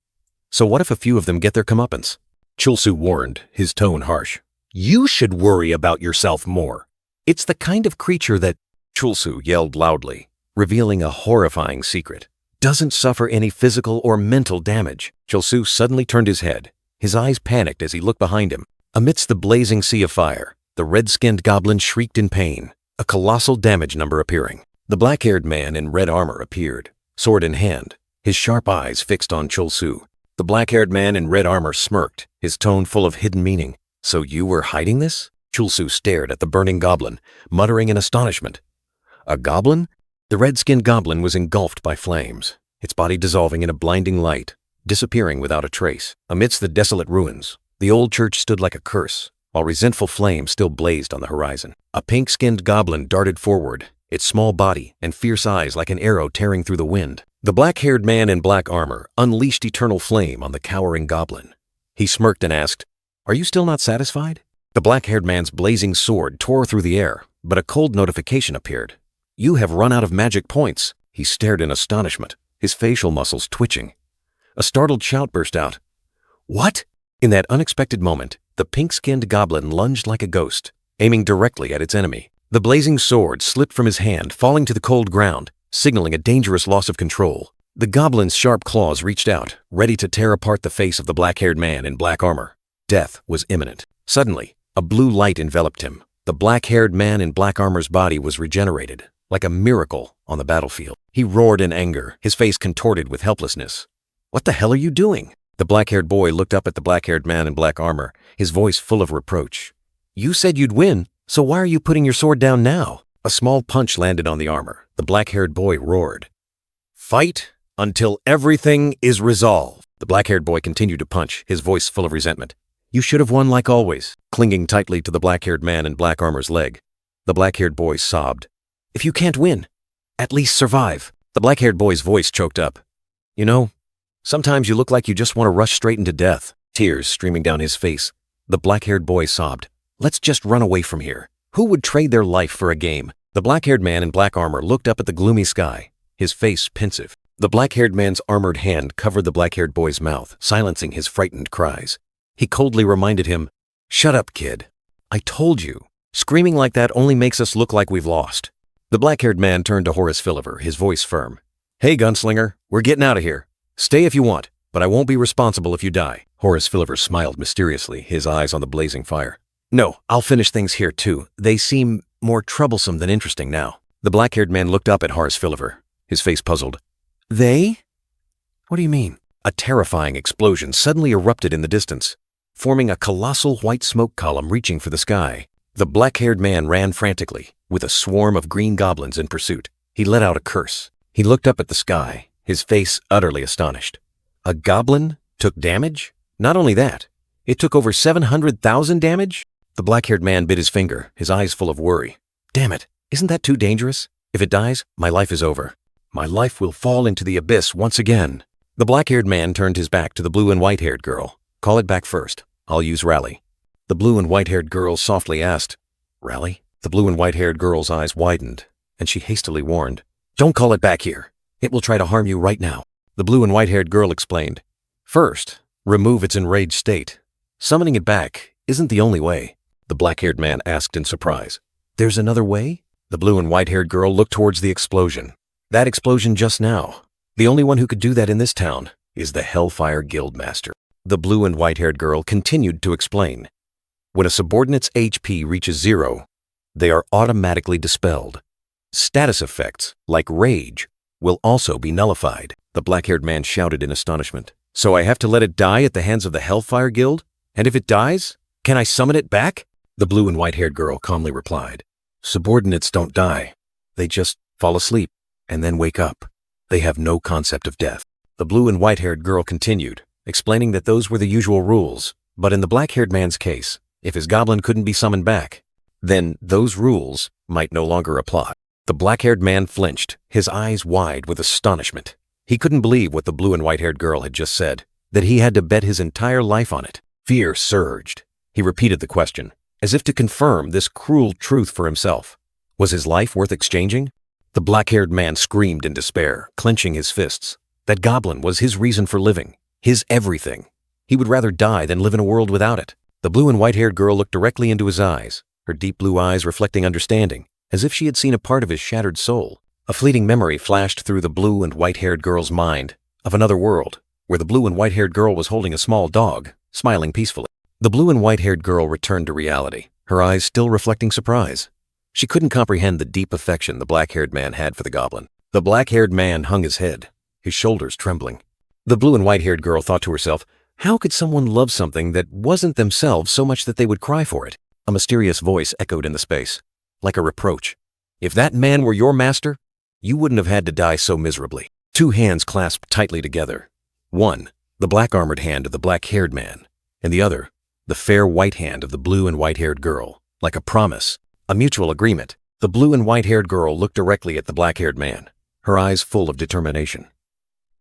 So what if a few of them get their comeuppance? Chulsu warned, his tone harsh. You should worry about yourself more. It's the kind of creature that, Chulsu yelled loudly, revealing a horrifying secret, doesn't suffer any physical or mental damage. Chulsu suddenly turned his head, his eyes panicked as he looked behind him. Amidst the blazing sea of fire, the red-skinned goblin shrieked in pain, a colossal damage number appearing. The black-haired man in red armor appeared, sword in hand, his sharp eyes fixed on Chul-Su. The black-haired man in red armor smirked, his tone full of hidden meaning. "So you were hiding this?" Chul-Su stared at the burning goblin, muttering in astonishment. A goblin? The red-skinned goblin was engulfed by flames, its body dissolving in a blinding light, disappearing without a trace. Amidst the desolate ruins, the old church stood like a curse, while resentful flames still blazed on the horizon. A pink-skinned goblin darted forward, its small body and fierce eyes like an arrow tearing through the wind. The black-haired man in black armor unleashed eternal flame on the cowering goblin. He smirked and asked, "Are you still not satisfied?" The black-haired man's blazing sword tore through the air, but a cold notification appeared. "You have run out of magic points." He stared in astonishment, his facial muscles twitching. A startled shout burst out. "What?" In that unexpected moment, the pink-skinned goblin lunged like a ghost, aiming directly at its enemy. The blazing sword slipped from his hand, falling to the cold ground, signaling a dangerous loss of control. The goblin's sharp claws reached out, ready to tear apart the face of the black-haired man in black armor. Death was imminent. Suddenly, a blue light enveloped him. The black-haired man in black armor's body was regenerated, like a miracle on the battlefield. He roared in anger, his face contorted with helplessness. "What the hell are you doing?" The black-haired boy looked up at the black-haired man in black armor, his voice full of reproach. "You said you'd win, so why are you putting your sword down now?" A small punch landed on the armor. The black-haired boy roared. "Fight until everything is resolved." The black-haired boy continued to punch, his voice full of resentment. "You should have won like always," clinging tightly to the black-haired man in black armor's leg. The black-haired boy sobbed. "If you can't win, at least survive." The black-haired boy's voice choked up. "You know, sometimes you look like you just want to rush straight into death." Tears streaming down his face. The black-haired boy sobbed. "Let's just run away from here. Who would trade their life for a game?" The black-haired man in black armor looked up at the gloomy sky, his face pensive. The black-haired man's armored hand covered the black-haired boy's mouth, silencing his frightened cries. He coldly reminded him, "Shut up, kid. I told you. Screaming like that only makes us look like we've lost." The black-haired man turned to Horace Philliver, his voice firm. "Hey, gunslinger, we're getting out of here. Stay if you want, but I won't be responsible if you die." Horace Philliver smiled mysteriously, his eyes on the blazing fire. "No, I'll finish things here too. They seem more troublesome than interesting now." The black-haired man looked up at Horace Philliver, his face puzzled. "They? What do you mean?" A terrifying explosion suddenly erupted in the distance, forming a colossal white smoke column reaching for the sky. The black-haired man ran frantically, with a swarm of green goblins in pursuit. He let out a curse. He looked up at the sky, his face utterly astonished. A goblin took damage? Not only that, it took over 700,000 damage? The black-haired man bit his finger, his eyes full of worry. "Damn it, isn't that too dangerous? If it dies, my life is over. My life will fall into the abyss once again." The black-haired man turned his back to the blue and white-haired girl. "Call it back first. I'll use rally." The blue and white-haired girl softly asked, "Rally?" The blue and white-haired girl's eyes widened, and she hastily warned, "Don't call it back here. It will try to harm you right now." The blue and white-haired girl explained, "First, remove its enraged state. Summoning it back isn't the only way." The black-haired man asked in surprise, "There's another way?" The blue and white-haired girl looked towards the explosion. "That explosion just now. The only one who could do that in this town is the Hellfire Guildmaster." The blue and white-haired girl continued to explain. "When a subordinate's HP reaches 0, they are automatically dispelled. Status effects, like rage, will also be nullified." The black-haired man shouted in astonishment. "So I have to let it die at the hands of the Hellfire Guild? And if it dies, can I summon it back?" The blue and white-haired girl calmly replied, "Subordinates don't die. They just fall asleep and then wake up. They have no concept of death." The blue and white-haired girl continued, explaining that those were the usual rules, but in the black-haired man's case, if his goblin couldn't be summoned back, then those rules might no longer apply. The black-haired man flinched, his eyes wide with astonishment. He couldn't believe what the blue and white-haired girl had just said, that he had to bet his entire life on it. Fear surged. He repeated the question, as if to confirm this cruel truth for himself. Was his life worth exchanging? The black-haired man screamed in despair, clenching his fists. That goblin was his reason for living, his everything. He would rather die than live in a world without it. The blue and white-haired girl looked directly into his eyes, her deep blue eyes reflecting understanding, as if she had seen a part of his shattered soul. A fleeting memory flashed through the blue and white-haired girl's mind of another world, where the blue and white-haired girl was holding a small dog, smiling peacefully. The blue and white-haired girl returned to reality, her eyes still reflecting surprise. She couldn't comprehend the deep affection the black-haired man had for the goblin. The black-haired man hung his head, his shoulders trembling. The blue and white-haired girl thought to herself, how could someone love something that wasn't themselves so much that they would cry for it? A mysterious voice echoed in the space, like a reproach. If that man were your master, you wouldn't have had to die so miserably. Two hands clasped tightly together. One, the black-armored hand of the black-haired man, and the other, the fair white hand of the blue and white-haired girl, like a promise, a mutual agreement. The blue and white-haired girl looked directly at the black-haired man, her eyes full of determination.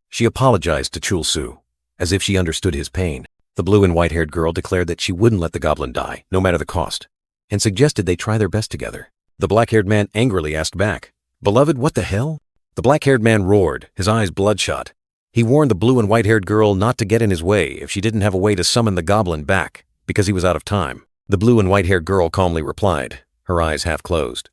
She apologized to Chul-Su, as if she understood his pain. The blue and white-haired girl declared that she wouldn't let the goblin die, no matter the cost, and suggested they try their best together. The black-haired man angrily asked back, "Beloved, what the hell?" The black-haired man roared, his eyes bloodshot. He warned the blue and white-haired girl not to get in his way if she didn't have a way to summon the goblin back, because he was out of time. The blue and white-haired girl calmly replied, her eyes half closed.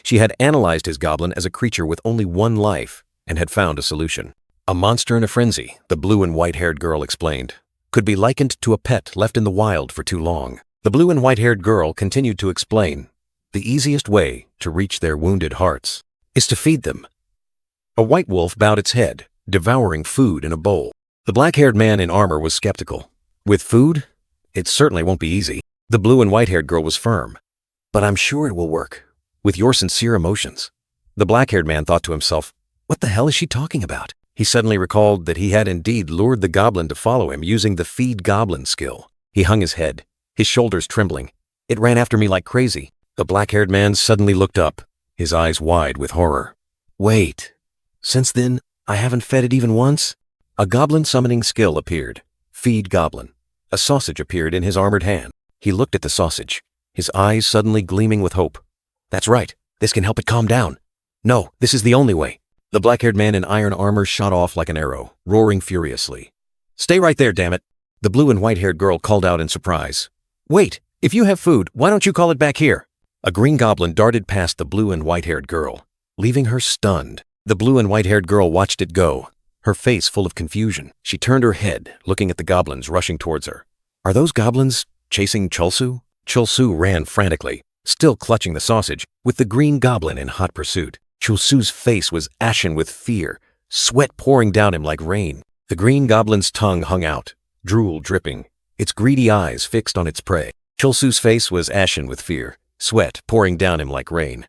She had analyzed his goblin as a creature with only one life and had found a solution. A monster in a frenzy, the blue and white-haired girl explained, could be likened to a pet left in the wild for too long. The blue and white-haired girl continued to explain, the easiest way to reach their wounded hearts is to feed them. A white wolf bowed its head, devouring food in a bowl. The black-haired man in armor was skeptical. With food, it certainly won't be easy. The blue and white-haired girl was firm. But I'm sure it will work, with your sincere emotions. The black-haired man thought to himself, what the hell is she talking about? He suddenly recalled that he had indeed lured the goblin to follow him using the feed goblin skill. He hung his head, his shoulders trembling. It ran after me like crazy. The black-haired man suddenly looked up, his eyes wide with horror. Wait, since then, I haven't fed it even once? A goblin summoning skill appeared. Feed goblin. A sausage appeared in his armored hand. He looked at the sausage, his eyes suddenly gleaming with hope. That's right, this can help it calm down. No, this is the only way. The black-haired man in iron armor shot off like an arrow, roaring furiously. Stay right there, damn it! The blue and white-haired girl called out in surprise. Wait, if you have food, why don't you call it back here? A green goblin darted past the blue and white-haired girl, leaving her stunned. The blue and white-haired girl watched it go, her face full of confusion. She turned her head, looking at the goblins rushing towards her. Are those goblins chasing Chul-Su? Chul-Su ran frantically, still clutching the sausage, with the green goblin in hot pursuit. Chul-Su's face was ashen with fear, sweat pouring down him like rain. The green goblin's tongue hung out, drool dripping, its greedy eyes fixed on its prey. Chul-Su's face was ashen with fear, sweat pouring down him like rain.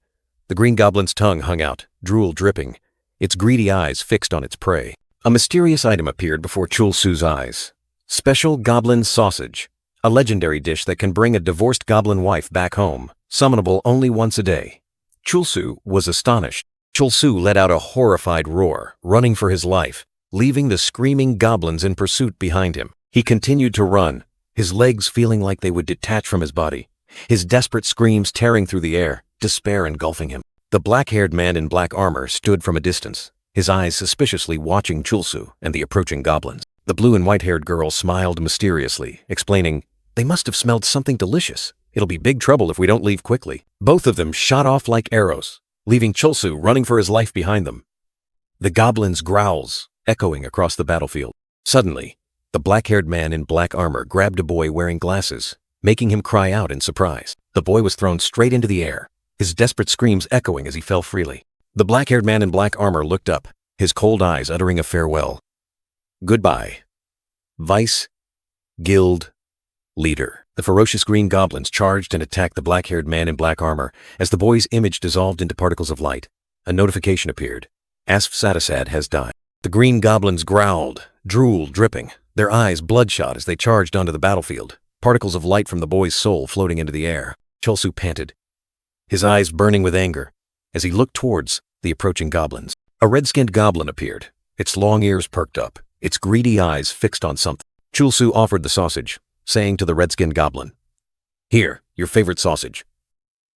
The green goblin's tongue hung out, drool dripping, its greedy eyes fixed on its prey. A mysterious item appeared before Chul-Su's eyes. Special goblin sausage, a legendary dish that can bring a divorced goblin wife back home, summonable only once a day. Chul-Su was astonished. Chul-Su let out a horrified roar, running for his life, leaving the screaming goblins in pursuit behind him. He continued to run, his legs feeling like they would detach from his body, his desperate screams tearing through the air, despair engulfing him. The black-haired man in black armor stood from a distance, his eyes suspiciously watching Chul-Su and the approaching goblins. The blue and white-haired girl smiled mysteriously, explaining, they must have smelled something delicious. It'll be big trouble if we don't leave quickly. Both of them shot off like arrows, leaving Chul-Su running for his life behind them. The goblins' growls echoing across the battlefield. Suddenly, the black-haired man in black armor grabbed a boy wearing glasses, making him cry out in surprise. The boy was thrown straight into the air, his desperate screams echoing as he fell freely. The black-haired man in black armor looked up, his cold eyes uttering a farewell. Goodbye, Vice Guild Leader. The ferocious green goblins charged and attacked the black-haired man in black armor. As the boy's image dissolved into particles of light, a notification appeared. Asf Satisad has died. The green goblins growled, drool dripping, their eyes bloodshot as they charged onto the battlefield, particles of light from the boy's soul floating into the air. Chul-Su panted, his eyes burning with anger, as he looked towards the approaching goblins. A red-skinned goblin appeared, its long ears perked up, its greedy eyes fixed on something. Chul-Su offered the sausage, saying to the red-skinned goblin, "Here, your favorite sausage."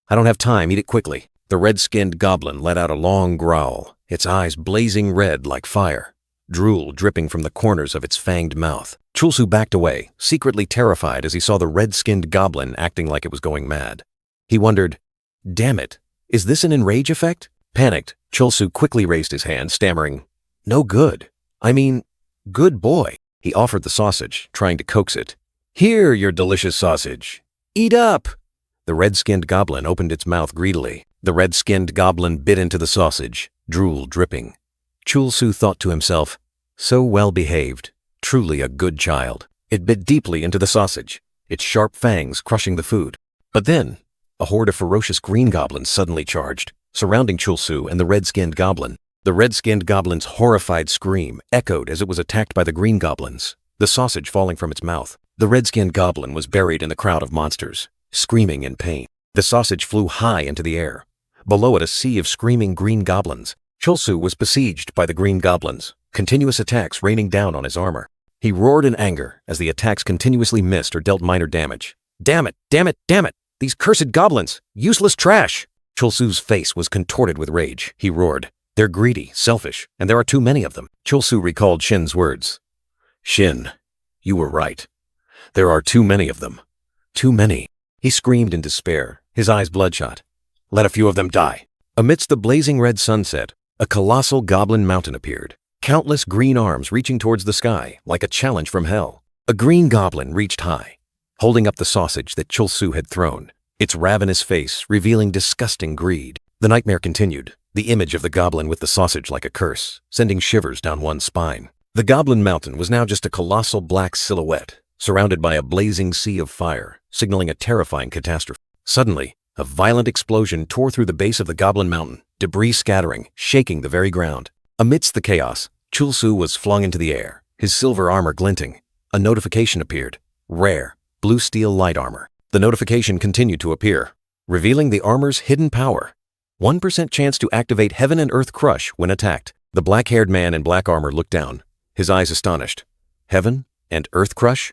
"I don't have time, eat it quickly." The red-skinned goblin let out a long growl, its eyes blazing red like fire, drool dripping from the corners of its fanged mouth. Chul-Su backed away, secretly terrified as he saw the red-skinned goblin acting like it was going mad. He wondered, damn it, is this an enrage effect? Panicked, Chul-Su quickly raised his hand, stammering, "No good. I mean, good boy." He offered the sausage, trying to coax it. "Here, your delicious sausage. Eat up!" The red-skinned goblin opened its mouth greedily, The red-skinned goblin bit into the sausage, drool dripping. Chul-Su thought to himself, so well-behaved, truly a good child. It bit deeply into the sausage, its sharp fangs crushing the food. But then, a horde of ferocious green goblins suddenly charged, surrounding Chul-Su and the red-skinned goblin. The red-skinned goblin's horrified scream echoed as it was attacked by the green goblins, the sausage falling from its mouth. The red-skinned goblin was buried in the crowd of monsters, screaming in pain. The sausage flew high into the air. Below it, a sea of screaming green goblins. Chul-Su was besieged by the green goblins, continuous attacks raining down on his armor. He roared in anger as the attacks continuously missed or dealt minor damage. Damn it! Damn it! Damn it! These cursed goblins! Useless trash! Chul-Su's face was contorted with rage. He roared. They're greedy, selfish, and there are too many of them. Chul-Su recalled Shin's words. Shin, you were right. There are too many of them. Too many. He screamed in despair, his eyes bloodshot. Let a few of them die. Amidst the blazing red sunset, a colossal goblin mountain appeared, countless green arms reaching towards the sky like a challenge from hell. A green goblin reached high, holding up the sausage that Chul-Su had thrown, its ravenous face revealing disgusting greed. The nightmare continued, the image of the goblin with the sausage like a curse, sending shivers down one's spine. The goblin mountain was now just a colossal black silhouette, surrounded by a blazing sea of fire, signaling a terrifying catastrophe. Suddenly, a violent explosion tore through the base of the goblin mountain, debris scattering, shaking the very ground. Amidst the chaos, Chul-Su was flung into the air, his silver armor glinting. A notification appeared. Rare, blue steel light armor. The notification continued to appear, revealing the armor's hidden power. 1% chance to activate Heaven and Earth Crush when attacked. The black-haired man in black armor looked down, his eyes astonished. Heaven and Earth Crush?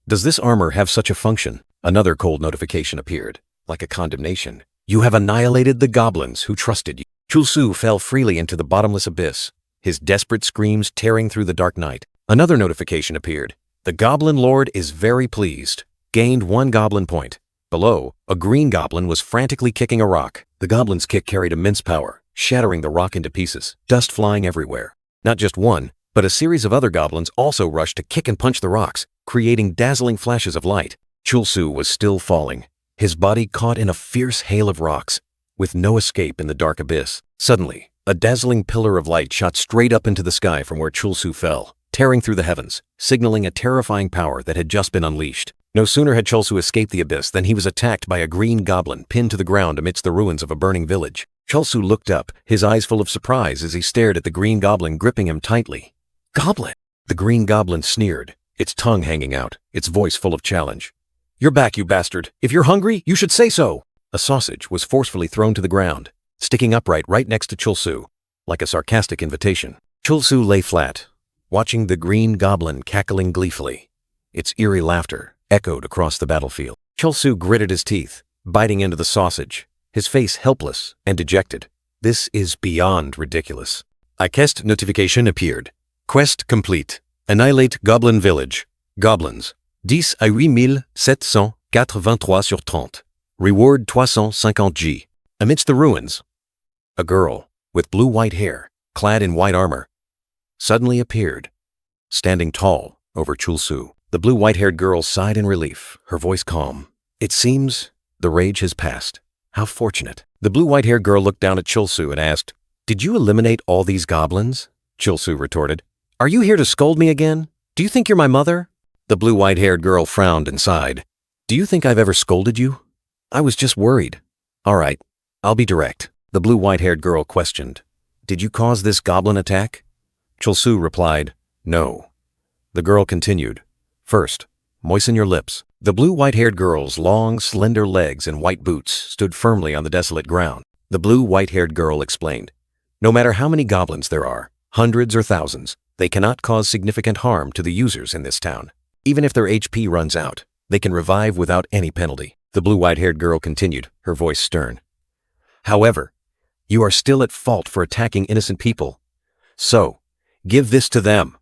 Does this armor have such a function? Another cold notification appeared, like a condemnation. You have annihilated the goblins who trusted you. Chul-Su fell freely into the bottomless abyss, his desperate screams tearing through the dark night. Another notification appeared. The Goblin Lord is very pleased. Gained 1 goblin point. Below, a green goblin was frantically kicking a rock. The goblin's kick carried immense power, shattering the rock into pieces, dust flying everywhere. Not just one, but a series of other goblins also rushed to kick and punch the rocks, creating dazzling flashes of light. Chul-Su was still falling, his body caught in a fierce hail of rocks, with no escape in the dark abyss. Suddenly, a dazzling pillar of light shot straight up into the sky from where Chul-Su fell, tearing through the heavens, signaling a terrifying power that had just been unleashed. No sooner had Chul-Su escaped the abyss than he was attacked by a green goblin pinned to the ground amidst the ruins of a burning village. Chul-Su looked up, his eyes full of surprise as he stared at the green goblin gripping him tightly. Goblin! The green goblin sneered, its tongue hanging out, its voice full of challenge. You're back, you bastard! If you're hungry, you should say so! A sausage was forcefully thrown to the ground, sticking upright right next to Chul-Su, like a sarcastic invitation. Chul-Su lay flat, watching the green goblin cackling gleefully. Its eerie laughter echoed across the battlefield. Chul-Su gritted his teeth, biting into the sausage, his face helpless and dejected. This is beyond ridiculous. A quest notification appeared. Quest complete. Annihilate Goblin Village. Goblins. 10 à 8783 sur 30. Reward 350 G. Amidst the ruins, a girl with blue-white hair, clad in white armor, suddenly appeared, standing tall over Chul-Su. The blue-white-haired girl sighed in relief, her voice calm. It seems the rage has passed. How fortunate. The blue-white-haired girl looked down at Chul-Su and asked, Did you eliminate all these goblins? Chul-Su retorted, Are you here to scold me again? Do you think you're my mother? The blue-white-haired girl frowned and sighed. Do you think I've ever scolded you? I was just worried. All right, I'll be direct. The blue-white-haired girl questioned. Did you cause this goblin attack? Chul-Su replied, No. The girl continued. First, moisten your lips. The blue-white-haired girl's long, slender legs and white boots stood firmly on the desolate ground. The blue-white-haired girl explained, No matter how many goblins there are, hundreds or thousands, they cannot cause significant harm to the users in this town. Even if their HP runs out, they can revive without any penalty. The blue-white-haired girl continued, her voice stern. However, you are still at fault for attacking innocent people. So, give this to them.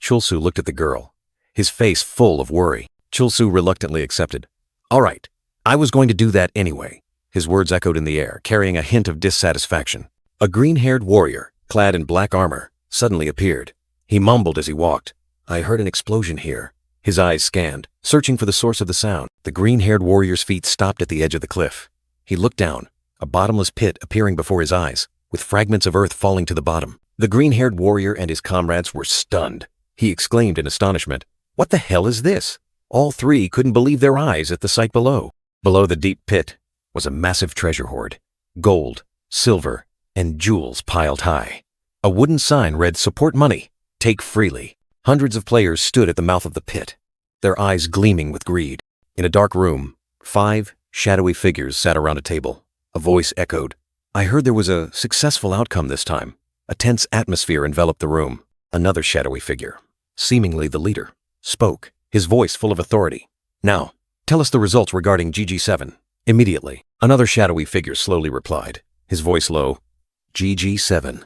Chul-Su looked at the girl, his face full of worry. Chul-Su reluctantly accepted. All right, I was going to do that anyway. His words echoed in the air, carrying a hint of dissatisfaction. A green-haired warrior, clad in black armor, suddenly appeared. He mumbled as he walked. I heard an explosion here. His eyes scanned, searching for the source of the sound. The green-haired warrior's feet stopped at the edge of the cliff. He looked down, a bottomless pit appearing before his eyes, with fragments of earth falling to the bottom. The green-haired warrior and his comrades were stunned. He exclaimed in astonishment, "What the hell is this?" All three couldn't believe their eyes at the sight below. Below the deep pit was a massive treasure hoard. Gold, silver, and jewels piled high. A wooden sign read, "Support money. Take freely." Hundreds of players stood at the mouth of the pit, their eyes gleaming with greed. In a dark room, 5 shadowy figures sat around a table. A voice echoed, "I heard there was a successful outcome this time." A tense atmosphere enveloped the room. Another shadowy figure, seemingly the leader, spoke, his voice full of authority. "Now, tell us the results regarding GG7. Immediately." Another shadowy figure slowly replied, his voice low, "GG7.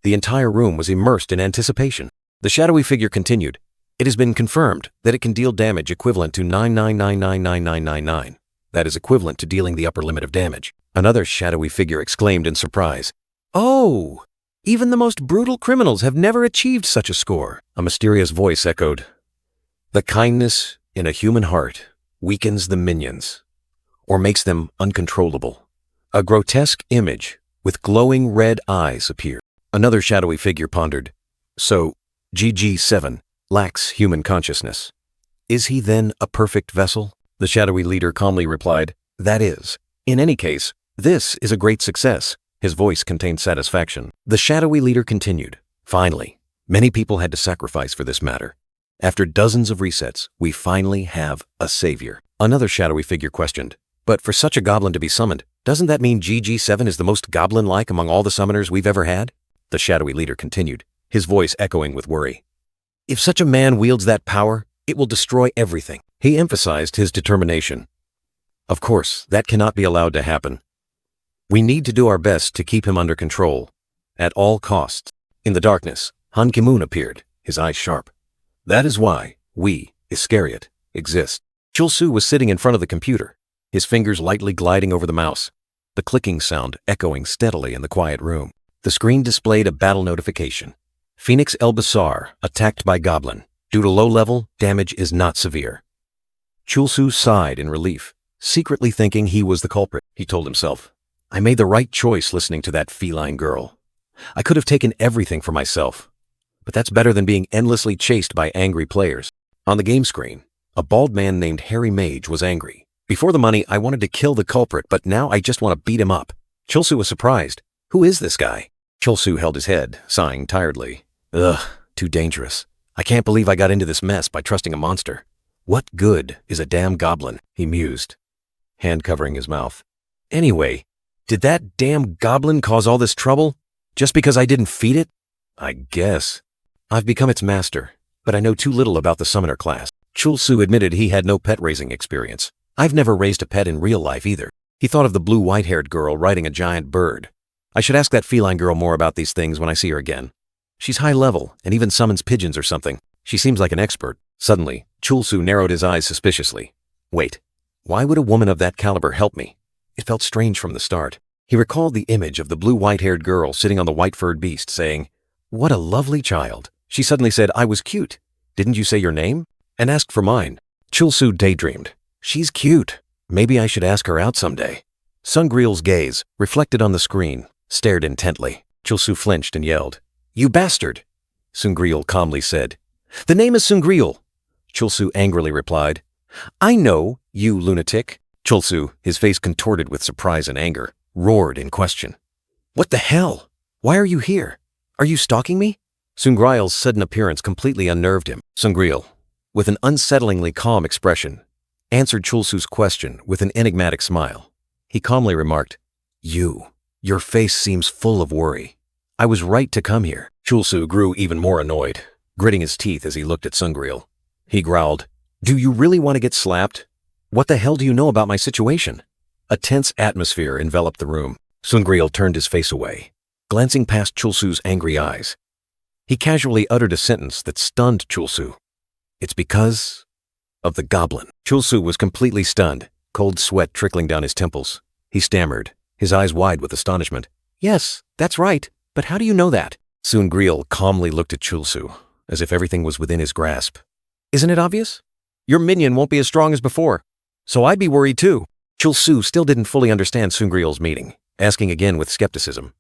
The entire room was immersed in anticipation. The shadowy figure continued, "It has been confirmed that it can deal damage equivalent to 9999999. That is equivalent to dealing the upper limit of damage." Another shadowy figure exclaimed in surprise, "Oh! Even the most brutal criminals have never achieved such a score." A mysterious voice echoed, "The kindness in a human heart weakens the minions, or makes them uncontrollable." A grotesque image with glowing red eyes appeared. Another shadowy figure pondered, "So, GG7 lacks human consciousness. Is he then a perfect vessel?" The shadowy leader calmly replied, "That is. In any case, this is a great success." His voice contained satisfaction. The shadowy leader continued, "Finally, many people had to sacrifice for this matter. After dozens of resets, we finally have a savior." Another shadowy figure questioned, "But for such a goblin to be summoned, doesn't that mean GG7 is the most goblin-like among all the summoners we've ever had?" The shadowy leader continued, his voice echoing with worry. "If such a man wields that power, it will destroy everything." He emphasized his determination. "Of course, that cannot be allowed to happen. We need to do our best to keep him under control, at all costs." In the darkness, Han Ki-moon appeared, his eyes sharp. "That is why we, Iscariot, exist." Chul-Su was sitting in front of the computer, his fingers lightly gliding over the mouse, the clicking sound echoing steadily in the quiet room. The screen displayed a battle notification. "Phoenix El-Basar attacked by Goblin. Due to low level, damage is not severe." Chul-Su sighed in relief, secretly thinking he was the culprit. He told himself, "I made the right choice listening to that feline girl. I could have taken everything for myself, but that's better than being endlessly chased by angry players." On the game screen, a bald man named Harry Mage was angry. "Before the money, I wanted to kill the culprit, but now I just want to beat him up." Chul-Su was surprised. "Who is this guy?" Chul-Su held his head, sighing tiredly. "Ugh, too dangerous. I can't believe I got into this mess by trusting a monster. What good is a damn goblin?" he mused, hand covering his mouth. "Anyway, did that damn goblin cause all this trouble? Just because I didn't feed it? I guess. I've become its master, but I know too little about the summoner class." Chul-Su admitted he had no pet-raising experience. "I've never raised a pet in real life either." He thought of the blue white-haired girl riding a giant bird. "I should ask that feline girl more about these things when I see her again. She's high level and even summons pigeons or something. She seems like an expert." Suddenly, Chul-Su narrowed his eyes suspiciously. "Wait, why would a woman of that caliber help me?" It felt strange from the start. He recalled the image of the blue white-haired girl sitting on the white-furred beast, saying, "What a lovely child." She suddenly said, "I was cute. Didn't you say your name?" and asked for mine. Chul-Su daydreamed. "She's cute. Maybe I should ask her out someday." Sungreel's gaze, reflected on the screen, stared intently. Chul-Su flinched and yelled, "You bastard!" Sungreel calmly said, "The name is Sungreel." Chul-Su angrily replied, "I know, you lunatic." Chul-Su, his face contorted with surprise and anger, roared in question. "What the hell? Why are you here? Are you stalking me?" Sungreel's sudden appearance completely unnerved him. Sungreel, with an unsettlingly calm expression, answered Chul-Su's question with an enigmatic smile. He calmly remarked, Your face seems full of worry. I was right to come here." Chul-Su grew even more annoyed, gritting his teeth as he looked at Sungreel. He growled, "Do you really want to get slapped? What the hell do you know about my situation?" A tense atmosphere enveloped the room. Sungreel turned his face away, glancing past Chul-Su's angry eyes. He casually uttered a sentence that stunned Chul-Su. "It's because of the goblin." Chul-Su was completely stunned, cold sweat trickling down his temples. He stammered, his eyes wide with astonishment. "Yes, that's right, but how do you know that?" Sungreel calmly looked at Chul-Su, as if everything was within his grasp. "Isn't it obvious? Your minion won't be as strong as before, so I'd be worried too." Chul-Su still didn't fully understand Sungreel's meaning, asking again with skepticism.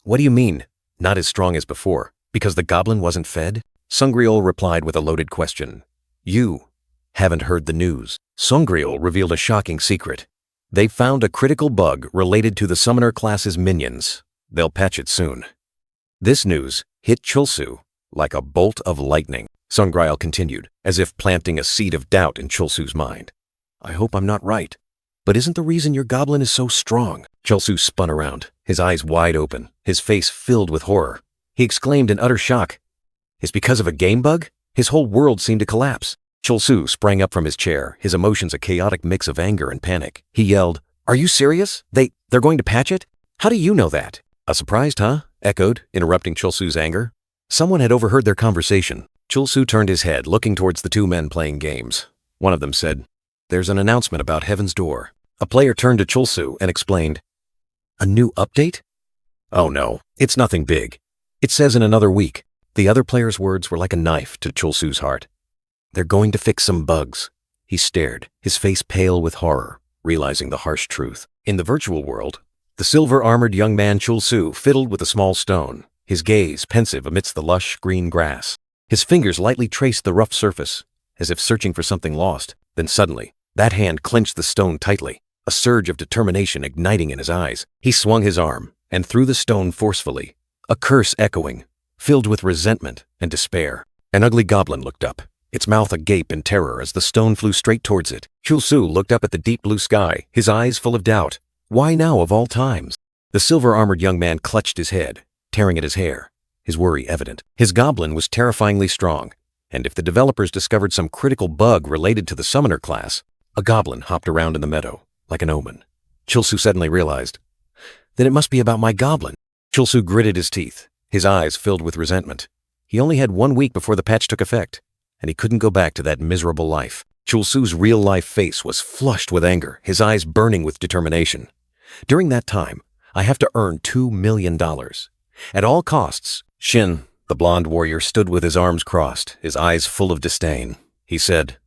What do you mean, not as strong as before? Because the goblin wasn't fed? Sungryol replied with a loaded question. You haven't heard the news. Sungryol revealed a shocking secret. They found a critical bug related to the summoner class's minions. They'll patch it soon. This news hit Chulsu like a bolt of lightning. Sungryol continued, as if planting a seed of doubt in Chulsu's mind. I hope I'm not right. But isn't the reason your goblin is so strong? Chulsu spun around, his eyes wide open, his face filled with horror. He exclaimed in utter shock. It's because of a game bug? His whole world seemed to collapse. Chulsu sprang up from his chair, his emotions a chaotic mix of anger and panic. He yelled, Are you serious? They're going to patch it? How do you know that? A surprised, huh? Echoed, interrupting Chulsu's anger. Someone had overheard their conversation. Chulsu turned his head, looking towards the two men playing games. One of them said, There's an announcement about Heaven's Door. A player turned to Chulsu and explained, A new update? Oh no, it's nothing big. It says in another week. The other player's words were like a knife to Chulsu's heart. They're going to fix some bugs. He stared, his face pale with horror, realizing the harsh truth. In the virtual world, the silver-armored young man Chulsu fiddled with a small stone, his gaze pensive amidst the lush green grass. His fingers lightly traced the rough surface, as if searching for something lost. Then suddenly, that hand clenched the stone tightly, a surge of determination igniting in his eyes. He swung his arm and threw the stone forcefully, a curse echoing, filled with resentment and despair. An ugly goblin looked up, its mouth agape in terror as the stone flew straight towards it. Chulsu looked up at the deep blue sky, his eyes full of doubt. Why now of all times? The silver-armored young man clutched his head, tearing at his hair, his worry evident. His goblin was terrifyingly strong, and if the developers discovered some critical bug related to the summoner class, a goblin hopped around in the meadow, like an omen. Chulsu suddenly realized, Then it must be about my goblin. Chulsu gritted his teeth, his eyes filled with resentment. He only had 1 week before the patch took effect, and he couldn't go back to that miserable life. Chulsu's real-life face was flushed with anger, his eyes burning with determination. During that time, I have to earn $2 million. At all costs. Shin, the blonde warrior, stood with his arms crossed, his eyes full of disdain. He said,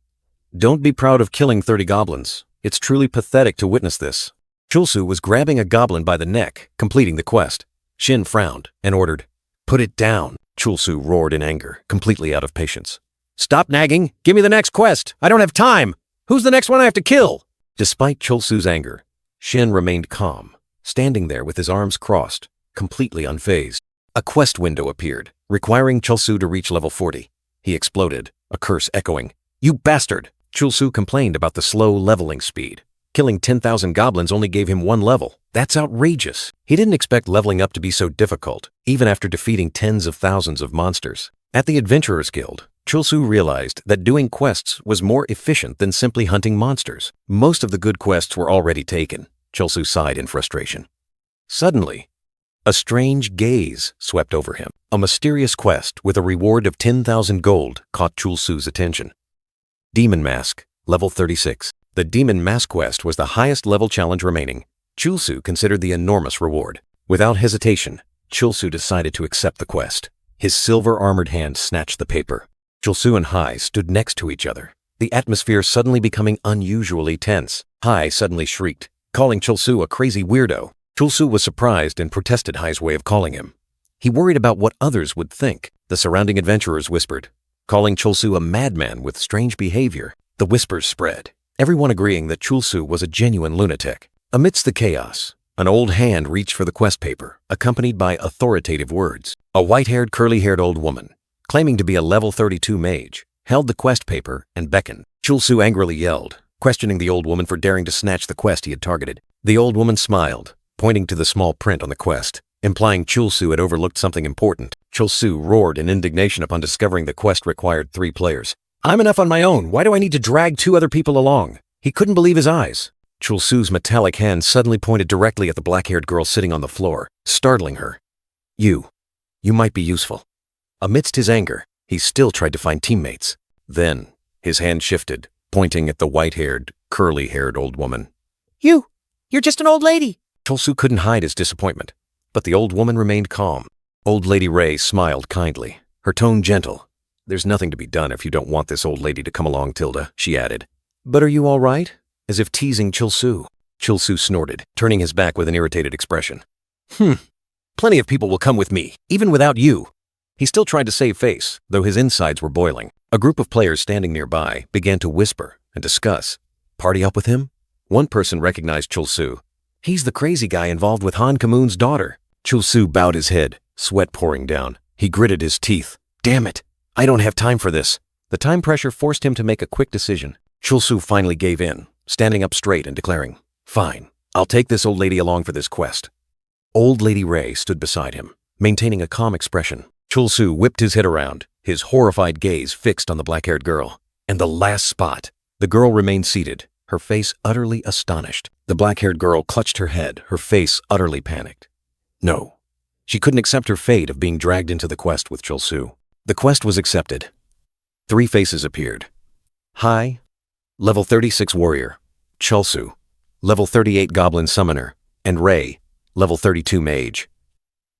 Don't be proud of killing 30 goblins. It's truly pathetic to witness this. Chulsu was grabbing a goblin by the neck, completing the quest. Shin frowned and ordered, Put it down. Chulsu roared in anger, completely out of patience. Stop nagging! Give me the next quest! I don't have time! Who's the next one I have to kill? Despite Chulsu's anger, Shin remained calm, standing there with his arms crossed, completely unfazed. A quest window appeared, requiring Chulsu to reach level 40. He exploded, a curse echoing. You bastard! Chulsu complained about the slow leveling speed. Killing 10,000 goblins only gave him 1 level. That's outrageous. He didn't expect leveling up to be so difficult, even after defeating tens of thousands of monsters. At the Adventurers Guild, Chulsu realized that doing quests was more efficient than simply hunting monsters. Most of the good quests were already taken. Chulsu sighed in frustration. Suddenly, a strange gaze swept over him. A mysterious quest with a reward of 10,000 gold caught Chulsu's attention. Demon Mask, level 36. The Demon Mask quest was the highest level challenge remaining. Chulsu considered the enormous reward. Without hesitation, Chulsu decided to accept the quest. His silver-armored hand snatched the paper. Chulsu and Hai stood next to each other, the atmosphere suddenly becoming unusually tense. Hai suddenly shrieked, calling Chulsu a crazy weirdo. Chulsu was surprised and protested Hai's way of calling him. He worried about what others would think. The surrounding adventurers whispered, calling Chulsu a madman with strange behavior. The whispers spread, everyone agreeing that Chulsu was a genuine lunatic. Amidst the chaos, an old hand reached for the quest paper, accompanied by authoritative words. A white-haired, curly-haired old woman, claiming to be a level 32 mage, held the quest paper and beckoned. Chulsu angrily yelled, questioning the old woman for daring to snatch the quest he had targeted. The old woman smiled, pointing to the small print on the quest, implying Chulsu had overlooked something important. Chulsu roared in indignation upon discovering the quest required 3 players. I'm enough on my own. Why do I need to drag 2 other people along? He couldn't believe his eyes. Chulsu's metallic hand suddenly pointed directly at the black-haired girl sitting on the floor, startling her. You might be useful. Amidst his anger, he still tried to find teammates. Then, his hand shifted, pointing at the white-haired, curly-haired old woman. You're just an old lady. Chulsu couldn't hide his disappointment, but the old woman remained calm. Old Lady Ray smiled kindly, her tone gentle. There's nothing to be done if you don't want this old lady to come along, Tilda, she added. But are you all right? As if teasing Chulsu. Chul-Su snorted, turning his back with an irritated expression. Plenty of people will come with me, even without you. He still tried to save face, though his insides were boiling. A group of players standing nearby began to whisper and discuss. Party up with him? One person recognized Chul-Su. He's the crazy guy involved with Han Kamun's daughter. Chul-Su bowed his head, sweat pouring down. He gritted his teeth. Damn it, I don't have time for this. The time pressure forced him to make a quick decision. Chul-Su finally gave in, standing up straight and declaring, Fine, I'll take this old lady along for this quest. Old Lady Ray stood beside him, maintaining a calm expression. Chul-Su whipped his head around, his horrified gaze fixed on the black-haired girl. And the last spot. The girl remained seated, her face utterly astonished. The black-haired girl clutched her head, her face utterly panicked. No, she couldn't accept her fate of being dragged into the quest with Chul-Su. The quest was accepted. 3 faces appeared. Hai, level 36 warrior, Chul-Su, level 38 Goblin Summoner, and Ray, level 32 mage.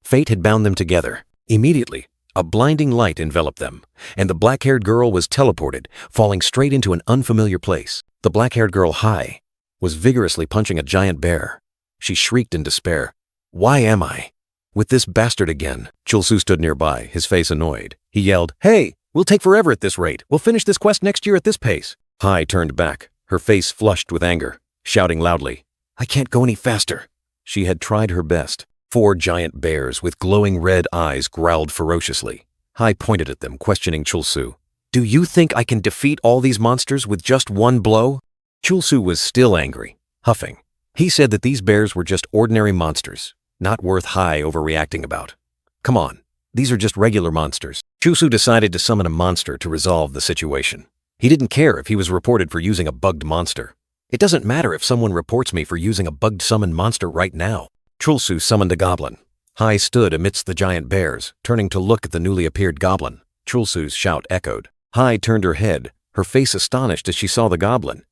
Fate had bound them together. Immediately, a blinding light enveloped them, and the black-haired girl was teleported, falling straight into an unfamiliar place. The black-haired girl, Hai, was vigorously punching a giant bear. She shrieked in despair. Why am I with this bastard again? Chul-Su stood nearby, his face annoyed. He yelled, Hey, we'll take forever at this rate. We'll finish this quest next year at this pace. Hai turned back, her face flushed with anger, shouting loudly, I can't go any faster. She had tried her best. 4 giant bears with glowing red eyes growled ferociously. Hai pointed at them, questioning Chul-Su. Do you think I can defeat all these monsters with just one blow? Chul-Su was still angry, huffing. He said that these bears were just ordinary monsters, not worth Hai overreacting about. Come on, these are just regular monsters. Chul-Su decided to summon a monster to resolve the situation. He didn't care if he was reported for using a bugged monster. It doesn't matter if someone reports me for using a bugged summoned monster right now. Chul-Su summoned a goblin. Hai stood amidst the giant bears, turning to look at the newly appeared goblin. Chul-Su's shout echoed. Hai turned her head, her face astonished as she saw the goblin.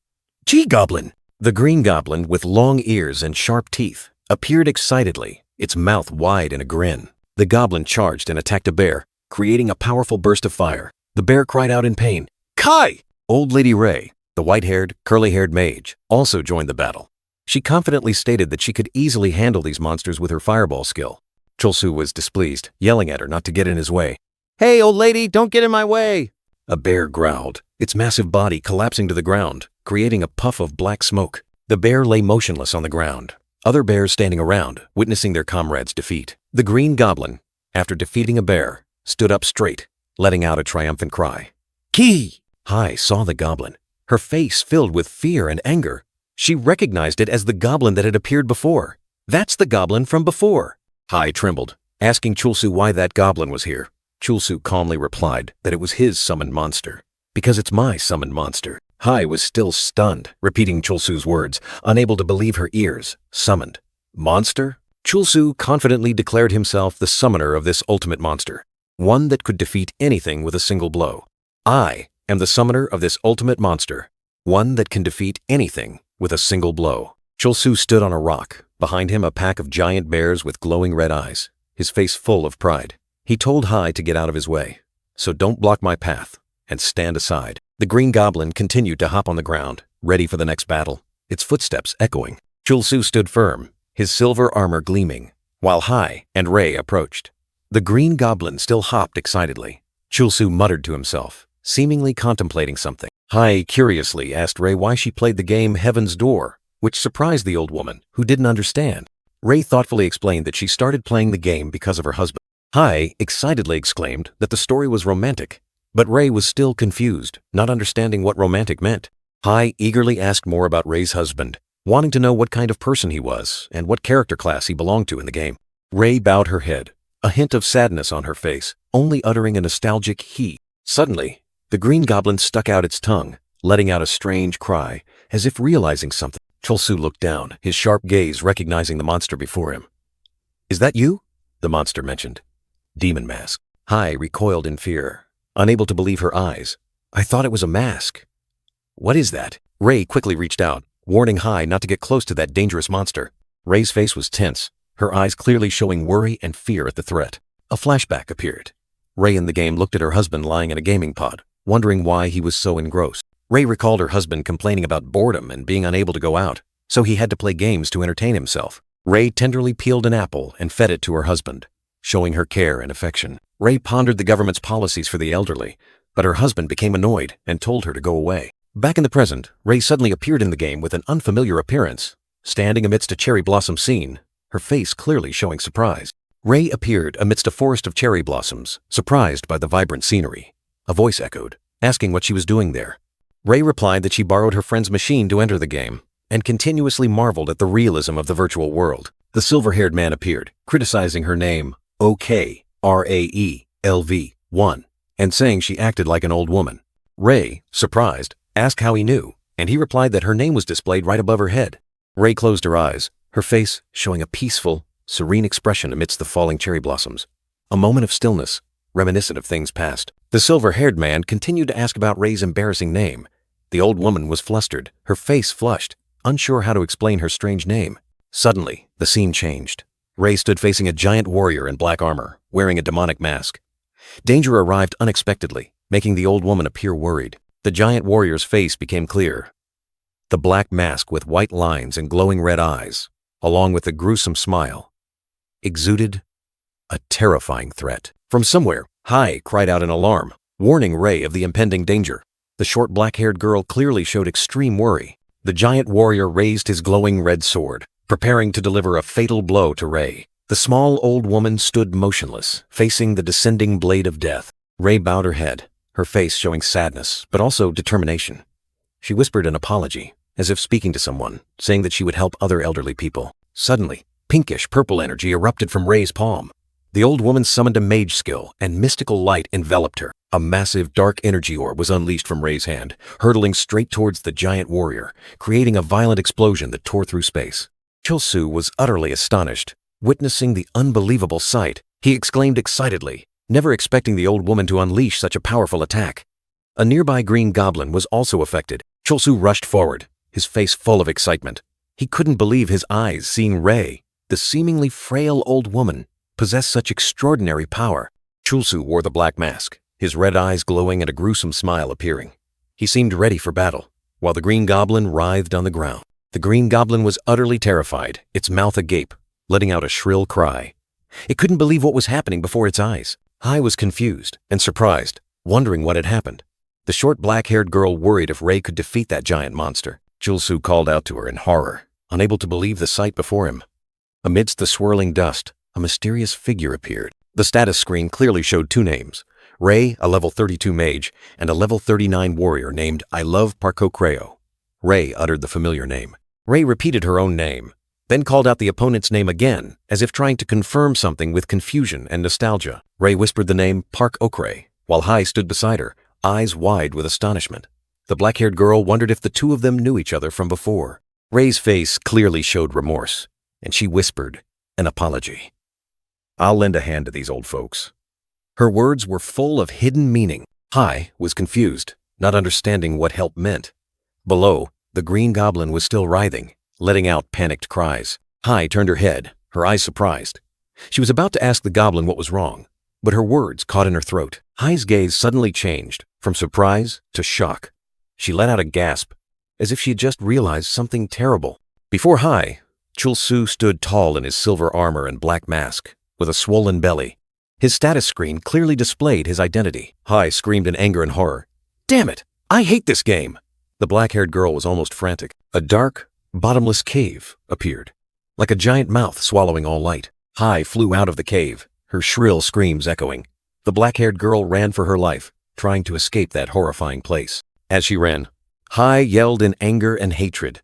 Gee, goblin! The green goblin, with long ears and sharp teeth, appeared excitedly, its mouth wide in a grin. The goblin charged and attacked a bear, creating a powerful burst of fire. The bear cried out in pain. Kai! Old Lady Ray, the white-haired, curly-haired mage, also joined the battle. She confidently stated that she could easily handle these monsters with her fireball skill. Chul-Su was displeased, yelling at her not to get in his way. Hey, old lady, don't get in my way! A bear growled, its massive body collapsing to the ground, creating a puff of black smoke. The bear lay motionless on the ground, other bears standing around, witnessing their comrades' defeat. The green goblin, after defeating a bear, stood up straight, letting out a triumphant cry. Ki! Hai saw the goblin, her face filled with fear and anger. She recognized it as the goblin that had appeared before. That's the goblin from before. Hai trembled, asking Chul-Su why that goblin was here. Chul-Su calmly replied that it was his summoned monster. Because it's my summoned monster. Hai was still stunned, repeating Chul-Su's words, unable to believe her ears. Summoned. Monster? Chul-Su confidently declared himself the summoner of this ultimate monster, one that could defeat anything with a single blow. I am the summoner of this ultimate monster, one that can defeat anything with a single blow. Chul-Su stood on a rock, behind him a pack of giant bears with glowing red eyes, his face full of pride. He told Hai to get out of his way, so don't block my path, and stand aside. The green goblin continued to hop on the ground, ready for the next battle, its footsteps echoing. Chul-Su stood firm, his silver armor gleaming, while Hai and Ray approached. The green goblin still hopped excitedly. Chul-Su muttered to himself, seemingly contemplating something. Hai curiously asked Ray why she played the game Heaven's Door, which surprised the old woman, who didn't understand. Ray thoughtfully explained that she started playing the game because of her husband. Hai excitedly exclaimed that the story was romantic, but Ray was still confused, not understanding what romantic meant. Hai eagerly asked more about Ray's husband, wanting to know what kind of person he was and what character class he belonged to in the game. Ray bowed her head, a hint of sadness on her face, only uttering a nostalgic he. Suddenly, the green goblin stuck out its tongue, letting out a strange cry, as if realizing something. Chul-Su looked down, his sharp gaze recognizing the monster before him. Is that you? The monster mentioned. Demon mask. Hai recoiled in fear, unable to believe her eyes. I thought it was a mask. What is that? Ray quickly reached out, warning Hai not to get close to that dangerous monster. Ray's face was tense, her eyes clearly showing worry and fear at the threat. A flashback appeared. Ray in the game looked at her husband lying in a gaming pod, wondering why he was so engrossed. Ray recalled her husband complaining about boredom and being unable to go out. so he had to play games to entertain himself. Ray tenderly peeled an apple and fed it to her husband, showing her care and affection. Ray pondered the government's policies for the elderly, but her husband became annoyed and told her to go away. Back in the present, Ray suddenly appeared in the game with an unfamiliar appearance, standing amidst a cherry blossom scene, her face clearly showing surprise. Ray appeared amidst a forest of cherry blossoms, surprised by the vibrant scenery. A voice echoed, asking what she was doing there. Ray replied that she borrowed her friend's machine to enter the game, and continuously marveled at the realism of the virtual world. The silver-haired man appeared, criticizing her name, OKRAELV1, and saying she acted like an old woman. Ray, surprised, asked how he knew, and he replied that her name was displayed right above her head. Ray closed her eyes, her face showing a peaceful, serene expression amidst the falling cherry blossoms. A moment of stillness, reminiscent of things past. The silver-haired man continued to ask about Ray's embarrassing name. The old woman was flustered, her face flushed, unsure how to explain her strange name. Suddenly, the scene changed. Ray stood facing a giant warrior in black armor, wearing a demonic mask. Danger arrived unexpectedly, making the old woman appear worried. The giant warrior's face became clear. The black mask with white lines and glowing red eyes, along with a gruesome smile, exuded a terrifying threat. From somewhere, Hai cried out in alarm, warning Ray of the impending danger. The short black-haired girl clearly showed extreme worry. The giant warrior raised his glowing red sword, preparing to deliver a fatal blow to Ray. The small old woman stood motionless, facing the descending blade of death. Ray bowed her head, her face showing sadness, but also determination. She whispered an apology, as if speaking to someone, saying that she would help other elderly people. Suddenly, pinkish-purple energy erupted from Ray's palm. The old woman summoned a mage skill, and mystical light enveloped her. A massive dark energy orb was unleashed from Ray's hand, hurtling straight towards the giant warrior, creating a violent explosion that tore through space. Chulsu was utterly astonished. Witnessing the unbelievable sight, he exclaimed excitedly, never expecting the old woman to unleash such a powerful attack. A nearby green goblin was also affected. Chulsu rushed forward, his face full of excitement. He couldn't believe his eyes seeing Ray, the seemingly frail old woman, possess such extraordinary power. Chulsu wore the black mask, his red eyes glowing and a gruesome smile appearing. He seemed ready for battle, while the green goblin writhed on the ground. The green goblin was utterly terrified, its mouth agape, letting out a shrill cry. It couldn't believe what was happening before its eyes. Hai was confused and surprised, wondering what had happened. The short black-haired girl worried if Ray could defeat that giant monster. Chulsu called out to her in horror, unable to believe the sight before him. Amidst the swirling dust, a mysterious figure appeared. The status screen clearly showed two names, Ray, a level 32 mage, and a level 39 warrior named I Love Parkokreo. Ray uttered the familiar name. Ray repeated her own name, then called out the opponent's name again, as if trying to confirm something with confusion and nostalgia. Ray whispered the name Park Okray, while Hai stood beside her, eyes wide with astonishment. The black-haired girl wondered if the two of them knew each other from before. Ray's face clearly showed remorse, and she whispered an apology. I'll lend a hand to these old folks. Her words were full of hidden meaning. Hai was confused, not understanding what help meant. Below, the green goblin was still writhing, letting out panicked cries. Hai turned her head, her eyes surprised. She was about to ask the goblin what was wrong, but her words caught in her throat. Hai's gaze suddenly changed, from surprise to shock. She let out a gasp, as if she had just realized something terrible. Before Hai, Chulsu stood tall in his silver armor and black mask, with a swollen belly. His status screen clearly displayed his identity. Hai screamed in anger and horror. Damn it! I hate this game! The black-haired girl was almost frantic. A dark, bottomless cave appeared, like a giant mouth swallowing all light. Hai flew out of the cave, her shrill screams echoing. The black-haired girl ran for her life, trying to escape that horrifying place. As she ran, Hai yelled in anger and hatred.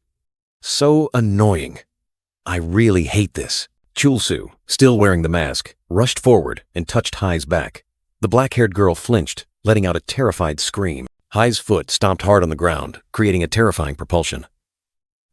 So annoying. I really hate this. Chulsu, still wearing the mask, rushed forward and touched Hai's back. The black-haired girl flinched, letting out a terrified scream. Hai's foot stomped hard on the ground, creating a terrifying propulsion.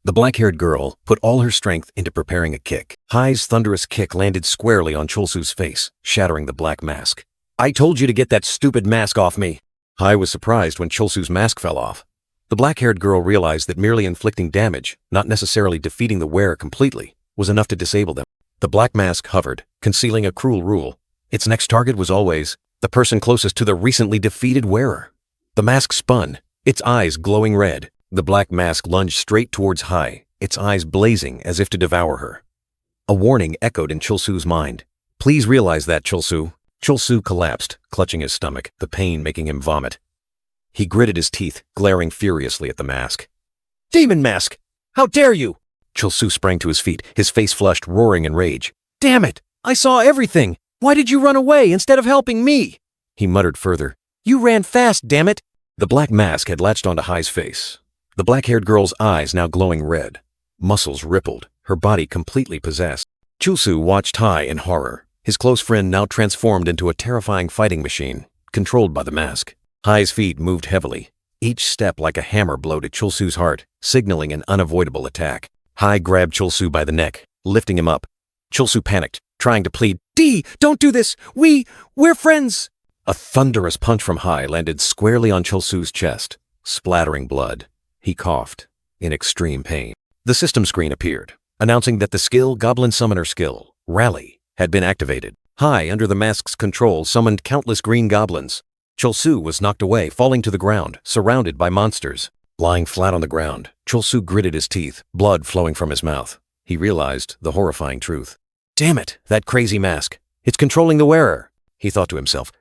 The black-haired girl put all her strength into preparing a kick. Hai's thunderous kick landed squarely on Chulsu's face, shattering the black mask. I told you to get that stupid mask off me. Hai was surprised when Chulsu's mask fell off. The black-haired girl realized that merely inflicting damage, not necessarily defeating the wearer completely, was enough to disable them. The black mask hovered, concealing a cruel rule. Its next target was always the person closest to the recently defeated wearer. The mask spun, its eyes glowing red. The black mask lunged straight towards Hai, its eyes blazing as if to devour her. A warning echoed in Chulsu's mind. Please realize that, Chulsu. Chulsu collapsed, clutching his stomach, the pain making him vomit. He gritted his teeth, glaring furiously at the mask. Demon mask! How dare you! Chulsu sprang to his feet, his face flushed, roaring in rage. Damn it! I saw everything! Why did you run away instead of helping me? He muttered further. You ran fast, damn it! The black mask had latched onto Hai's face. The black-haired girl's eyes now glowing red. Muscles rippled, her body completely possessed. Chulsu watched Hai in horror, his close friend now transformed into a terrifying fighting machine, controlled by the mask. Hai's feet moved heavily, each step like a hammer blow to Chulsu's heart, signaling an unavoidable attack. Hai grabbed Chulsu by the neck, lifting him up. Chulsu panicked, trying to plead, D, don't do this! We're friends! A thunderous punch from Hai landed squarely on Chulsu's chest, splattering blood. He coughed, in extreme pain. The system screen appeared, announcing that the skill Goblin Summoner skill, Rally, had been activated. Hai, under the mask's control, summoned countless green goblins. Chulsu was knocked away, falling to the ground, surrounded by monsters. Lying flat on the ground, Chulsu gritted his teeth, blood flowing from his mouth. He realized the horrifying truth. Damn it, that crazy mask. It's controlling the wearer, he thought to himself.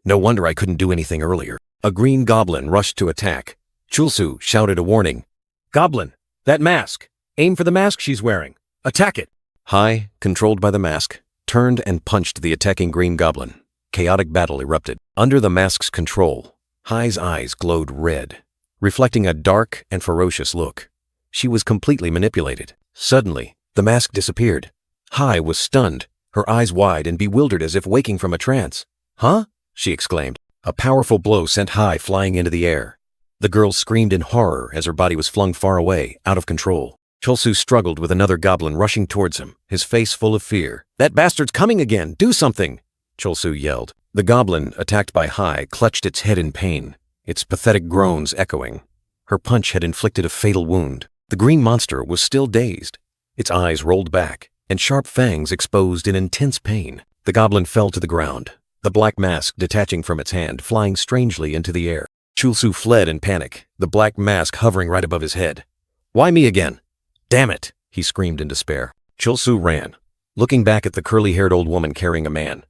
No wonder I couldn't do anything earlier. A green goblin rushed to attack. Chulsu shouted a warning. Goblin, that mask. Aim for the mask she's wearing. Attack it. Hai, controlled by the mask, turned and punched the attacking green goblin. Chaotic battle erupted. Under the mask's control, Hai's eyes glowed red, reflecting a dark and ferocious look. She was completely manipulated. Suddenly, the mask disappeared. Hai was stunned, her eyes wide and bewildered as if waking from a trance. Huh? She exclaimed. A powerful blow sent Hai flying into the air. The girl screamed in horror as her body was flung far away, out of control. Chulsu struggled with another goblin rushing towards him, his face full of fear. That bastard's coming again! Do something! Chulsu yelled. The goblin, attacked by Hai, clutched its head in pain, its pathetic groans echoing. Her punch had inflicted a fatal wound. The green monster was still dazed. Its eyes rolled back, and sharp fangs exposed in intense pain. The goblin fell to the ground, the black mask detaching from its hand, flying strangely into the air. Chulsu fled in panic, the black mask hovering right above his head. Why me again? Damn it, he screamed in despair. Chulsu ran, looking back at the curly-haired old woman carrying a man.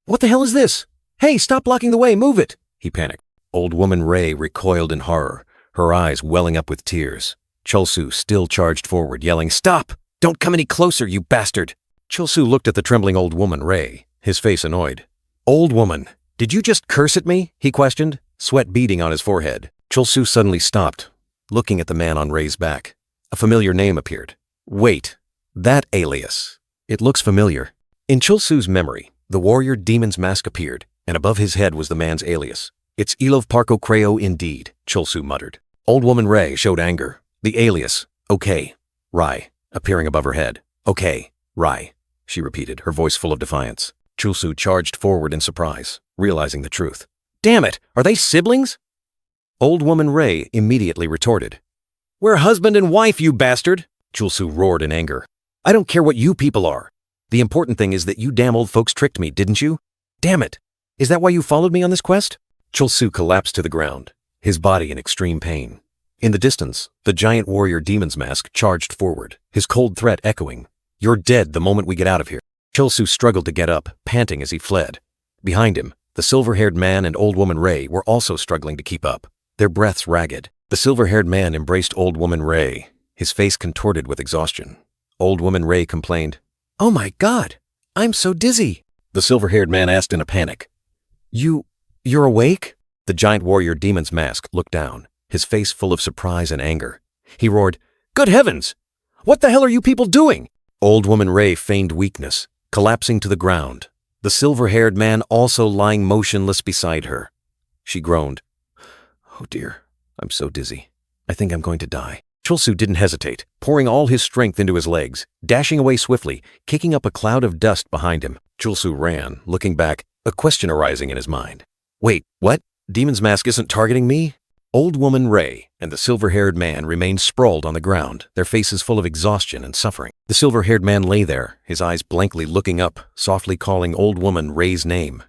What the hell is this? Hey, stop blocking the way, move it! He panicked. Old woman Ray recoiled in horror, her eyes welling up with tears. Chulsu still charged forward, yelling, Stop! Don't come any closer, you bastard! Chulsu looked at the trembling old woman Ray, his face annoyed. Old woman, did you just curse at me? He questioned, sweat beading on his forehead. Chulsu suddenly stopped, looking at the man on Ray's back. A familiar name appeared. Wait, that alias. It looks familiar. In Chulsu's memory, the warrior demon's mask appeared, and above his head was the man's alias. It's Ilov Parko Creo indeed, Chulsu muttered. Old woman Ray showed anger. The alias, okay, Rai, appearing above her head. Okay, Rai, she repeated, her voice full of defiance. Chulsu charged forward in surprise, realizing the truth. Damn it, are they siblings? Old woman Ray immediately retorted. We're husband and wife, you bastard! Chulsu roared in anger. I don't care what you people are. The important thing is that you damn old folks tricked me, didn't you? Damn it! Is that why you followed me on this quest? Chulsu collapsed to the ground, his body in extreme pain. In the distance, the giant warrior demon's mask charged forward, his cold threat echoing. You're dead the moment we get out of here. Chulsu struggled to get up, panting as he fled. Behind him, the silver-haired man and old woman Ray were also struggling to keep up, their breaths ragged. The silver-haired man embraced old woman Ray, his face contorted with exhaustion. Old woman Ray complained, Oh my God, I'm so dizzy. The silver-haired man asked in a panic, You're awake? The giant warrior demon's mask looked down, his face full of surprise and anger. He roared, Good heavens! What the hell are you people doing? Old woman Ray feigned weakness, collapsing to the ground, the silver-haired man also lying motionless beside her. She groaned, Oh dear, I'm so dizzy. I think I'm going to die. Chulsu didn't hesitate, pouring all his strength into his legs, dashing away swiftly, kicking up a cloud of dust behind him. Chulsu ran, looking back, a question arising in his mind. Wait, what? Demon's mask isn't targeting me? Old woman Ray and the silver-haired man remained sprawled on the ground, their faces full of exhaustion and suffering. The silver-haired man lay there, his eyes blankly looking up, softly calling old woman Ray's name.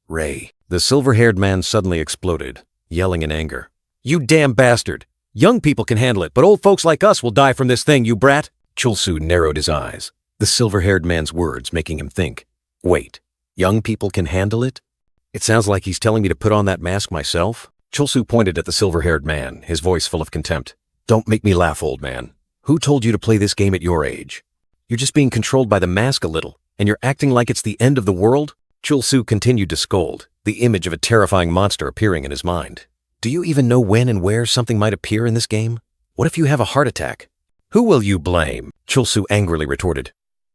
Ray. The silver-haired man suddenly exploded, yelling in anger. You damn bastard! Young people can handle it, but old folks like us will die from this thing, you brat. Chulsu narrowed his eyes, the silver-haired man's words making him think. Wait, young people can handle it? It sounds like he's telling me to put on that mask myself. Chulsu pointed at the silver-haired man, his voice full of contempt. Don't make me laugh, old man. Who told you to play this game at your age? You're just being controlled by the mask a little, and you're acting like it's the end of the world? Chulsu continued to scold, the image of a terrifying monster appearing in his mind. Do you even know when and where something might appear in this game? What if you have a heart attack? Who will you blame? Chulsu angrily retorted.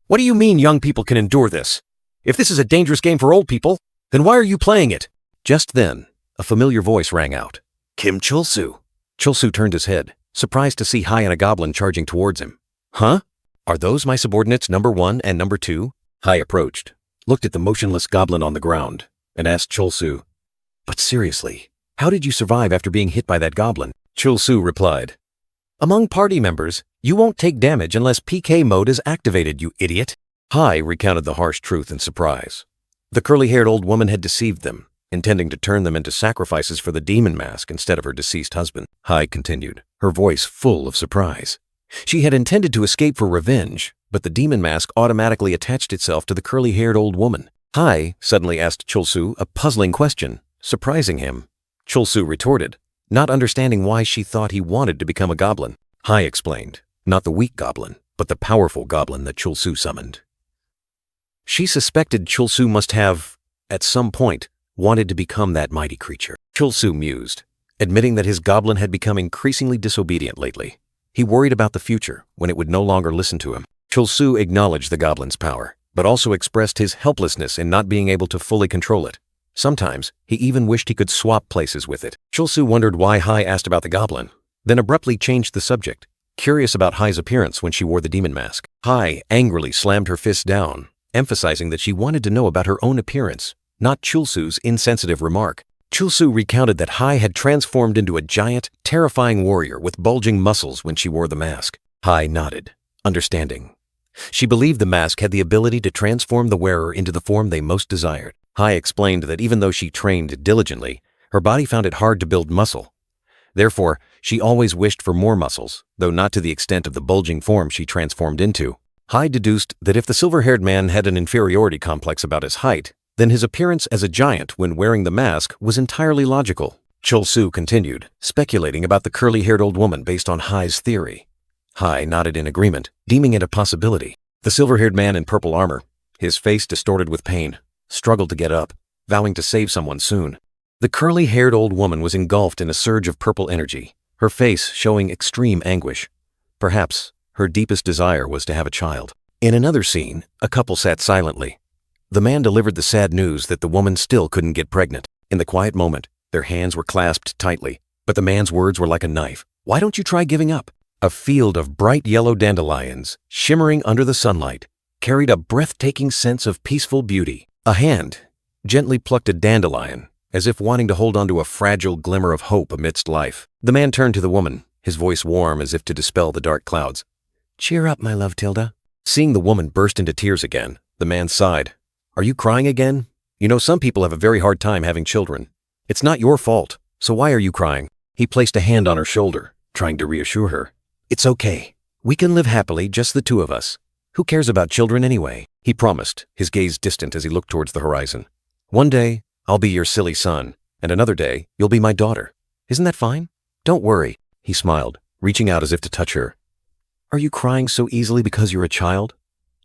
What do you mean young people can endure this? If this is a dangerous game for old people, then why are you playing it? Just then, a familiar voice rang out. Kim Chulsu. Chulsu turned his head, surprised to see Hai and a goblin charging towards him. Huh? Are those my subordinates number 1 and number 2? Hai approached, looked at the motionless goblin on the ground, and asked Chulsu, But seriously, how did you survive after being hit by that goblin? Chulsu replied, Among party members, you won't take damage unless PK mode is activated, you idiot. Hai recounted the harsh truth in surprise. The curly-haired old woman had deceived them, intending to turn them into sacrifices for the demon mask instead of her deceased husband. Hai continued, her voice full of surprise. She had intended to escape for revenge, but the demon mask automatically attached itself to the curly-haired old woman. Hai suddenly asked Chulsu a puzzling question, surprising him. Chulsu retorted, not understanding why she thought he wanted to become a goblin. Hai explained, not the weak goblin, but the powerful goblin that Chulsu summoned. She suspected Chulsu must have, at some point, wanted to become that mighty creature. Chulsu mused, admitting that his goblin had become increasingly disobedient lately. He worried about the future, when it would no longer listen to him. Chulsu acknowledged the goblin's power, but also expressed his helplessness in not being able to fully control it. Sometimes, he even wished he could swap places with it. Chulsu wondered why Hai asked about the goblin, then abruptly changed the subject, curious about Hai's appearance when she wore the demon mask. Hai angrily slammed her fist down, emphasizing that she wanted to know about her own appearance, not Chulsu's insensitive remark. Chulsu recounted that Hai had transformed into a giant, terrifying warrior with bulging muscles when she wore the mask. Hai nodded, understanding. She believed the mask had the ability to transform the wearer into the form they most desired. Hai explained that even though she trained diligently, her body found it hard to build muscle. Therefore, she always wished for more muscles, though not to the extent of the bulging form she transformed into. Hai deduced that if the silver-haired man had an inferiority complex about his height, then his appearance as a giant when wearing the mask was entirely logical. Chulsu continued, speculating about the curly-haired old woman based on Hai's theory. Hai nodded in agreement, deeming it a possibility. The silver-haired man in purple armor, his face distorted with pain, struggled to get up, vowing to save someone soon. The curly-haired old woman was engulfed in a surge of purple energy, her face showing extreme anguish. Perhaps her deepest desire was to have a child. In another scene, a couple sat silently. The man delivered the sad news that the woman still couldn't get pregnant. In the quiet moment, their hands were clasped tightly, but the man's words were like a knife. Why don't you try giving up? A field of bright yellow dandelions, shimmering under the sunlight, carried a breathtaking sense of peaceful beauty. A hand gently plucked a dandelion, as if wanting to hold onto a fragile glimmer of hope amidst life. The man turned to the woman, his voice warm as if to dispel the dark clouds. Cheer up, my love Tilda. Seeing the woman burst into tears again, the man sighed. Are you crying again? You know, some people have a very hard time having children. It's not your fault, so why are you crying? He placed a hand on her shoulder, trying to reassure her. It's okay. We can live happily, just the two of us. Who cares about children anyway? He promised, his gaze distant as he looked towards the horizon. One day, I'll be your silly son, and another day, you'll be my daughter. Isn't that fine? Don't worry, he smiled, reaching out as if to touch her. Are you crying so easily because you're a child?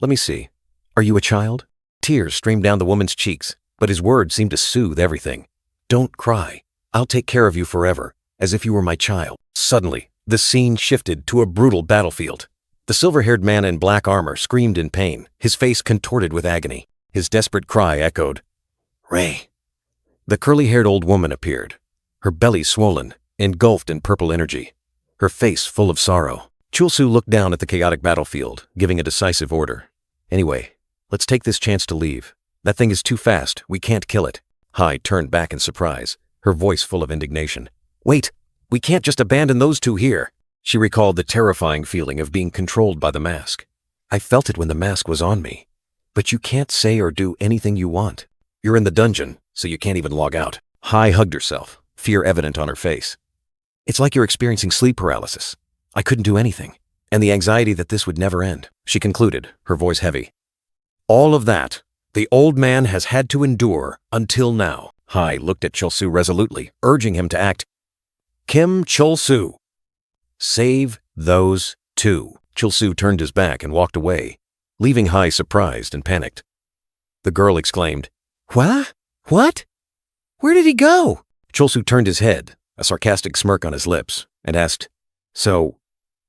Let me see. Are you a child? Tears streamed down the woman's cheeks, but his words seemed to soothe everything. Don't cry. I'll take care of you forever, as if you were my child. Suddenly, the scene shifted to a brutal battlefield. The silver-haired man in black armor screamed in pain, his face contorted with agony. His desperate cry echoed, Ray. The curly-haired old woman appeared, her belly swollen, engulfed in purple energy, her face full of sorrow. Chulsu looked down at the chaotic battlefield, giving a decisive order. Anyway, let's take this chance to leave. That thing is too fast, we can't kill it. Hai turned back in surprise, her voice full of indignation. Wait, we can't just abandon those two here. She recalled the terrifying feeling of being controlled by the mask. I felt it when the mask was on me. But you can't say or do anything you want. You're in the dungeon, so you can't even log out. Hai hugged herself, fear evident on her face. It's like you're experiencing sleep paralysis. I couldn't do anything. And the anxiety that this would never end, she concluded, her voice heavy. All of that, the old man has had to endure until now. Hai looked at Chul-Soo resolutely, urging him to act. Kim Chul-Soo. Save those two. Chul-Soo turned his back and walked away, leaving Hai surprised and panicked. The girl exclaimed, What? What? Where did he go? Chul-Soo turned his head, a sarcastic smirk on his lips, and asked, So,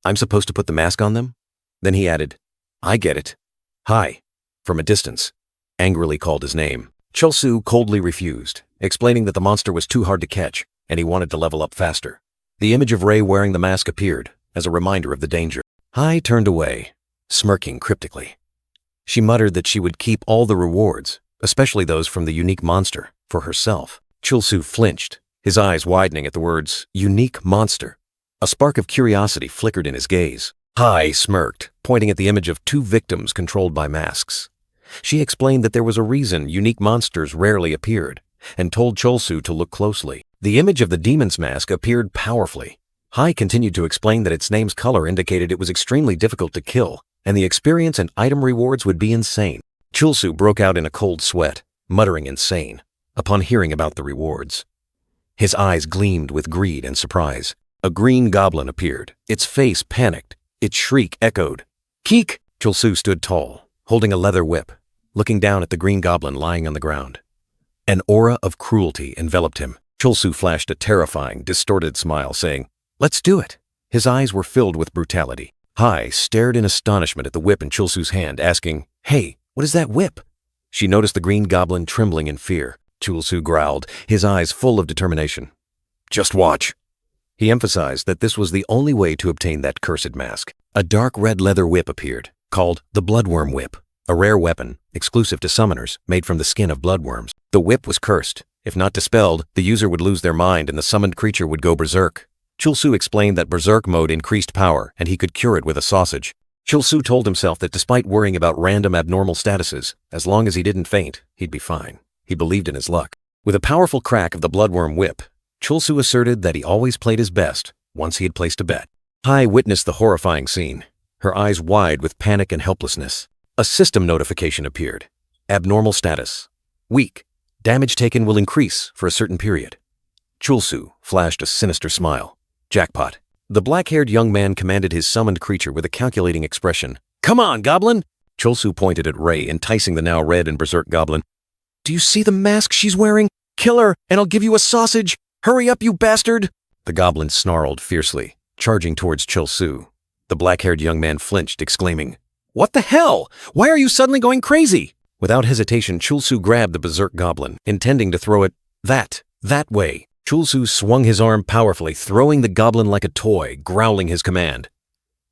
I'm supposed to put the mask on them? Then he added, I get it. Hai, from a distance, angrily called his name. Chul-Soo coldly refused, explaining that the monster was too hard to catch, and he wanted to level up faster. The image of Ray wearing the mask appeared, as a reminder of the danger. Hai turned away, smirking cryptically. She muttered that she would keep all the rewards, especially those from the unique monster, for herself. Chul-Soo flinched, his eyes widening at the words, unique monster. A spark of curiosity flickered in his gaze. Hai smirked, pointing at the image of two victims controlled by masks. She explained that there was a reason unique monsters rarely appeared, and told Chul-Soo to look closely. The image of the demon's mask appeared powerfully. Hai continued to explain that its name's color indicated it was extremely difficult to kill, and the experience and item rewards would be insane. Chul-Soo broke out in a cold sweat, muttering insane, upon hearing about the rewards. His eyes gleamed with greed and surprise. A green goblin appeared, its face panicked, its shriek echoed. Keek! Chul-Soo stood tall, holding a leather whip, looking down at the green goblin lying on the ground. An aura of cruelty enveloped him. Chul-Soo flashed a terrifying, distorted smile, saying, Let's do it. His eyes were filled with brutality. Hai stared in astonishment at the whip in Chul-Soo's hand, asking, Hey, what is that whip? She noticed the green goblin trembling in fear. Chul-Soo growled, his eyes full of determination. Just watch. He emphasized that this was the only way to obtain that cursed mask. A dark red leather whip appeared, called the Bloodworm Whip, a rare weapon, exclusive to summoners, made from the skin of bloodworms. The whip was cursed. If not dispelled, the user would lose their mind and the summoned creature would go berserk. Chul-Soo explained that berserk mode increased power and he could cure it with a sausage. Chul-Soo told himself that despite worrying about random abnormal statuses, as long as he didn't faint, he'd be fine. He believed in his luck. With a powerful crack of the Bloodworm Whip, Chul-Soo asserted that he always played his best once he had placed a bet. Hai witnessed the horrifying scene, her eyes wide with panic and helplessness. A system notification appeared. Abnormal status. Weak. Damage taken will increase for a certain period. Chul-Soo flashed a sinister smile. Jackpot. The black-haired young man commanded his summoned creature with a calculating expression. Come on, goblin! Chul-Soo pointed at Ray, enticing the now red and berserk goblin. Do you see the mask she's wearing? Kill her, and I'll give you a sausage! Hurry up, you bastard! The goblin snarled fiercely, charging towards Chul-Soo. The black-haired young man flinched, exclaiming, What the hell? Why are you suddenly going crazy? Without hesitation, Chul-Soo grabbed the berserk goblin, intending to throw it that way. Chul-Soo swung his arm powerfully, throwing the goblin like a toy, growling his command.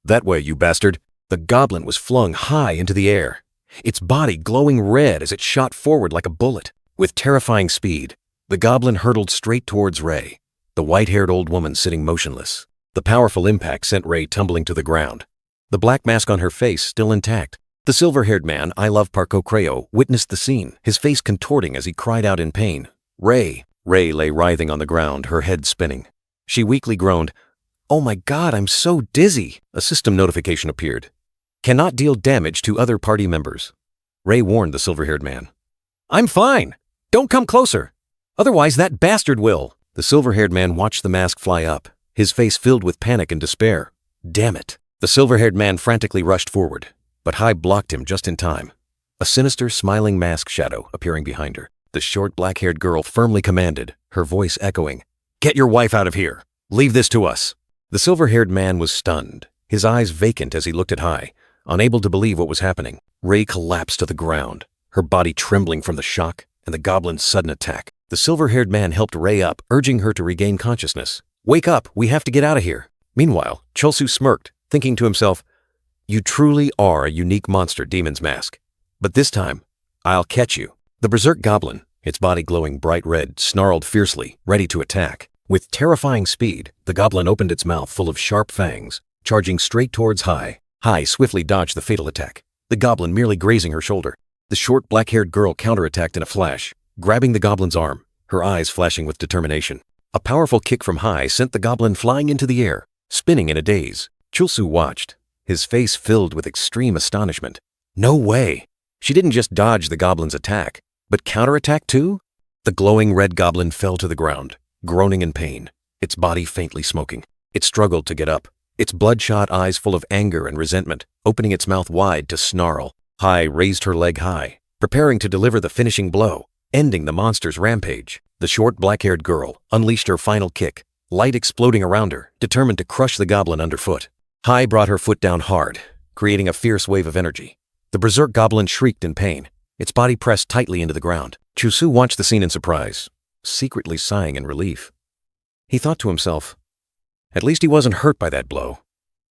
That way, you bastard. The goblin was flung high into the air, its body glowing red as it shot forward like a bullet. With terrifying speed, the goblin hurtled straight towards Ray, the white-haired old woman sitting motionless. The powerful impact sent Ray tumbling to the ground, the black mask on her face still intact. The silver-haired man, I Love Parko Creo, witnessed the scene, his face contorting as he cried out in pain. Ray! Ray lay writhing on the ground, her head spinning. She weakly groaned, Oh my God, I'm so dizzy! A system notification appeared. Cannot deal damage to other party members. Ray warned the silver-haired man. I'm fine! Don't come closer! Otherwise that bastard will! The silver-haired man watched the mask fly up, his face filled with panic and despair. Damn it! The silver-haired man frantically rushed forward, but Hai blocked him just in time. A sinister, smiling mask shadow appearing behind her. The short, black-haired girl firmly commanded, her voice echoing, Get your wife out of here! Leave this to us! The silver-haired man was stunned, his eyes vacant as he looked at Hai, unable to believe what was happening. Ray collapsed to the ground, her body trembling from the shock and the goblin's sudden attack. The silver-haired man helped Ray up, urging her to regain consciousness. Wake up, we have to get out of here. Meanwhile, Chul-Soo smirked, thinking to himself, You truly are a unique monster, Demon's Mask. But this time, I'll catch you. The berserk goblin, its body glowing bright red, snarled fiercely, ready to attack. With terrifying speed, the goblin opened its mouth full of sharp fangs, charging straight towards Hai. Hai swiftly dodged the fatal attack, the goblin merely grazing her shoulder. The short, black-haired girl counterattacked in a flash, grabbing the goblin's arm, her eyes flashing with determination. A powerful kick from high sent the goblin flying into the air, spinning in a daze. Chulsu watched, his face filled with extreme astonishment. No way! She didn't just dodge the goblin's attack, but counterattack too? The glowing red goblin fell to the ground, groaning in pain, its body faintly smoking. It struggled to get up, its bloodshot eyes full of anger and resentment, opening its mouth wide to snarl. Hai raised her leg high, preparing to deliver the finishing blow, ending the monster's rampage. The short, black-haired girl unleashed her final kick, light exploding around her, determined to crush the goblin underfoot. Hai brought her foot down hard, creating a fierce wave of energy. The berserk goblin shrieked in pain, its body pressed tightly into the ground. Chulsu watched the scene in surprise, secretly sighing in relief. He thought to himself, at least he wasn't hurt by that blow.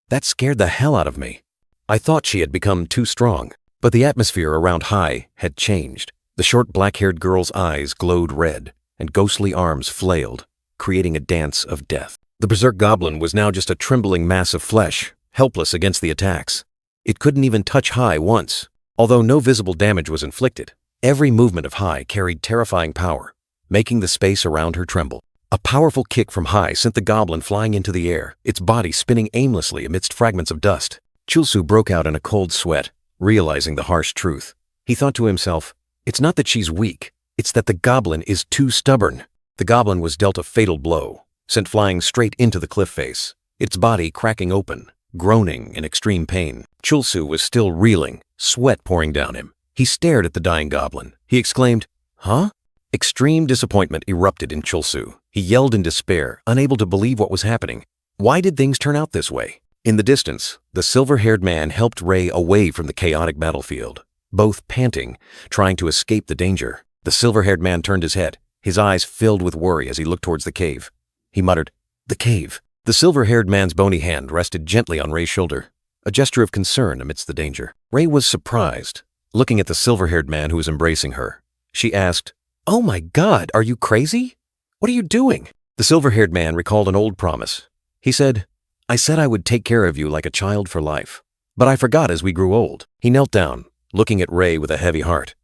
That scared the hell out of me. I thought she had become too strong, but the atmosphere around Hai had changed. The short black-haired girl's eyes glowed red, and ghostly arms flailed, creating a dance of death. The berserk goblin was now just a trembling mass of flesh, helpless against the attacks. It couldn't even touch Hai once. Although no visible damage was inflicted, every movement of Hai carried terrifying power, making the space around her tremble. A powerful kick from Hai sent the goblin flying into the air, its body spinning aimlessly amidst fragments of dust. Chulsu broke out in a cold sweat, realizing the harsh truth. He thought to himself, it's not that she's weak, it's that the goblin is too stubborn. The goblin was dealt a fatal blow, sent flying straight into the cliff face, its body cracking open, groaning in extreme pain. Chulsu was still reeling, sweat pouring down him. He stared at the dying goblin. He exclaimed, "Huh?" Extreme disappointment erupted in Chulsu. He yelled in despair, unable to believe what was happening. Why did things turn out this way? In the distance, the silver-haired man helped Ray away from the chaotic battlefield, both panting, trying to escape the danger. The silver-haired man turned his head, his eyes filled with worry as he looked towards the cave. He muttered, "The cave." The silver-haired man's bony hand rested gently on Ray's shoulder, a gesture of concern amidst the danger. Ray was surprised, looking at the silver-haired man who was embracing her. She asked, "Oh my God, are you crazy? What are you doing?" The silver-haired man recalled an old promise. He said, "I said I would take care of you like a child for life, but I forgot as we grew old." He knelt down, looking at Ray with a heavy heart.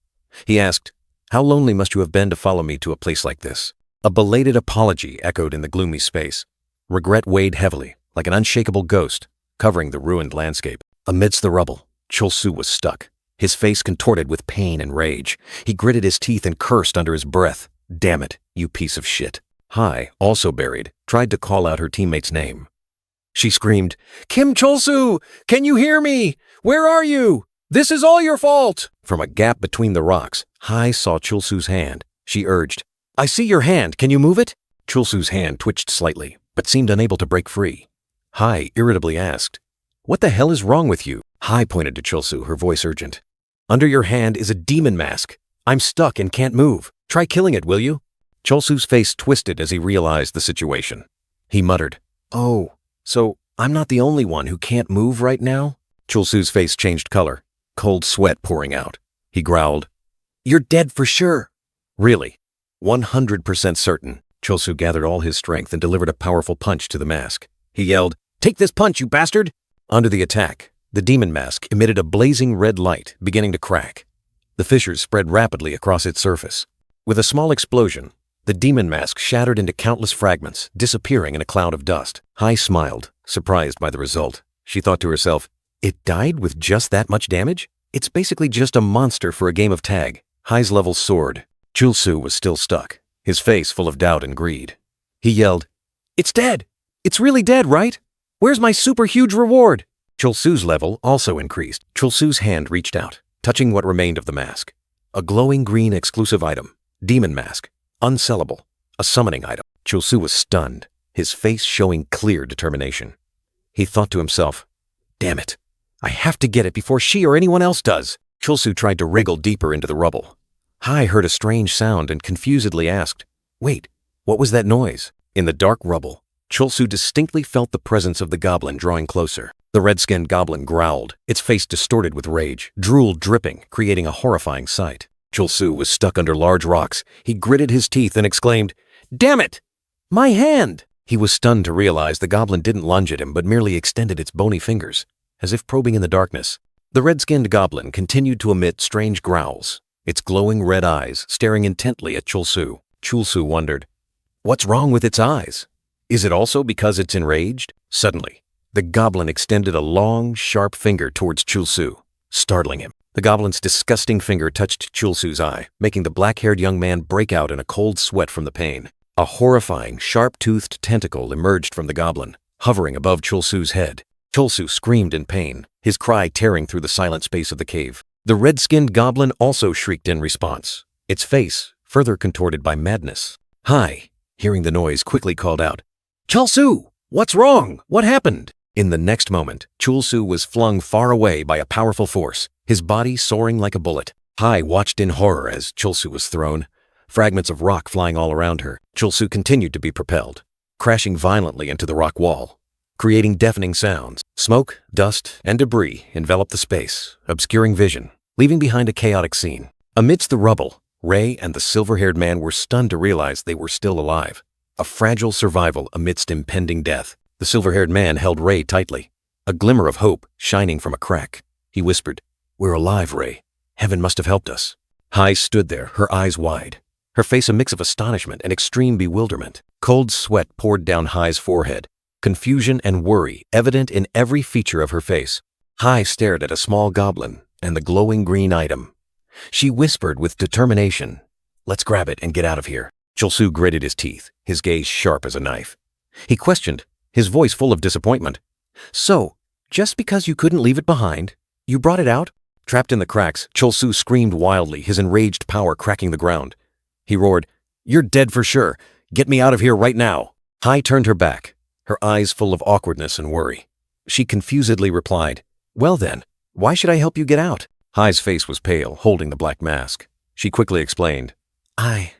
He asked, "How lonely must you have been to follow me to a place like this?" A belated apology echoed in the gloomy space. Regret weighed heavily, like an unshakable ghost, covering the ruined landscape. Amidst the rubble, Chulsu was stuck, his face contorted with pain and rage. He gritted his teeth and cursed under his breath. "Damn it, you piece of shit." Hai, also buried, tried to call out her teammate's name. She screamed, "Kim Chulsu, can you hear me? Where are you? This is all your fault!" From a gap between the rocks, Hai saw Chulsu's hand. She urged, "I see your hand, can you move it?" Chulsu's hand twitched slightly, but seemed unable to break free. Hai irritably asked, "What the hell is wrong with you?" Hai pointed to Chulsu, her voice urgent. "Under your hand is a demon mask. I'm stuck and can't move. Try killing it, will you?" Chulsu's face twisted as he realized the situation. He muttered, "Oh, so I'm not the only one who can't move right now?" Chulsu's face changed color, cold sweat pouring out. He growled, "You're dead for sure." "Really? 100% certain." Chulsu gathered all his strength and delivered a powerful punch to the mask. He yelled, "Take this punch, you bastard!" Under the attack, the demon mask emitted a blazing red light, beginning to crack. The fissures spread rapidly across its surface. With a small explosion, the demon mask shattered into countless fragments, disappearing in a cloud of dust. Hai smiled, surprised by the result. She thought to herself, "It died with just that much damage? It's basically just a monster for a game of tag." Hai's level soared. Chulsu was still stuck, his face full of doubt and greed. He yelled, "It's dead! It's really dead, right? Where's my super huge reward?" Chulsu's level also increased. Chulsu's hand reached out, touching what remained of the mask. A glowing green exclusive item, demon mask, unsellable, a summoning item. Chulsu was stunned, his face showing clear determination. He thought to himself, "Damn it, I have to get it before she or anyone else does." Chulsu tried to wriggle deeper into the rubble. Hai heard a strange sound and confusedly asked, "Wait, what was that noise?" In the dark rubble, Chulsu distinctly felt the presence of the goblin drawing closer. The red-skinned goblin growled, its face distorted with rage, drool dripping, creating a horrifying sight. Chulsu was stuck under large rocks. He gritted his teeth and exclaimed, "Damn it! My hand!" He was stunned to realize the goblin didn't lunge at him but merely extended its bony fingers, as if probing in the darkness. The red-skinned goblin continued to emit strange growls, its glowing red eyes staring intently at Chulsu. Chulsu wondered, What's wrong with its eyes? Is it also because it's enraged? Suddenly, the goblin extended a long, sharp finger towards Chulsu, startling him. The goblin's disgusting finger touched Chulsu's eye, making the black-haired young man break out in a cold sweat from the pain. A horrifying, sharp-toothed tentacle emerged from the goblin, hovering above Chulsu's head. Chulsu screamed in pain, his cry tearing through the silent space of the cave. The red-skinned goblin also shrieked in response, its face further contorted by madness. "Hi!" Hearing the noise, quickly called out, "Chulsu! What's wrong? What happened?" In the next moment, Chulsu was flung far away by a powerful force, his body soaring like a bullet. Hai watched in horror as Chulsu was thrown, fragments of rock flying all around her. Chulsu continued to be propelled, crashing violently into the rock wall, creating deafening sounds. Smoke, dust, and debris enveloped the space, obscuring vision, leaving behind a chaotic scene. Amidst the rubble, Ray and the silver-haired man were stunned to realize they were still alive, a fragile survival amidst impending death. The silver-haired man held Ray tightly, a glimmer of hope shining from a crack. He whispered, "We're alive, Ray. Heaven must have helped us." Hai stood there, her eyes wide, her face a mix of astonishment and extreme bewilderment. Cold sweat poured down Hai's forehead, confusion and worry evident in every feature of her face. Hai stared at a small goblin and the glowing green item. She whispered with determination, "Let's grab it and get out of here." Chulsu gritted his teeth, his gaze sharp as a knife. He questioned, his voice full of disappointment. "So, just because you couldn't leave it behind, you brought it out?" Trapped in the cracks, Chulsu screamed wildly, his enraged power cracking the ground. He roared, "You're dead for sure. Get me out of here right now." Hai turned her back, her eyes full of awkwardness and worry. She confusedly replied, "Well then, why should I help you get out?" Hai's face was pale, holding the black mask. She quickly explained, I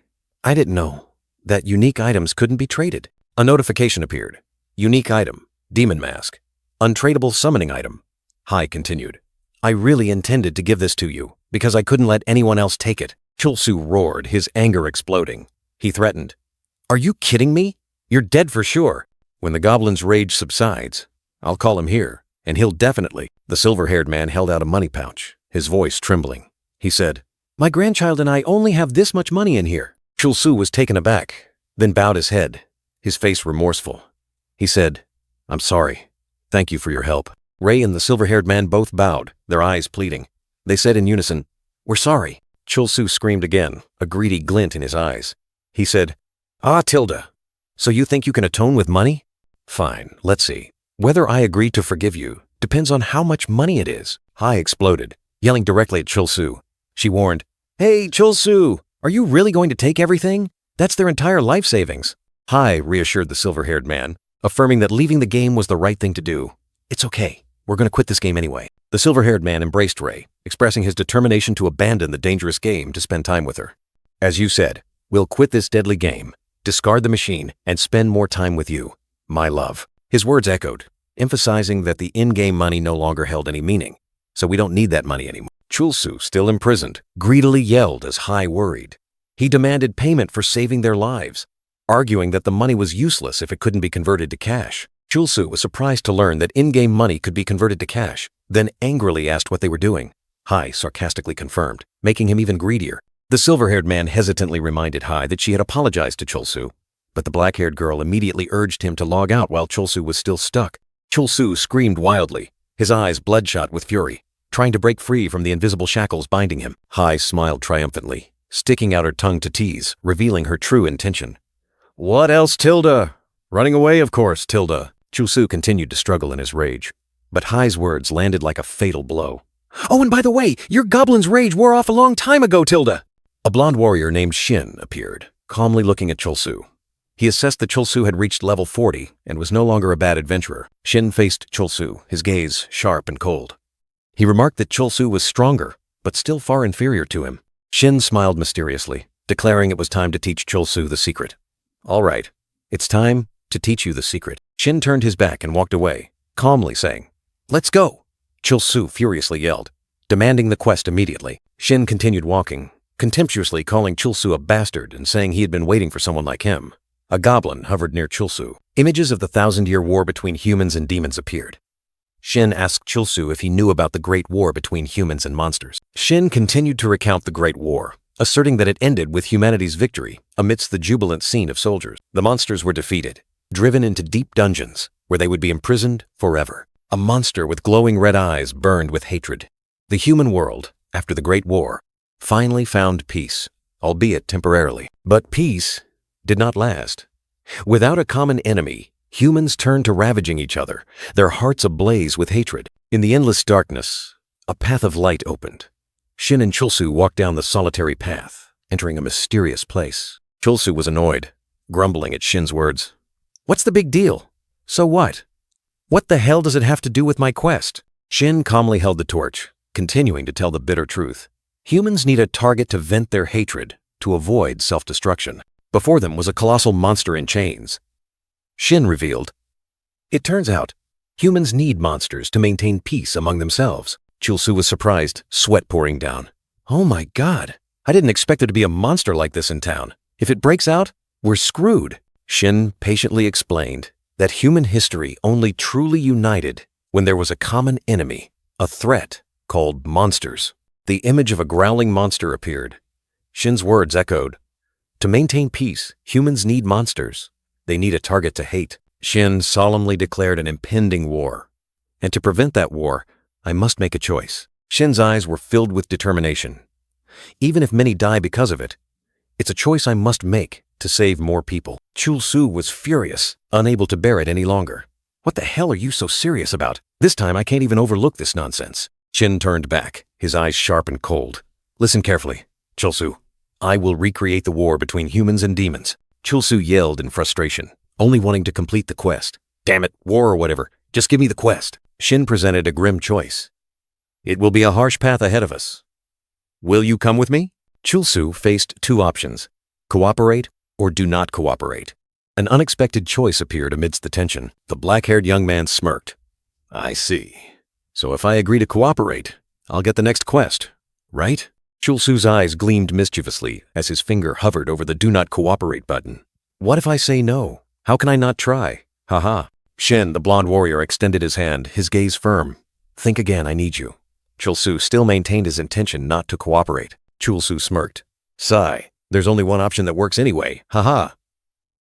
didn't know that unique items couldn't be traded." A notification appeared. Unique item, demon mask, untradeable summoning item. Hai continued, "I really intended to give this to you because I couldn't let anyone else take it." Chulsu roared, his anger exploding. He threatened, "Are you kidding me? You're dead for sure. When the goblin's rage subsides, I'll call him here, and he'll definitely." The silver-haired man held out a money pouch, his voice trembling. He said, "My grandchild and I only have this much money in here." Chulsu was taken aback, then bowed his head, his face remorseful. He said, "I'm sorry. Thank you for your help." Ray and the silver-haired man both bowed, their eyes pleading. They said in unison, "We're sorry." Chulsu screamed again, a greedy glint in his eyes. He said, "Ah, Tilda, so you think you can atone with money? Fine, let's see. Whether I agree to forgive you depends on how much money it is." Hai exploded, yelling directly at Chulsu. She warned, "Hey, Chulsu, are you really going to take everything? That's their entire life savings." Hai reassured the silver-haired man, affirming that leaving the game was the right thing to do. "It's okay. We're going to quit this game anyway." The silver-haired man embraced Ray, expressing his determination to abandon the dangerous game to spend time with her. "As you said, we'll quit this deadly game, discard the machine, and spend more time with you, my love." His words echoed, emphasizing that the in-game money no longer held any meaning, so we don't need that money anymore. Chulsu, still imprisoned, greedily yelled as Hai worried. He demanded payment for saving their lives, arguing that the money was useless if it couldn't be converted to cash. Chulsu was surprised to learn that in-game money could be converted to cash, then angrily asked what they were doing. Hai sarcastically confirmed, making him even greedier. The silver-haired man hesitantly reminded Hai that she had apologized to Chulsu, but the black-haired girl immediately urged him to log out while Chulsu was still stuck. Chulsu screamed wildly, his eyes bloodshot with fury, trying to break free from the invisible shackles binding him. Hai smiled triumphantly, sticking out her tongue to tease, revealing her true intention. "What else, Tilda? Running away, of course, Tilda." Chulsu continued to struggle in his rage, but Hai's words landed like a fatal blow. "Oh, and by the way, your goblin's rage wore off a long time ago, Tilda." A blonde warrior named Shin appeared, calmly looking at Chulsu. He assessed that Chulsu had reached level 40 and was no longer a bad adventurer. Shin faced Chulsu, his gaze sharp and cold. He remarked that Chulsu was stronger, but still far inferior to him. Shin smiled mysteriously, declaring it was time to teach Chulsu the secret. "All right, it's time to teach you the secret." Shin turned his back and walked away, calmly saying, "Let's go." Chulsu furiously yelled, demanding the quest immediately. Shin continued walking, contemptuously calling Chulsu a bastard and saying he had been waiting for someone like him. A goblin hovered near Chulsu. Images of the 1,000-year war between humans and demons appeared. Shin asked Chulsu if he knew about the Great War between humans and monsters. Shin continued to recount the Great War, asserting that it ended with humanity's victory amidst the jubilant scene of soldiers. The monsters were defeated, driven into deep dungeons where they would be imprisoned forever. A monster with glowing red eyes burned with hatred. The human world, after the Great War, finally found peace, albeit temporarily. But peace did not last. Without a common enemy, humans turned to ravaging each other, their hearts ablaze with hatred. In the endless darkness, a path of light opened. Shin and Chulsu walked down the solitary path, entering a mysterious place. Chulsu was annoyed, grumbling at Shin's words. "What's the big deal? So what? What the hell does it have to do with my quest?" Shin calmly held the torch, continuing to tell the bitter truth. Humans need a target to vent their hatred, to avoid self-destruction. Before them was a colossal monster in chains. Shin revealed, "It turns out, humans need monsters to maintain peace among themselves." Chulsu was surprised, sweat pouring down. "Oh my god, I didn't expect there to be a monster like this in town. If it breaks out, we're screwed." Shin patiently explained that human history only truly united when there was a common enemy, a threat called monsters. The image of a growling monster appeared. Shin's words echoed. To maintain peace, humans need monsters. They need a target to hate. Shin solemnly declared an impending war. And to prevent that war, I must make a choice. Shin's eyes were filled with determination. Even if many die because of it, it's a choice I must make to save more people. Chulsu was furious, unable to bear it any longer. "What the hell are you so serious about? This time I can't even overlook this nonsense." Shin turned back, his eyes sharp and cold. "Listen carefully, Chulsu. I will recreate the war between humans and demons." Chulsu yelled in frustration, only wanting to complete the quest. "Damn it, war or whatever, just give me the quest." Shin presented a grim choice. "It will be a harsh path ahead of us. Will you come with me?" Chulsu faced two options: cooperate or do not cooperate. An unexpected choice appeared amidst the tension. The black-haired young man smirked. "I see. So if I agree to cooperate, I'll get the next quest, right?" Chulsu's eyes gleamed mischievously as his finger hovered over the Do Not Cooperate button. "What if I say no? How can I not try? Haha." Shin, the blonde warrior, extended his hand, his gaze firm. "Think again, I need you." Chulsu still maintained his intention not to cooperate. Chulsu smirked. "Sigh, there's only one option that works anyway, haha."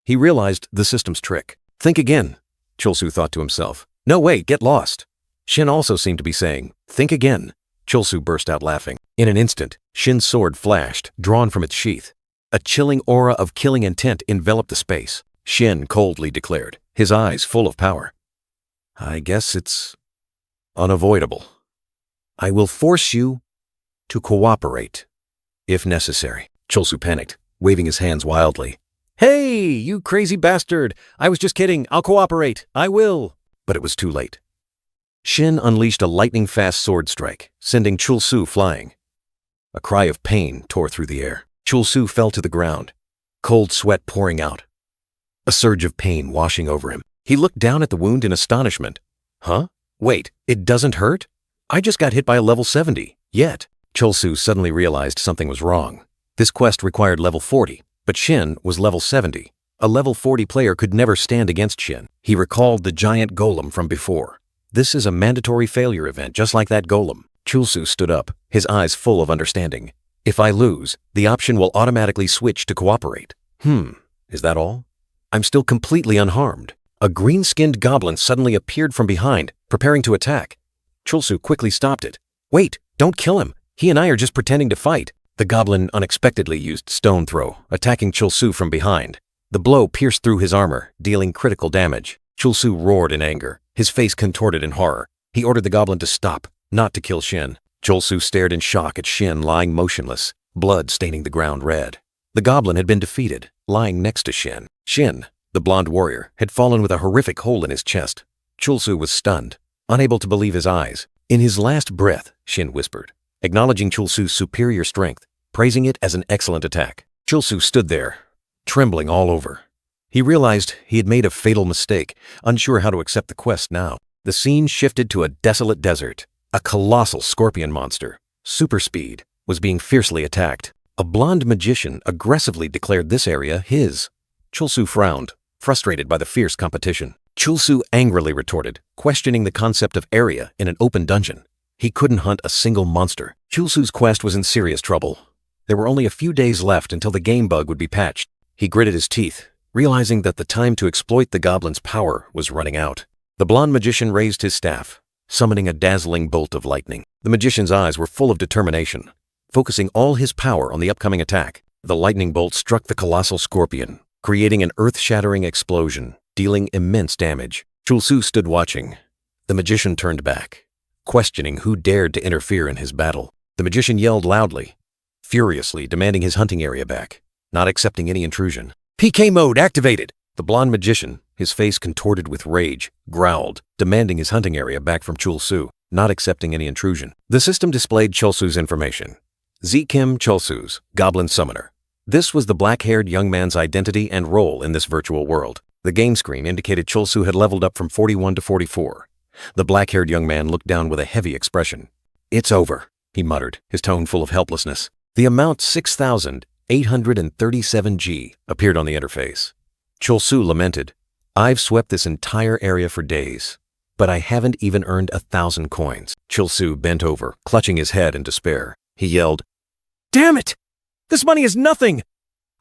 He realized the system's trick. "Think again," Chulsu thought to himself. "No, wait, get lost." Shin also seemed to be saying, "Think again." Chulsu burst out laughing. In an instant, Shin's sword flashed, drawn from its sheath. A chilling aura of killing intent enveloped the space. Shin coldly declared, his eyes full of power. "I guess it's unavoidable. I will force you to cooperate, if necessary." Chulsu panicked, waving his hands wildly. "Hey, you crazy bastard! I was just kidding. I'll cooperate. I will." But it was too late. Shin unleashed a lightning-fast sword strike, sending Chulsu flying. A cry of pain tore through the air. Chulsu fell to the ground, cold sweat pouring out, a surge of pain washing over him. He looked down at the wound in astonishment. "Huh? Wait, it doesn't hurt? I just got hit by a level 70, yet." Chulsu suddenly realized something was wrong. This quest required level 40, but Shin was level 70. A level 40 player could never stand against Shin. He recalled the giant golem from before. This is a mandatory failure event, just like that golem. Chulsu stood up, his eyes full of understanding. "If I lose, the option will automatically switch to cooperate." Is that all? I'm still completely unharmed. A green-skinned goblin suddenly appeared from behind, preparing to attack. Chulsu quickly stopped it. "Wait, don't kill him. He and I are just pretending to fight." The goblin unexpectedly used stone throw, attacking Chulsu from behind. The blow pierced through his armor, dealing critical damage. Chulsu roared in anger, his face contorted in horror. He ordered the goblin to stop, not to kill Shin. Chulsu stared in shock at Shin lying motionless, blood staining the ground red. The goblin had been defeated, lying next to Shin. Shin, the blonde warrior, had fallen with a horrific hole in his chest. Chulsu was stunned, unable to believe his eyes. In his last breath, Shin whispered, acknowledging Chulsu's superior strength, praising it as an excellent attack. Chulsu stood there, trembling all over. He realized he had made a fatal mistake, unsure how to accept the quest now. The scene shifted to a desolate desert. A colossal scorpion monster, super speed, was being fiercely attacked. A blonde magician aggressively declared this area his. Chulsu frowned, frustrated by the fierce competition. Chulsu angrily retorted, questioning the concept of area in an open dungeon. He couldn't hunt a single monster. Chulsu's quest was in serious trouble. There were only a few days left until the game bug would be patched. He gritted his teeth, realizing that the time to exploit the goblin's power was running out. The blonde magician raised his staff, summoning a dazzling bolt of lightning. The magician's eyes were full of determination, focusing all his power on the upcoming attack. The lightning bolt struck the colossal scorpion, creating an earth-shattering explosion, dealing immense damage. Chulsu stood watching. The magician turned back, questioning who dared to interfere in his battle. The magician yelled loudly, furiously demanding his hunting area back, not accepting any intrusion. PK mode activated! The blonde magician, his face contorted with rage, growled, demanding his hunting area back from Chulsu, not accepting any intrusion. The system displayed Chulsu's information. Kim Chulsu's Goblin Summoner. This was the black-haired young man's identity and role in this virtual world. The game screen indicated Chulsu had leveled up from 41 to 44. The black-haired young man looked down with a heavy expression. "It's over," he muttered, his tone full of helplessness. The amount 6,837 G appeared on the interface. Chulsu lamented, "I've swept this entire area for days, but I haven't even earned 1,000 coins." Chulsu bent over, clutching his head in despair. He yelled, "Damn it! This money is nothing!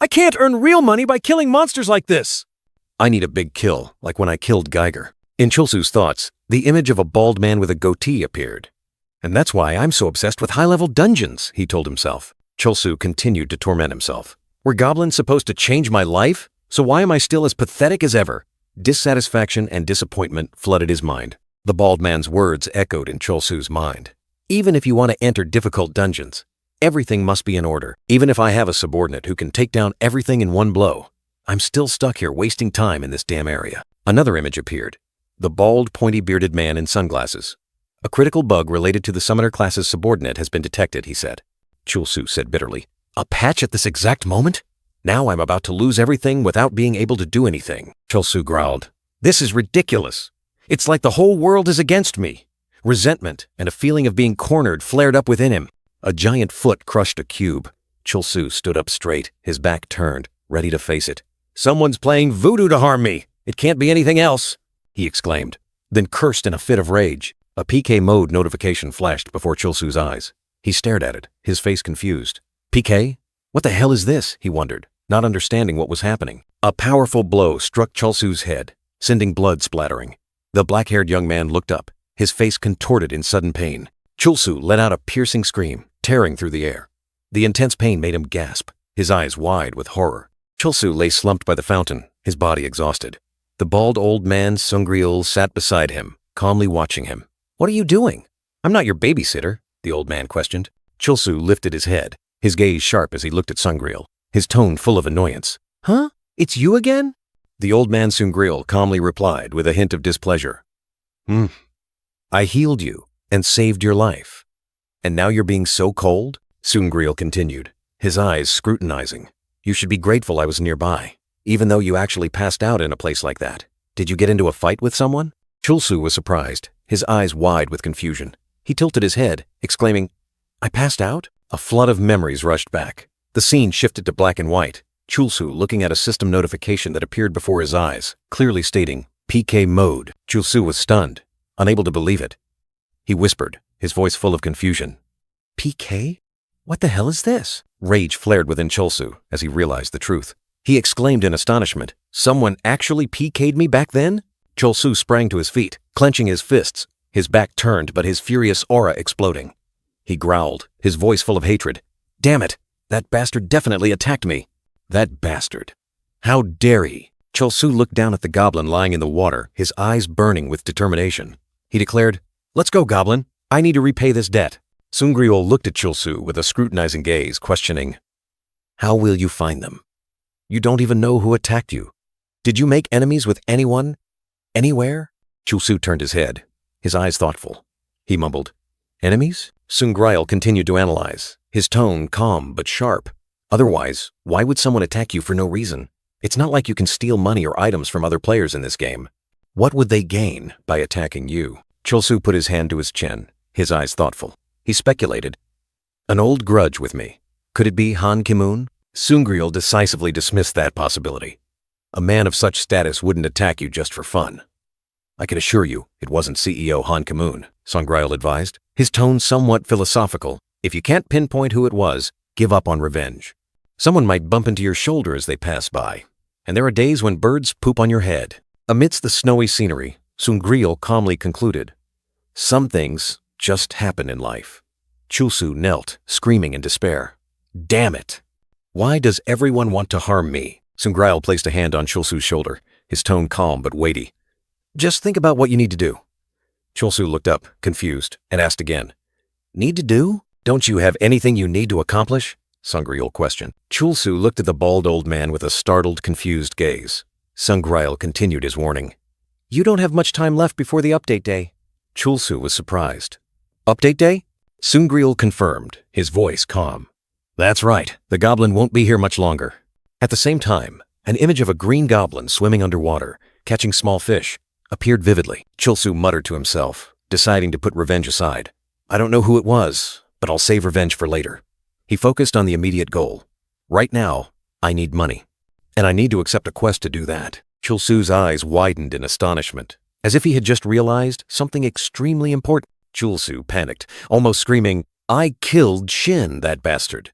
I can't earn real money by killing monsters like this! I need a big kill, like when I killed Geiger." In Chulsu's thoughts, the image of a bald man with a goatee appeared. "And that's why I'm so obsessed with high-level dungeons," he told himself. Chulsu continued to torment himself. Were goblins supposed to change my life? So why am I still as pathetic as ever? Dissatisfaction and disappointment flooded his mind. The bald man's words echoed in Chulsu's mind. Even if you want to enter difficult dungeons, everything must be in order. Even if I have a subordinate who can take down everything in one blow, I'm still stuck here wasting time in this damn area. Another image appeared. The bald, pointy-bearded man in sunglasses. "A critical bug related to the summoner class's subordinate has been detected," he said. Chulsu said bitterly, "A patch at this exact moment? Now I'm about to lose everything without being able to do anything." Chulsu growled, "This is ridiculous. It's like the whole world is against me." Resentment and a feeling of being cornered flared up within him. A giant foot crushed a cube. Chulsu stood up straight, his back turned, ready to face it. "Someone's playing voodoo to harm me. It can't be anything else," he exclaimed, then cursed in a fit of rage. A PK mode notification flashed before Chulsu's eyes. He stared at it, his face confused. "PK? What the hell is this?" he wondered, not understanding what was happening. A powerful blow struck Chulsu's head, sending blood splattering. The black-haired young man looked up, his face contorted in sudden pain. Chulsu let out a piercing scream, tearing through the air. The intense pain made him gasp, his eyes wide with horror. Chulsu lay slumped by the fountain, his body exhausted. The bald old man, Sungriel, sat beside him, calmly watching him. "What are you doing? I'm not your babysitter," the old man questioned. Chulsu lifted his head, his gaze sharp as he looked at Sungriel, his tone full of annoyance. "Huh? It's you again?" The old man Sungriel calmly replied with a hint of displeasure. I healed you and saved your life. And now you're being so cold?" Sungriel continued, his eyes scrutinizing. "You should be grateful I was nearby, even though you actually passed out in a place like that. Did you get into a fight with someone?" Chulsu was surprised, his eyes wide with confusion. He tilted his head, exclaiming, "I passed out?" A flood of memories rushed back. The scene shifted to black and white, Chulsu looking at a system notification that appeared before his eyes, clearly stating, "PK mode." Chulsu was stunned, unable to believe it. He whispered, his voice full of confusion. "PK? What the hell is this?" Rage flared within Chulsu as he realized the truth. He exclaimed in astonishment, "Someone actually PK'd me back then?" Chulsu sprang to his feet, clenching his fists, his back turned but his furious aura exploding. He growled, his voice full of hatred. "Damn it! That bastard definitely attacked me! That bastard! How dare he!" Chulsu looked down at the goblin lying in the water, his eyes burning with determination. He declared, "Let's go, goblin. I need to repay this debt." Sungriel looked at Chulsu with a scrutinizing gaze, questioning, "How will you find them? You don't even know who attacked you. Did you make enemies with anyone? Anywhere?" Chulsu turned his head, his eyes thoughtful. He mumbled, "Enemies?" Sungriel continued to analyze, his tone calm but sharp. "Otherwise, why would someone attack you for no reason? It's not like you can steal money or items from other players in this game. What would they gain by attacking you?" Chulsu put his hand to his chin, his eyes thoughtful. He speculated, "An old grudge with me. Could it be Han Ki-moon?" Sungriel decisively dismissed that possibility. "A man of such status wouldn't attack you just for fun." "I can assure you, it wasn't CEO Han Ki-moon," Sungriel advised, his tone somewhat philosophical. "If you can't pinpoint who it was, give up on revenge. Someone might bump into your shoulder as they pass by, and there are days when birds poop on your head. Amidst the snowy scenery, Sungriel calmly concluded, "Some things just happen in life." Chulsu knelt, screaming in despair. "Damn it! Why does everyone want to harm me?" Sungriel placed a hand on Chulsu's shoulder, his tone calm but weighty. "Just think about what you need to do." Chulsu looked up, confused, and asked again, "Need to do? Don't you have anything you need to accomplish?" Sungriel questioned. Chulsu looked at the bald old man with a startled, confused gaze. Sungriel continued his warning. "You don't have much time left before the update day." Chulsu was surprised. "Update day?" Sungriel confirmed, his voice calm. "That's right, the goblin won't be here much longer." At the same time, an image of a green goblin swimming underwater, catching small fish, appeared vividly. Chulsu muttered to himself, deciding to put revenge aside. "I don't know who it was, but I'll save revenge for later." He focused on the immediate goal. "Right now, I need money. And I need to accept a quest to do that." Chulsu's eyes widened in astonishment, as if he had just realized something extremely important. Chulsu panicked, almost screaming, "I killed Shin, that bastard."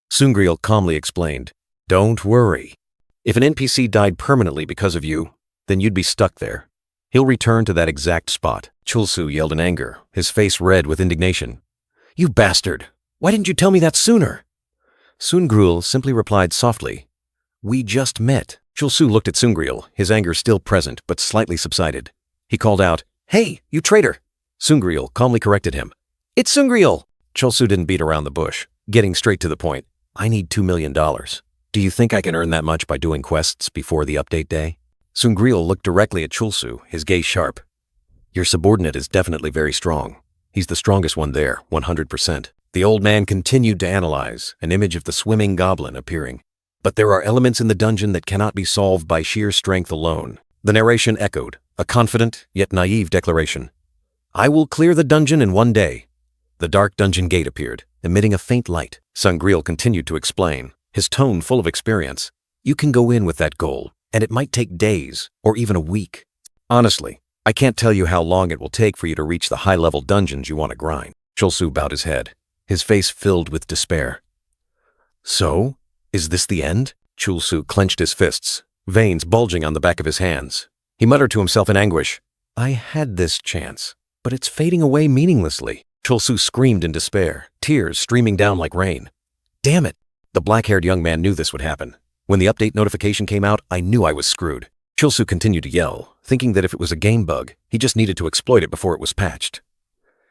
Sungriel calmly explained, "Don't worry. If an NPC died permanently because of you, then you'd be stuck there. He'll return to that exact spot." Chulsu yelled in anger, his face red with indignation. "You bastard! Why didn't you tell me that sooner?" Sungriel simply replied softly, "We just met." Chulsu looked at Sungriel, his anger still present but slightly subsided. He called out, "Hey, you traitor!" Sungriel calmly corrected him. "It's Sungriel!" Chulsu didn't beat around the bush, getting straight to the point. "I need $2 million. Do you think I can earn that much by doing quests before the update day?" Sungriel looked directly at Chulsu, his gaze sharp. "Your subordinate is definitely very strong. He's the strongest one there, 100%. The old man continued to analyze, an image of the swimming goblin appearing. "But there are elements in the dungeon that cannot be solved by sheer strength alone." The narration echoed, a confident yet naive declaration. "I will clear the dungeon in one day." The dark dungeon gate appeared, emitting a faint light. Sungriel continued to explain, his tone full of experience. "You can go in with that goal, and it might take days, or even a week. Honestly, I can't tell you how long it will take for you to reach the high-level dungeons you want to grind." Chulsu bowed his head, his face filled with despair. "So, is this the end?" Chulsu clenched his fists, veins bulging on the back of his hands. He muttered to himself in anguish, "I had this chance, but it's fading away meaninglessly." Chulsu screamed in despair, tears streaming down like rain. "Damn it!" The black-haired young man knew this would happen. "When the update notification came out, I knew I was screwed." Chulsu continued to yell, thinking that if it was a game bug, he just needed to exploit it before it was patched.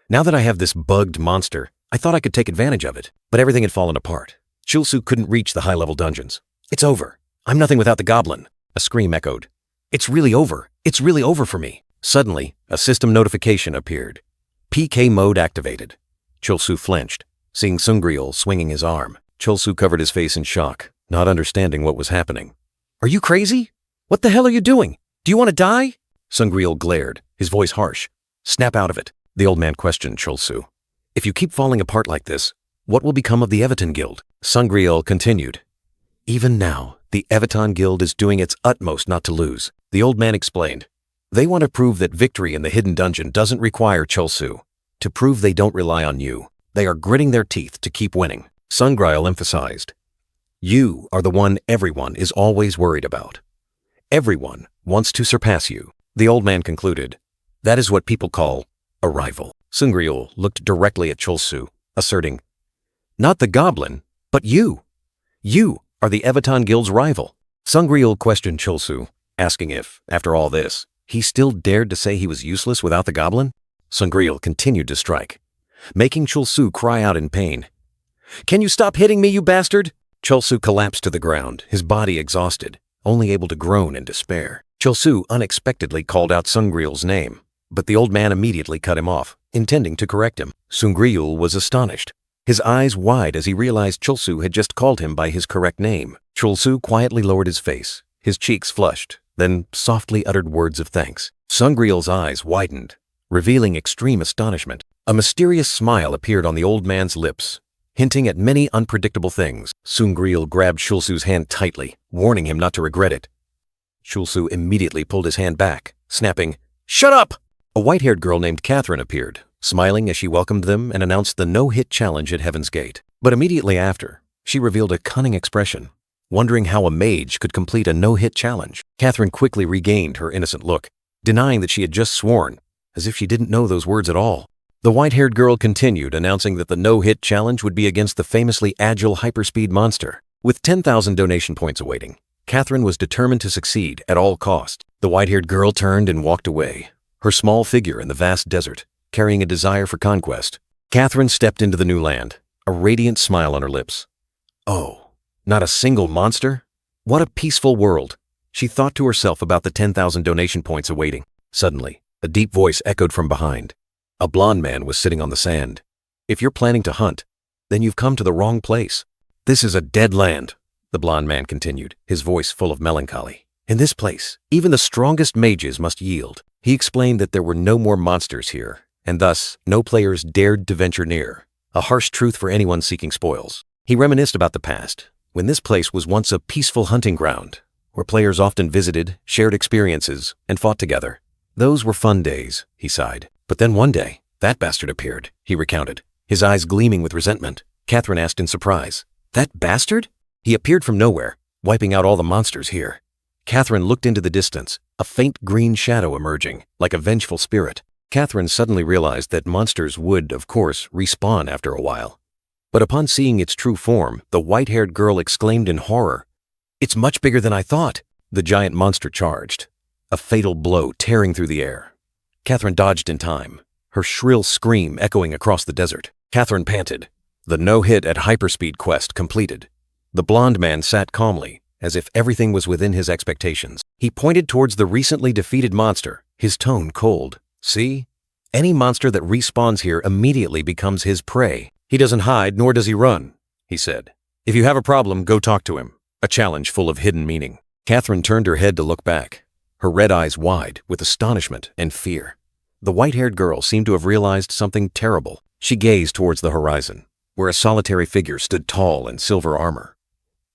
"Now that I have this bugged monster, I thought I could take advantage of it, but everything had fallen apart. Chulsu couldn't reach the high-level dungeons. It's over. I'm nothing without the goblin." A scream echoed. "It's really over. It's really over for me." Suddenly, a system notification appeared. "PK mode activated." Chulsu flinched, seeing Sungriel swinging his arm. Chulsu covered his face in shock, not understanding what was happening. "Are you crazy? What the hell are you doing? Do you want to die?" Sungriel glared, his voice harsh. "Snap out of it." The old man questioned Chulsu. "If you keep falling apart like this, what will become of the Evitan Guild?" Sungriel continued. "Even now, the Evitan Guild is doing its utmost not to lose." The old man explained. "They want to prove that victory in the hidden dungeon doesn't require Chulsu. To prove they don't rely on you, they are gritting their teeth to keep winning." Sungriel emphasized. "You are the one everyone is always worried about. Everyone wants to surpass you." The old man concluded. "That is what people call a rival." Sungriel looked directly at Chulsu, asserting, "Not the goblin, but you. You are the Evitan Guild's rival." Sungriel questioned Chulsu, asking if, after all this, he still dared to say he was useless without the goblin. Sungriel continued to strike, making Chulsu cry out in pain. "Can you stop hitting me, you bastard?" Chulsu collapsed to the ground, his body exhausted, only able to groan in despair. Chulsu unexpectedly called out Sungriel's name, but the old man immediately cut him off, intending to correct him. Sungriel was astonished, his eyes wide as he realized Chulsu had just called him by his correct name. Chulsu quietly lowered his face, his cheeks flushed, then softly uttered words of thanks. Sungriel's eyes widened, revealing extreme astonishment. A mysterious smile appeared on the old man's lips, hinting at many unpredictable things. Sungriel grabbed Chulsu's hand tightly, warning him not to regret it. Chulsu immediately pulled his hand back, snapping, "Shut up!" A white-haired girl named Catherine appeared, smiling as she welcomed them and announced the no-hit challenge at Heaven's Gate. But immediately after, She revealed a cunning expression, wondering how a mage could complete a no-hit challenge. Catherine quickly regained her innocent look, denying that she had just sworn, as if she didn't know those words at all. The white-haired girl continued, announcing that the no-hit challenge would be against the famously agile hyperspeed monster. With 10,000 donation points awaiting, Catherine was determined to succeed at all costs. The white-haired girl turned and walked away, her small figure in the vast desert, carrying a desire for conquest. Catherine stepped into the new land, a radiant smile on her lips. Oh, not a single monster? What a peaceful world. She thought to herself about the 10,000 donation points awaiting. Suddenly, a deep voice echoed from behind. A blond man was sitting on the sand. If you're planning to hunt, then you've come to the wrong place. This is a dead land, the blond man continued, his voice full of melancholy. In this place, even the strongest mages must yield. He explained that there were no more monsters here, and thus no players dared to venture near, a harsh truth for anyone seeking spoils. He reminisced about the past, when this place was once a peaceful hunting ground, where players often visited, shared experiences, and fought together. Those were fun days, he sighed. But then one day, that bastard appeared, he recounted, his eyes gleaming with resentment. Catherine asked in surprise, "That bastard?" He appeared from nowhere, wiping out all the monsters here. Catherine looked into the distance, a faint green shadow emerging, like a vengeful spirit. Catherine suddenly realized that monsters would, of course, respawn after a while. But upon seeing its true form, the white-haired girl exclaimed in horror, "It's much bigger than I thought!" The giant monster charged, a fatal blow tearing through the air. Catherine dodged in time, her shrill scream echoing across the desert. Catherine panted, the no-hit at hyperspeed quest completed. The blond man sat calmly, as if everything was within his expectations. He pointed towards the recently defeated monster, his tone cold. "See? Any monster that respawns here immediately becomes his prey. He doesn't hide, nor does he run," he said. "If you have a problem, go talk to him." A challenge full of hidden meaning. Catherine turned her head to look back, her red eyes wide with astonishment and fear. The white-haired girl seemed to have realized something terrible. She gazed towards the horizon, where a solitary figure stood tall in silver armor.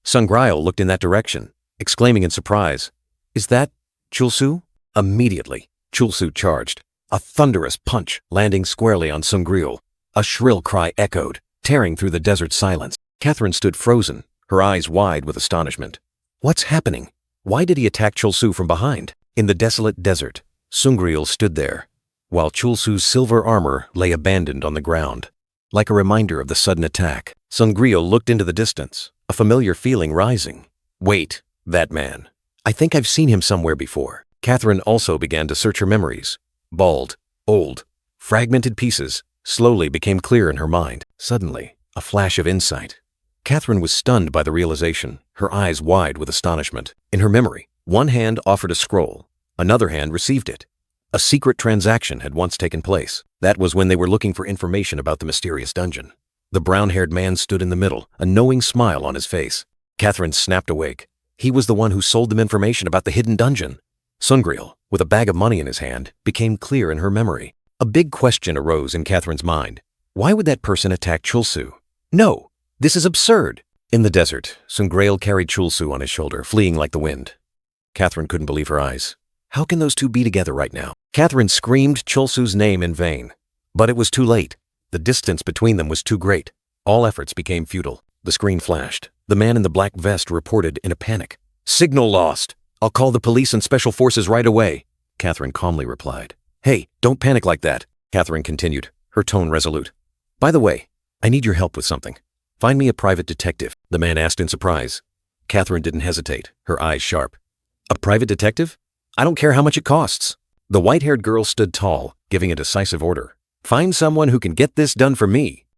Sungrial looked in that direction, exclaiming in surprise, "Is that Chulsu?" Immediately, Chulsu charged, a thunderous punch landing squarely on Sungrial. A shrill cry echoed, tearing through the desert silence. Catherine stood frozen, her eyes wide with astonishment. What's happening? Why did he attack Chulsu from behind? In the desolate desert, Sungrial stood there, while Chulsu's silver armor lay abandoned on the ground. Like a reminder of the sudden attack, Sungrial looked into the distance, a familiar feeling rising. Wait, that man. I think I've seen him somewhere before. Catherine also began to search her memories. Bald, old, fragmented pieces slowly became clear in her mind. Suddenly, a flash of insight. Catherine was stunned by the realization, her eyes wide with astonishment. In her memory, one hand offered a scroll, another hand received it. A secret transaction had once taken place. That was when they were looking for information about the mysterious dungeon. The brown-haired man stood in the middle, a knowing smile on his face. Catherine snapped awake. He was the one who sold them information about the hidden dungeon. Sungrial, with a bag of money in his hand, became clear in her memory. A big question arose in Catherine's mind. Why would that person attack Chulsu? No, this is absurd. In the desert, Sungrial carried Chulsu on his shoulder, fleeing like the wind. Catherine couldn't believe her eyes. How can those two be together right now? Catherine screamed Chulsu's name in vain. But it was too late. The distance between them was too great. All efforts became futile. The screen flashed. The man in the black vest reported in a panic. "Signal lost. I'll call the police and special forces right away," Catherine calmly replied. "Hey, don't panic like that," Catherine continued, her tone resolute. "By the way, I need your help with something. Find me a private detective," the man asked in surprise. Catherine didn't hesitate, her eyes sharp. "A private detective? I don't care how much it costs." The white-haired girl stood tall, giving a decisive order. "Find someone who can get this done for me.